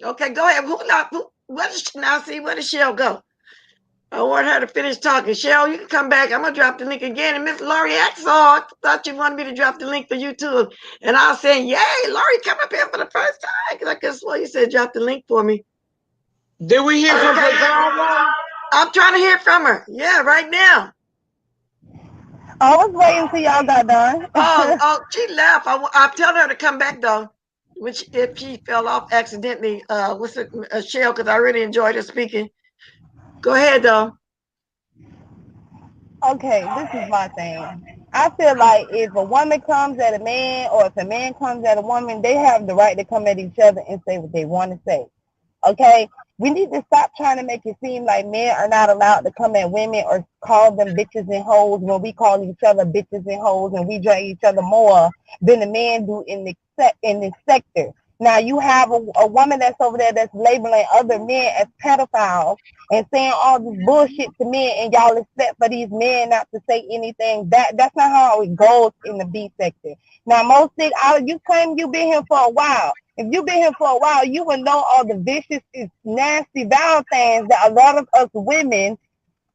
Okay, go ahead. Who not? Who? What is now? See, where did Shell go? I want her to finish talking. Shell, you can come back. I'm gonna drop the link again. And Miss Laurie Axel, I thought you wanted me to drop the link for YouTube, and I was saying, "Yay, Laurie, come up here for the first time." Because I guess well, you said drop the link for me. Did we hear from Okay. Pizarro? I'm trying to hear from her. Yeah, right now. I was waiting until y'all got done. Oh, she left. I'm telling her to come back though. Which if she fell off accidentally, what's it, Shell? Because I really enjoyed her speaking. Go ahead though. Okay, this is my thing. I feel like if a woman comes at a man or if a man comes at a woman, they have the right to come at each other and say what they want to say. Okay? We need to stop trying to make it seem like men are not allowed to come at women or call them bitches and hoes when we call each other bitches and hoes and we drag each other more than the men do in this sector. Now you have a woman that's over there that's labeling other men as pedophiles and saying all this bullshit to men, and y'all expect for these men not to say anything. That's not how it goes in the B sector. Now most things, you claim you been here for a while. If you've been here for a while, you will know all the vicious, nasty, vile things that a lot of us women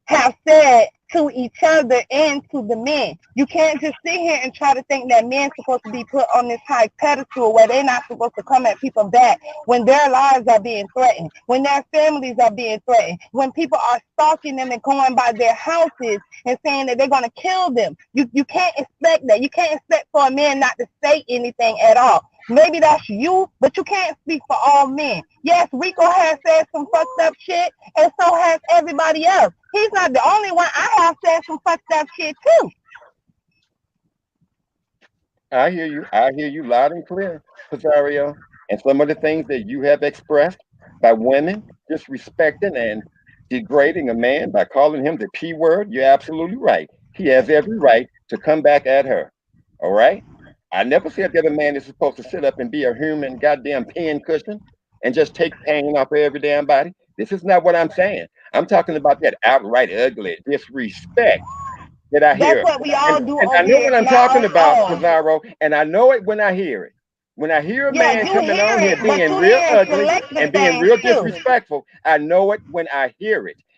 have said to each other and to the men. You can't just sit here and try to think that men's supposed to be put on this high pedestal where they're not supposed to come at people back when their lives are being threatened, when their families are being threatened, when people are stalking them and going by their houses and saying that they're going to kill them. You can't expect that. You can't expect for a man not to say anything at all. Maybe that's you, but you can't speak for all men. Yes, Rico has said some fucked up shit, and so has everybody else. He's not the only one. I have said some fucked up shit too. I hear you. I hear you loud and clear, Cesario. And some of the things that you have expressed by women disrespecting and degrading a man by calling him the P word, you're absolutely right. He has every right to come back at her. All right? I never said that a man is supposed to sit up and be a human goddamn pin cushion and just take pain off of every damn body. This is not what I'm saying. I'm talking about that outright ugly disrespect that I That's hear. what we all do And I over know here what I'm in our talking own about, home. Pizarro, and I know it when I hear it. When I hear a Yeah, man you coming hear on here it, but being you real hearing ugly selective and being things real too. disrespectful, I know it when I hear it.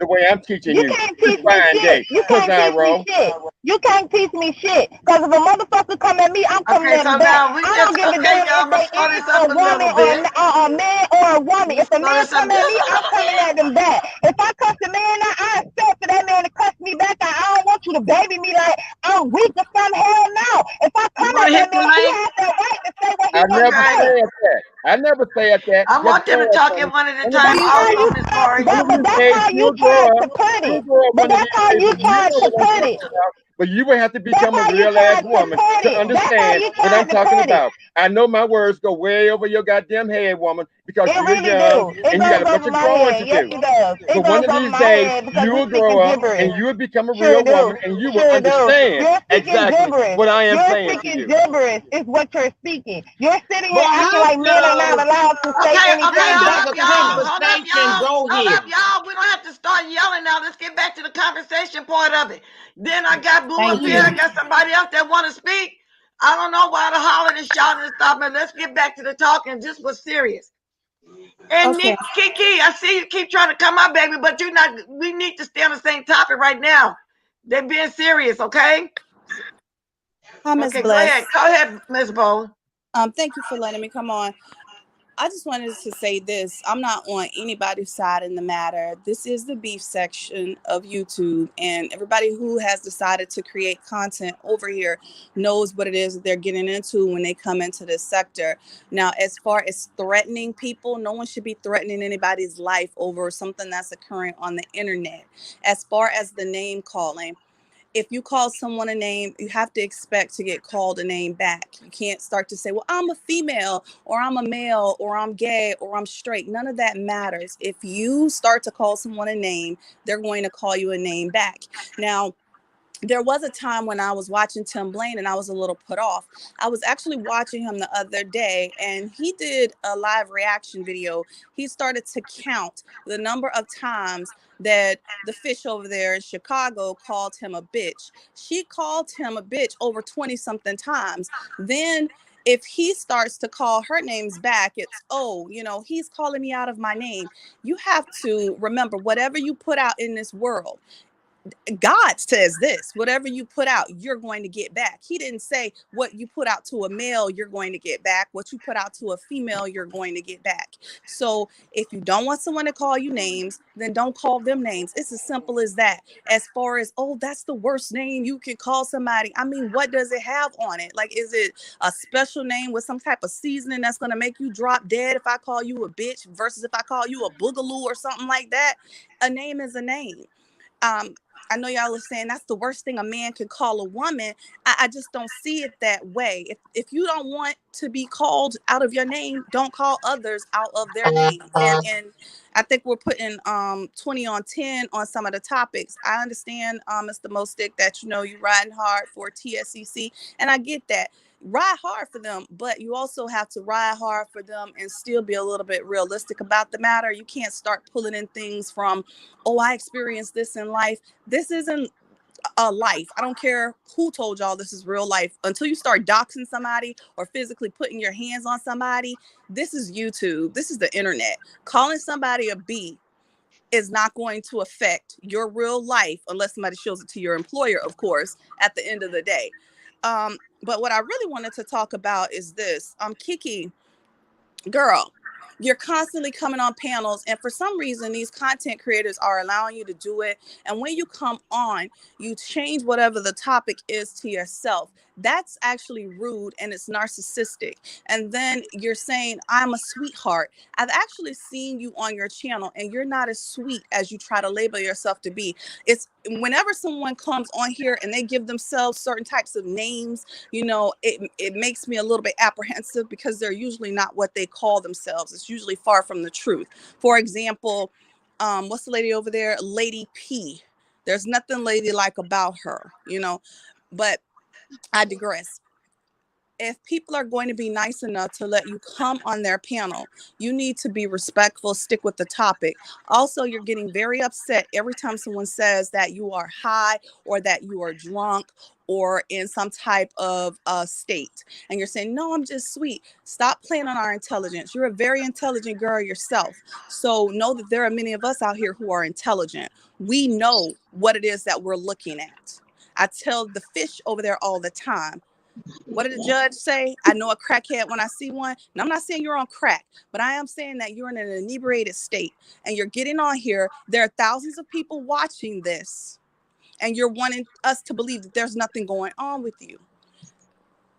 the way I'm teaching You you. can't It's teach me fine shit. day. You Put can't down teach me roll. shit. You can't teach me shit. Because if a motherfucker come at me, I'm coming Okay, at so him back. now we I just don't give a okay, damn y'all. if Let's they slow is this a up a woman little or bit. a man or a woman. Let's If a slow man this up come at me, I'm coming at them back. If I cuss a man out, I expect for that man to cuss me back. I don't want you to baby me like I'm weak or something. Hell no. If I You come want at to hit that the man, he mic? has that right to say what he I want to never Okay. say. said that. I never said that. I Just want them to said talk something. at one at a One of time. these That's how days, Also, you, Miss Laurie. one of but these that's days how you you'll grow tried up. to put You'll it. grow up But one of that's these how days, you and you tried know to what I'm put talking it. about. But you would have to That's become a how you real ass tried to woman put to it. That's how understand you what I'm tried to talking put it. about. I know my words go way over your goddamn head, woman, because It you're really young do. It and you got goes a bunch over of my growing head. to Yes, do. it does. It But one goes of over these my days, head because you you're will grow speaking up and gibberish. you will become a Sure real do. woman and you will Sure do. understand You're speaking exactly gibberish. what I am You're saying to speaking you. gibberish is what you're speaking. You're sitting here But acting like men are not allowed to say Okay, anything hold back up, to y'all. women. Hold up, y'all. go Hold here. up, y'all. We don't have to start yelling now. Let's get back to the conversation part of it. Then I got Boo Thank up here. you. I got somebody else that want to speak. I don't know why the hollering and shouting and stuff, but let's get back to the talking. This was serious. And Okay. Kiki, I see you keep trying to come up, baby, but you're not. We need to stay on the same topic right now. They're being serious, okay? Hi, Miss Okay, go Bliss. ahead. Go ahead, Miss Bo. Thank you for letting me come on. I just wanted to say this. I'm not on anybody's side in the matter. This is the beef section of YouTube, and everybody who has decided to create content over here knows what it is that they're getting into when they come into this sector. Now, as far as threatening people, no one should be threatening anybody's life over something that's occurring on the internet. As far as the name calling, if you call someone a name, you have to expect to get called a name back. You can't start to say, well, I'm a female, or I'm a male, or I'm gay, or I'm straight. None of that matters. If you start to call someone a name, they're going to call you a name back. Now, there was a time when I was watching Tim Blaine and I was a little put off. I was actually watching him the other day and he did a live reaction video. He started to count the number of times that the fish over there in Chicago called him a bitch. She called him a bitch over 20 something times. Then if he starts to call her names back, it's, oh, he's calling me out of my name. You have to remember, whatever you put out in this world, God says this: whatever you put out, you're going to get back. He didn't say what you put out to a male, you're going to get back. What you put out to a female, you're going to get back. So if you don't want someone to call you names, then don't call them names. It's as simple as that. As far as, oh, that's the worst name you can call somebody. I mean, what does it have on it? Like, is it a special name with some type of seasoning that's going to make you drop dead if I call you a bitch versus if I call you a boogaloo or something like that? A name is a name. um I know y'all are saying that's the worst thing a man could call a woman. I just don't see it that way. If you don't want to be called out of your name, don't call others out of their name. And I think we're putting 20 on 10 on some of the topics. I understand, Mr. Mostic, that you're riding hard for TSCC, and I get that. Ride hard for them, but you also have to ride hard for them and still be a little bit realistic about the matter. You can't start pulling in things from, oh, I experienced this in life. This isn't a life. I don't care who told y'all this is real life. Until you start doxing somebody or physically putting your hands on somebody, this is YouTube. This is the internet. Calling somebody a B is not going to affect your real life unless somebody shows it to your employer, of course, at the end of the day. But what I really wanted to talk about is this. Kiki, girl, you're constantly coming on panels, and for some reason these content creators are allowing you to do it. And when you come on, you change whatever the topic is to yourself. That's actually rude and it's narcissistic. And then you're saying, I'm a sweetheart. I've actually seen you on your channel and you're not as sweet as you try to label yourself to be. It's whenever someone comes on here and they give themselves certain types of names, it makes me a little bit apprehensive because they're usually not what they call themselves. It's usually far from the truth. For example, what's the lady over there? Lady P. There's nothing ladylike about her, but I digress. If people are going to be nice enough to let you come on their panel, you need to be respectful, stick with the topic. Also, you're getting very upset every time someone says that you are high or that you are drunk or in some type of state. And you're saying, no, I'm just sweet. Stop playing on our intelligence. You're a very intelligent girl yourself. So know that there are many of us out here who are intelligent. We know what it is that we're looking at. I tell the fish over there all the time, what did the judge say? I know a crackhead when I see one. And I'm not saying you're on crack, but I am saying that you're in an inebriated state and you're getting on here. There are thousands of people watching this and you're wanting us to believe that there's nothing going on with you.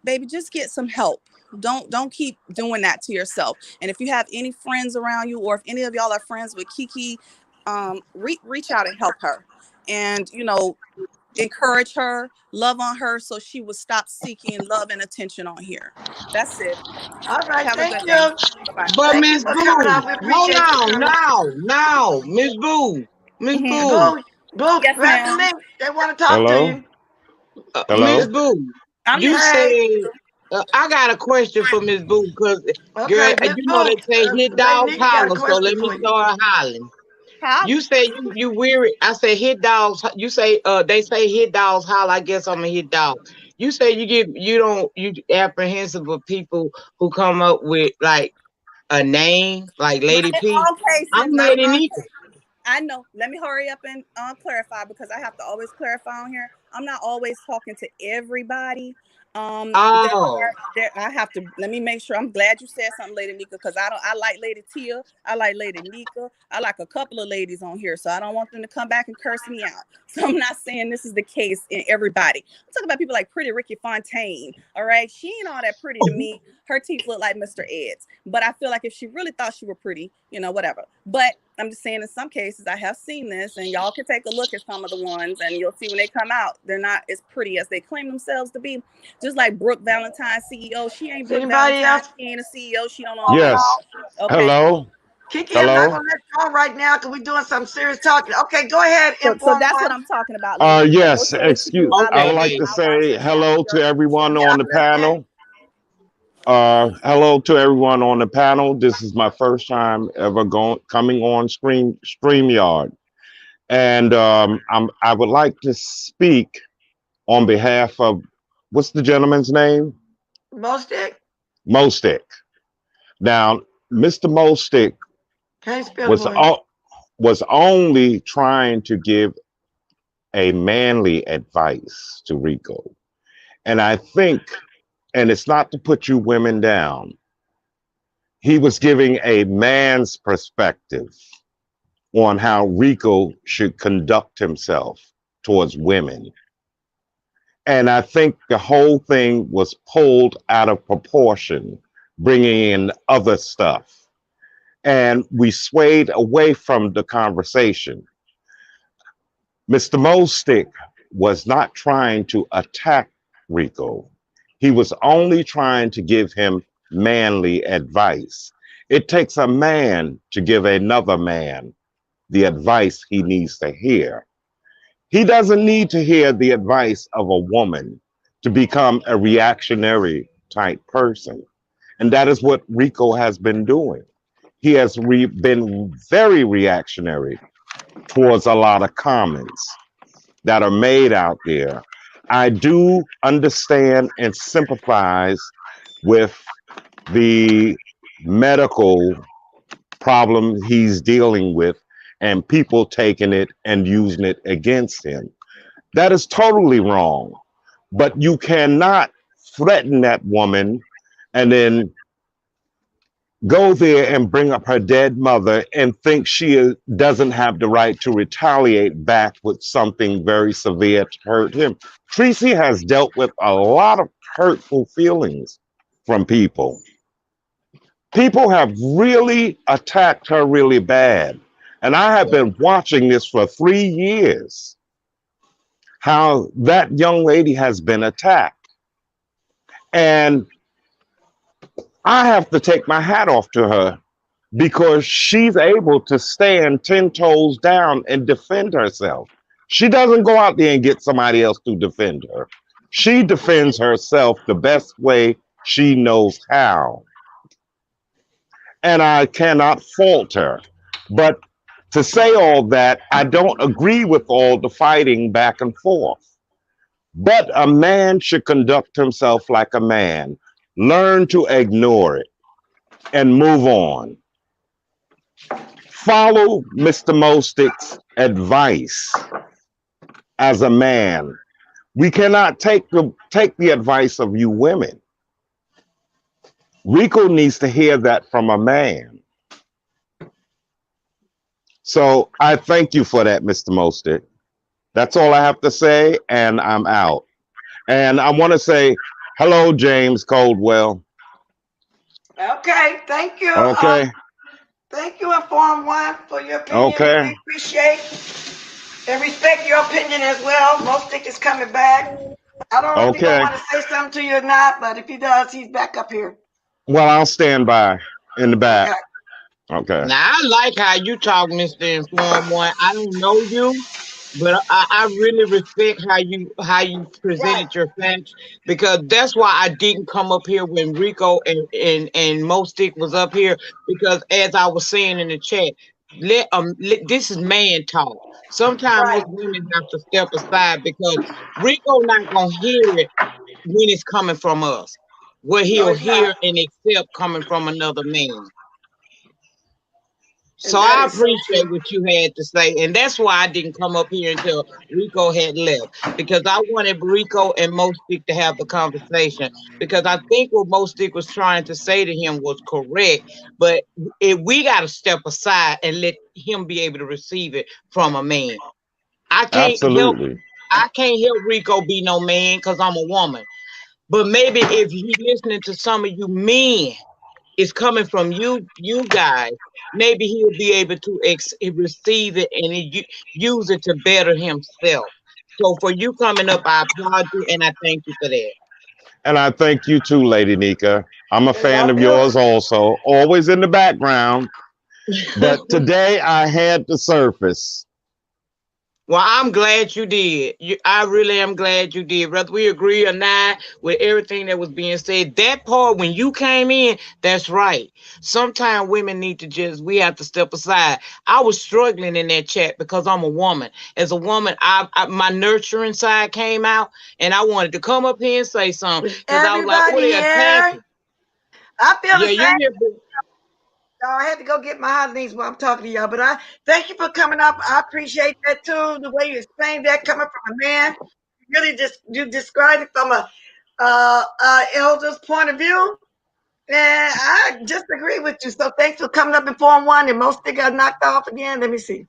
Baby, just get some help. Don't keep doing that to yourself. And if you have any friends around you, or if any of y'all are friends with Kiki, reach out and help her. And encourage her, love on her, so she would stop seeking love and attention on here. That's it. All right, Have a thank good day. you. Bye-bye. But Thank you Miss for coming Boo, on. We hold appreciate you on, coming. Miss Boo, Miss Mm-hmm. Boo, Boo, Yes, grab the ma'am. link. They want to talk to Hello? you. Miss Hello? Boo. I'm You listening. Hey, said I got a question for Miss Boo because, girl, okay, Miss you know Boo. they say hit Lady dogs Nika got a holler, so question let me for you. start hollering. How? You say you weary. I say hit dogs. You say they say hit dogs holler. I guess I'm a hit dog. You say you apprehensive of people who come up with like a name like Not Lady in P. all I'm cases. Not in Lady all Nika. cases. I know. Let me hurry up and clarify because I have to always clarify on here. I'm not always talking to everybody. Oh, I have to let me make sure. I'm glad you said something, Lady Nika, because I like Lady Tia, I like Lady Nika, I like a couple of ladies on here, so I don't want them to come back and curse me out. So I'm not saying this is the case in everybody. I'm talking about people like Pretty Ricky Fontaine. All right, she ain't all that pretty to me. Her teeth look like Mr. Ed's, but I feel like if she really thought she were pretty, whatever. But I'm just saying in some cases I have seen this, and y'all can take a look at some of the ones and you'll see when they come out, they're not as pretty as they claim themselves to be. Just like Brooke Valentine, CEO. She ain't Is Brooke anybody Valentine. else? She ain't a CEO. She don't own nothing. Yes. Okay. Hello? Kiki, I'm not Hello? going to let you on right now because we're doing some serious talking. Okay, go ahead, So Inform that's what One. I'm talking about, Lady Nika. No Yes, shade to you. I I love would you. like okay. to I watch say your channel. hello to everyone Channel. on Y'all the listen. panel. Hello to everyone on the panel. This is my first time ever coming on StreamYard. And I would like to speak on behalf of, what's the gentleman's name? Mostic, Mostic. Now, Mr. Mostic can't spell it was, for you. was only trying to give a manly advice to Rico. And I think, and it's not to put you women down, he was giving a man's perspective on how Rico should conduct himself towards women. And I think the whole thing was pulled out of proportion, bringing in other stuff. And we swayed away from the conversation. Mr. Mostick was not trying to attack Rico. He was only trying to give him manly advice. It takes a man to give another man the advice he needs to hear. He doesn't need to hear the advice of a woman to become a reactionary type person. And that is what Rico has been doing. He has been very reactionary towards a lot of comments that are made out there. I do understand and sympathize with the medical problem he's dealing with and people taking it and using it against him. That is totally wrong. But you cannot threaten that woman and then go there and bring up her dead mother and think doesn't have the right to retaliate back with something very severe to hurt him. Tracy has dealt with a lot of hurtful feelings from people. People have really attacked her really bad. And I have been watching this for 3 years, how that young lady has been attacked. And I have to take my hat off to her because she's able to stand 10 toes down and defend herself. She doesn't go out there and get somebody else to defend her. She defends herself the best way she knows how. And I cannot fault her. But to say all that, I don't agree with all the fighting back and forth. But a man should conduct himself like a man, learn to ignore it, and move on. Follow Mr. Mostick's advice as a man. We cannot take the advice of you women. Rico needs to hear that from a man. So I thank you for that, Mr. Mostick. That's all I have to say, and I'm out. And I want to say hello, James Coldwell. Okay, thank you. Okay, Thank you, Inform One, for your opinion. okay. We appreciate And respect your opinion as well. Mostic is coming back. I don't know if he's gonna Okay. want to say something to you or not, but if he does, he's back up here. Well, I'll stand by in the back. Okay. Okay. Now I like how you talk, Mr. Inform One. I don't know you, but I really respect how you Right. presented your facts because that's why I didn't come up here when Rico and Mo Stick was up here because as I was saying in the chat, this is man talk. Sometimes us Right. women have to step aside because Rico not gonna hear it when it's coming from us. What No, he'll it's not. hear and accept coming from another man. So And that I is so appreciate true. what you had to say. And that's why I didn't come up here until Rico had left. Because I wanted Rico and Mostik to have the conversation. Because I think what Mostik was trying to say to him was correct. But we got to step aside and let him be able to receive it from a man. I can't help Absolutely. I can't help Rico be no man because I'm a woman. But maybe if he listening to some of you men is coming from you guys, maybe he'll be able to receive it and use it to better himself. So for you coming up, I applaud you and I thank you for that. And I thank you too, Lady Nika. I'm a And fan y'all of build. yours also, always in the background. But today I had to surface. Well, I'm glad you did. I really am glad you did. Whether we agree or not with everything that was being said, that part when you came in, that's right. Sometimes women need to we have to step aside. I was struggling in that chat because I'm a woman. As a woman, my nurturing side came out, and I wanted to come up here and say something Is because I was like, oh, everybody they're here? attacking. I feel the Yeah, you same. hear? Y'all, I had to go get my hot links while I'm talking to y'all, but I thank you for coming up. I appreciate that too. The way you explained that coming from a man, really just you described it from a elder's point of view, and I just agree with you. So thanks for coming up in Form One. And most thing got knocked off again. Let me see.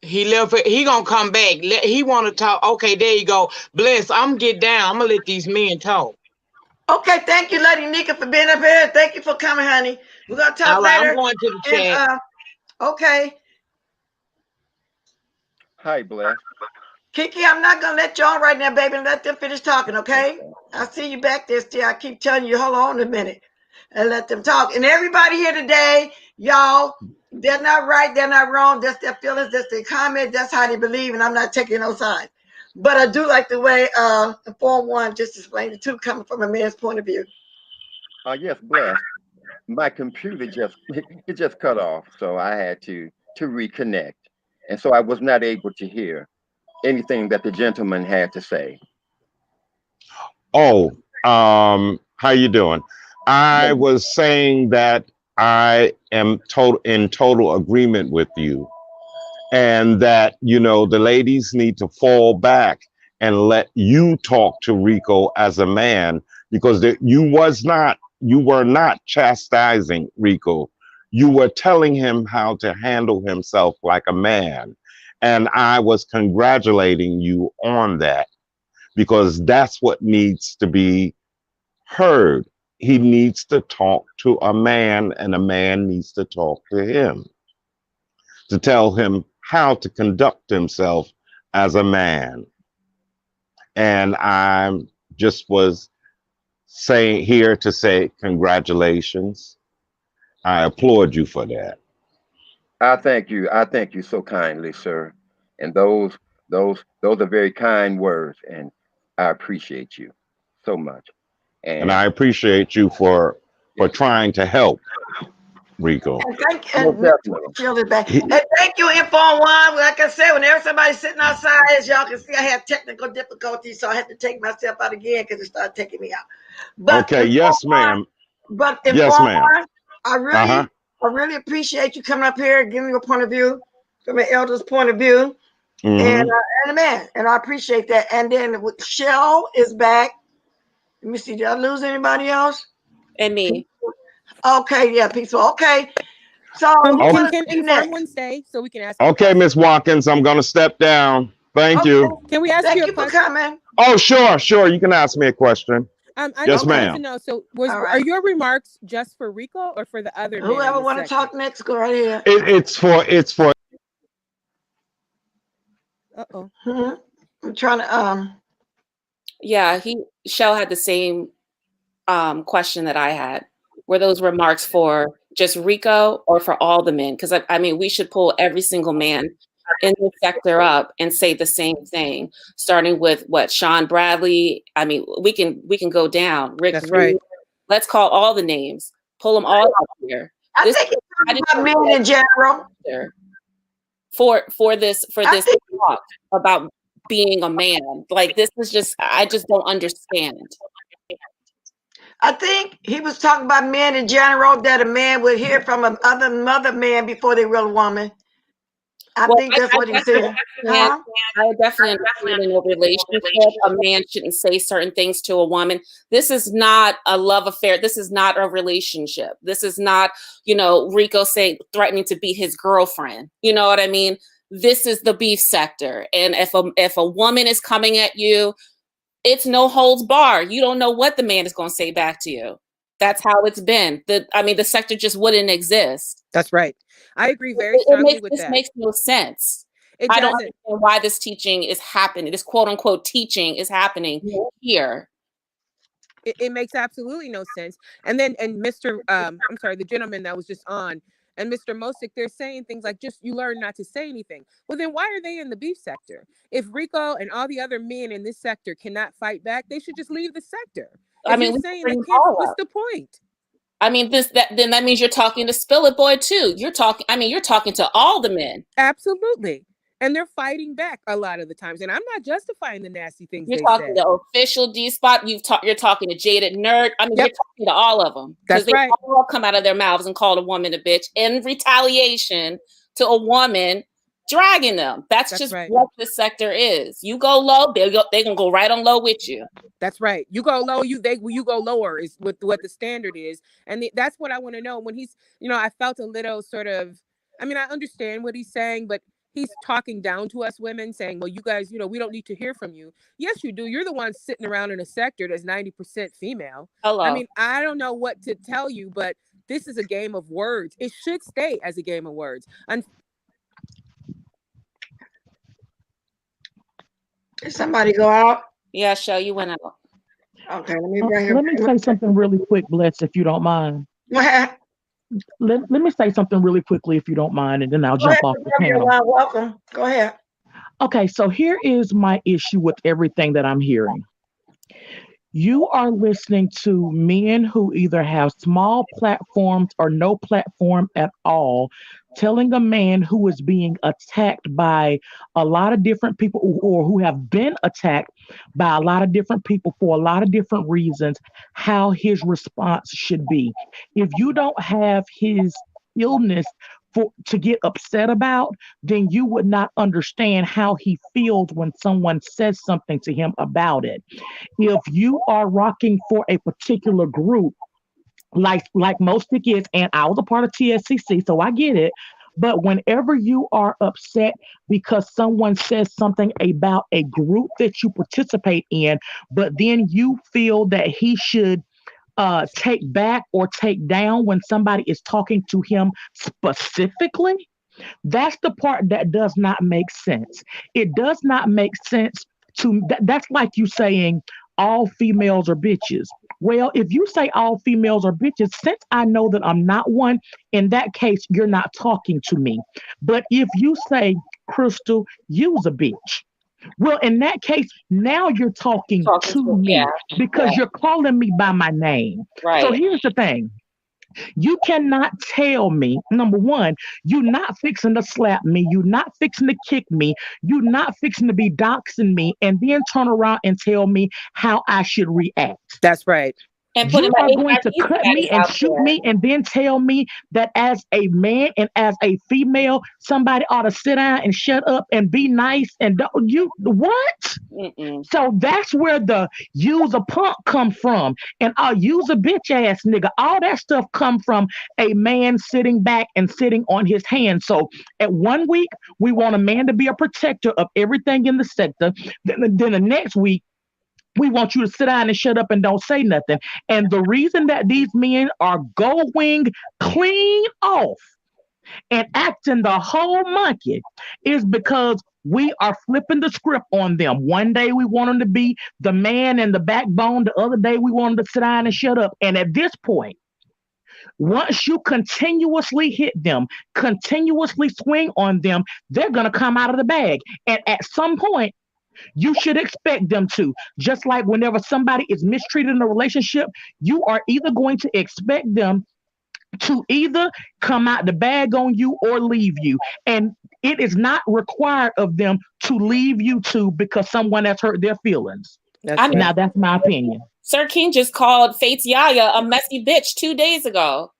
He left it. He gonna come back. He want to talk. Okay, there you go. Bless. I'm get down. I'm gonna let these men talk. Okay, thank you, Lady Nika, for being up here. Thank you for coming, honey. We're gonna talk All right, I'm later. going to the And chat. okay, Hi, Bless. Kiki, I'm not gonna let you on right now, baby. Let them finish talking, okay? Okay. I see you back there still. I keep telling you, hold on a minute, and let them talk. And everybody here today, y'all, they're not right, they're not wrong. That's their feelings, that's their comment, that's how they believe, and I'm not taking no sides. But I do like the way Form One just explained it too, coming from a man's point of view. Yes, Bless. My computer just it just cut off, so I had to reconnect, and so I was not able to hear anything that the gentleman had to say. Oh, how you doing? I was saying that I am in total agreement with you, and that the ladies need to fall back and let you talk to Rico as a man, because you were not chastising Rico. You were telling him how to handle himself like a man, and I was congratulating you on that, because that's what needs to be heard. He needs to talk to a man, and a man needs to talk to him to tell him how to conduct himself as a man. And I just was saying here to say congratulations. I applaud you for that. I thank you. I thank you so kindly, sir. And those are very kind words, and I appreciate you so much. And And I appreciate you for yes, trying to help Rico. And thank most and Mr. definitely. Shield is back. He, And thank you, Info One. Like I said, whenever somebody's sitting outside, as y'all can see, I had technical difficulties, so I had to take myself out again because it started taking me out. But okay, Info yes, One, ma'am. but Yes, Info ma'am. One, I Uh-huh. really, I really appreciate you coming up here, giving your point of view from an elder's point of view, Mm-hmm. and a man, and I appreciate that. And then with Shell is back. Let me see, did I lose anybody else? And me. Okay, yeah, peaceful. Okay, so who Okay, Can want to can speak Inform next? One stay so we can ask you a okay, question? Miss Watkins, I'm gonna step down. Thank you. Okay, Can we ask you thank a you for question? coming. Oh, sure, sure. You can ask me a question. I Yes, just wanted Okay. to ma'am. know. So, All are right. your remarks just for Rico or for the other men in Whoever this want to section? talk next, go right ahead. It's for Uh-oh. I'm trying to Yeah, Shell had the same question that I had. Were those remarks for just Rico or for all the men? Because I mean, we should pull every single man in the sector up and say the same thing, starting with what Sean Bradley. I mean, we can go down. Rick That's right. Reed. Let's call all the names. Pull them all up here. I think it's about men in general. For this talk about being a man. Like this is just I just don't understand. I think he was talking about men in general, that a man would hear from another man before they real woman. I think that's what he said. Huh? I definitely understand in a relationship, a man shouldn't say certain things to a woman. This is not a love affair. This is not a relationship. This is not, Rico threatening to beat his girlfriend. You know what I mean? This is the beef sector. And if a woman is coming at you, it's no holds bar. You don't know what the man is going to say back to you. That's how it's been. The sector just wouldn't exist. That's right. I agree very strongly with that. This makes no sense. It I don't doesn't. understand why this teaching is happening. This quote unquote teaching is happening here. It makes absolutely no sense. And Mr. I'm sorry, the gentleman that was just on, and Mr. Mosick, they're saying things like, just you learn not to say anything. Well, then why are they in the beef sector? If Rico and all the other men in this sector cannot fight back, they should just leave the sector. If you're saying they can't, what's the point? I mean, then that means you're talking to Spill It Boy too. You're talking to all the men. Absolutely. And they're fighting back a lot of the times. And I'm not justifying the nasty things you're talking to official D-Spot. You're talking to Jaded Nerd. I mean, you're talking to all of them. That's right. They all come out of their mouths and call a woman a bitch in retaliation to a woman dragging them. That's just right. What this sector is. You go low, they're gonna go right on low with you. That's right. You go low, you go lower is what the standard is. And that's what I want to know. When he's, I felt a little sort of, I mean, I understand what he's saying, but he's talking down to us women, saying, well, you guys, we don't need to hear from you. Yes, you do. You're the ones sitting around in a sector that's 90% female. Hello. I mean, I don't know what to tell you, but this is a game of words. It should stay as a game of words. Did somebody go out? Yeah, Shell, you went out. Okay, let me say something really quick, Bless, if you don't mind. Go ahead. Let me say something really quickly, if you don't mind, and then I'll jump off the panel. Welcome. Go ahead. Okay, so here is my issue with everything that I'm hearing. You are listening to men who either have small platforms or no platform at all, telling a man who is being attacked by a lot of different people or who have been attacked by a lot of different people for a lot of different reasons, how his response should be. If you don't have his illness to get upset about, then you would not understand how he feels when someone says something to him about it. If you are rocking for a particular group, like Mostic is, and I was a part of TSCC, so I get it. But whenever you are upset because someone says something about a group that you participate in, but then you feel that he should take back or take down when somebody is talking to him specifically, that's the part that does not make sense. It does not make sense that's like you saying all females are bitches. Well, if you say all females are bitches, since I know that I'm not one, in that case, you're not talking to me. But if you say, Crystal, you's a bitch, well, in that case, now you're talking to me because you're calling me by my name. Right. So here's the thing. You cannot tell me, number one, you're not fixing to slap me. You're not fixing to kick me. You're not fixing to be doxing me and then turn around and tell me how I should react. That's right. And you are going to cut me and shoot me and then tell me that as a man and as a female, somebody ought to sit down and shut up and be nice and you what? Mm-mm. So that's where the use a punk come from, and I'll use a bitch ass nigga. All that stuff come from a man sitting back and sitting on his hands. So at 1 week we want a man to be a protector of everything in the sector. Then the next week we want you to sit down and shut up and don't say nothing. And the reason that these men are going clean off and acting the whole monkey is because We are flipping the script on them. One day we want them to be the man and the backbone. The other day we want them to sit down and shut up. And at this point, once you continuously hit them, continuously swing on them, they're going to come out of the bag. And at some point, you should expect them to. Just like whenever somebody is mistreated in a relationship, you are either going to expect them to either come out the bag on you or leave you. And it is not required of them to leave you too because someone has hurt their feelings. That's Now, right. that's my opinion. Sir King just called Fate's Yaya a messy bitch 2 days ago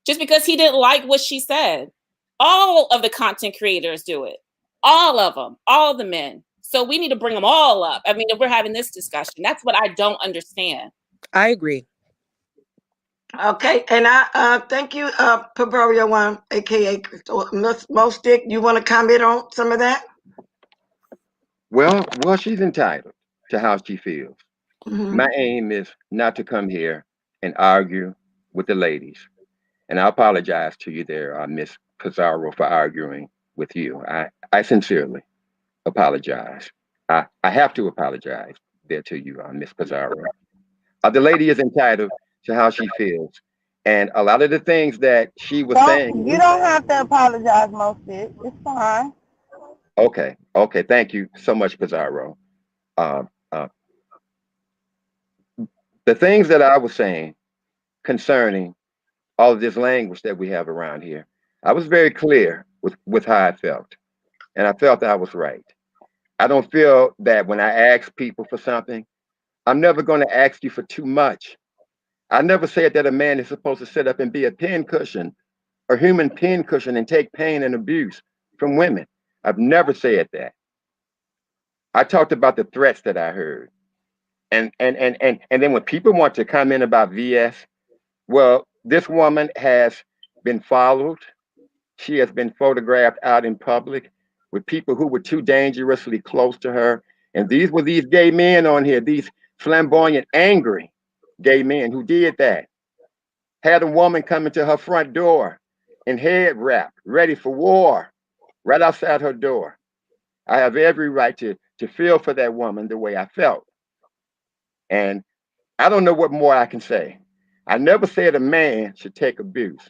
just because he didn't like what she said. All of the content creators do it. All of them. All the men. So we need to bring them all up. I mean, if we're having this discussion, that's what I don't understand. I agree. Okay, and I thank you, Paboria One, aka Miss Mostick. You want to comment on some of that? Well, she's entitled to how she feels. Mm-hmm. My aim is not to come here and argue with the ladies. And I apologize to you there, Miss Pizarro, for arguing with you. I sincerely apologize. I have to apologize there to you, Miss Pizarro. The lady is entitled to how she feels. And a lot of the things that she was saying. You don't have to apologize, Mosted. It's fine. Okay. Thank you so much, Pizarro. Uh, uh, the things that I was saying concerning all of this language that we have around here, I was very clear with how I felt. And I felt that I was right. I don't feel that when I ask people for something, I'm never going to ask you for too much. I never said that a man is supposed to sit up and be a pincushion or human pincushion and take pain and abuse from women. I've never said that. I talked about the threats that I heard. And then when people want to comment about VS, well, this woman has been followed. She has been photographed out in public with people who were too dangerously close to her. And these were these gay men on here, these flamboyant, angry gay men who did that. Had a woman come into her front door in head wrap, ready for war, right outside her door. I have every right to feel for that woman the way I felt. And I don't know what more I can say. I never said a man should take abuse,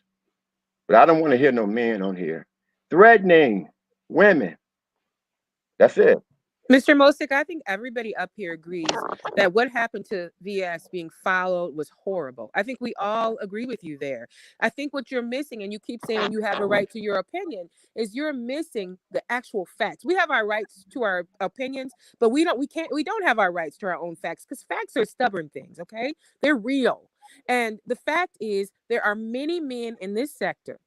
but I don't want to hear no men on here threatening women. That's it. Mr. Mosick, I think everybody up here agrees that what happened to VS being followed was horrible. I think we all agree with you there. I think what you're missing, and you keep saying you have a right to your opinion, is you're missing the actual facts. We have our rights to our opinions, but we don't have our rights to our own facts because facts are stubborn things, okay? They're real. And the fact is there are many men in this sector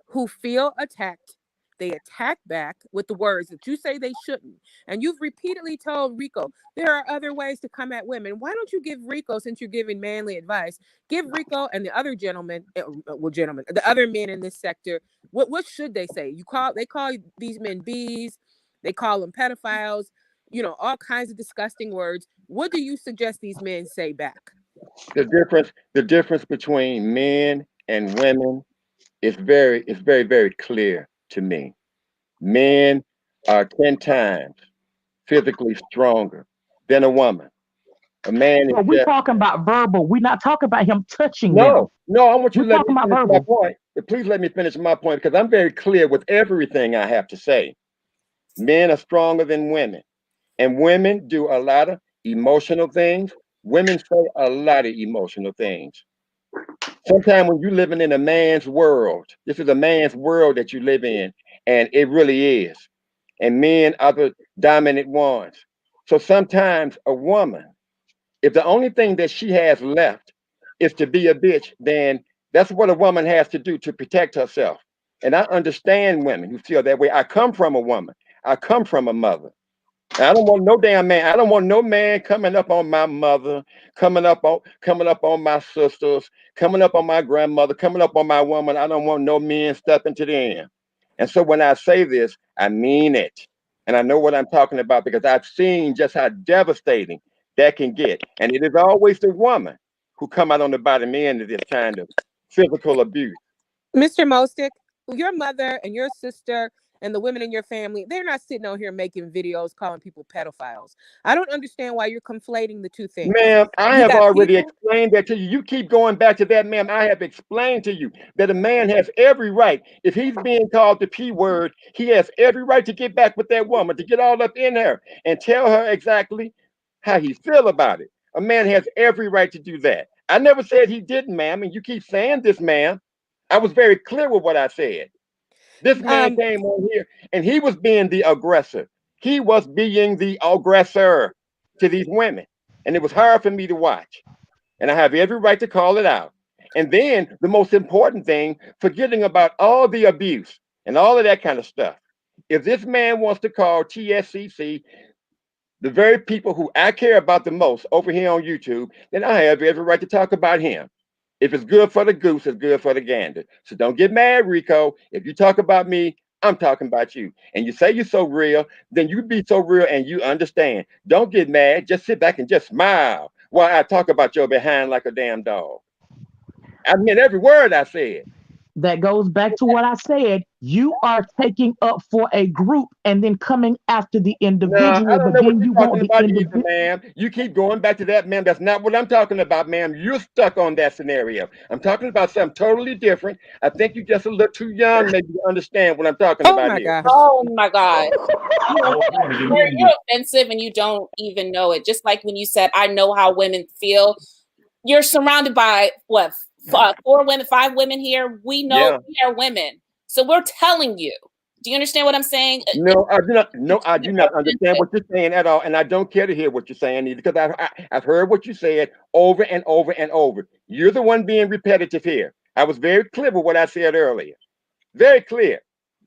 who feel attacked. They attack back with the words that you say they shouldn't. And you've repeatedly told Rico, there are other ways to come at women. Why don't you give Rico, since you're giving manly advice, give Rico and the other the other men in this sector, what should they say? They call these men bees, they call them pedophiles, all kinds of disgusting words. What do you suggest these men say back? The difference between men and women is very, very clear to me. Men are 10 times physically stronger than a woman. A man is So we're just talking about verbal. We're not talking about him touching them. no. I want you We're to let me talking about finish my verbal. point. Please let me finish my point because I'm very clear with everything I have to say. Men are stronger than women, and women do a lot of emotional things. Women say a lot of emotional things. Sometimes when you're living in a man's world, this is a man's world that you live in, and it really is. And men are the dominant ones. So sometimes a woman, if the only thing that she has left is to be a bitch, then that's what a woman has to do to protect herself. And I understand women who feel that way. I come from a woman. I come from a mother. I don't want no damn man. I don't want no man coming up on my mother, coming up on my sisters, coming up on my grandmother, coming up on my woman. I don't want no men stepping to them. And so when I say this, I mean it. And I know what I'm talking about because I've seen just how devastating that can get. And it is always the woman who come out on the bottom end of this kind of physical abuse. Mr. Mostic, your mother and your sister and the women in your family, they're not sitting on here making videos calling people pedophiles. I don't understand why you're conflating the two things. Ma'am, I You have got already people. explained that to you. You keep going back to that, ma'am. I have explained to you that a man has every right. If he's being called the P word, he has every right to get back with that woman, to get all up in her and tell her exactly how he feel about it. A man has every right to do that. I never said he didn't, ma'am, and you keep saying this, ma'am. I was very clear with what I said. This man Um, came on here and he was being the aggressor. He was being the aggressor to these women. And it was hard for me to watch. And I have every right to call it out. And then the most important thing, forgetting about all the abuse and all of that kind of stuff. If this man wants to call TSCC the very people who I care about the most over here on YouTube, then I have every right to talk about him. If it's good for the goose, it's good for the gander. So don't get mad, Rico. If you talk about me, I'm talking about you. And you say you're so real, then you be so real and you understand. Don't get mad. Just sit back and just smile while I talk about your behind like a damn dog. I mean every word I said. That goes back to what I said. You are taking up for a group and then coming after the No, I individual, don't but know what then you're you want talking the about either, individual. ma'am. You keep going back to that, ma'am. That's not what I'm talking about, ma'am. You're stuck on that scenario. I'm talking about something totally different. I think you're just a little too young, maybe, to understand what I'm talking oh about my here. gosh. Oh my God. You're offensive and you don't even know it. Just like when you said, I know how women feel. You're surrounded by what, 4 women, 5 women here. We know Yeah. we are women. So we're telling you. Do you understand what I'm saying? No, I do not. No, I do not understand Offensive. what you're saying at all, and I don't care to hear what you're saying either, because I've heard what you said over and over and over. You're the one being repetitive here. I was very clear with what I said earlier. Very clear.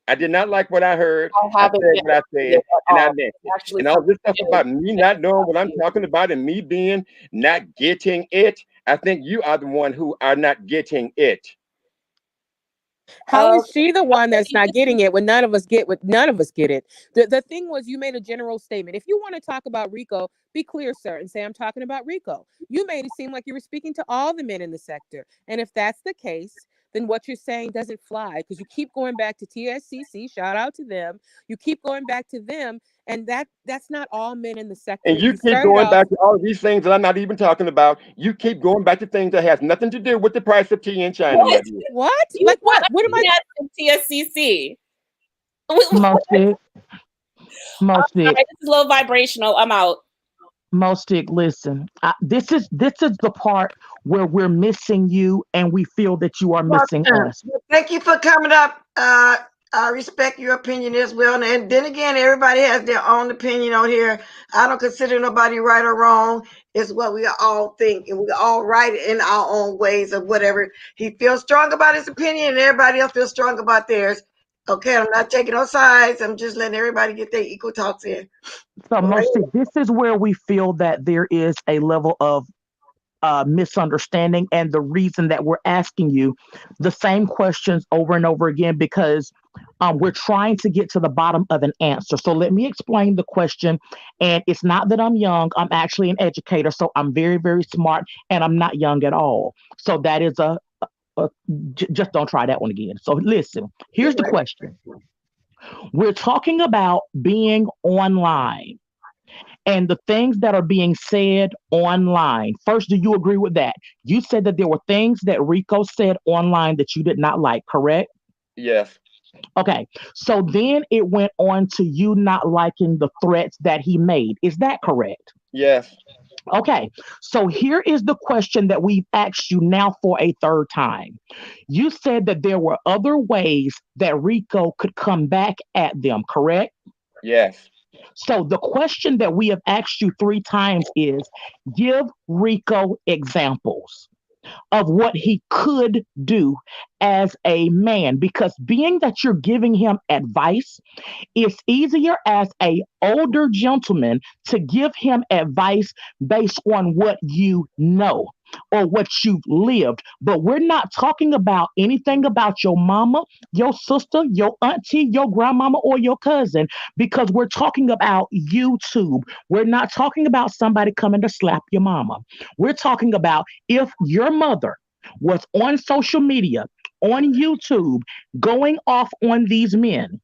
I did not like what I heard. I I haven't said been what I said, offended at and I all. meant it. Actually, And all this stuff something about me not knowing what I'm talking about and me being not getting it, I think you are the one who are not getting it. How okay. is she the one that's not getting it when none of us get it? The thing was, you made a general statement. If you want to talk about Rico, be clear, sir, and say I'm talking about Rico. You made it seem like you were speaking to all the men in the sector. And if that's the case, then what you're saying doesn't fly because you keep going back to TSCC, shout out to them. You keep going back to them, and that's not all men in the sector. And you You keep started going off back to all of these things that I'm not even talking about. You keep going back to things that has nothing to do with the price of tea in China, my What? dear. what? You Like brought what? up What am I TSCC. Most All Stick, right, this is low vibrational. I'm out. Most Stick, listen. This is the part where we're missing you and we feel that you are Well, missing us. thank you for coming up. I respect your opinion as well. And then again, everybody has their own opinion on here. I don't consider nobody right or wrong. It's what we all think, and we all right in our own ways of whatever he feels strong about his opinion, and everybody else feels strong about theirs. Okay, I'm not taking no sides. I'm just letting everybody get their equal talks in. So, Right Most here. Stick, this is where we feel that there is a level of misunderstanding, and the reason that we're asking you the same questions over and over again because we're trying to get to the bottom of an answer. So let me explain the question. And it's not that I'm young, I'm actually an educator, so I'm very, very smart, and I'm not young at all. So that is just don't try that one again. So listen, here's the question. We're talking about being online and the things that are being said online. First, do you agree with that? You said that there were things that Rico said online that you did not like, correct? Yes. Okay. So then it went on to you not liking the threats that he made. Is that correct? Yes. Okay. So here is the question that we've asked you now for a third time. You said that there were other ways that Rico could come back at them, correct? Yes. So the question that we have asked you three times is give Rico examples of what he could do as a man, because being that you're giving him advice, it's easier as a older gentleman to give him advice based on what you know or what you've lived. But we're not talking about anything about your mama, your sister, your auntie, your grandmama, or your cousin, because we're talking about YouTube. We're not talking about somebody coming to slap your mama. We're talking about if your mother was on social media, on YouTube, going off on these men,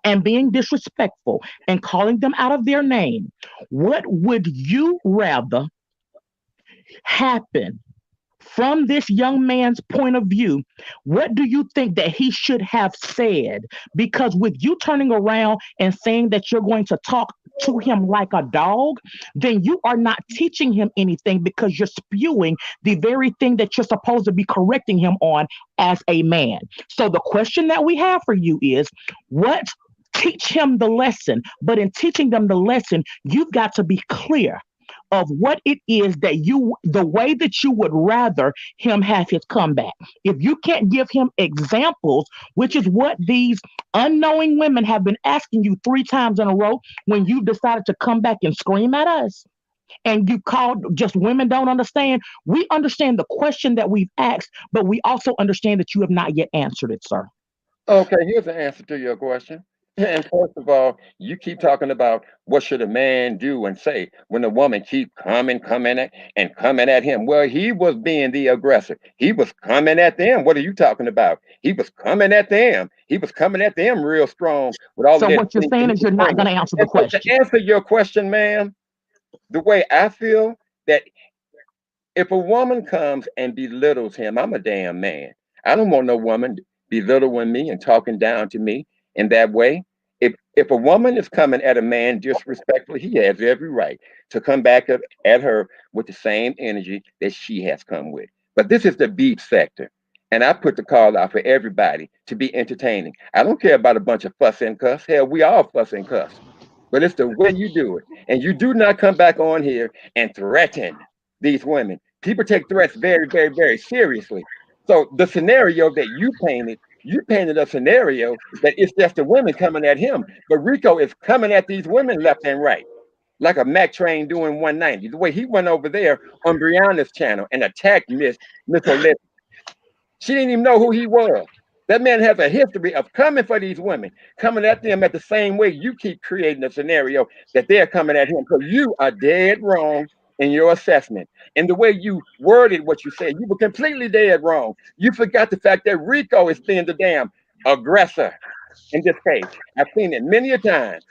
and being disrespectful and calling them out of their name, what would you rather happen from this young man's point of view? What do you think that he should have said? Because with you turning around and saying that you're going to talk to him like a dog, then you are not teaching him anything because you're spewing the very thing that you're supposed to be correcting him on as a man. So the question that we have for you is, what teach him the lesson? But in teaching them the lesson, you've got to be clear of what it is that the way that you would rather him have his comeback. If you can't give him examples, which is what these unknowing women have been asking you 3 times in a row when you decided to come back and scream at us, and you called just women don't understand. We understand the question that we've asked, but we also understand that you have not yet answered it, sir. Okay, here's the answer to your question. And first of all, you keep talking about what should a man do and say when a woman keep coming at him. Well, he was being the aggressor. He was coming at them. What are you talking about? He was coming at them. He was coming at them real strong with all of So that what you're things that saying he is was you're not going bringing. to answer the And so to question. answer your question, ma'am, the way I feel that if a woman comes and belittles him, I'm a damn man. I don't want no woman belittling me and talking down to me in that way. If a woman is coming at a man disrespectfully, he has every right to come back at her with the same energy that she has come with. But this is the beef sector. And I put the call out for everybody to be entertaining. I don't care about a bunch of fuss and cuss. Hell, we all fuss and cuss. But it's the way you do it. And you do not come back on here and threaten these women. People take threats very, very, very seriously. So the scenario that you painted a scenario that it's just the women coming at him. But Rico is coming at these women left and right, like a Mac train doing 190. The way he went over there on Brianna's channel and attacked Miss Olivia. She didn't even know who he was. That man has a history of coming for these women, coming at them at the same way you keep creating a scenario that they're coming at him. So you are dead wrong in your assessment. And the way you worded what you said, you were completely dead wrong. You forgot the fact that Rico is being the damn aggressor in this case. I've seen it many a times.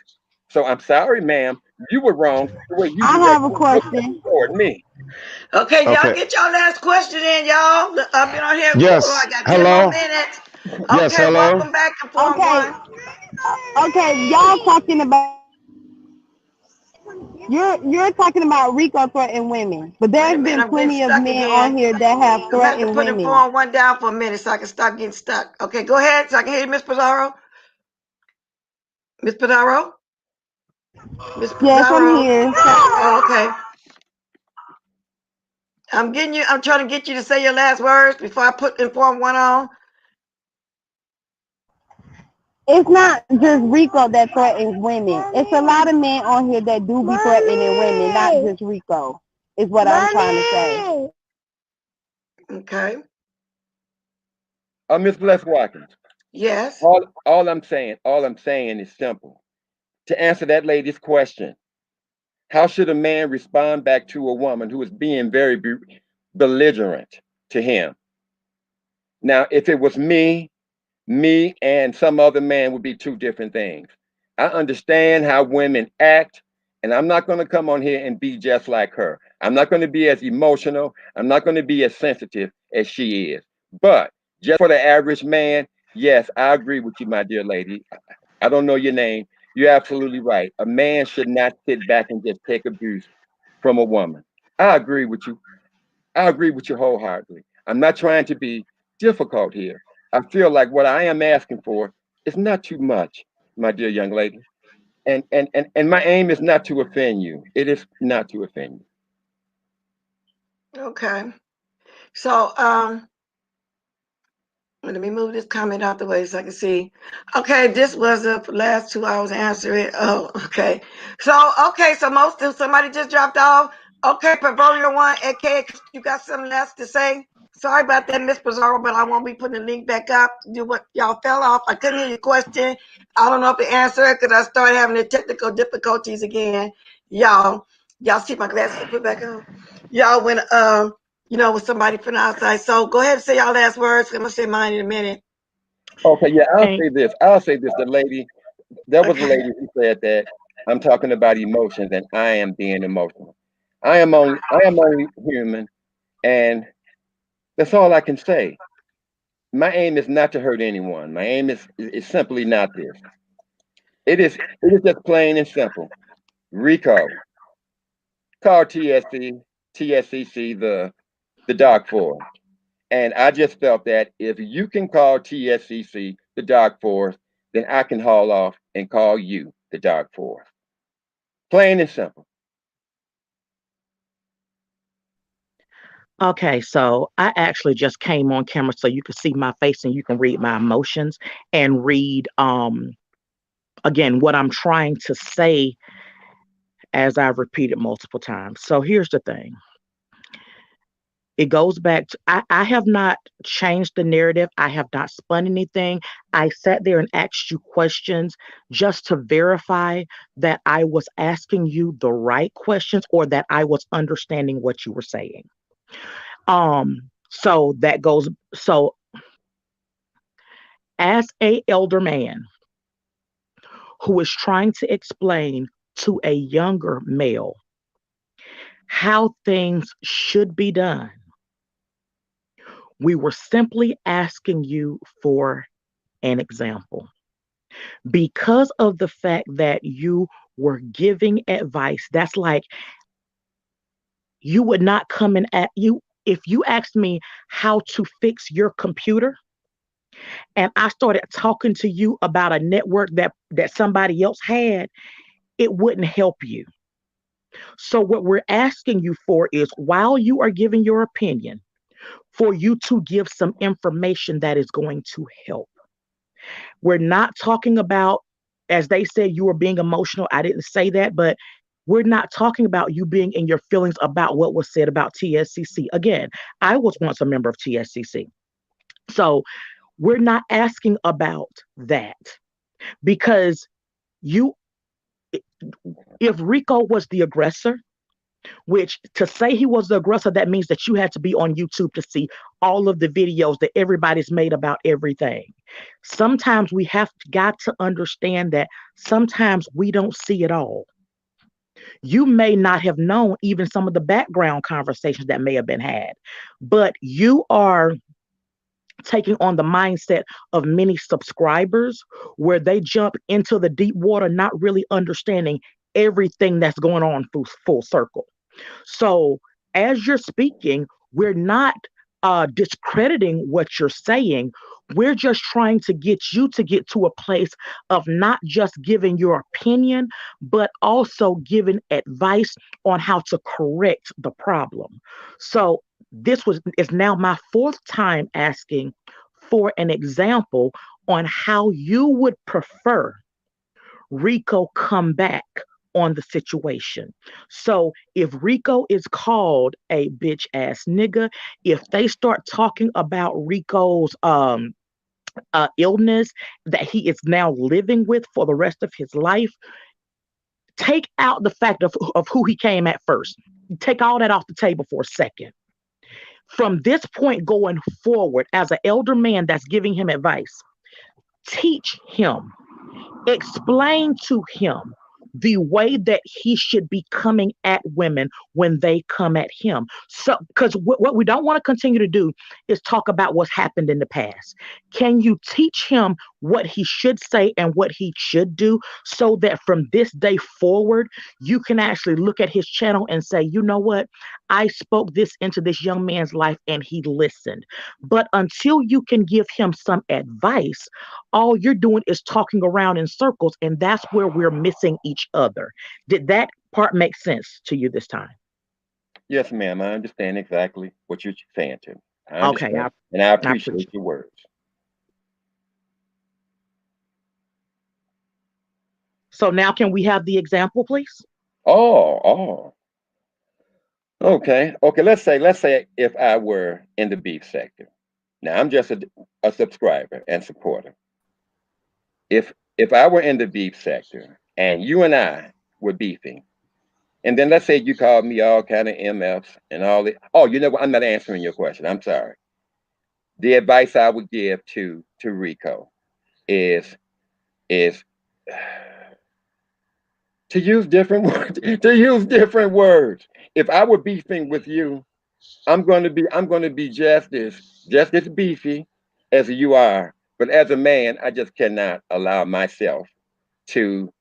So I'm sorry, ma'am. You were wrong the way you I have a directed your question question. toward me. Okay, y'all Okay. get your last question in, y'all. I've been on here. I Yes. got 10 more Hello. minutes. Yes. Okay, Hello. welcome back to Form Okay, One. y'all talking about you're talking about Rico threatening women, but Wait a there's minute, been I'm getting plenty of stuck men on again. here that have I'm gonna have to threatened put in women. Form One down for a minute so I can stop getting stuck. Okay, go ahead so I can hear you, Miss Pizarro. Miss Pizarro? Miss Yes, I'm Pizarro? here. Oh, okay. I'm trying to get you to say your last words before I put in Form One on. It's not just Rico that threatens women. It's a lot of men on here that do be threatening women, not just Rico. Is what I'm trying to say. Okay. Miss Bless Watkins. Yes. All I'm saying is simple. To answer that lady's question, how should a man respond back to a woman who is being very belligerent to him? Now, if it was me and some other man would be two different things. I understand how women act, and I'm not going to come on here and be just like her. I'm not going to be as emotional. I'm not going to be as sensitive as she is. But just for the average man, yes, I agree with you, my dear lady. I don't know your name. You're absolutely right. A man should not sit back and just take abuse from a woman. I agree with you. I agree with you wholeheartedly. I'm not trying to be difficult here. I feel like what I am asking for is not too much, my dear young lady. And my aim is not to offend you. It is not to offend Okay. So let me move this comment out the way so I can see. Okay, this was the last 2 hours answering. Oh, okay. So most of somebody just dropped off. Okay, Proverbial One, aka you got something else to say? Sorry about that, Miss Pizarro, but I won't be putting the link back up. Do what y'all fell off. I couldn't hear your question. I don't know if the answer because I started having the technical difficulties again. Y'all see my glasses I put back on? Y'all when with somebody from the outside. So go ahead and say y'all last words. I'm gonna say mine in a minute. you. Okay, yeah, And I'll say this. The lady there was a lady who said that I'm talking about emotions and I am being emotional. I am only human, and that's all I can say. My aim is not to hurt anyone. My aim is simply not this. It is just plain and simple. Rico, call TSCC the dark force. And I just felt that if you can call TSCC the dark force, then I can haul off and call you the dark force. Plain and simple. Okay, so I actually just came on camera so you can see my face and you can read my emotions and read again what I'm trying to say as I've repeated multiple times. So here's the thing. It goes back to I have not changed the narrative. I have not spun anything. I sat there and asked you questions just to verify that I was asking you the right questions or that I was understanding what you were saying. So that goes so as a elder man who is trying to explain to a younger male how things should be done, we were simply asking you for an example. Because of the fact that you were giving advice, that's like you would not come in at you. If you asked me how to fix your computer and I started talking to you about a network that somebody else had, it wouldn't help you. So what we're asking you for is while you are giving your opinion, for you to give some information that is going to help. We're not talking about, as they said, you were being emotional. I didn't say that, but we're not talking about you being in your feelings about what was said about TSCC. Again, I was once a member of TSCC. So we're not asking about that because you, if Rico was the aggressor, which to say he was the aggressor, that means that you had to be on YouTube to see all of the videos that everybody's made about everything. Sometimes we have got to understand that sometimes we don't see it all. You may not have known even some of the background conversations that may have been had, but you are taking on the mindset of many subscribers where they jump into the deep water, not really understanding everything that's going on full circle. So as you're speaking, we're not discrediting what you're saying. We're just trying to get you to get to a place of not just giving your opinion, but also giving advice on how to correct the problem. So this is now my fourth time asking for an example on how you would prefer Rico come back on the situation. So if Rico is called a bitch ass nigga, if they start talking about Rico's illness that he is now living with for the rest of his life, take out the fact of who he came at first. Take all that off the table for a second. From this point going forward, as an elder man that's giving him advice, teach him, explain to him the way that he should be coming at women when they come at him. So, because what we don't want to continue to do is talk about what's happened in the past. Can you teach him what he should say and what he should do so that from this day forward, you can actually look at his channel and say, you know what? I spoke this into this young man's life and he listened. But until you can give him some advice, all you're doing is talking around in circles, and that's where we're missing each other. Did that part make sense to you this time? Yes, ma'am. I understand exactly what you're saying to me. I Okay, understand, and I I appreciate appreciate it. your words. So now can we have the example, please? Oh. Okay. Let's say if I were in the beef sector. Now I'm just a subscriber and supporter. If I were in the beef sector and you and I were beefing, and then let's say you called me all kind of MFs and all that. Oh, you know what? I'm not answering your question. I'm sorry. The advice I would give to Rico is is to use different words. To use different words. If I were beefing with you, I'm going to be just as beefy as you are. But as a man, I just cannot allow myself to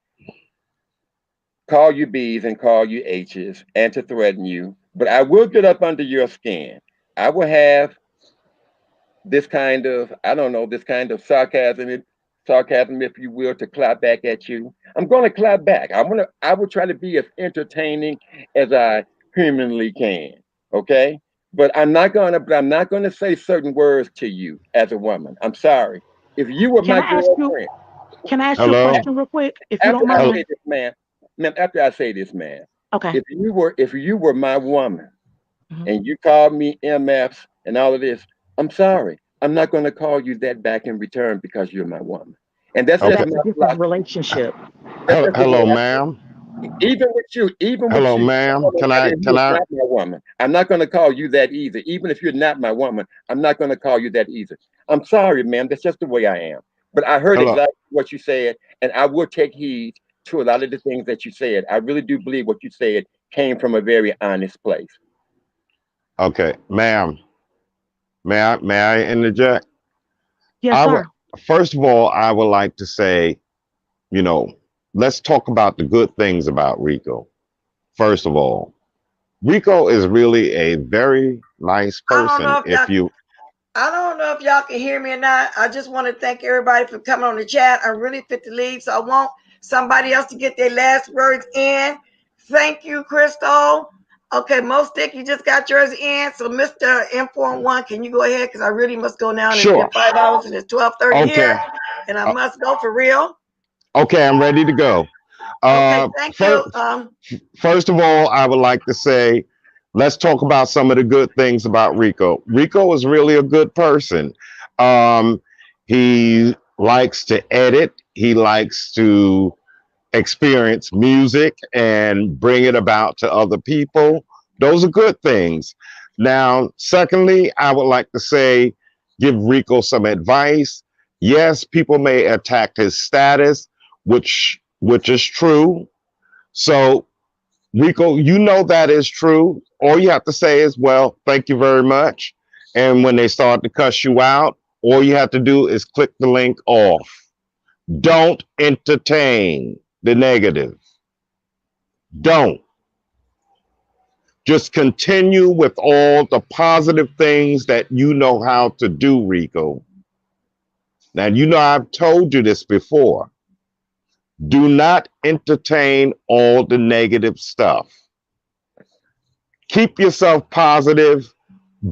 call you B's and call you H's and to threaten you. But I will get up under your skin. I will have this kind of, I don't know, this kind of sarcasm, if you will, to clap back at you. I'm going to clap back. I will try to be as entertaining as I humanly can. Okay, but I'm not gonna say certain words to you as a woman. I'm sorry. If you were Can my I ask you? girlfriend, Can I ask you a Hello? question real quick, if you after don't I mind? say this, man, after I say this, man, Okay. if you were my woman Mhm. and you called me MFs and all of this, I'm sorry. I'm not going to call you that back in return because you're my woman. And that's So just Okay. that's a my different philosophy. relationship. That's just the way Hello, I ma'am. even with Hello, you, ma'am. someone out there who Can is I? not my woman. I'm not going to call you that either. Even if you're not my woman, I'm not going to call you that either. I'm sorry, ma'am. That's just the way I am. But I heard Hello. exactly what you said, and I will take heed to a lot of the things that you said. I really do believe what you said came from a very honest place. Okay, ma'am. May I interject? Yes, I would sir. first of all, I would like to say, you know, let's talk about the good things about Rico. First of all, Rico is really a very nice I don't person. know if y'all I don't know if y'all can hear me or not. I just want to thank everybody for coming on the chat. I'm really fit to leave, so I want somebody else to get their last words in. Thank you, Crystal. Okay, Most Stick, you just got yours in. So, Mr. M41, can you go ahead? Because I really must go now, and it's been Sure. 5 hours, and it's 12:30 here, Okay. and I Uh, must go for real. okay, I'm ready to go. Okay, thank you. First of all, I would like to say, let's talk about some of the good things about Rico. Rico is really a good person. Um, he likes to edit. He likes to experience music and bring it about to other people. Those are good things. Now, secondly, I would like to say, give Rico some advice. Yes, people may attack his status, which is true. So, Rico, you know that is true. All you have to say is, well, thank you very much. And when they start to cuss you out, all you have to do is click the link off. Don't entertain the negative. Don't. Just continue with all the positive things that you know how to do, Rico. Now, you know I've told you this before. Do not entertain all the negative stuff. Keep yourself positive.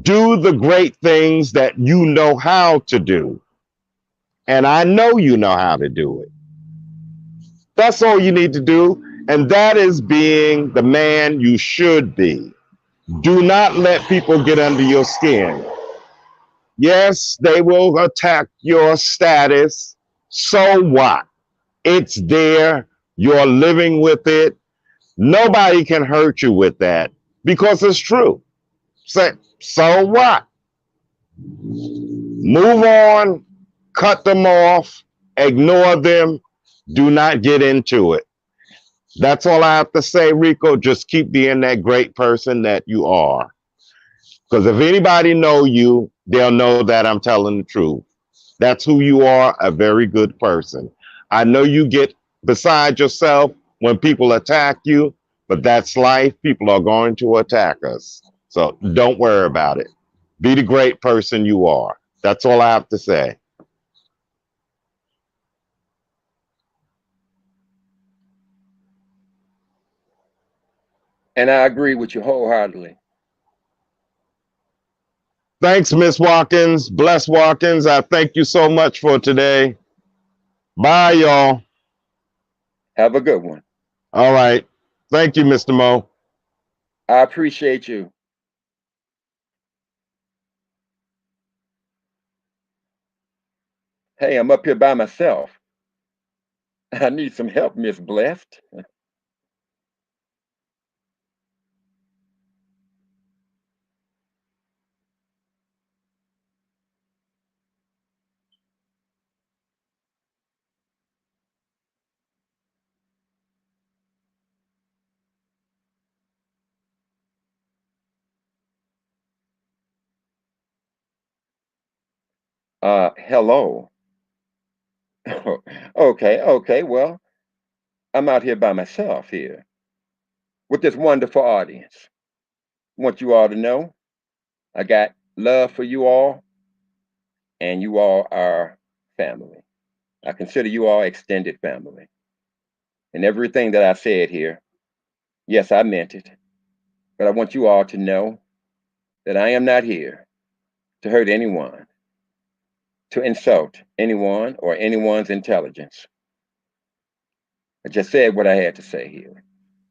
Do the great things that you know how to do. And I know you know how to do it. That's all you need to do. And that is being the man you should be. Do not let people get under your skin. Yes, they will attack your status. So what? It's there. You're living with it. Nobody can hurt you with that because it's true. So what? Move on, cut them off, ignore them, do not get into it. That's all I have to say, Rico. Just keep being that great person that you are. Because if anybody know you, they'll know that I'm telling the truth. That's who you are, a very good person. I know you get beside yourself when people attack you, but that's life. People are going to attack us. So don't worry about it. Be the great person you are. That's all I have to say. And I agree with you wholeheartedly. Thanks, Miss Watkins. Bless Watkins. I thank you so much for today. Bye, y'all. Have a good one. All right. Thank you, Mr. Mo. I appreciate you. Hey, I'm up here by myself. I need some help, Miss Blessed. Hello. Okay. Well, I'm out here by myself here with this wonderful audience. Want you all to know I got love for you all, and you all are family. I consider you all extended family. And everything that I said here, yes, I meant it. But I want you all to know that I am not here to hurt anyone, to insult anyone or anyone's intelligence. I just said what I had to say here.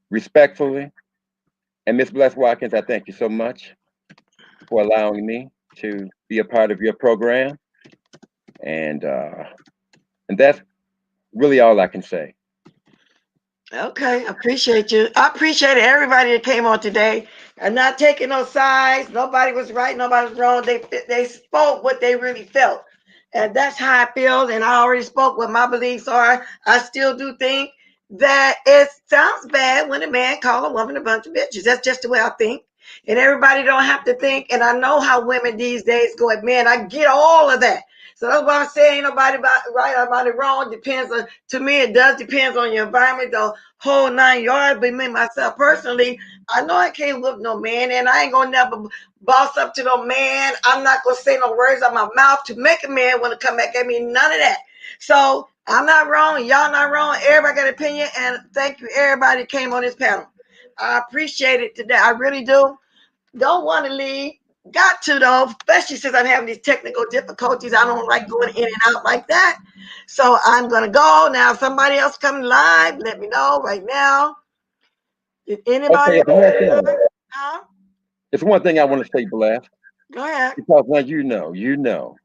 Respectfully, and Miss Bless Watkins, I thank you so much for allowing me to be a part of your program. And that's really all I can say. Okay, appreciate you. I appreciate everybody that came on today. And not taking no sides. Nobody was right, nobody was wrong. They spoke what they really felt. And that's how I feel. And I already spoke what my beliefs are. I still do think that it sounds bad when a man call a woman a bunch of bitches. That's just the way I think. And everybody don't have to think. And I know how women these days go at men. I get all of that. So that's why I'm saying ain't nobody about right or about it wrong. Depends on, to me, it does depends on your environment, the whole 9 yards. But me, myself personally, I know I can't whoop no man, and I ain't gonna never boss up to no man. I'm not gonna say no words out my mouth to make a man want to come back at me. None of that. So I'm not wrong. Y'all not wrong. Everybody got an opinion, and thank you, everybody that came on this panel. I appreciate it today. I really do. Don't want to leave. Got to though, especially since I'm having these technical difficulties. I don't like going in and out like that. So I'm gonna go now. If somebody else coming live, let me know right now. If anybody, huh? It's one thing I want to say, Bless, Go ahead. because now you know,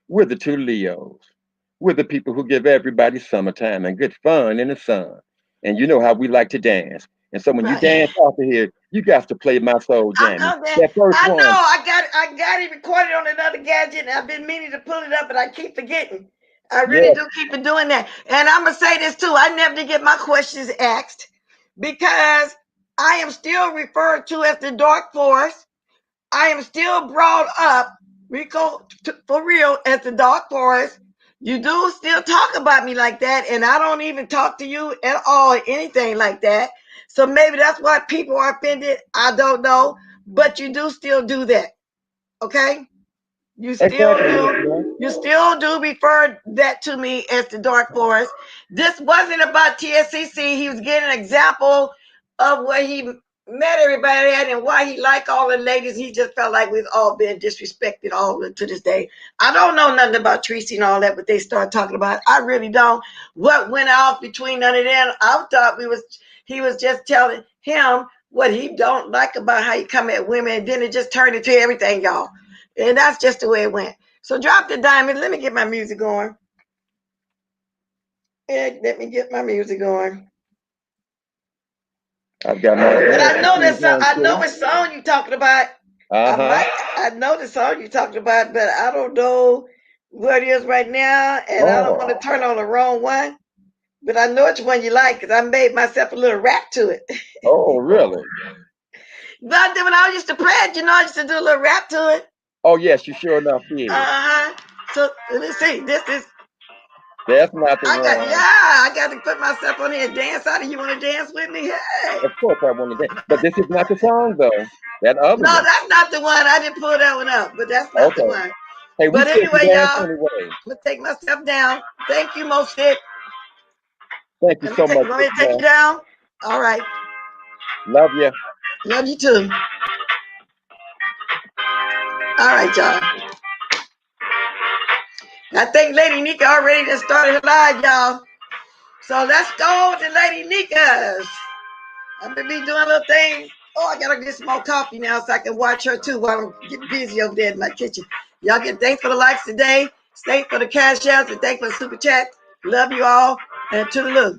we're the two Leos. We're the people who give everybody summertime and good fun in the sun. And you know how we like to dance. And so when you Right. dance off of here, you got to play my soul I jammy. know that. That first I know. one. I got it recorded on another gadget, and I've been meaning to pull it up, but I keep forgetting. I really Yes. do keep it doing that. And I'm gonna say this too. I never did get my questions asked because I am still referred to as the dark force. I am still brought up, Rico, for real, as the dark forest. You do still talk about me like that, and I don't even talk to you at all, anything like that. So maybe that's why people are offended. I don't know, but you do still do that, okay? You still do. You still do refer that to me as the dark forest. This wasn't about TSCC. He was getting an example of where he met everybody at and why he liked all the ladies. He just felt like we've all been disrespected all to this day. I don't know nothing about Tracy and all that, but they start talking about it. I really don't. What went off between none of them? I thought he was just telling him what he don't like about how you come at women, and then it just turned into everything, y'all. And that's just the way it went. So drop the diamond. Let me get my music going. Let me get my music going. I've got my. But I know that song. I know what song you talking about. Uh-huh. I know the song you talking about, but I don't know what it is right now, and I don't want to turn on the wrong one. But I know which one you like because I made myself a little rap to it. Oh, really? But then when I used to play it, I used to do a little rap to it. Oh, yes, you sure enough did. So let me see. This is. That's not the one. I got to put myself on here and dance out. You want to dance with me? Hey. Of course I want to dance. But this is not the song, though. That other No, one. that's not the one. I didn't pull that one up, but that's not the one. Hey, we But still anyway, can dance y'all, anyway. I'm going to take myself down. Thank you, Mo Stick. Thank you so much. Want me to take you down? All right. Love you. Love you too. All right, y'all. I think Lady Nika already just started her live, y'all. So let's go to Lady Nika's. I'm going to be doing little things. Oh, I got to get some more coffee now so I can watch her too while I'm getting busy over there in my kitchen. Y'all get thanks for the likes today. Thanks for the cash outs and thanks for the super chat. Love you all. And to the look.